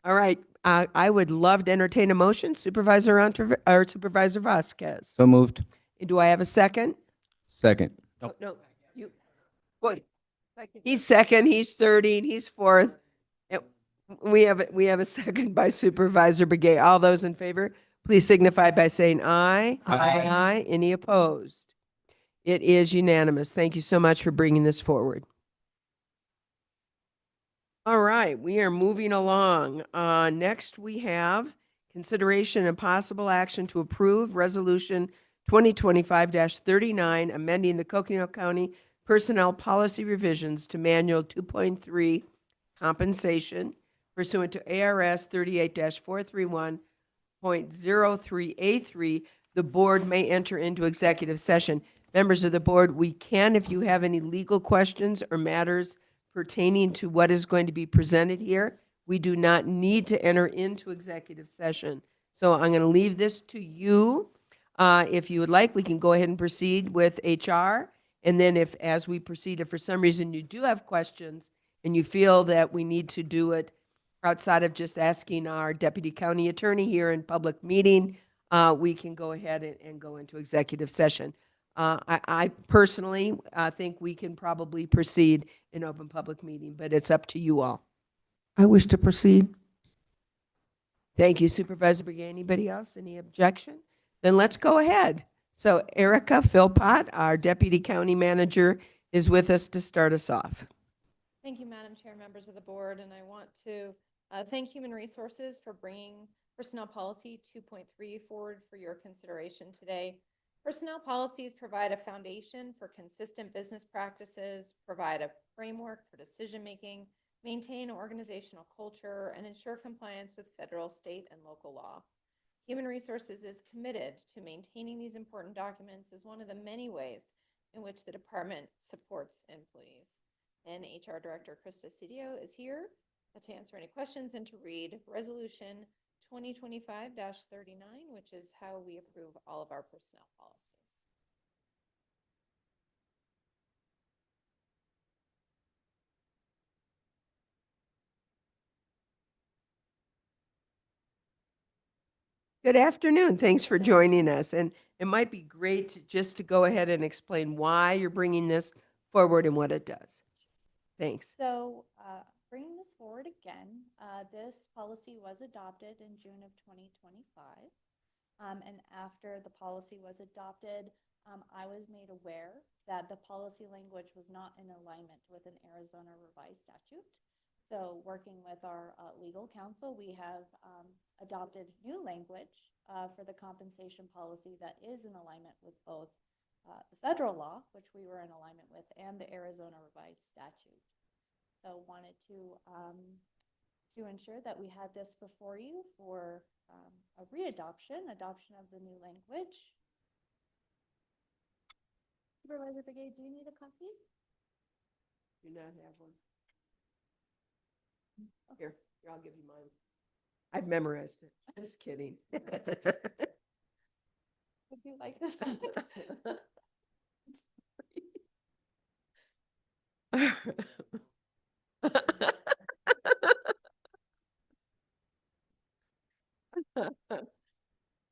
All right. I would love to entertain a motion. Supervisor Vasquez. So moved. Do I have a second? Second. Oh, no, you, what? He's second, he's third, he's fourth. And we have a second by Supervisor Begay. All those in favor, please signify by saying aye. Aye. Aye. Any opposed? It is unanimous. Thank you so much for bringing this forward. All right, we are moving along. Next, we have consideration and possible action to approve Resolution 2025-39, amending the Coconino County Personnel Policy Revisions to Manual 2.3 Compensation pursuant to ARS 38-431.03A3. The board may enter into executive session. Members of the board, we can, if you have any legal questions or matters pertaining to what is going to be presented here, we do not need to enter into executive session. So I'm going to leave this to you. If you would like, we can go ahead and proceed with HR. And then as we proceed, if for some reason you do have questions and you feel that we need to do it outside of just asking our deputy county attorney here in public meeting, we can go ahead and go into executive session. I personally think we can probably proceed in open public meeting, but it's up to you all. I wish to proceed. Thank you, Supervisor Begay. Anybody else? Any objection? Then let's go ahead. So Erica Philpott, our Deputy County Manager, is with us to start us off. Thank you, Madam Chair, members of the board, and I want to thank Human Resources for bringing Personnel Policy 2.3 forward for your consideration today. Personnel policies provide a foundation for consistent business practices, provide a framework for decision-making, maintain organizational culture, and ensure compliance with federal, state, and local law. Human Resources is committed to maintaining these important documents as one of the many ways in which the department supports employees. And HR Director Krista Cidio is here to answer any questions and to read Resolution 2025-39, which is how we approve all of our personnel policies. Good afternoon. Thanks for joining us. And it might be great just to go ahead and explain why you're bringing this forward and what it does. Thanks. So bringing this forward again, this policy was adopted in June of 2025. And after the policy was adopted, I was made aware that the policy language was not in alignment with an Arizona revised statute. So working with our legal counsel, we have adopted new language for the compensation policy that is in alignment with both the federal law, which we were in alignment with, and the Arizona revised statute. So wanted to ensure that we had this before you for a adoption of the new language. Supervisor Begay, do you need a copy? Do not have one. Here, I'll give you mine. I've memorized it. Just kidding. Would you like this?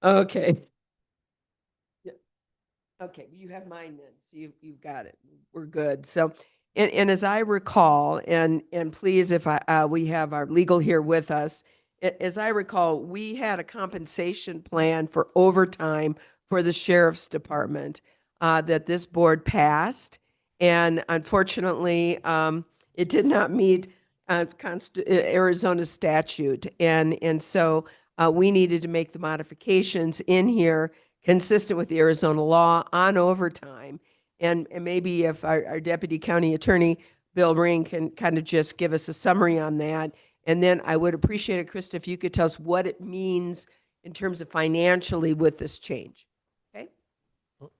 Okay. Yeah. Okay, you have mine then, so you've got it. We're good. So, and as I recall, and please, if we have our legal here with us, as I recall, we had a compensation plan for overtime for the sheriff's department that this board passed, and unfortunately, it did not meet Arizona statute, and so we needed to make the modifications in here consistent with the Arizona law on overtime. And maybe if our Deputy County Attorney, Bill Ring, can kind of just give us a summary on that. And then I would appreciate it, Krista, if you could tell us what it means in terms of financially with this change. Okay?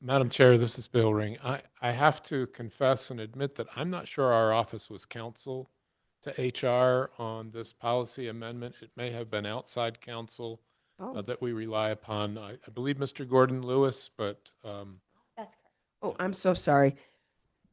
Madam Chair, this is Bill Ring. I have to confess and admit that I'm not sure our office was counsel to HR on this policy amendment. It may have been outside counsel that we rely upon. I believe Mr. Gordon Lewis, but That's correct. Oh, I'm so sorry.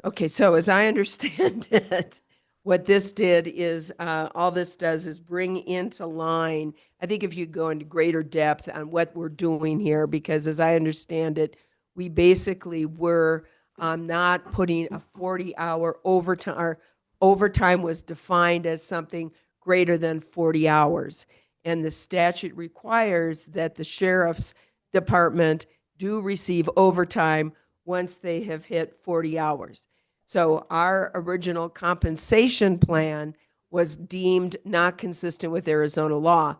Okay, so as I understand it, what this did is, all this does is bring into line, I think if you go into greater depth on what we're doing here, because as I understand it, we basically were not putting a 40-hour overtime, or overtime was defined as something greater than 40 hours. And the statute requires that the sheriff's department do receive overtime once they have hit 40 hours. So our original compensation plan was deemed not consistent with Arizona law.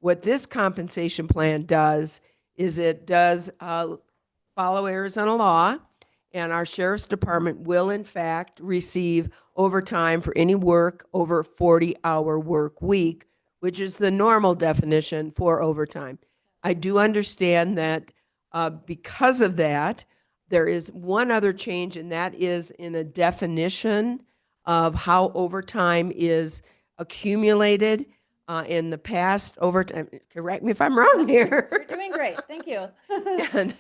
What this compensation plan does is it does follow Arizona law, and our sheriff's department will in fact receive overtime for any work over a 40-hour work week, which is the normal definition for overtime. I do understand that because of that, there is one other change, and that is in a definition of how overtime is accumulated. In the past, overtime, correct me if I'm wrong here. You're doing great. Thank you. And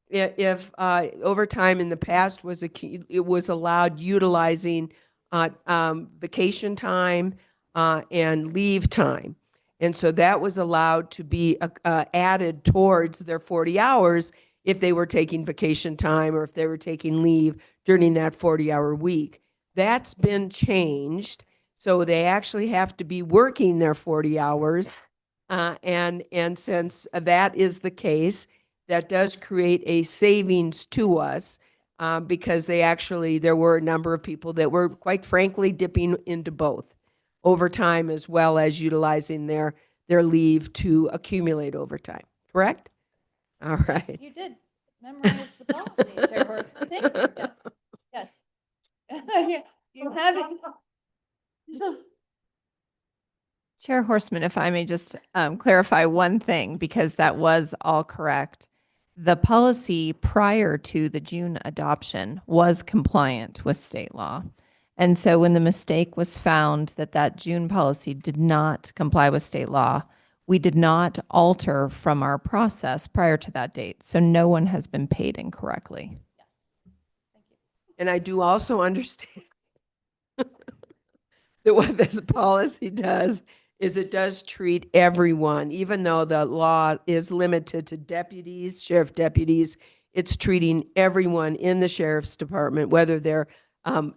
if overtime in the past was it was allowed utilizing vacation time and leave time. And so that was allowed to be added towards their 40 hours if they were taking vacation time or if they were taking leave during that 40-hour week. That's been changed. So they actually have to be working their 40 hours. And since that is the case, that does create a savings to us because there were a number of people that were, quite frankly, dipping into both overtime as well as utilizing their leave to accumulate overtime. Correct? All right. Yes, you did memorize the policy, Chair Horseman. Thank you. Yes. Yes. You have it. Chair Horseman, if I may just clarify one thing, because that was all correct. The policy prior to the June adoption was compliant with state law. And so when the mistake was found that that June policy did not comply with state law, we did not alter from our process prior to that date. So no one has been paid incorrectly. And I do also understand that what this policy does is it does treat everyone, even though the law is limited to deputies, sheriff deputies, it's treating everyone in the sheriff's department, whether they're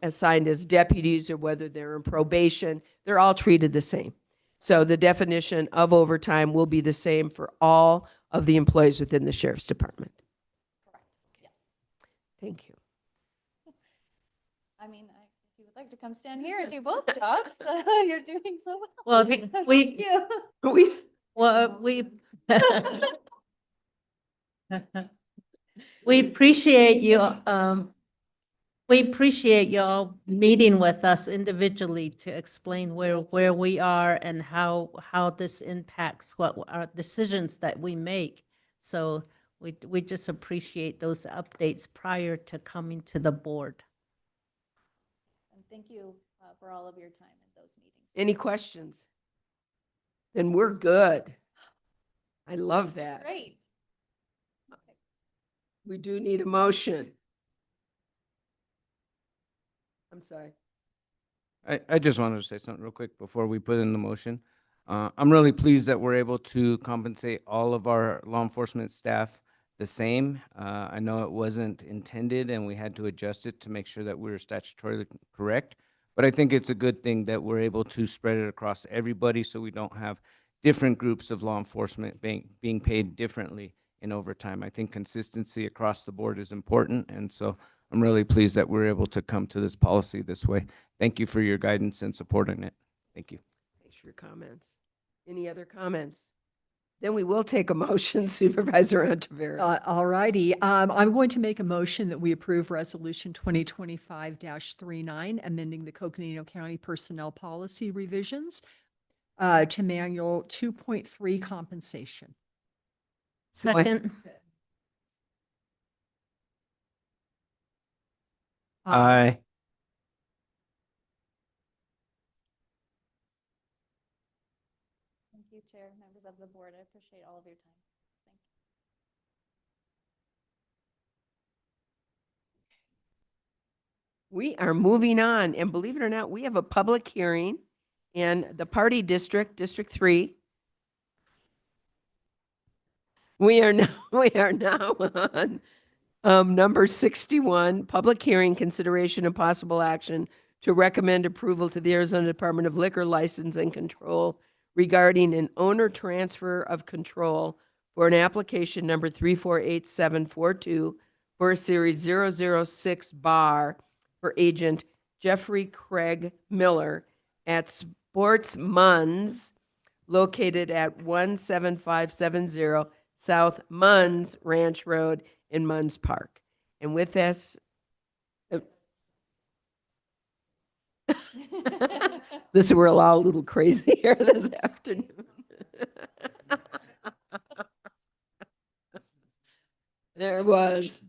assigned as deputies or whether they're in probation, they're all treated the same. So the definition of overtime will be the same for all of the employees within the sheriff's department. Correct. Yes. Thank you. I mean, if you would like to come stand here and do both jobs, you're doing so Well, well. we- we appreciate you. We appreciate y'all meeting with us individually to explain where we are and how this impacts what our decisions that we make. So we just appreciate those updates prior to coming to the board. And thank you for all of your time and those meetings. Any questions? Then we're good. I love that. Great. We do need a motion. I'm sorry. I just wanted to say something real quick before we put in the motion. I'm really pleased that we're able to compensate all of our law enforcement staff the same. I know it wasn't intended and we had to adjust it to make sure that we were statutorily correct. But I think it's a good thing that we're able to spread it across everybody so we don't have different groups of law enforcement being paid differently in overtime. I think consistency across the board is important, and so I'm really pleased that we're able to come to this policy this way. Thank you for your guidance and supporting it. Thank you. Thanks for your comments. Any other comments? Then we will take a motion, Supervisor Ontiveros. All righty. I'm going to make a motion that we approve Resolution 2025-39, amending the Coconino County Personnel Policy revisions to Manual 2.3 compensation. Second. Aye. Thank you, Chair, members of the board. I appreciate all of your time. Thank you. We are moving on, and believe it or not, we have a public hearing in the party district, District 3. We are now on number 61, public hearing, consideration and possible action to recommend approval to the Arizona Department of Liquor License and Control regarding an owner transfer of control for an application number 348742 for a series 006 bar for agent Jeffrey Craig Miller at Sports Munns located at 17570 South Munns Ranch Road in Munns Park. And with this, listen, we're all a little crazy here this afternoon. There it was.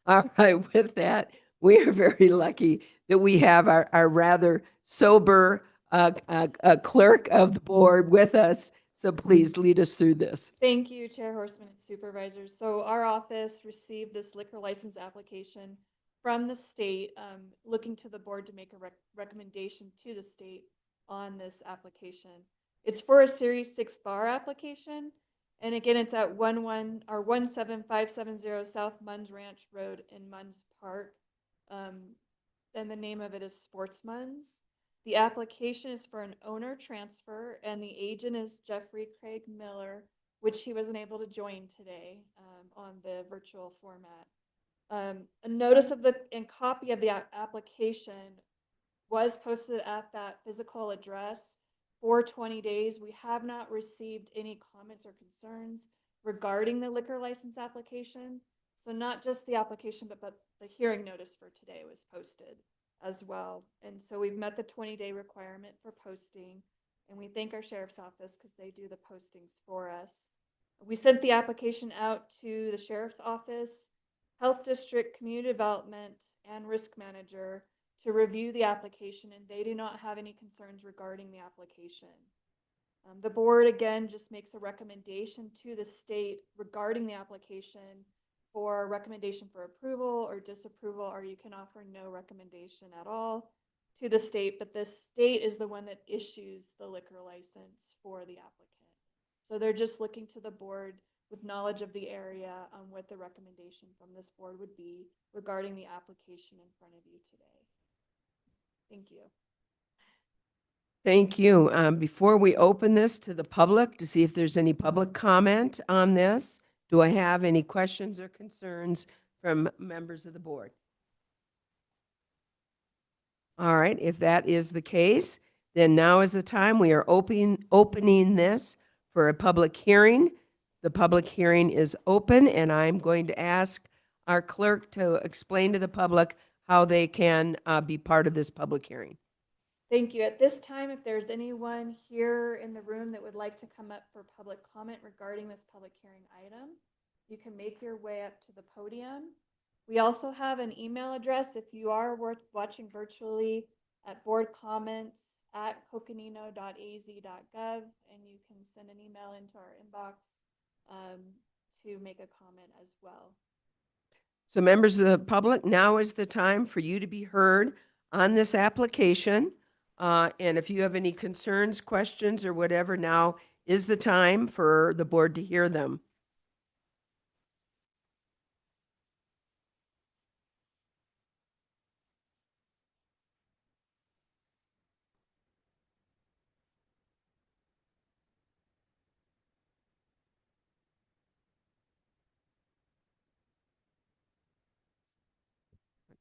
All right, with that, we are very lucky that we have our rather sober clerk of the board with us. So please lead us through this. Thank you, Chair Horseman and Supervisors. So our office received this liquor license application from the state, looking to the board to make a recommendation to the state on this application. It's for a Series 6 bar application. And again, it's at 17570 South Munns Ranch Road in Munns Park. And the name of it is Sports Munns. The application is for an owner transfer, and the agent is Jeffrey Craig Miller, which he wasn't able to join today on the virtual format. A notice of and copy of the application was posted at that physical address for 20 days. We have not received any comments or concerns regarding the liquor license application. So not just the application, but the hearing notice for today was posted as well. And so we've met the 20-day requirement for posting, and we thank our sheriff's office because they do the postings for us. We sent the application out to the sheriff's office, health district, community development, and risk manager to review the application, and they do not have any concerns regarding the application. The board, again, just makes a recommendation to the state regarding the application for recommendation for approval or disapproval, or you can offer no recommendation at all to the state, but the state is the one that issues the liquor license for the applicant. So they're just looking to the board with knowledge of the area on what the recommendation from this board would be regarding the application in front of you today. Thank you. Thank you. Before we open this to the public to see if there's any public comment on this, do I have any questions or concerns from members of the board? All right, if that is the case, then now is the time. We are opening this for a public hearing. The public hearing is open, and I'm going to ask our clerk to explain to the public how they can be part of this public hearing. Thank you. At this time, if there's anyone here in the room that would like to come up for public comment regarding this public hearing item, you can make your way up to the podium. We also have an email address if you are watching virtually at boardcomments@coconino.az.gov, and you can send an email into our inbox to make a comment as well. So members of the public, now is the time for you to be heard on this application. And if you have any concerns, questions, or whatever, now is the time for the board to hear them.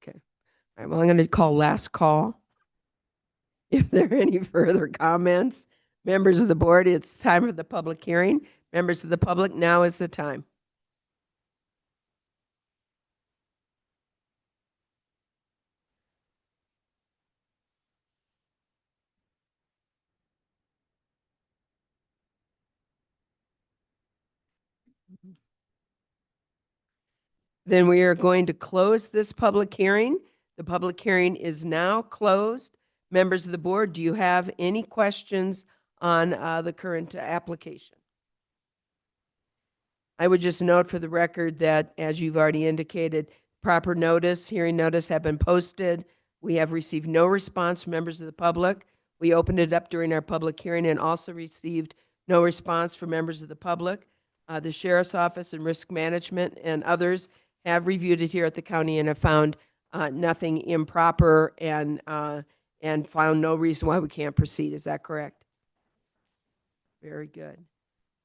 Okay. All right, well, I'm going to call last call. If there are any further comments, members of the board, it's time for the public hearing. Members of the public, now is the time. Then we are going to close this public hearing. The public hearing is now closed. Members of the board, do you have any questions on the current application? I would just note for the record that, as you've already indicated, proper notice, hearing notice have been posted. We have received no response from members of the public. We opened it up during our public hearing and also received no response from members of the public. The Sheriff's Office and Risk Management and others have reviewed it here at the county and have found nothing improper and found no reason why we can't proceed. Is that correct? Very good.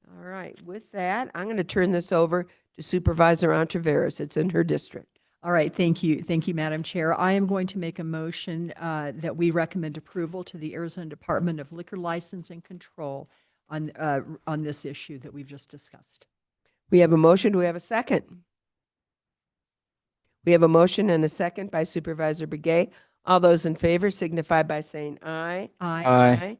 All right. With that, I'm going to turn this over to Supervisor Ontiveros. It's in her district. All right, thank you. Thank you, Madam Chair. I am going to make a motion that we recommend approval to the Arizona Department of Liquor License and Control on this issue that we've just discussed. We have a motion. Do we have a second? We have a motion and a second by Supervisor Begay. All those in favor signify by saying aye. Aye. Aye.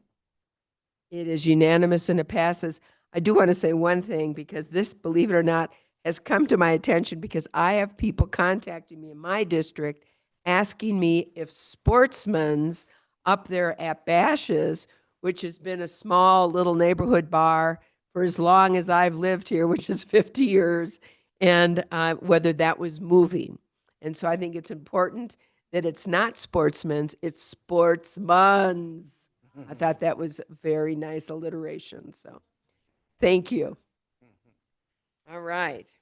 It is unanimous and it passes. I do want to say one thing, because this, believe it or not, has come to my attention because I have people contacting me in my district asking me if Sportsman's up there at Bash's, which has been a small little neighborhood bar for as long as I've lived here, which is 50 years, and whether that was moving. And so I think it's important that it's not Sportsman's, it's Sportsman's. I thought that was very nice alliteration, so thank you. All right.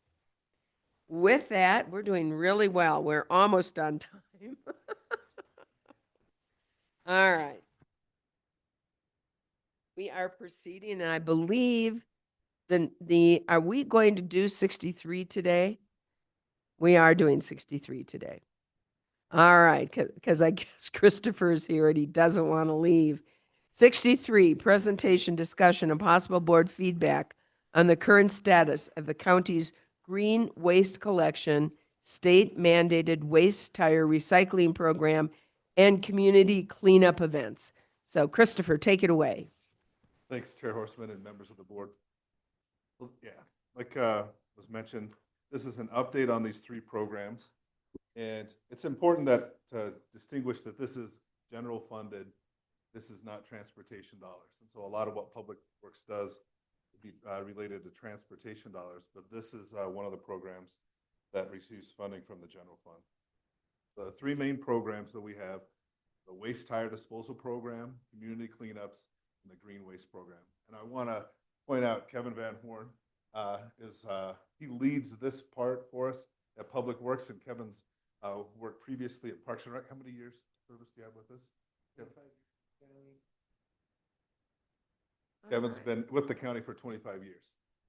With that, we're doing really well. We're almost on time. All right. We are proceeding, and I believe are we going to do 63 today? We are doing 63 today. All right, because I guess Christopher's here and he doesn't want to leave. 63, presentation, discussion, and possible board feedback on the current status of the county's green waste collection, state mandated waste tire recycling program, and community cleanup events. So Christopher, take it away. Thanks, Chair Horseman and members of the board. Well, yeah, like was mentioned, this is an update on these three programs. And it's important that to distinguish that this is general funded. This is not transportation dollars. And so a lot of what Public Works does would be related to transportation dollars, but this is one of the programs that receives funding from the general fund. The three main programs that we have: the waste tire disposal program, community cleanups, and the green waste program. And I want to point out Kevin Van Horn he leads this part for us at Public Works, and Kevin's worked previously at Parks and Rec. How many years service do you have with us? Kevin's been with the county for 25 years.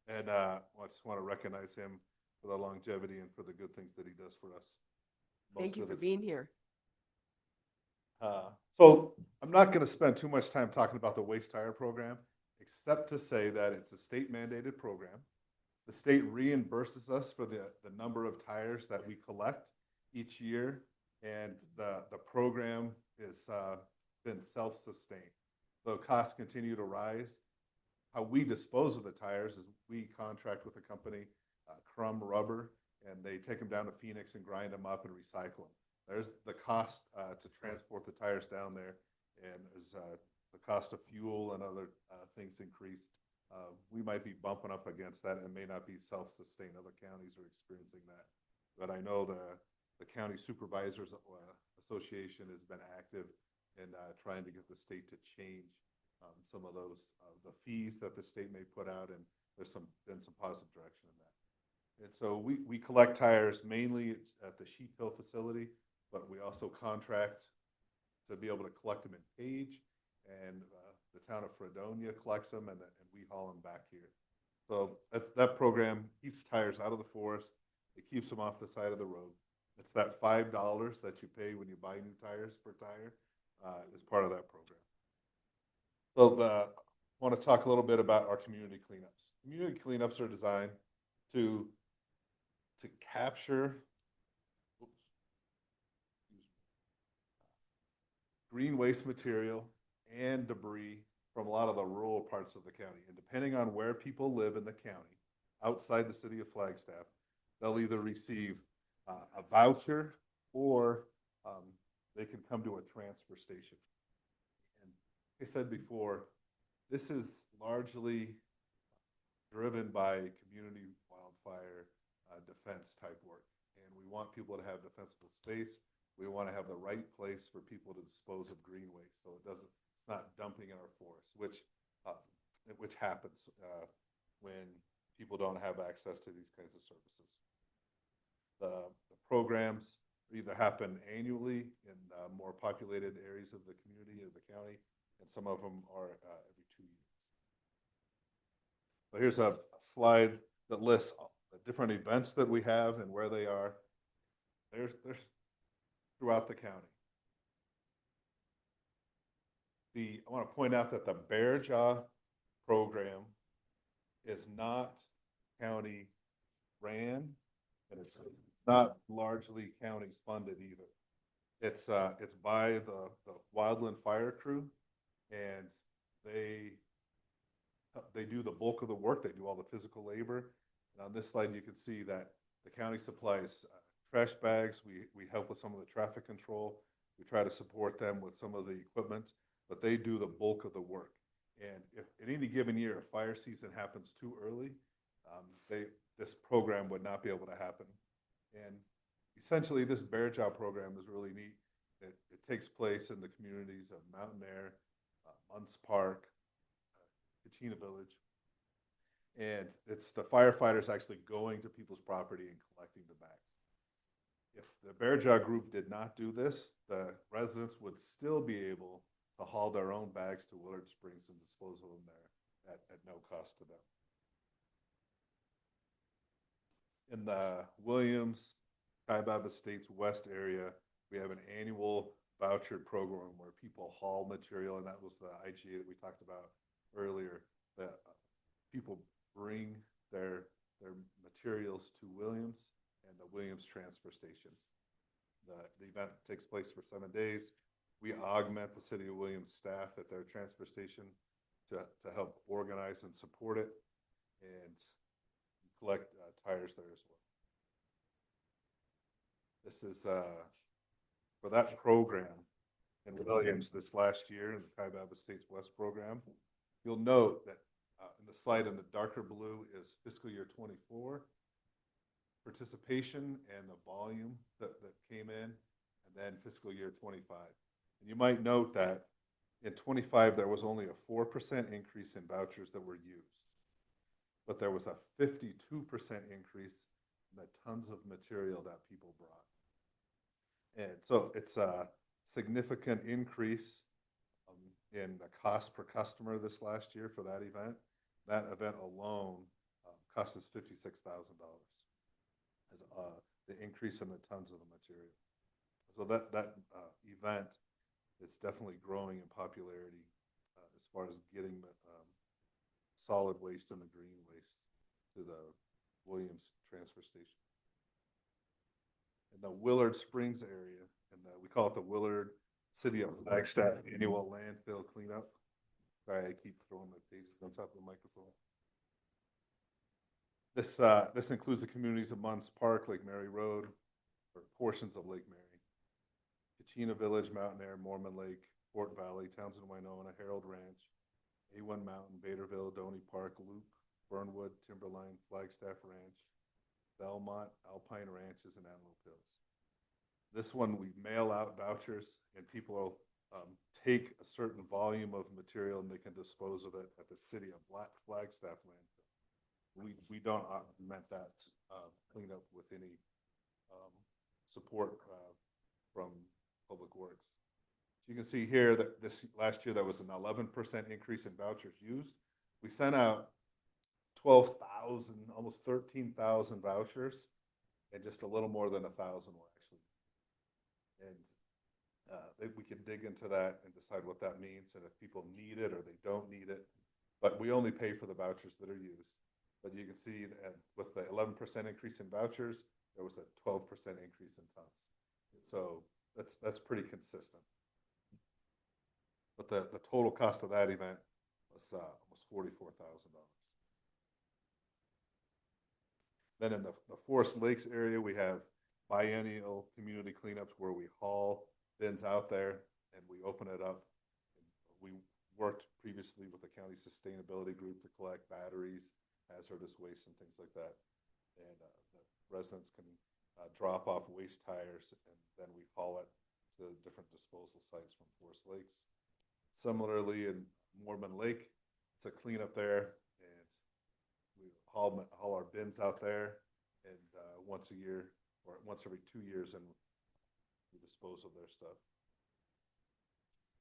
And I just want to recognize him for the longevity and for the good things that he does for us. Thank you for being here. So I'm not going to spend too much time talking about the waste tire program, except to say that it's a state mandated program. The state reimburses us for the number of tires that we collect each year, and the program has been self-sustained. Though costs continue to rise, how we dispose of the tires is we contract with a company, Crumb Rubber, and they take them down to Phoenix and grind them up and recycle them. There's the cost to transport the tires down there, and as the cost of fuel and other things increase, we might be bumping up against that and may not be self-sustained. Other counties are experiencing that. But I know the County Supervisors Association has been active in trying to get the state to change some of those, the fees that the state may put out, and there's been some positive direction in that. And so we collect tires mainly at the Sheep Hill facility, but we also contract to be able to collect them in Page, and the town of Fredonia collects them, and we haul them back here. So that program keeps tires out of the forest. It keeps them off the side of the road. It's that $5 that you pay when you buy new tires per tire is part of that program. So I want to talk a little bit about our community cleanups. Community cleanups are designed to capture green waste material and debris from a lot of the rural parts of the county. And depending on where people live in the county, outside the city of Flagstaff, they'll either receive a voucher or they can come to a transfer station. And like I said before, this is largely driven by community wildfire defense type work. And we want people to have defensible space. We want to have the right place for people to dispose of green waste, so it's not dumping in our forests, which happens when people don't have access to these kinds of services. The programs either happen annually in more populated areas of the community or the county, and some of them are every 2 years. But here's a slide that lists the different events that we have and where they are. They're throughout the county. I want to point out that the Bear Jaw program is not county ran, and it's not largely county funded either. It's by the Wildland Fire Crew, and they do the bulk of the work. They do all the physical labor. And on this slide, you can see that the county supplies trash bags. We help with some of the traffic control. We try to support them with some of the equipment, but they do the bulk of the work. And if in any given year, if fire season happens too early, this program would not be able to happen. And essentially, this Bear Jaw program is really neat. It takes place in the communities of Mountain Air, Munns Park, Kachina Village. And it's the firefighters actually going to people's property and collecting the bags. If the Bear Jaw group did not do this, the residents would still be able to haul their own bags to Willard Springs and dispose of them there at no cost to them. In the Williams, Kaibab Estates West area, we have an annual voucher program where people haul material, and that was the IGA that we talked about earlier, that people bring their materials to Williams and the Williams transfer station. The event takes place for 7 days. We augment the City of Williams staff at their transfer station to help organize and support it, and collect tires there as well. This is for that program in Williams this last year in the Kaibab Estates West program. You'll note that in the slide in the darker blue is fiscal year 24 participation and the volume that came in, and then fiscal year 25. And you might note that in 25 there was only a 4% increase in vouchers that were used, but there was a 52% increase in the tons of material that people brought. And so it's a significant increase in the cost per customer this last year for that event. That event alone cost us $56,000 as the increase in the tons of the material. So that event is definitely growing in popularity as far as getting solid waste and the green waste to the Williams transfer station. In the Willard Springs area, and we call it the Willard City of Flagstaff Annual Landfill Cleanup. Sorry, I keep throwing my pages on top of the microphone. This includes the communities of Munns Park, Lake Mary Road, or portions of Lake Mary. Kachina Village, Mountain Air, Mormon Lake, Fort Valley, Townsend, Winona, Harold Ranch, A1 Mountain, Baderville, Doney Park, Loop, Burnwood, Timberline, Flagstaff Ranch, Belmont, Alpine Ranches, and Antelope Hills. This one, we mail out vouchers, and people will take a certain volume of material and they can dispose of it at the city of Flagstaff landfill. We don't augment that cleanup with any support from Public Works. So you can see here that this last year, there was an 11% increase in vouchers used. We sent out 12,000, almost 13,000 vouchers, and just a little more than 1,000 were actually. And we can dig into that and decide what that means and if people need it or they don't need it. But we only pay for the vouchers that are used. But you can see that with the 11% increase in vouchers, there was a 12% increase in tons. So that's pretty consistent. But the total cost of that event was almost $44,000. Then in the Forest Lakes area, we have biennial community cleanups where we haul bins out there and we open it up. We worked previously with the county sustainability group to collect batteries, hazardous waste, and things like that. And the residents can drop off waste tires, and then we haul it to different disposal sites from Forest Lakes. Similarly, in Mormon Lake, it's a cleanup there, and we haul our bins out there, and once a year or once every 2 years, and we dispose of their stuff.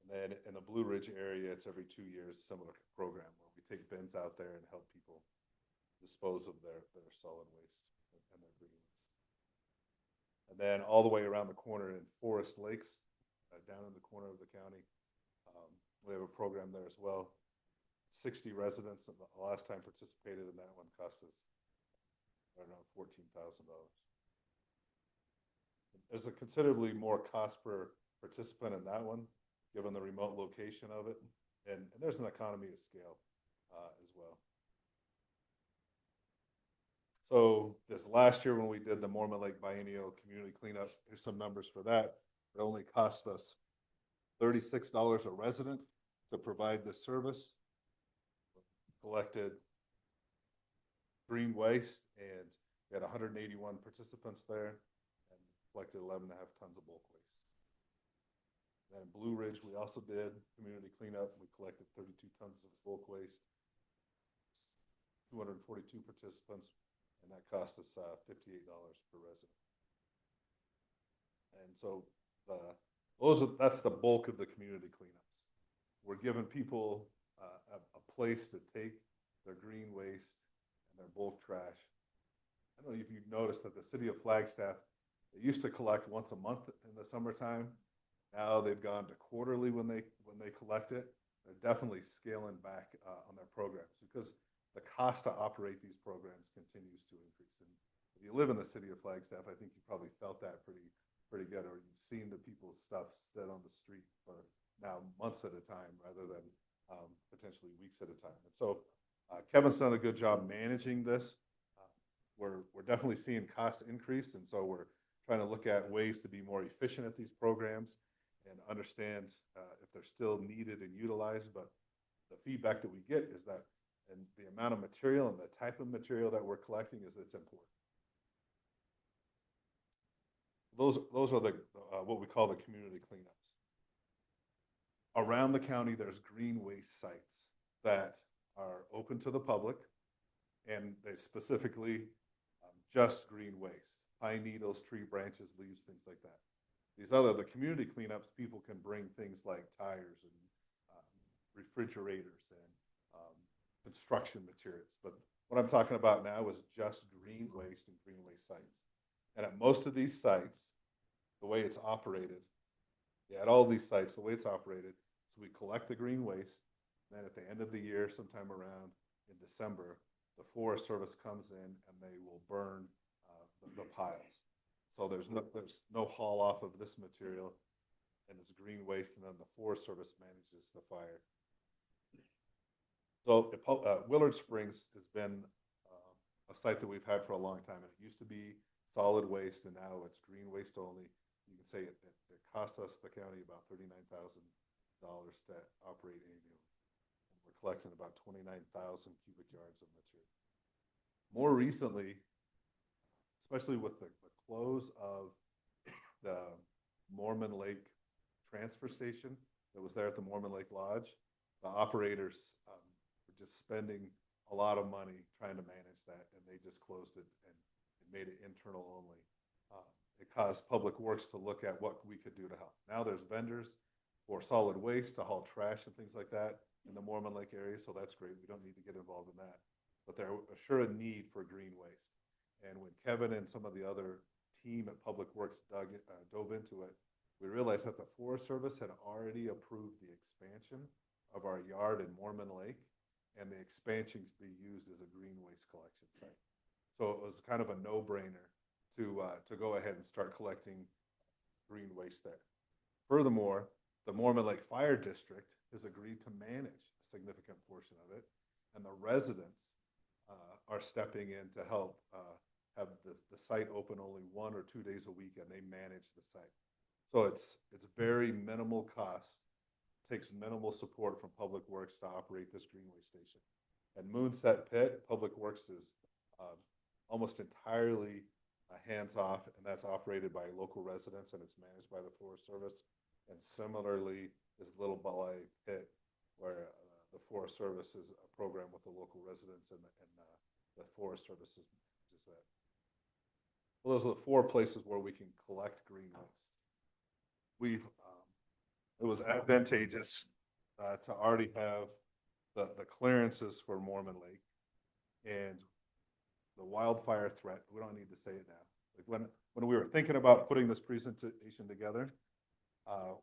And then in the Blue Ridge area, it's every 2 years, similar program where we take bins out there and help people dispose of their solid waste and their green waste. And then all the way around the corner in Forest Lakes, down in the corner of the county, we have a program there as well. 60 residents the last time participated in that one, cost us around $14,000. There's a considerably more cost per participant in that one, given the remote location of it. And there's an economy of scale as well. So this last year when we did the Mormon Lake Biennial Community Cleanup, here's some numbers for that. It only cost us $36 a resident to provide this service. Collected green waste, and we had 181 participants there and collected 11.5 tons of bulk waste. Then in Blue Ridge, we also did community cleanup. We collected 32 tons of bulk waste, 242 participants, and that cost us $58 per resident. And so that's the bulk of the community cleanups. We're giving people a place to take their green waste and their bulk trash. I don't know if you've noticed that the city of Flagstaff, they used to collect once a month in the summertime. Now they've gone to quarterly when they collect it. They're definitely scaling back on their programs because the cost to operate these programs continues to increase. And if you live in the city of Flagstaff, I think you probably felt that pretty good, or you've seen the people's stuff stood on the street for now months at a time rather than potentially weeks at a time. And so Kevin's done a good job managing this. We're definitely seeing cost increase, and so we're trying to look at ways to be more efficient at these programs and understand if they're still needed and utilized. But the feedback that we get is that, and the amount of material and the type of material that we're collecting is it's important. Those are the what we call the community cleanups. Around the county, there's green waste sites that are open to the public, and they specifically just green waste, pine needles, tree branches, leaves, things like that. The community cleanups, people can bring things like tires and refrigerators and construction materials. But what I'm talking about now is just green waste and green waste sites. And at most of these sites, the way it's operated, at all these sites, the way it's operated, so we collect the green waste, and then at the end of the year, sometime around in December, the Forest Service comes in and they will burn the piles. So there's no haul off of this material, and it's green waste, and then the Forest Service manages the fire. So Willard Springs has been a site that we've had for a long time, and it used to be solid waste, and now it's green waste only. you can say it costs us, the county, about $39,000 to operate annually. And we're collecting about 29,000 cubic yards of material. More recently, especially with the close of the Mormon Lake transfer station that was there at the Mormon Lake Lodge, the operators were just spending a lot of money trying to manage that, and they just closed it and made it internal only. It caused Public Works to look at what we could do to help. Now there's vendors for solid waste to haul trash and things like that in the Mormon Lake area, so that's great. We don't need to get involved in that. But there was sure a need for green waste. And when Kevin and some of the other team at Public Works dove into it, we realized that the Forest Service had already approved the expansion of our yard in Mormon Lake, and the expansion to be used as a green waste collection site. So it was kind of a no-brainer to go ahead and start collecting green waste there. Furthermore, the Mormon Lake Fire District has agreed to manage a significant portion of it, and the residents are stepping in to help have the site open only 1 or 2 days a week, and they manage the site. So it's very minimal cost, takes minimal support from Public Works to operate this green waste station. And Moonset Pit, Public Works is almost entirely hands-off, and that's operated by local residents, and it's managed by the Forest Service. And similarly is Little Ballet Pit, where the Forest Service is a program with the local residents, and the Forest Service is that. Well, those are the 4 places where we can collect green waste. It was advantageous to already have the clearances for Mormon Lake, and the wildfire threat. We don't need to say it now. Like when we were thinking about putting this presentation together,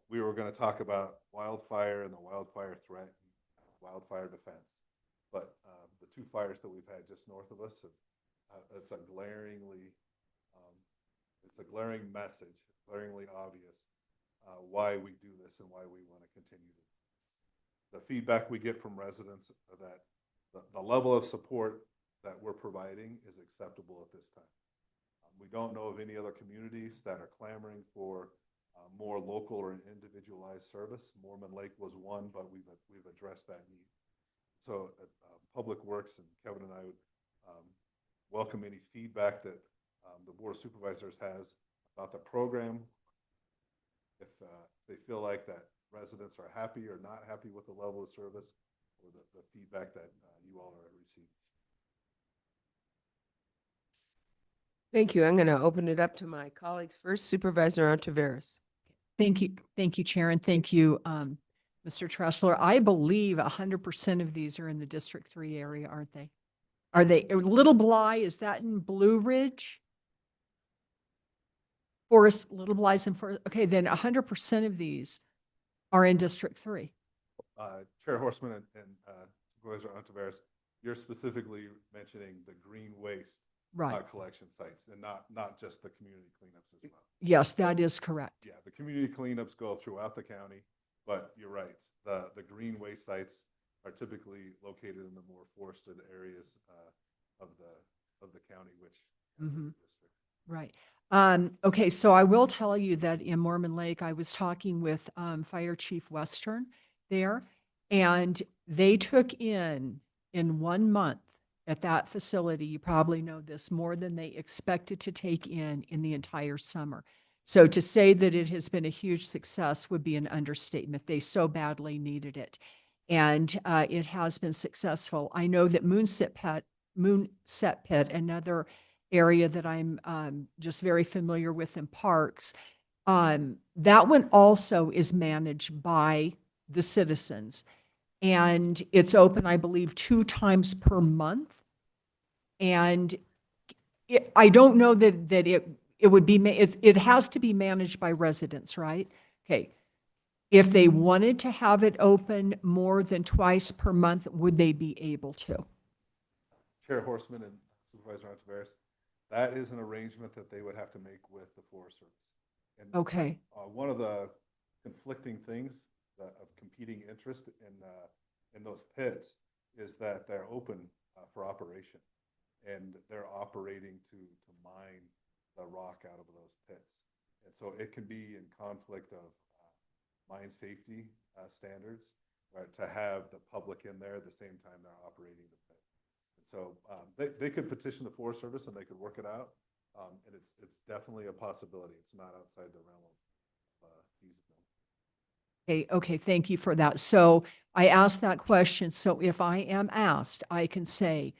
we were going to talk about wildfire and the wildfire threat, and wildfire defense. But the 2 fires that we've had just north of us, it's a glaring message, glaringly obvious why we do this and why we want to continue to. The feedback we get from residents that the level of support that we're providing is acceptable at this time. We don't know of any other communities that are clamoring for more local or individualized service. Mormon Lake was one, but we've addressed that need. So Public Works and Kevin and I would welcome any feedback that the Board of Supervisors has about the program. If they feel like that residents are happy or not happy with the level of service, or the feedback that you all are receiving. Thank you. I'm going to open it up to my colleagues first. Supervisor Ontiveros. Thank you, Chair, and thank you, Mr. Tressler. I believe 100% of these are in the District 3 area, aren't they? Are they? Little Bly, is that in Blue Ridge? Forest, Little Bly's in Forest. Okay, then 100% of these are in District 3. Chair Horstman and Supervisor Ontiveros, you're specifically mentioning the green waste collection sites, and not just the community cleanups as well. Yes, that is correct. Yeah, the community cleanups go throughout the county, but you're right. The green waste sites are typically located in the more forested areas of the county, which district. Right. Okay, so I will tell you that in Mormon Lake, I was talking with Fire Chief Western there, and they took in 1 month at that facility, you probably know this, more than they expected to take in the entire summer. So to say that it has been a huge success would be an understatement. They so badly needed it. And it has been successful. I know that Moonset Pit, another area that I'm just very familiar with in parks, that one also is managed by the citizens. And it's open, I believe, 2 times per month. And I don't know that it would be, it has to be managed by residents, right? Okay. If they wanted to have it open more than twice per month, would they be able to? Chair Horstman and Supervisor Ontiveros, that is an arrangement that they would have to make with the Forest Service. And okay. One of the conflicting things of competing interest in those pits is that they're open for operation, and they're operating to mine the rock out of those pits. And so it can be in conflict of mine safety standards, right, to have the public in there at the same time they're operating the pit. And so they could petition the Forest Service and they could work it out. And it's definitely a possibility. It's not outside the realm of feasibility. Okay, thank you for that. So I asked that question, so if I am asked, I can say,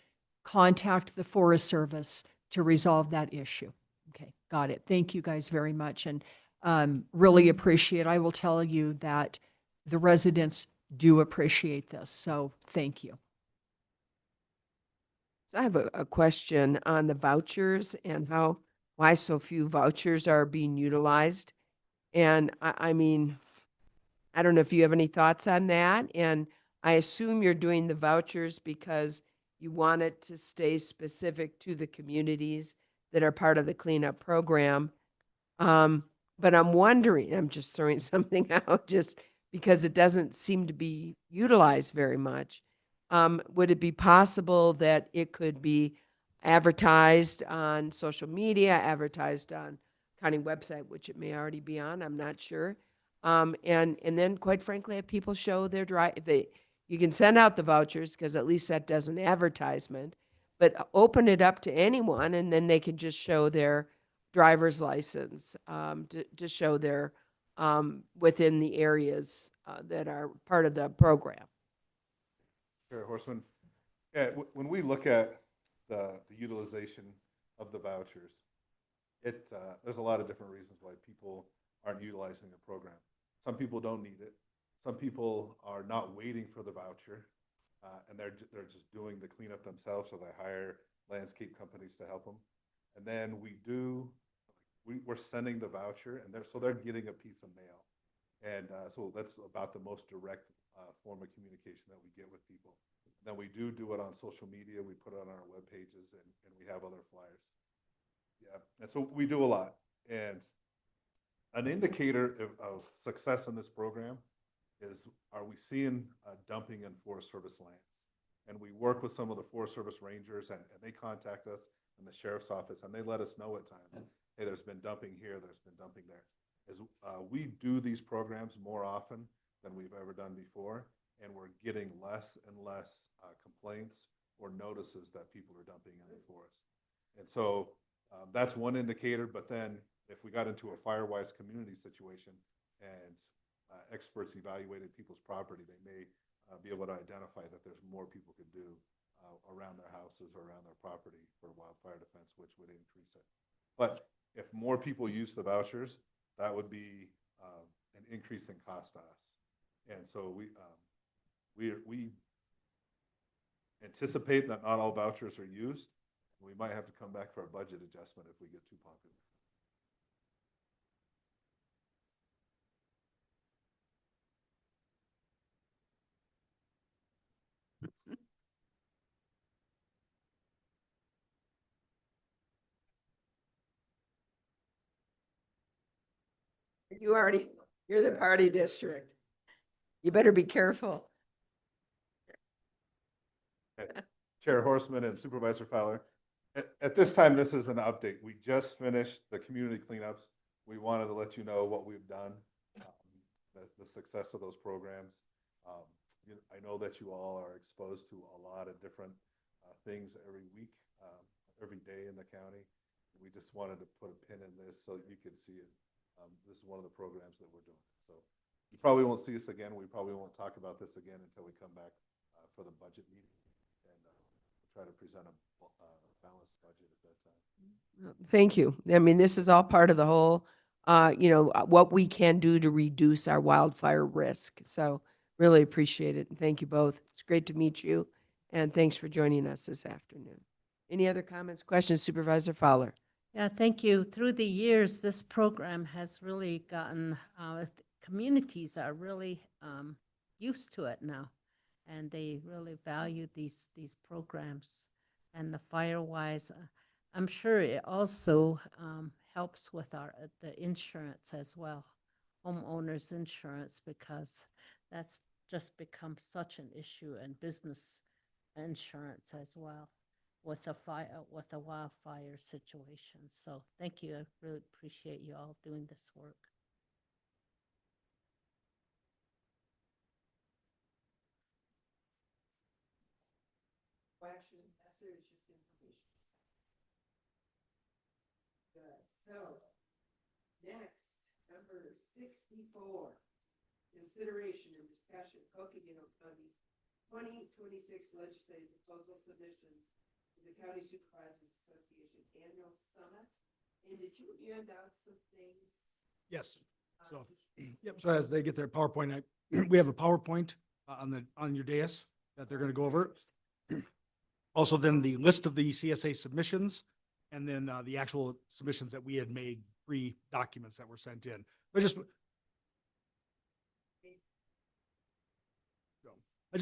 contact the Forest Service to resolve that issue. Okay, got it. Thank you guys very much, and really appreciate. I will tell you that the residents do appreciate this, so thank you. So I have a question on the vouchers and why so few vouchers are being utilized. And I mean, I don't know if you have any thoughts on that. And I assume you're doing the vouchers because you want it to stay specific to the communities that are part of the cleanup program. But I'm wondering, I'm just throwing something out just because it doesn't seem to be utilized very much. Would it be possible that it could be advertised on social media, advertised on county website, which it may already be on, I'm not sure. And then quite frankly, have people show their you can send out the vouchers because at least that does an advertisement, but open it up to anyone and then they can just show their driver's license to show their within the areas that are part of the program. Chair Horstman, yeah, when we look at the utilization of the vouchers, there's a lot of different reasons why people aren't utilizing the program. Some people don't need it. Some people are not waiting for the voucher, and they're just doing the cleanup themselves, so they hire landscape companies to help them. And then we're sending the voucher, and they're getting a piece of mail, and so that's about the most direct form of communication that we get with people. And then we do it on social media. We put it on our web pages, and we have other flyers. Yeah, and so we do a lot. And an indicator of success in this program is, are we seeing dumping in Forest Service lands? And we work with some of the Forest Service rangers, and they contact us in the sheriff's office, and they let us know at times, hey, there's been dumping here, there's been dumping there. As we do these programs more often than we've ever done before, and we're getting less and less complaints or notices that people are dumping in the forest. And so that's one indicator. But then if we got into a Firewise community situation and experts evaluated people's property, they may be able to identify that there's more people could do around their houses or around their property for wildfire defense, which would increase it. But if more people use the vouchers, that would be an increase in cost to us. And so we anticipate that not all vouchers are used. We might have to come back for a budget adjustment if we get too popular. You're the party district. You better be careful. Chair Horstman and Supervisor Fowler, at this time, this is an update. We just finished the community cleanups. We wanted to let you know what we've done, the success of those programs. I know that you all are exposed to a lot of different things every week, every day in the county. We just wanted to put a pin in this so that you could see it. This is one of the programs that we're doing. So you probably won't see us again. We probably won't talk about this again until we come back for the budget meeting, and we'll try to present a balanced budget at that time. Thank you. I mean, this is all part of the whole, what we can do to reduce our wildfire risk. So really appreciate it. And thank you both. It's great to meet you. And thanks for joining us this afternoon. Any other comments, questions, Supervisor Fowler? Yeah, thank you. Through the years, this program has really gotten, communities are really used to it now, and they really value these programs. And the Firewise, I'm sure it also helps with the insurance as well, homeowners insurance, because that's just become such an issue, and business insurance as well. with a fire, with a wildfire situation. So thank you. I really appreciate you all doing this work. Action necessary is just information. Good. So, next, number 64, consideration and discussion Coconino County's 2026 legislative proposal submissions to the County Supervisors Association Annual Summit. And did you hand out some things? Yes. So, yep. So as they get their PowerPoint, we have a PowerPoint on your dais that they're going to go over. Also, then the list of the CSA submissions, and then the actual submissions that we had made, 3 documents that were sent in. I just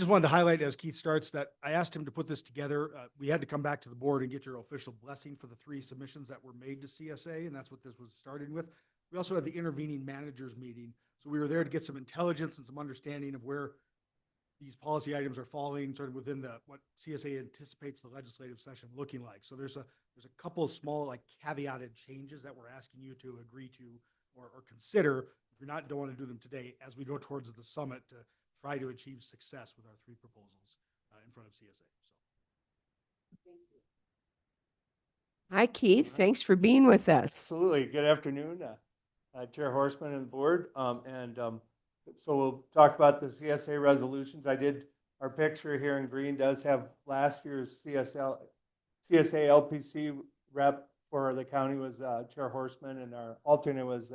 wanted to highlight as Keith starts that I asked him to put this together. We had to come back to the board and get your official blessing for the 3 submissions that were made to CSA, and that's what this was started with. We also had the intervening managers meeting. So we were there to get some intelligence and some understanding of where these policy items are falling sort of within what CSA anticipates the legislative session looking like. So there's a couple of small like caveated changes that we're asking you to agree to or consider if you're don't want to do them today as we go towards the summit to try to achieve success with our 3 proposals in front of CSA. So. Hi, Keith. Thanks for being with us. Absolutely. Good afternoon, Chair Horseman and the board. So we'll talk about the CSA resolutions. Our picture here in green does have last year's CSA LPC rep for the county was Chair Horseman, and our alternate was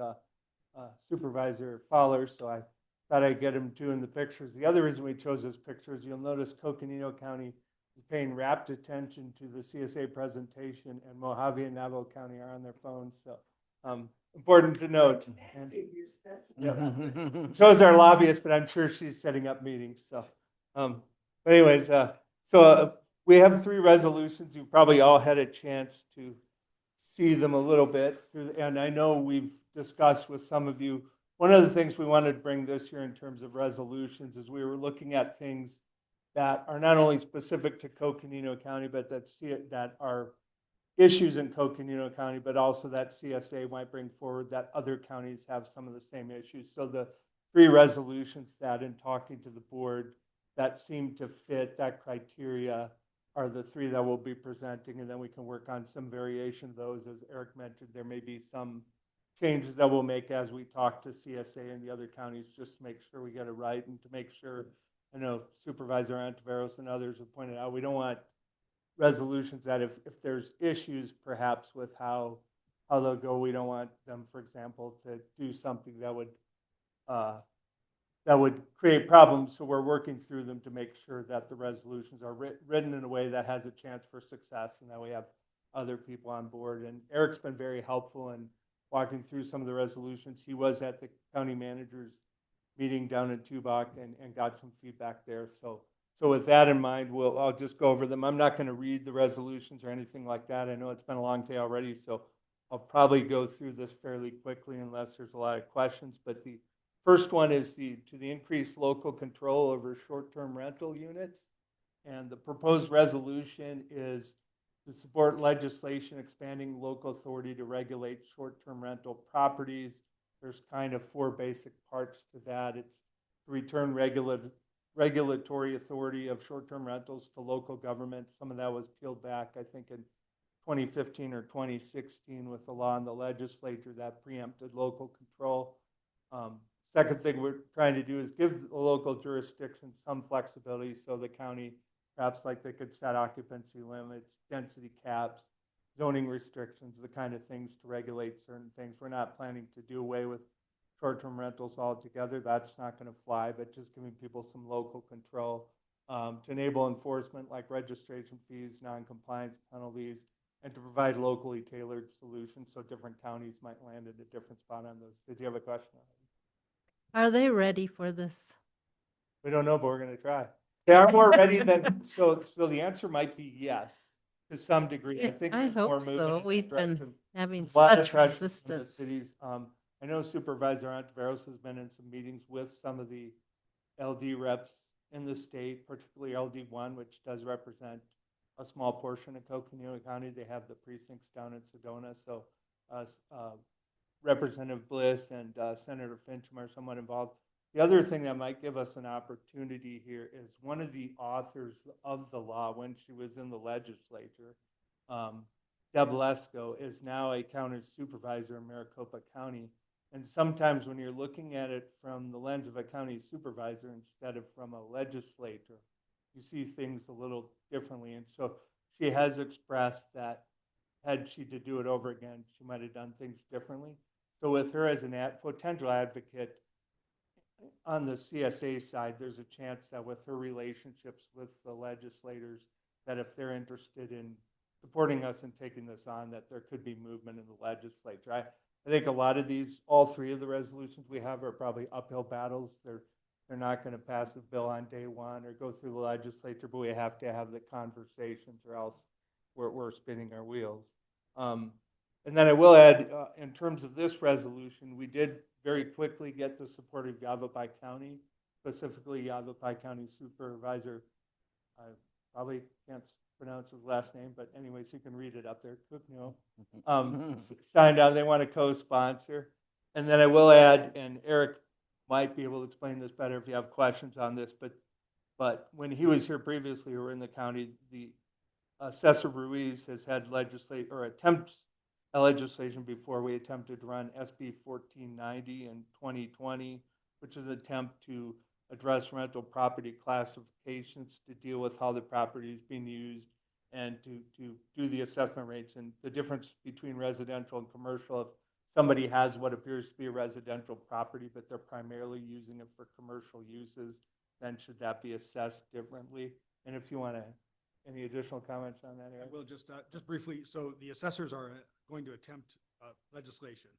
Supervisor Fowler. So I thought I'd get him two in the pictures. The other reason we chose this picture is you'll notice Coconino County is paying rapt attention to the CSA presentation, and Mojave and Navajo County are on their phones. So important to note. And, yeah. So is our lobbyist, but I'm sure she's setting up meetings. So, but anyways, we have 3 resolutions. You've probably all had a chance to see them a little bit through, and I know we've discussed with some of you. One of the things we wanted to bring this year in terms of resolutions is we were looking at things that are not only specific to Coconino County, but that are issues in Coconino County, but also that CSA might bring forward that other counties have some of the same issues. So the 3 resolutions that in talking to the board that seem to fit that criteria are the 3 that we'll be presenting, and then we can work on some variation of those. As Eric mentioned, there may be some changes that we'll make as we talk to CSA and the other counties just to make sure we get it right and to make sure, I know Supervisor Antiveros and others have pointed out, we don't want resolutions that if there's issues perhaps with how they'll go, we don't want them, for example, to do something that would create problems. So we're working through them to make sure that the resolutions are written in a way that has a chance for success and that we have other people on board. And Eric's been very helpful in walking through some of the resolutions. He was at the county manager's meeting down in Tubac and got some feedback there. So with that in mind, I'll just go over them. I'm not going to read the resolutions or anything like that. I know it's been a long day already, so I'll probably go through this fairly quickly unless there's a lot of questions. But the first one is to the increased local control over short-term rental units. And the proposed resolution is to support legislation expanding local authority to regulate short-term rental properties. There's kind of 4 basic parts to that. It's to return regulatory authority of short-term rentals to local government. Some of that was peeled back, I think, in 2015 or 2016 with the law in the legislature that preempted local control. Second thing we're trying to do is give the local jurisdiction some flexibility so the county, perhaps like they could set occupancy limits, density caps, zoning restrictions, the kind of things to regulate certain things. We're not planning to do away with short-term rentals altogether. That's not going to fly, but just giving people some local control to enable enforcement like registration fees, non-compliance penalties, and to provide locally tailored solutions so different counties might land at a different spot on those. Did you have a question? Are they ready for this? We don't know, but we're going to try. They are more ready than, so the answer might be yes, to some degree. I think I there's more hope movement so. in that We've been direction. having A lot of such pressure from the resistance. cities. I know Supervisor Antiveros has been in some meetings with some of the LD reps in the state, particularly LD1, which does represent a small portion of Coconino County. They have the precincts down in Sedona, so Representative Bliss and Senator Fincham are somewhat involved. The other thing that might give us an opportunity here is one of the authors of the law when she was in the legislature, Deb Lesko, is now a county supervisor in Maricopa County. And sometimes when you're looking at it from the lens of a county supervisor instead of from a legislator, you see things a little differently. And so she has expressed that had she to do it over again, she might have done things differently. So with her as a potential advocate on the CSA side, there's a chance that with her relationships with the legislators, that if they're interested in supporting us and taking this on, that there could be movement in the legislature. I think a lot of these, all three of the resolutions we have are probably uphill battles. They're not going to pass a bill on day one or go through the legislature, but we have to have the conversations or else we're spinning our wheels. And then I will add, in terms of this resolution, we did very quickly get the support of Yavapai County, specifically Yavapai County Supervisor. I probably can't pronounce his last name, but anyways, you can read it up there. Coconino signed on. They want to co-sponsor. And then I will add, and Eric might be able to explain this better if you have questions on this, but when he was here previously or in the county, the Assessor Ruiz has had attempts at legislation before. We attempted to run SB 1490 in 2020, which is an attempt to address rental property classifications to deal with how the property is being used and to do the assessment rates and the difference between residential and commercial. If somebody has what appears to be a residential property, but they're primarily using it for commercial uses, then should that be assessed differently? And if you want to, any additional comments on that, Eric? I will just briefly, so the assessors are going to attempt legislation.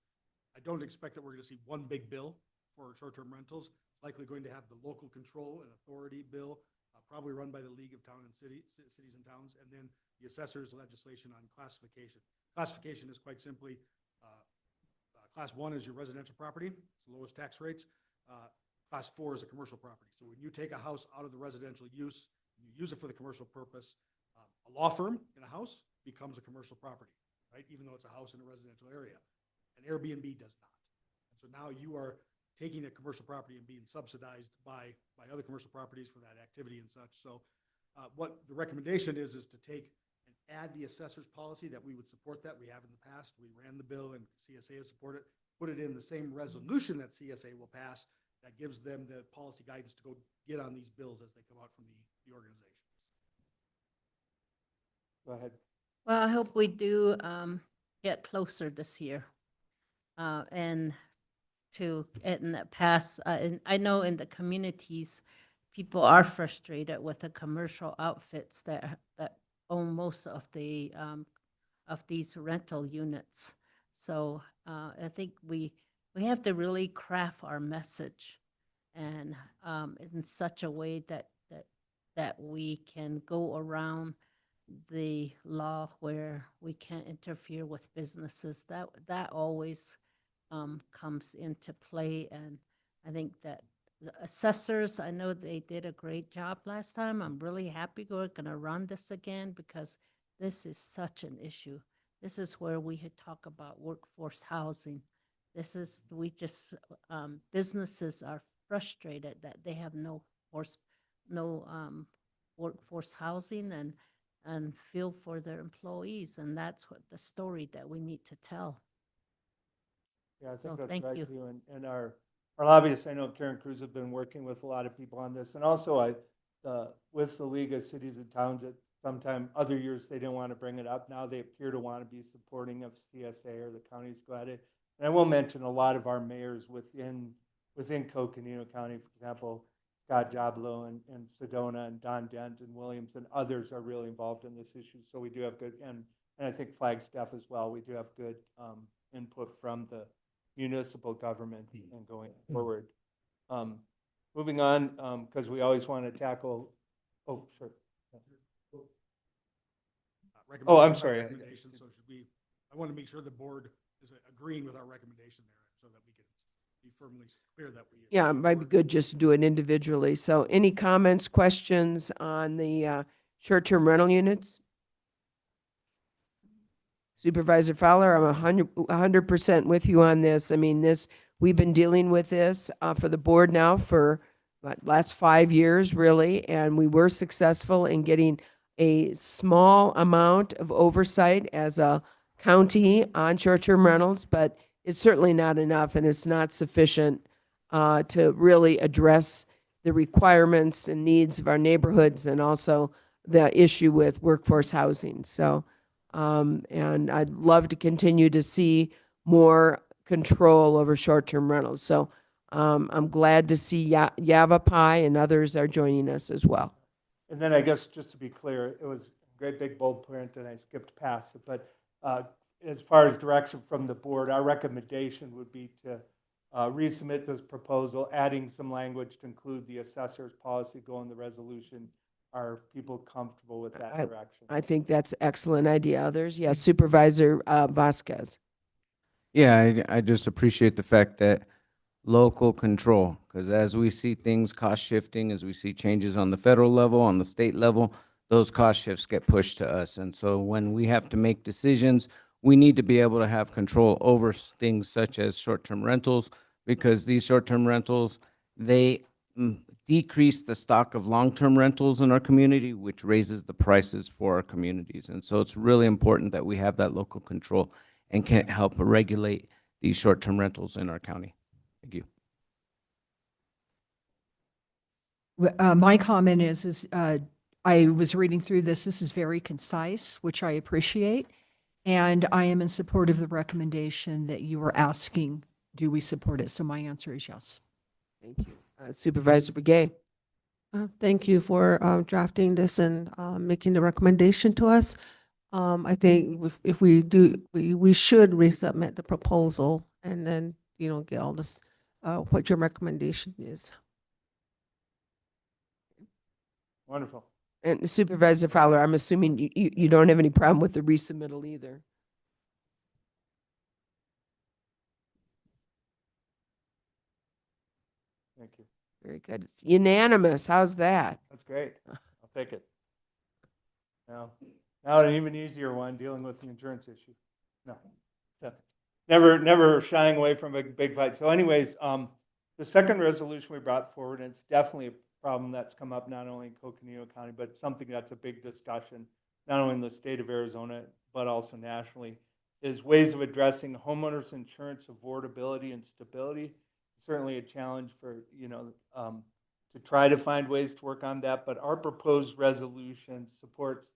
I don't expect that we're going to see one big bill for short-term rentals. It's likely going to have the local control and authority bill, probably run by the League of Town and Cities and Towns, and then the assessors legislation on classification. Classification is quite simply, class 1 is your residential property, it's the lowest tax rates. Class 4 is a commercial property. So when you take a house out of the residential use, you use it for the commercial purpose, a law firm in a house becomes a commercial property, right? Even though it's a house in a residential area. An Airbnb does not. And so now you are taking a commercial property and being subsidized by other commercial properties for that activity and such. So what the recommendation is to take and add the assessor's policy that we would support that. We have in the past. We ran the bill and CSA has supported it. Put it in the same resolution that CSA will pass that gives them the policy guidance to go get on these bills as they come out from the organization. Go ahead. Well, I hope we do get closer this year. And that pass, and I know in the communities, people are frustrated with the commercial outfits that own most of these rental units. So I think we have to really craft our message and in such a way that we can go around the law where we can't interfere with businesses. That always comes into play. And I think that the assessors, I know they did a great job last time. I'm really happy we're going to run this again because this is such an issue. This is where we had talked about workforce housing. Businesses are frustrated that they have no workforce housing and feel for their employees. And that's what the story that we need to tell. Yeah, I think So that's thank right you. too. And our lobbyists, I know Karen Cruz have been working with a lot of people on this. And also with the League of Cities and Towns, that sometime other years they didn't want to bring it up. Now they appear to want to be supporting of CSA or the counties go at it. And I will mention a lot of our mayors within Coconino County, for example, Scott Jablo and Sedona and Don Dent and Williams and others are really involved in this issue. So we do have good, and I think Flagstaff as well, we do have good input from the municipal government and going forward. Moving on, because we always want to tackle, oh, sure. Oh, I'm sorry. Recommendation, so I want to make sure the board is agreeing with our recommendation there so that we can be firmly clear that we. Yeah, it might be good just to do it individually. So any comments, questions on the short-term rental units? Supervisor Fowler, I'm 100% with you on this. I mean, we've been dealing with this for the board now for last 5 years, really, and we were successful in getting a small amount of oversight as a county on short-term rentals, but it's certainly not enough, and it's not sufficient to really address the requirements and needs of our neighborhoods and also the issue with workforce housing. So, and I'd love to continue to see more control over short-term rentals. So I'm glad to see Yavapai and others are joining us as well. And then I guess just to be clear, it was great big bold print and I skipped past it, but as far as direction from the board, our recommendation would be to resubmit this proposal, adding some language to include the assessor's policy, go in the resolution. Are people comfortable with that direction? I think that's an excellent idea. Others? Yes, Supervisor Vasquez. Yeah, I just appreciate the fact that local control, because as we see things cost shifting, as we see changes on the federal level, on the state level, those cost shifts get pushed to us. And so when we have to make decisions, we need to be able to have control over things such as short-term rentals, because these short-term rentals, they decrease the stock of long-term rentals in our community, which raises the prices for our communities. And so it's really important that we have that local control and can help regulate these short-term rentals in our county. Thank you. My comment is I was reading through this. This is very concise, which I appreciate. And I am in support of the recommendation that you were asking, do we support it? So my answer is yes. Thank you. Supervisor Begay. Thank you for drafting this and making the recommendation to us. I think if we do, we should resubmit the proposal and then, get all this, what your recommendation is. Wonderful. And Supervisor Fowler, I'm assuming you don't have any problem with the resubmittal either. Thank you. Very good. It's unanimous. How's that? That's great. I'll take it. Now an even easier one, dealing with the insurance issue. No, never shying away from a big fight. So anyways, the second resolution we brought forward, and it's definitely a problem that's come up not only in Coconino County, but something that's a big discussion, not only in the state of Arizona, but also nationally, is ways of addressing homeowners insurance affordability and stability. Certainly a challenge for, to try to find ways to work on that, but our proposed resolution supports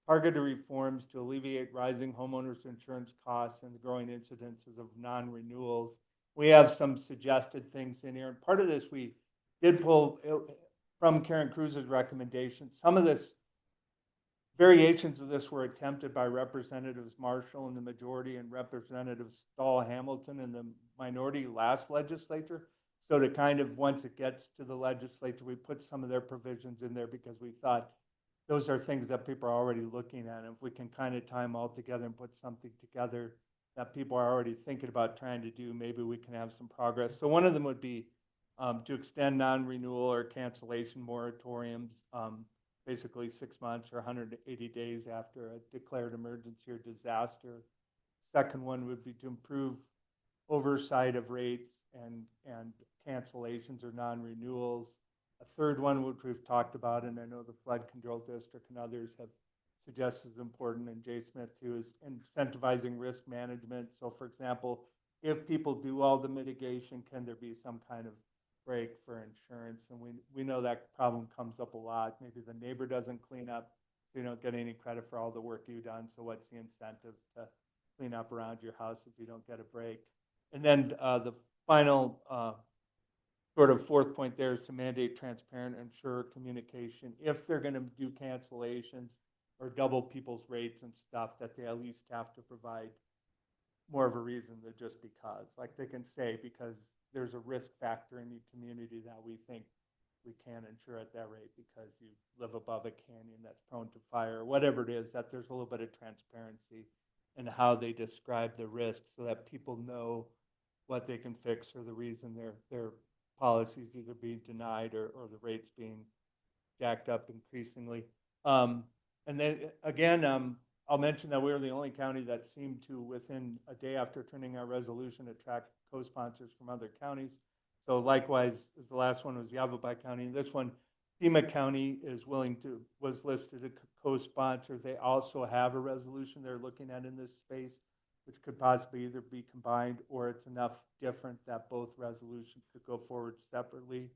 targeted reforms to alleviate rising homeowners insurance costs and the growing incidences of non-renewals. We have some suggested things in here, and part of this we did pull from Karen Cruz's recommendation. Some of this, variations of this were attempted by Representatives Marshall in the majority and Representative Stahl Hamilton in the minority last legislature. So to kind of, once it gets to the legislature, we put some of their provisions in there because we thought those are things that people are already looking at. And if we can kind of tie them all together and put something together that people are already thinking about trying to do, maybe we can have some progress. So one of them would be to extend non-renewal or cancellation moratoriums, basically 6 months or 180 days after a declared emergency or disaster. Second one would be to improve oversight of rates and cancellations or non-renewals. A third one, which we've talked about, and I know the Flood Control District and others have suggested is important, and Jay Smith too, is incentivizing risk management. So for example, if people do all the mitigation, can there be some kind of break for insurance? And we know that problem comes up a lot. Maybe the neighbor doesn't clean up, so you don't get any credit for all the work you've done. So what's the incentive to clean up around your house if you don't get a break? And then the final sort of fourth point there is to mandate transparent and sure communication. If they're going to do cancellations or double people's rates and stuff, that they at least have to provide more of a reason than just because. Like they can say, because there's a risk factor in your community that we think we can't insure at that rate because you live above a canyon that's prone to fire, or whatever it is, that there's a little bit of transparency in how they describe the risk so that people know what they can fix or the reason their policies either being denied or the rates being jacked up increasingly. And then again, I'll mention that we were the only county that seemed to, within a day after turning our resolution, attract co-sponsors from other counties. So likewise, as the last one was Yavapai County, this one, Pima County was listed as a co-sponsor. They also have a resolution they're looking at in this space, which could possibly either be combined or it's enough different that both resolutions could go forward separately.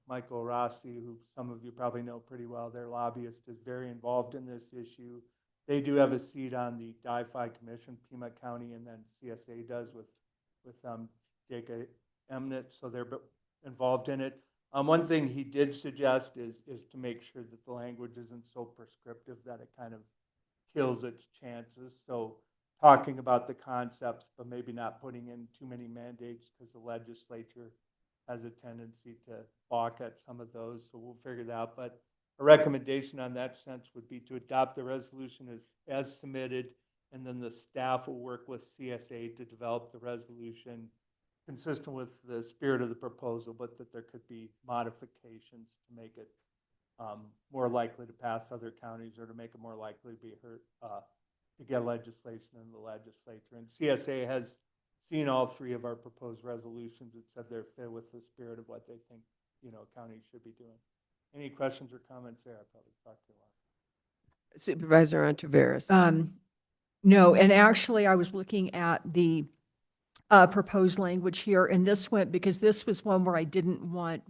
Michael Rossi, who some of you probably know pretty well, their lobbyist, is very involved in this issue. They do have a seat on the DI-FI Commission, Pima County, and then CSA does with Jake Emnett, so they're involved in it. One thing he did suggest is to make sure that the language isn't so prescriptive that it kind of kills its chances. So talking about the concepts, but maybe not putting in too many mandates because the legislature has a tendency to balk at some of those. So we'll figure that out. But a recommendation on that sense would be to adopt the resolution as submitted, and then the staff will work with CSA to develop the resolution consistent with the spirit of the proposal, but that there could be modifications to make it more likely to pass other counties or to make it more likely to be heard, to get legislation in the legislature. And CSA has seen all three of our proposed resolutions and said they're fit with the spirit of what they think, counties should be doing. Any questions or comments there? I probably talked too long. Supervisor Ontiveros. No, and actually I was looking at the proposed language here, and this went, because this was one where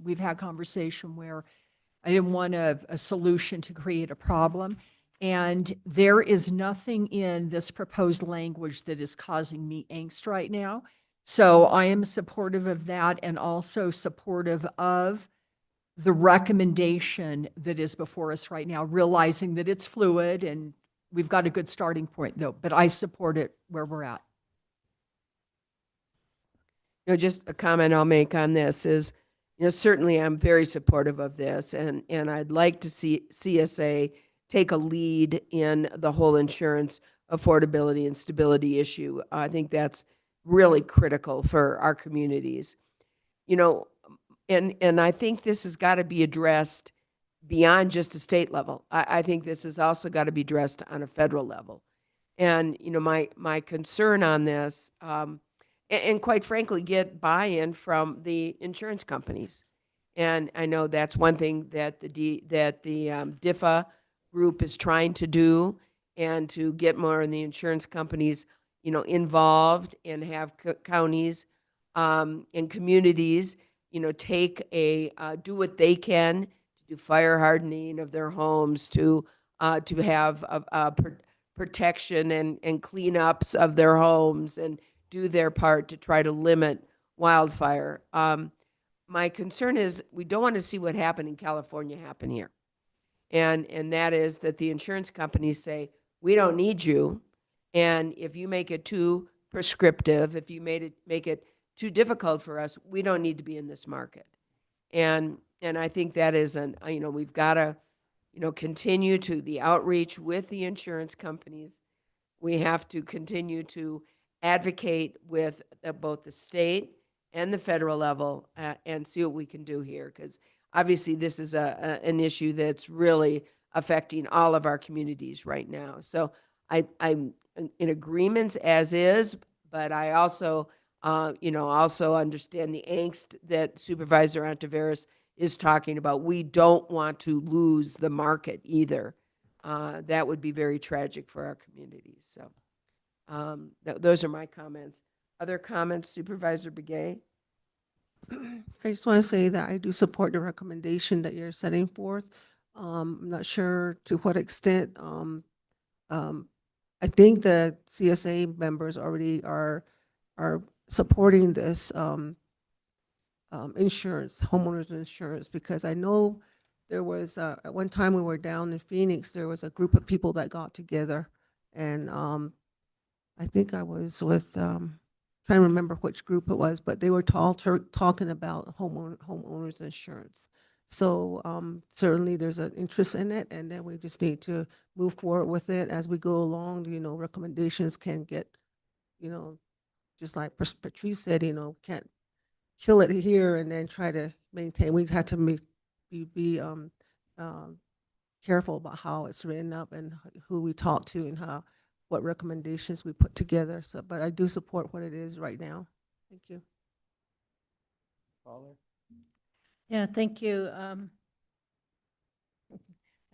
we've had conversation where I didn't want a solution to create a problem. And there is nothing in this proposed language that is causing me angst right now. So I am supportive of that and also supportive of the recommendation that is before us right now, realizing that it's fluid and we've got a good starting point though, but I support it where we're at. Just a comment I'll make on this is, certainly I'm very supportive of this, and I'd like to see CSA take a lead in the whole insurance affordability and stability issue. I think that's really critical for our communities. And I think this has got to be addressed beyond just a state level. I think this has also got to be addressed on a federal level. And, my concern on this, and quite frankly, get buy-in from the insurance companies. And I know that's one thing that the DIFA group is trying to do, and to get more of the insurance companies, involved, and have counties and communities, do what they can to do fire hardening of their homes, to have protection and cleanups of their homes, and do their part to try to limit wildfire. My concern is we don't want to see what happened in California happen here. And that is that the insurance companies say, we don't need you. And if you make it too prescriptive, if you make it too difficult for us, we don't need to be in this market. And I think that is we've got to, continue to the outreach with the insurance companies. We have to continue to advocate with both the state and the federal level, and see what we can do here, because obviously this is an issue that's really affecting all of our communities right now. So I'm in agreement as is, but I also also understand the angst that Supervisor Ontiveros is talking about. We don't want to lose the market either. That would be very tragic for our communities. So those are my comments. Other comments, Supervisor Begay? I just want to say that I do support the recommendation that you're setting forth. I'm not sure to what extent. I think the CSA members already are supporting this insurance, homeowners insurance, because I know there was at one time we were down in Phoenix, there was a group of people that got together, and I think I was with trying to remember which group it was, but they were talking about homeowners insurance. So certainly there's an interest in it, and then we just need to move forward with it as we go along. Recommendations can get, just like Patrice said, can't kill it here and then try to maintain. We have to be careful about how it's written up and who we talk to and what recommendations we put together. So, but I do support what it is right now. Thank you. Caller? Yeah, thank you. I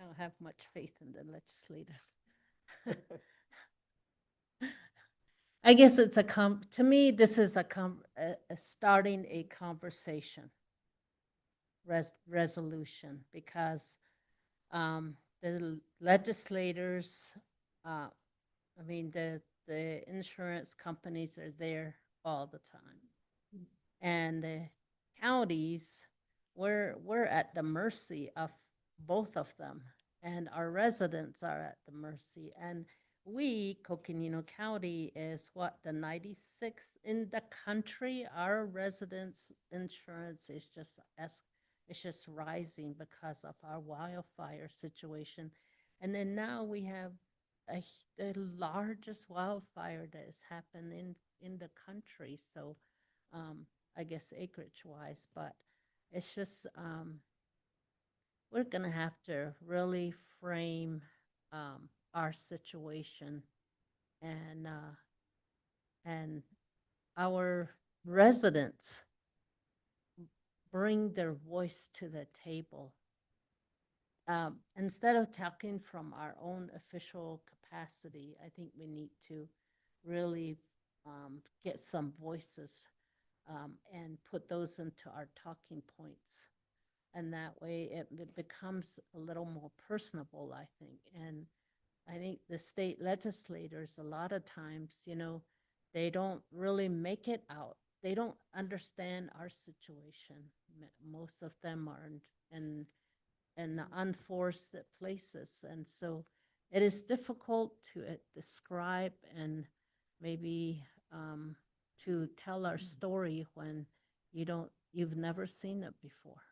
don't have much faith in the legislators. I guess it's to me, this is a starting a conversation, resolution, because the legislators, I mean, the insurance companies are there all the time. And the counties, we're at the mercy of both of them. And our residents are at the mercy. And we, Coconino County, is what, the 96th in the country. Our residents' insurance is it's just rising because of our wildfire situation. And then now we have the largest wildfire that has happened in the country. So I guess acreage wise, but it's just we're gonna have to really frame our situation, and our residents bring their voice to the table. Instead of talking from our own official capacity, I think we need to really get some voices and put those into our talking points. And that way it becomes a little more personable, I think. And I think the state legislators, a lot of times, you know, they don't really make it out. They don't understand our situation. Most of them are in the unforced places. And so it is difficult to describe and maybe to tell our story when you've never seen it before,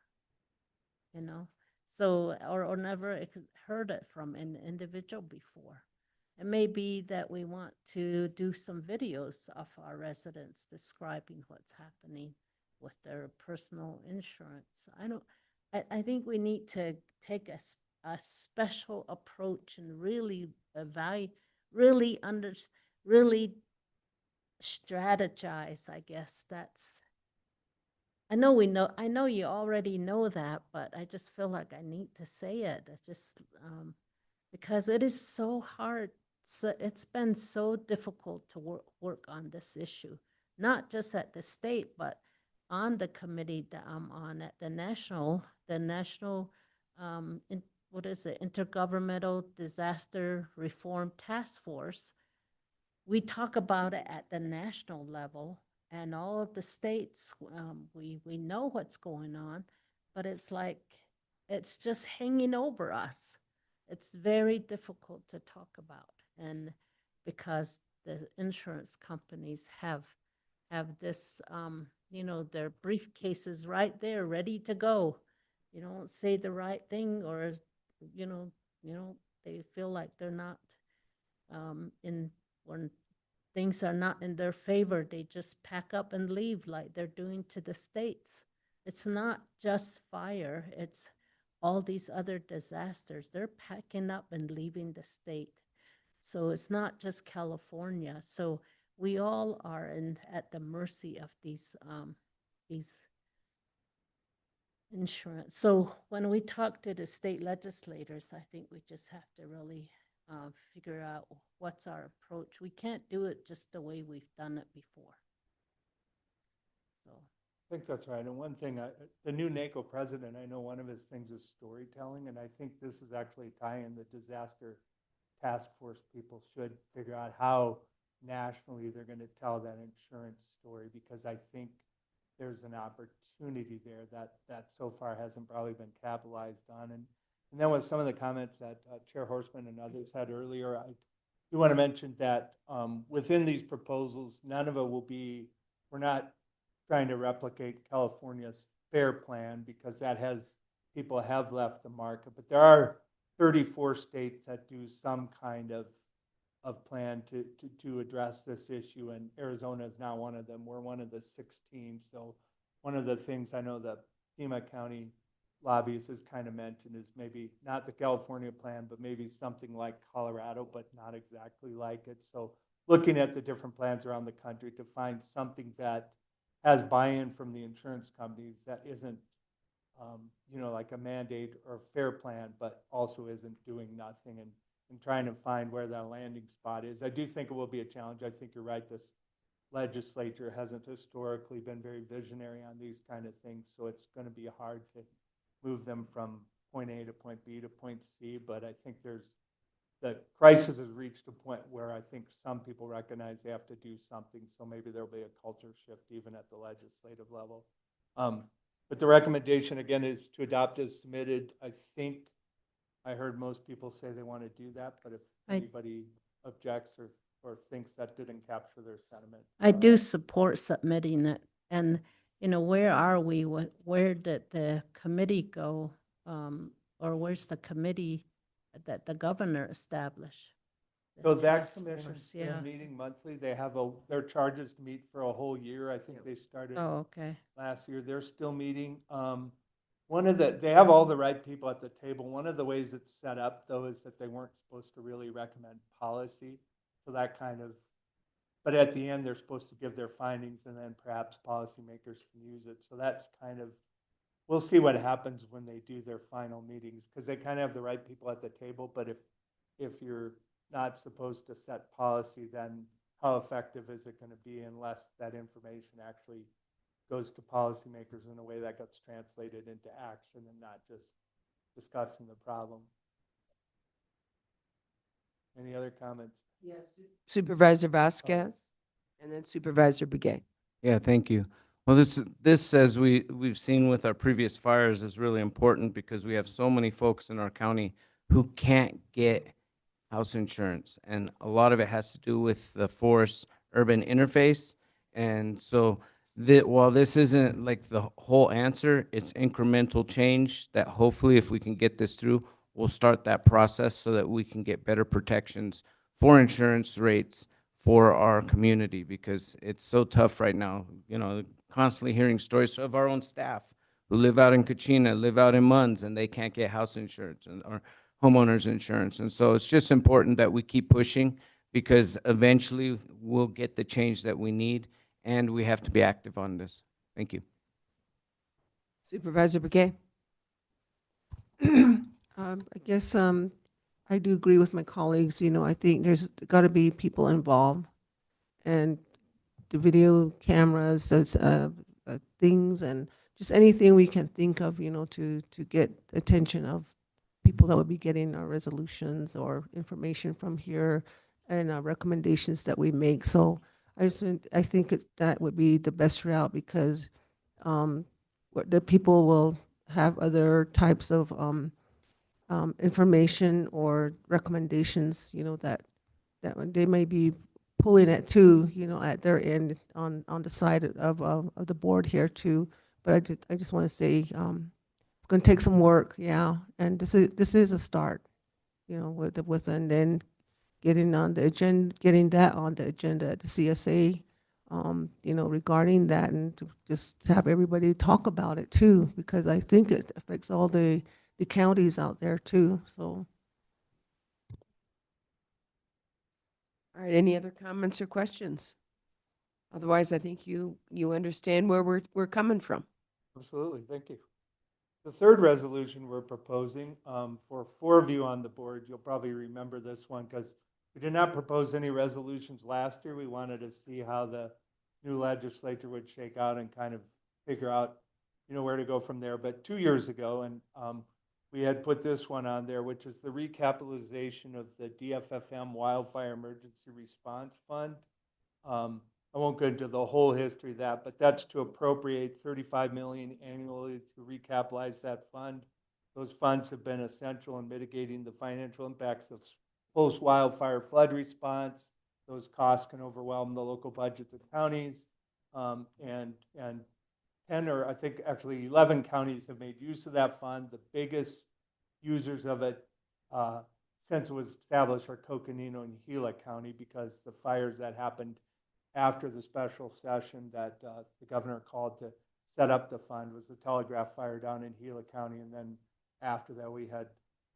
you know? So, or never heard it from an individual before. It may be that we want to do some videos of our residents describing what's happening with their personal insurance. I think we need to take a special approach and really really strategize, I guess. I know you already know that, but I just feel like I need to say it. It's just because it is so hard. So it's been so difficult to work on this issue, not just at the state, but on the committee that I'm on at the national, what is it, Intergovernmental Disaster Reform Task Force. We talk about it at the national level, and all of the states, we know what's going on, but it's like, it's just hanging over us. It's very difficult to talk about, and because the insurance companies have this, you know, their briefcases right there, ready to go. You don't say the right thing, or you know, they feel like they're not when things are not in their favor, they just pack up and leave like they're doing to the states. It's not just fire, it's all these other disasters. They're packing up and leaving the state. So it's not just California. So we all are at the mercy of these insurance. So when we talk to the state legislators, I think we just have to really figure out what's our approach. We can't do it just the way we've done it before. So I think that's right. And one thing, the new NACO president, I know one of his things is storytelling, and I think this is actually tying the disaster task force. People should figure out how nationally they're going to tell that insurance story, because I think there's an opportunity there that so far hasn't probably been capitalized on. And then with some of the comments that Chair Horstman and others had earlier, I do want to mention that within these proposals, none of it will be, we're not trying to replicate California's FAIR plan, because people have left the market, but there are 34 states that do some kind of plan to address this issue, and Arizona is not one of them. We're one of the 16. So one of the things I know that Pima County lobbyists has kind of mentioned is maybe not the California plan, but maybe something like Colorado, but not exactly like it. So looking at the different plans around the country to find something that has buy-in from the insurance companies that isn't, you know, like a mandate or fair plan, but also isn't doing nothing, and trying to find where that landing spot is. I do think it will be a challenge. I think you're right. This legislature hasn't historically been very visionary on these kind of things, so it's going to be hard to move them from point A to point B to point C. But I think the crisis has reached a point where I think some people recognize they have to do something. So maybe there'll be a culture shift even at the legislative level. But the recommendation again is to adopt as submitted. I think I heard most people say they want to do that, but if anybody objects or thinks that didn't capture their sentiment. I do support submitting it. And, you know, where are we? Where did the committee go? Or where's the committee that the governor established? So The that task commission's force, yeah. been meeting monthly. They have their charges to meet for a whole year. I think they started Oh, okay. last year. They're still meeting. They have all the right people at the table. One of the ways it's set up though is that they weren't supposed to really recommend policy. So that kind of, but at the end, they're supposed to give their findings and then perhaps policymakers can use it. So that's kind of, we'll see what happens when they do their final meetings, because they kind of have the right people at the table. But if you're not supposed to set policy, then how effective is it going to be unless that information actually goes to policymakers in a way that gets translated into action and not just discussing the problem. Any other comments? Yes. Supervisor Vasquez, and then Supervisor Begay. Yeah, thank you. Well, this, as we've seen with our previous fires, is really important because we have so many folks in our county who can't get house insurance, and a lot of it has to do with the forest-urban interface. And so, while this isn't like the whole answer, it's incremental change that hopefully, if we can get this through, we'll start that process so that we can get better protections for insurance rates for our community, because it's so tough right now. You know, constantly hearing stories of our own staff who live out in Coconino, live out in Munns, and they can't get house insurance or homeowners insurance. And so it's just important that we keep pushing, because eventually we'll get the change that we need, and we have to be active on this. Thank you. Supervisor Begay. I guess I do agree with my colleagues. You know, I think there's got to be people involved, and the video cameras, those things, and just anything we can think of, you know, to get attention of people that would be getting our resolutions or information from here, and recommendations that we make. So I think that would be the best route, because the people will have other types of information or recommendations, you know, that they may be pulling it too, you know, at their end on the side of the board here too. But I just want to say it's going to take some work, yeah. And this is a start, you know, with and then getting on the agenda, getting that on the agenda at the CSA, you know, regarding that, and to just have everybody talk about it too, because I think it affects all the counties out there too. So. All right, any other comments or questions? Otherwise, I think you understand where we're coming from. Absolutely, thank you. The third resolution we're proposing, for 4 of you on the board, you'll probably remember this one because we did not propose any resolutions last year. We wanted to see how the new legislature would shake out and kind of figure out, you know, where to go from there. But 2 years ago, and we had put this one on there, which is the recapitalization of the DFFM Wildfire Emergency Response Fund. I won't go into the whole history of that, but that's to appropriate $35 million annually to recapitalize that fund. Those funds have been essential in mitigating the financial impacts of post-wildfire flood response. Those costs can overwhelm the local budgets of counties, and 10, or I think actually 11 counties have made use of that fund. The biggest users of it since it was established are Coconino and Gila County, because the fires that happened after the special session that the governor called to set up the fund was the Telegraph fire down in Gila County. And then after that, we had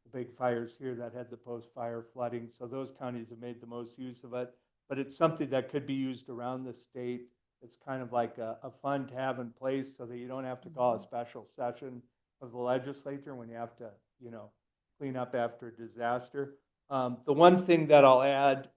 the big fires here that had the post-fire flooding. So those counties have made the most use of it. But it's something that could be used around the state. It's kind of like a fund to have in place so that you don't have to call a special session of the legislature when you have to, you know, clean up after a disaster. The one thing that I'll add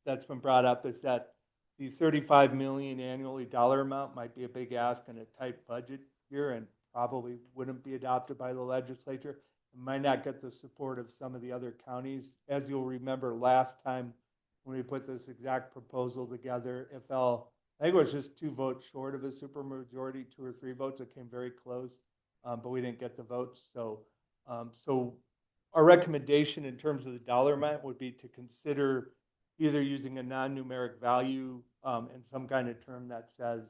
that's been brought up is that the 35 million annually dollar amount might be a big ask in a tight budget year and probably wouldn't be adopted by the legislature. It might not get the support of some of the other counties. As you'll remember last time when we put this exact proposal together, it fell, I think it was just 2 votes short of a supermajority, 2 or 3 votes. It came very close, but we didn't get the votes. So our recommendation in terms of the dollar amount would be to consider either using a non-numeric value and some kind of term that says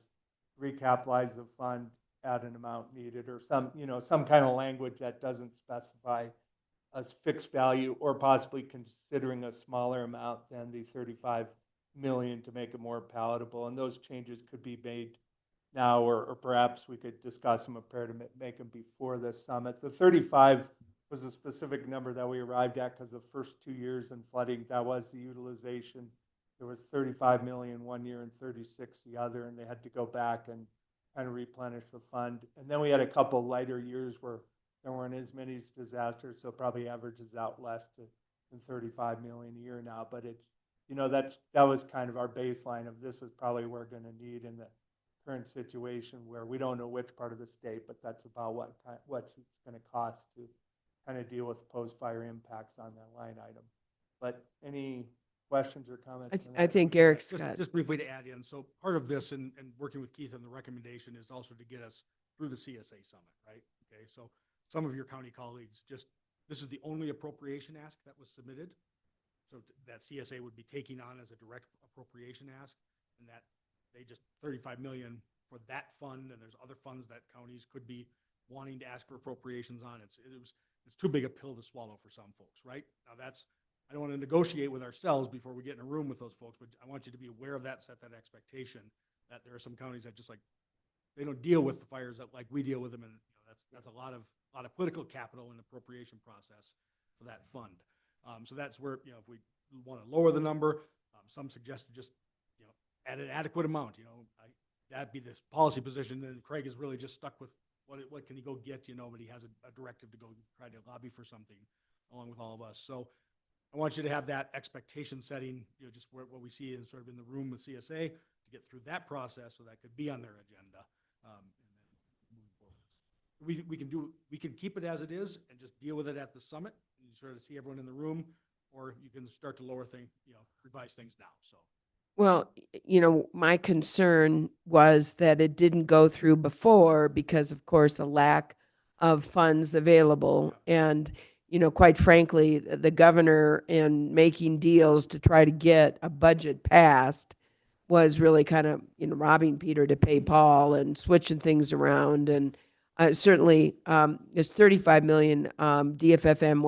recapitalize the fund at an amount needed, or some, you know, some kind of language that doesn't specify a fixed value, or possibly considering a smaller amount than the 35 million to make it more palatable. And those changes could be made now, or perhaps we could discuss them up there to make them before the summit. The 35 was a specific number that we arrived at because the first 2 years in flooding, that was the utilization. There was 35 million one year and 36 the other, and they had to go back and kind of replenish the fund. And then we had a couple lighter years where there weren't as many disasters, so probably averages out less than 35 million a year now. But it's, you know, that was kind of our baseline of this is probably what we're going to need in the current situation, where we don't know which part of the state, but that's about what's it's going to cost to kind of deal with post-fire impacts on that line item. But any questions or comments? I think Eric's Just, got. just briefly to add in, so part of this and working with Keith on the recommendation is also to get us through the CSA summit, right? Okay, so some of your county colleagues this is the only appropriation ask that was submitted. So that CSA would be taking on as a direct appropriation ask, and that they just 35 million for that fund, and there's other funds that counties could be wanting to ask for appropriations on. It's too big a pill to swallow for some folks, right? Now I don't want to negotiate with ourselves before we get in a room with those folks, but I want you to be aware of that, set that expectation that there are some counties that just they don't deal with the fires that like we deal with them, and that's a lot of political capital in the appropriation process for that fund. So that's where, if we want to lower the number, some suggested just, at an adequate amount, that'd be this policy position. And Craig is really just stuck with what can he go get, but he has a directive to go try to lobby for something along with all of us. So I want you to have that expectation setting, just what we see in sort of in the room with CSA to get through that process, so that could be on their agenda. And then moving forward. We can keep it as it is and just deal with it at the summit. You sort of see everyone in the room, or you can start to lower things, revise things now. So. Well, my concern was that it didn't go through before because, of course, a lack of funds available. And, quite frankly, the governor, in making deals to try to get a budget passed, was really kind of, robbing Peter to pay Paul and switching things around. And certainly, this 35 million DFFM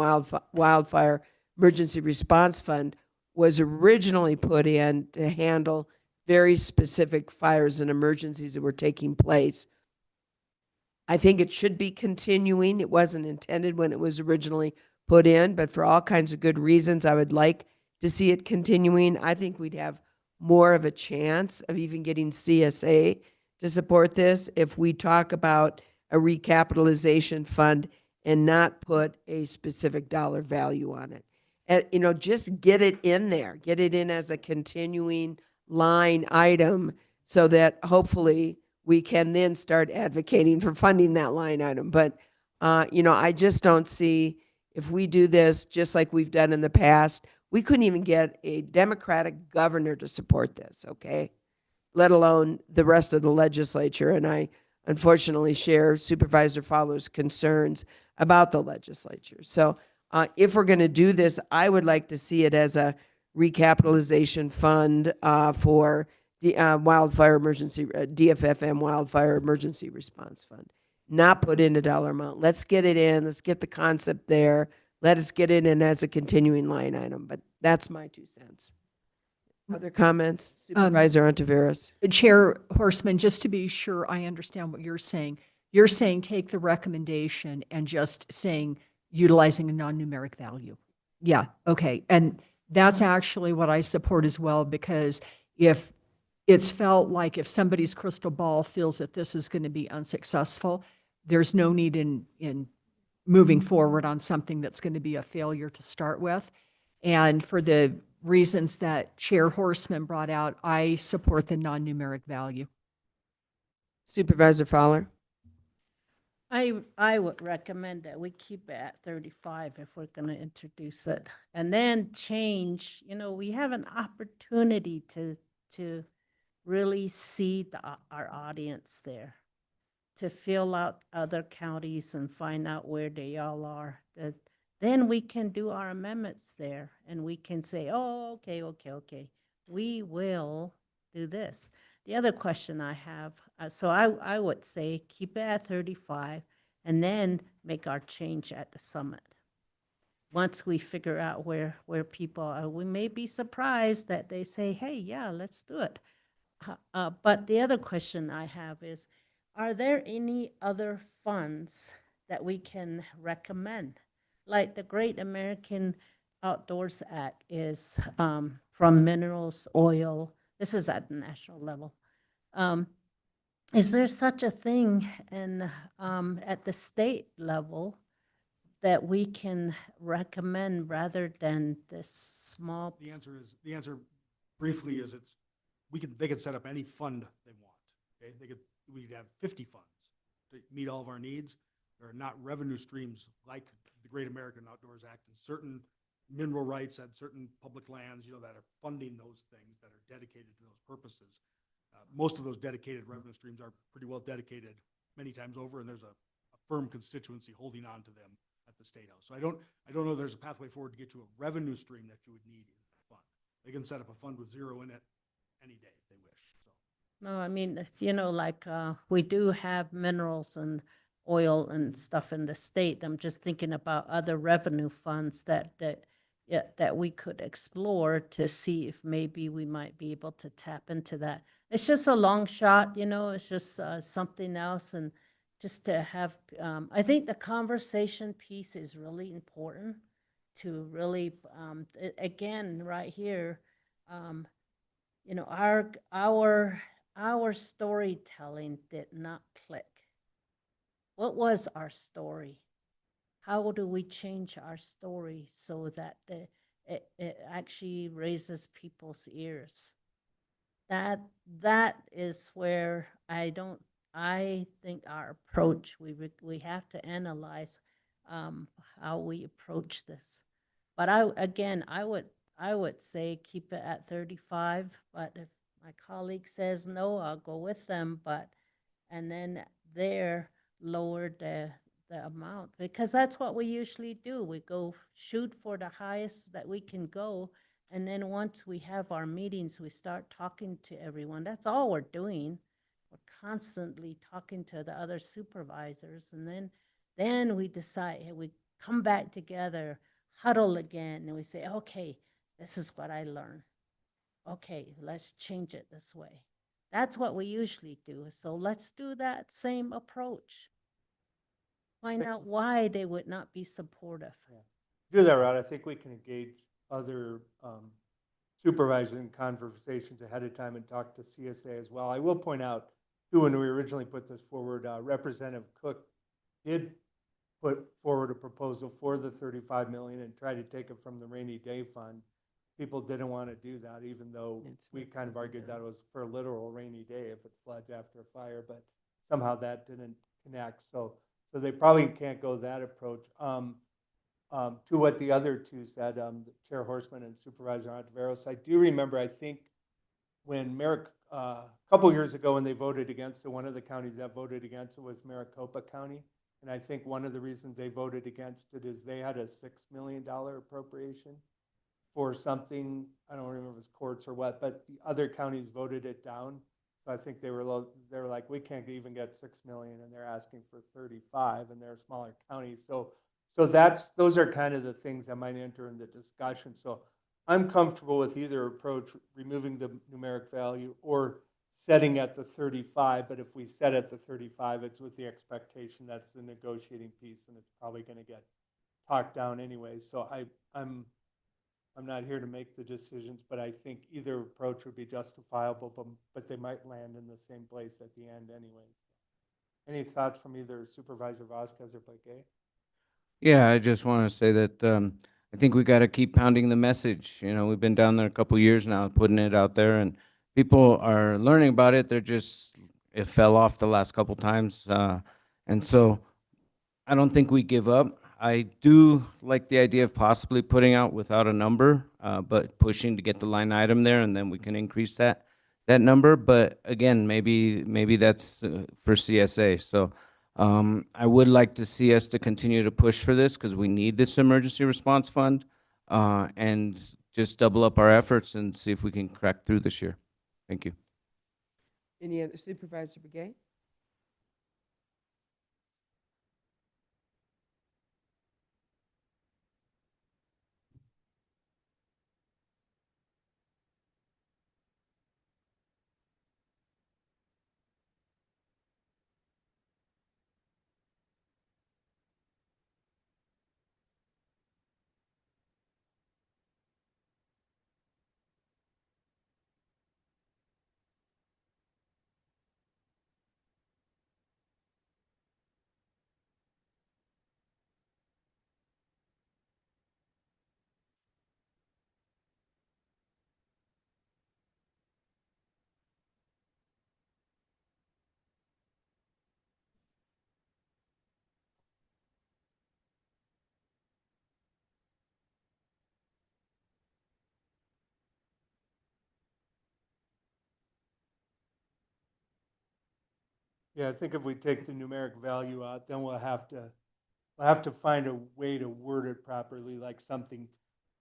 wildfire emergency response fund was originally put in to handle very specific fires and emergencies that were taking place. I think it should be continuing. It wasn't intended when it was originally put in, but for all kinds of good reasons, I would like to see it continuing. I think we'd have more of a chance of even getting CSA to support this if we talk about a recapitalization fund and not put a specific dollar value on it. And, just get it in there, get it in as a continuing line item so that hopefully we can then start advocating for funding that line item. But, I just don't see, if we do this just like we've done in the past, we couldn't even get a Democratic governor to support this, okay? Let alone the rest of the legislature. And I unfortunately share Supervisor Fowler's concerns about the legislature. So if we're going to do this, I would like to see it as a recapitalization fund for the wildfire emergency, DFFM wildfire emergency response fund, not put in a dollar amount. Let's get it in. Let's get the concept there. Let us get it in as a continuing line item. But that's my 2 cents. Other comments? Supervisor Ontiveros. Chair Horseman, just to be sure I understand what you're saying take the recommendation and just saying utilizing a non-numeric value. Yeah, okay. And that's actually what I support as well, because if it's felt like if somebody's crystal ball feels that this is going to be unsuccessful, there's no need in moving forward on something that's going to be a failure to start with. And for the reasons that Chair Horseman brought out, I support the non-numeric value. Supervisor Fowler. I would recommend that we keep it at 35 if we're going to introduce it, and then change. You know, we have an opportunity to really see our audience there, to fill out other counties and find out where they all are. Then we can do our amendments there, and we can say, oh, okay, we will do this. The other question I have, so I would say keep it at 35 and then make our change at the summit. Once we figure out where people are, we may be surprised that they say, hey, yeah, let's do it. But the other question I have is, are there any other funds that we can recommend? Like the Great American Outdoors Act is from minerals, oil. This is at the national level. Is there such a thing in at the state level that we can recommend rather than this small? The answer briefly is they could set up any fund they want. Okay, we'd have 50 funds to meet all of our needs. There are not revenue streams like the Great American Outdoors Act and certain mineral rights and certain public lands, that are funding those things that are dedicated to those purposes. Most of those dedicated revenue streams are pretty well dedicated many times over, and there's a firm constituency holding on to them at the State House. So I don't know there's a pathway forward to get to a revenue stream that you would need in that fund. They can set up a fund with zero in it any day if they wish. So. No, I mean, like we do have minerals and oil and stuff in the state. I'm just thinking about other revenue funds that we could explore to see if maybe we might be able to tap into that. It's just a long shot, it's just something else. And just to have, I think the conversation piece is really important to really, again, right here, our storytelling did not click. What was our story? How do we change our story so that it actually raises people's ears? That is where I think our approach, we have to analyze how we approach this. But I would say keep it at 35, but if my colleague says no, I'll go with them, and then lower the amount, because that's what we usually do. We go shoot for the highest that we can go, and then once we have our meetings, we start talking to everyone. That's all we're doing. We're constantly talking to the other supervisors, and then we decide, hey, we come back together, huddle again, and we say, okay, this is what I learned. Okay, let's change it this way. That's what we usually do. So let's do that same approach. Find out why they would not be supportive. Yeah. Do that route. I think we can engage other supervisors in conversations ahead of time and talk to CSA as well. I will point out, too, when we originally put this forward, Representative Cook did put forward a proposal for the $35 million and try to take it from the rainy day fund. People didn't want to do that, even though we kind of argued that it was for a literal rainy day if it floods after a fire, but somehow that didn't connect. So they probably can't go that approach. To what the other two said, Chair Horseman and Supervisor Ontiveros, I do remember, I think, when a couple years ago when they voted against it, one of the counties that voted against it was Maricopa County. And I think one of the reasons they voted against it is they had a $6 million appropriation for something, I don't remember if it was courts or what, but the other counties voted it down. So I think they were like, we can't even get $6 million, and they're asking for 35, and they're smaller counties. So those are kind of the things that might enter in the discussion. So I'm comfortable with either approach, removing the numeric value or setting at the 35, but if we set at the 35, it's with the expectation that's the negotiating piece, and it's probably going to get talked down anyway. So I'm not here to make the decisions, but I think either approach would be justifiable, but they might land in the same place at the end anyway. Any thoughts from either Supervisor Vasquez or Blake? Yeah, I just want to say that I think we got to keep pounding the message. You know, we've been down there a couple years now, putting it out there, and people are learning about it. It fell off the last couple times, and so I don't think we give up. I do like the idea of possibly putting out without a number, but pushing to get the line item there, and then we can increase that number. But again, maybe that's for CSA. So I would like to see us to continue to push for this because we need this emergency response fund, and just double up our efforts and see if we can crack through this year. Thank you. Any other Supervisor Begay? Yeah, I think if we take the numeric value out, then we'll have to find a way to word it properly, like something,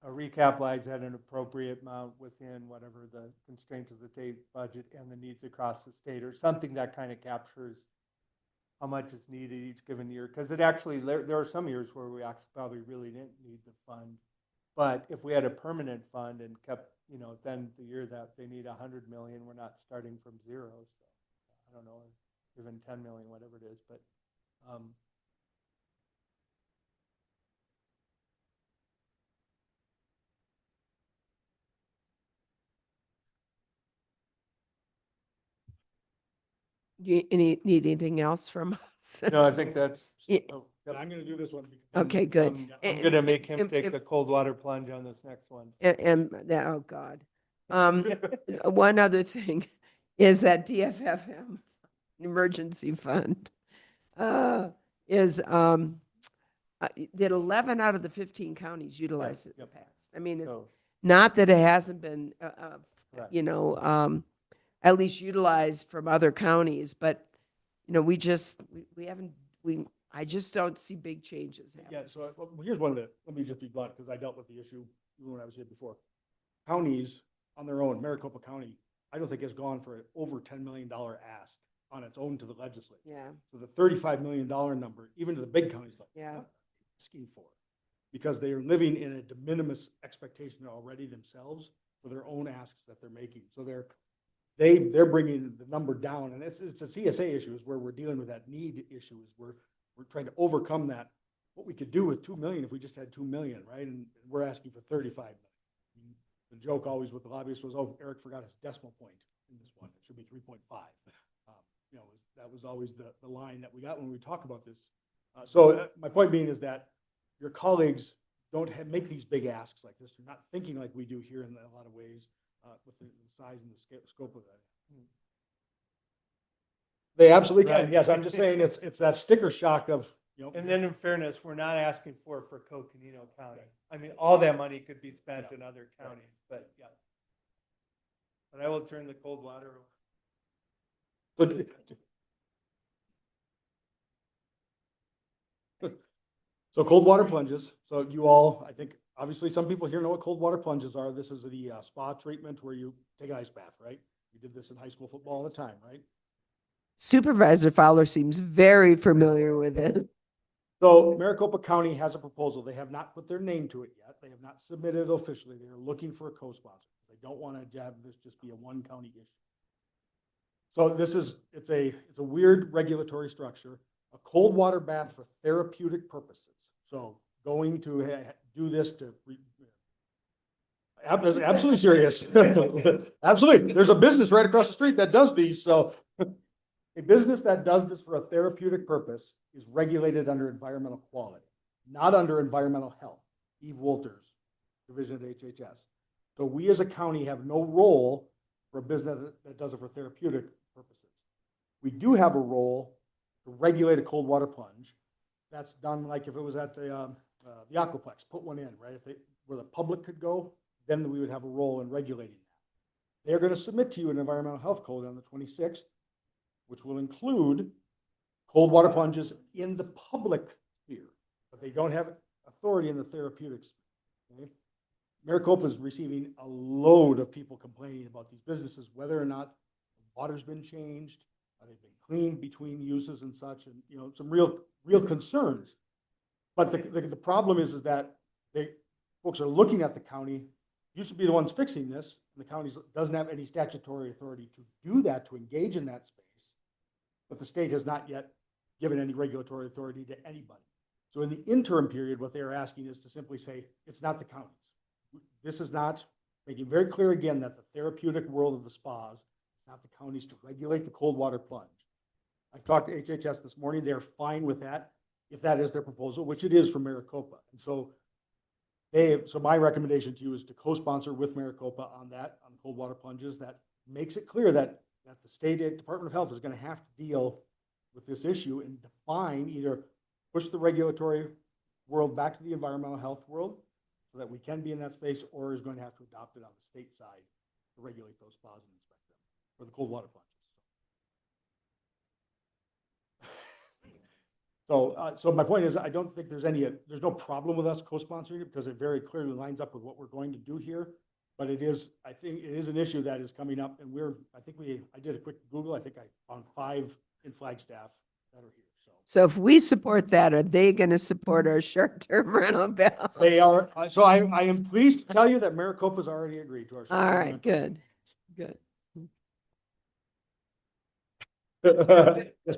recapitalize at an appropriate amount within whatever the constraints of the state budget and the needs across the state, or something that kind of captures how much is needed each given year. Because it actually, there are some years where we actually probably really didn't need the fund. But if we had a permanent fund and kept, then the year that they need 100 million, we're not starting from zero. So I don't know, even 10 million, whatever it is, but Do you need anything else from us? no, I think that's. Yeah. Oh, I'm gonna do this one. Okay, good. I'm gonna make him take the cold water plunge on this next one. Oh, God. One other thing is that DFFM emergency fund is did 11 out of the 15 counties utilize it in the past? I mean, it's not that it hasn't been, at least utilized from other counties, but, we haven't, I just don't see big changes happening. Yeah, so here's one of the, let me just be blunt, because I dealt with the issue even when I was here before. Counties on their own, Maricopa County, I don't think has gone for an over $10 million ask on its own to the legislature. Yeah. So the $35 million number, even to the big counties, like, Yeah. what are they asking for? Because they are living in a de minimis expectation already themselves for their own asks that they're making. So they're bringing the number down, and it's a CSA issue is where we're dealing with that need issue is we're trying to overcome that. What we could do with 2 million if we just had 2 million, right? And we're asking for 35 million. The joke always with the lobbyists was, oh, Eric forgot his decimal point in this one. It should be 3.5. That was always the line that we got when we talk about this. So my point being is that your colleagues don't make these big asks like this. They're not thinking like we do here in a lot of ways with the size and the scope of that. They absolutely can. Right. Yes, I'm just saying it's that sticker shock of, And then in fairness, we're not asking for Coconino County. I mean, all that money could be spent in other counties, but yeah. But I will turn the cold water over. So cold water plunges. So you all, I think, obviously some people here know what cold water plunges are. This is the spa treatment where you take an ice bath, right? We did this in high school football all the time, right? Supervisor Fowler seems very familiar with it. So Maricopa County has a proposal. They have not put their name to it yet. They have not submitted it officially. They are looking for a co-sponsor. They don't want to have this just be a one county issue. So it's a weird regulatory structure, a cold water bath for therapeutic purposes. So going to do this to, absolutely serious. Absolutely. There's a business right across the street that does these. So a business that does this for a therapeutic purpose is regulated under environmental quality, not under environmental health. Eve Wolters, division at HHS. So we as a county have no role for a business that does it for therapeutic purposes. We do have a role to regulate a cold water plunge. That's done like if it was at the Aquaplex, put one in, right? Where the public could go, then we would have a role in regulating that. They're going to submit to you an environmental health code on the 26th, which will include cold water plunges in the public sphere, but they don't have authority in the therapeutic sphere. Okay? Maricopa is receiving a load of people complaining about these businesses, whether or not the water's been changed, they've been cleaned between uses and such, and some real concerns. But the problem is that folks are looking at the county, used to be the ones fixing this, and the county doesn't have any statutory authority to do that, to engage in that space. But the state has not yet given any regulatory authority to anybody. So in the interim period, what they're asking is to simply say, it's not the counties. This is not, making very clear again that the therapeutic world of the spas, not the counties, to regulate the cold water plunge. I've talked to HHS this morning. They're fine with that, if that is their proposal, which it is for Maricopa. And so my recommendation to you is to co-sponsor with Maricopa on that, on cold water plunges. That makes it clear that the state Department of Health is going to have to deal with this issue and define, either push the regulatory world back to the environmental health world so that we can be in that space, or is going to have to adopt it on the state side to regulate those spas and inspect them for the cold water plunges. So my point is, I don't think there's no problem with us co-sponsoring it, because it very clearly lines up with what we're going to do here. But I think it is an issue that is coming up, and I did a quick Google. I think I found 5 in Flagstaff that are here. So if we support that, are they going to support our short-term rental bill? They are. So I am pleased to tell you that Maricopa's already agreed to our. All right, good. Yes,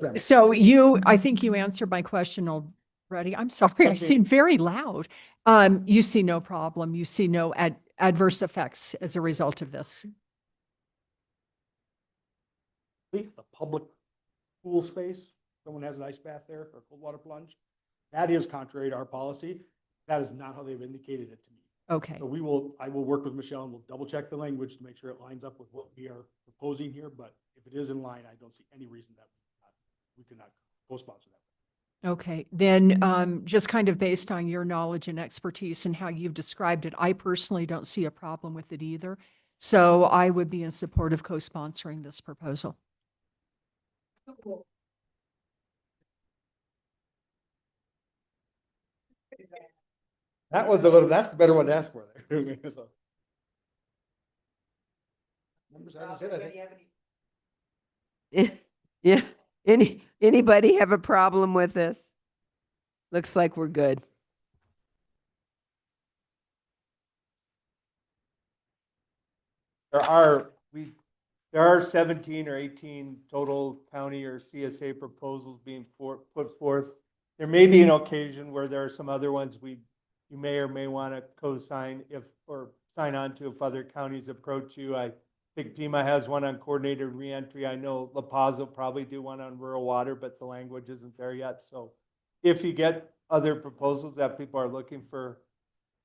ma'am. So I think you answered my question already. I'm sorry, I seem very loud. You see no problem. You see no adverse effects as a result of this. The public pool space, someone has an ice bath there or a cold water plunge, that is contrary to our policy. That is not how they've indicated it to me. Okay. So I will work with Michelle, and we'll double check the language to make sure it lines up with what we are proposing here. But if it is in line, I don't see any reason that we cannot co-sponsor that. Okay, then just kind of based on your knowledge and expertise and how you've described it, I personally don't see a problem with it either. So I would be in support of co-sponsoring this proposal. That's the better one to ask for there. Members, I think. Yeah. Anybody have a problem with this? Looks like we're good. There are 17 or 18 total county or CSA proposals being put forth. There may be an occasion where there are some other ones you may or may want to co-sign or sign on to if other counties approach you. I think Pima has one on coordinated reentry. I know La Paz will probably do one on rural water, but the language isn't there yet. So if you get other proposals that people are looking for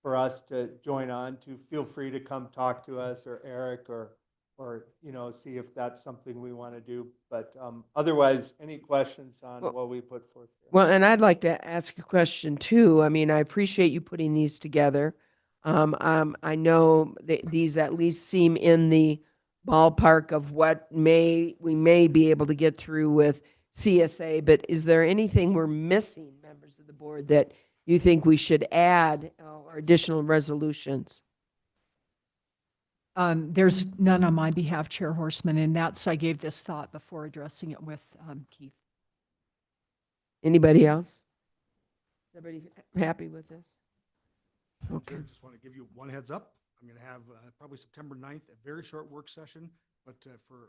us to join on to, feel free to come talk to us or Eric or see if that's something we want to do. But otherwise, any questions on what we put forth here? Well, and I'd like to ask a question too. I mean, I appreciate you putting these together. I know that these at least seem in the ballpark of what we may be able to get through with CSA, but is there anything we're missing, members of the board, that you think we should add or additional resolutions? There's none on my behalf, Chair Horseman, and I gave this thought before addressing it with Keith. Anybody else? everybody happy with this? Okay. Just want to give you one heads up. I'm going to have probably September 9th, a very short work session, but for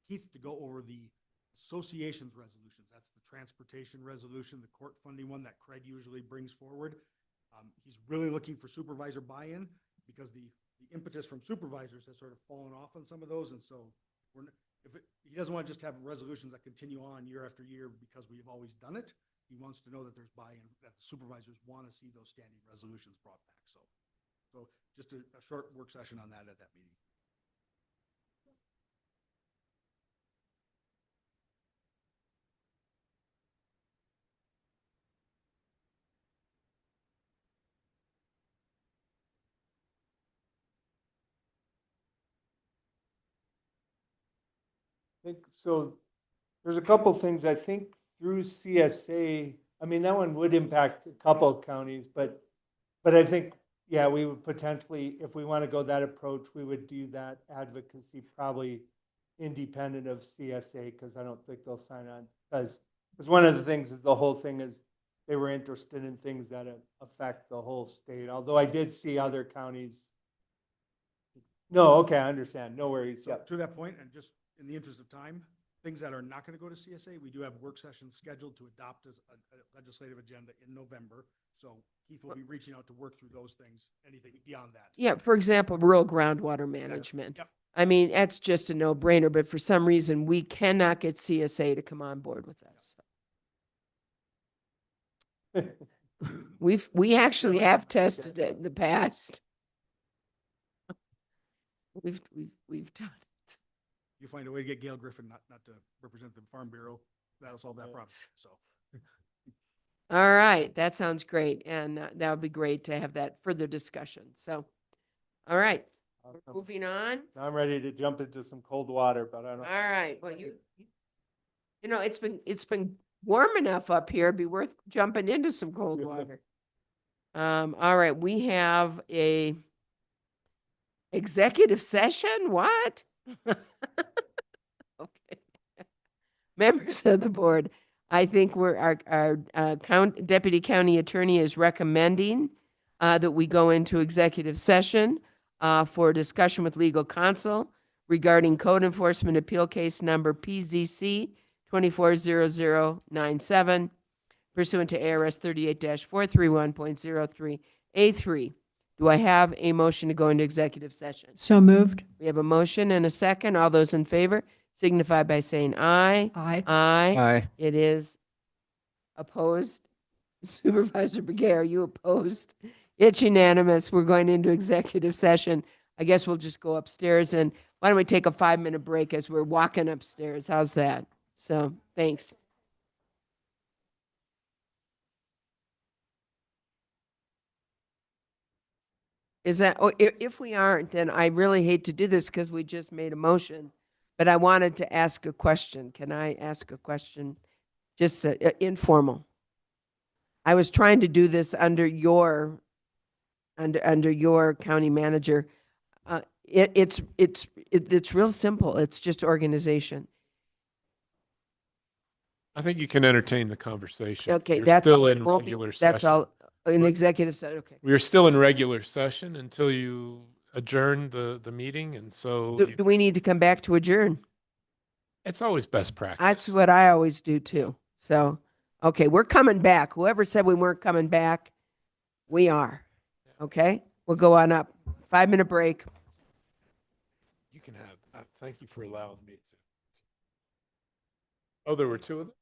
Keith to go over the association's resolutions. That's the transportation resolution, the court funding one that Craig usually brings forward. He's really looking for supervisor buy-in because the impetus from supervisors has sort of fallen off on some of those. And so he doesn't want to just have resolutions that continue on year after year because we've always done it. He wants to know that there's buy-in, that the supervisors want to see those standing resolutions brought back. So just a short work session on that at that meeting. Think so. There's a couple things I think through CSA. I mean, that one would impact a couple of counties, but I think, yeah, we would potentially, if we want to go that approach, we would do that advocacy probably independent of CSA, because I don't think they'll sign on. Because one of the things is the whole thing is they were interested in things that affect the whole state. Although I did see other counties. No, okay, I understand. No worries. So Yep. to that point, and just in the interest of time, things that are not going to go to CSA, we do have work sessions scheduled to adopt as a legislative agenda in November. So Keith will be reaching out to work through those things, anything beyond that. Yeah, for example, rural groundwater management. Yep. I mean, that's just a no-brainer, but for some reason, we cannot get CSA to come on board with us. We actually have tested it in the past. We've done it. You find a way to get Gail Griffin not to represent the Farm Bureau, that'll solve that problem. So. All right, that sounds great, and that would be great to have that further discussion. So, all right, moving on. I'm ready to jump into some cold water, but I don't. All right, well, you know, it's been warm enough up here, it'd be worth jumping into some cold water. All right, we have a executive session, what? Okay. Members of the board, I think our deputy county attorney is recommending that we go into executive session for discussion with legal counsel regarding code enforcement appeal case number PZC 240097 pursuant to ARS 38-431.03A3. Do I have a motion to go into executive session? So moved. We have a motion and a second. All those in favor signify by saying aye. Aye. Aye. Aye. It is opposed. Supervisor Beguer, are you opposed? It's unanimous. We're going into executive session. I guess we'll just go upstairs, and why don't we take a 5-minute break as we're walking upstairs? How's that? So, thanks. Is that, oh, if we aren't, then I really hate to do this because we just made a motion, but I wanted to ask a question. Can I ask a question? Just informal. I was trying to do this under your county manager. It's real simple. It's just organization. I think you can entertain the conversation. Okay, You're that's still in won't be- regular That's session. all, in executive session, okay. We are still in regular session until you adjourn the meeting, and so Do we need to come back to adjourn? it's always best practice. That's what I always do too. So, okay, we're coming back. Whoever said we weren't coming back, we are. Okay, we'll go on up. 5-minute break. You can have, thank you for allowing me to. Oh, there were two of them?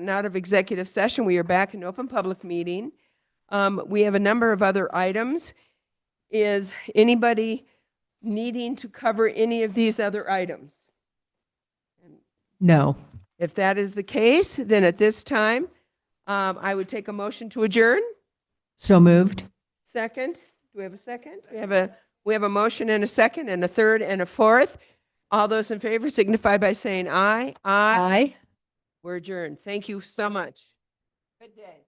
and out of executive session. We are back in open public meeting. We have a number of other items. Is anybody needing to cover any of these other items? No. If that is the case, then at this time, I would take a motion to adjourn. So moved. Second, do we have a second? We have a motion and a second and a third and a fourth. All those in favor signify by saying aye. Aye. We're adjourned. Thank you so much. Good day.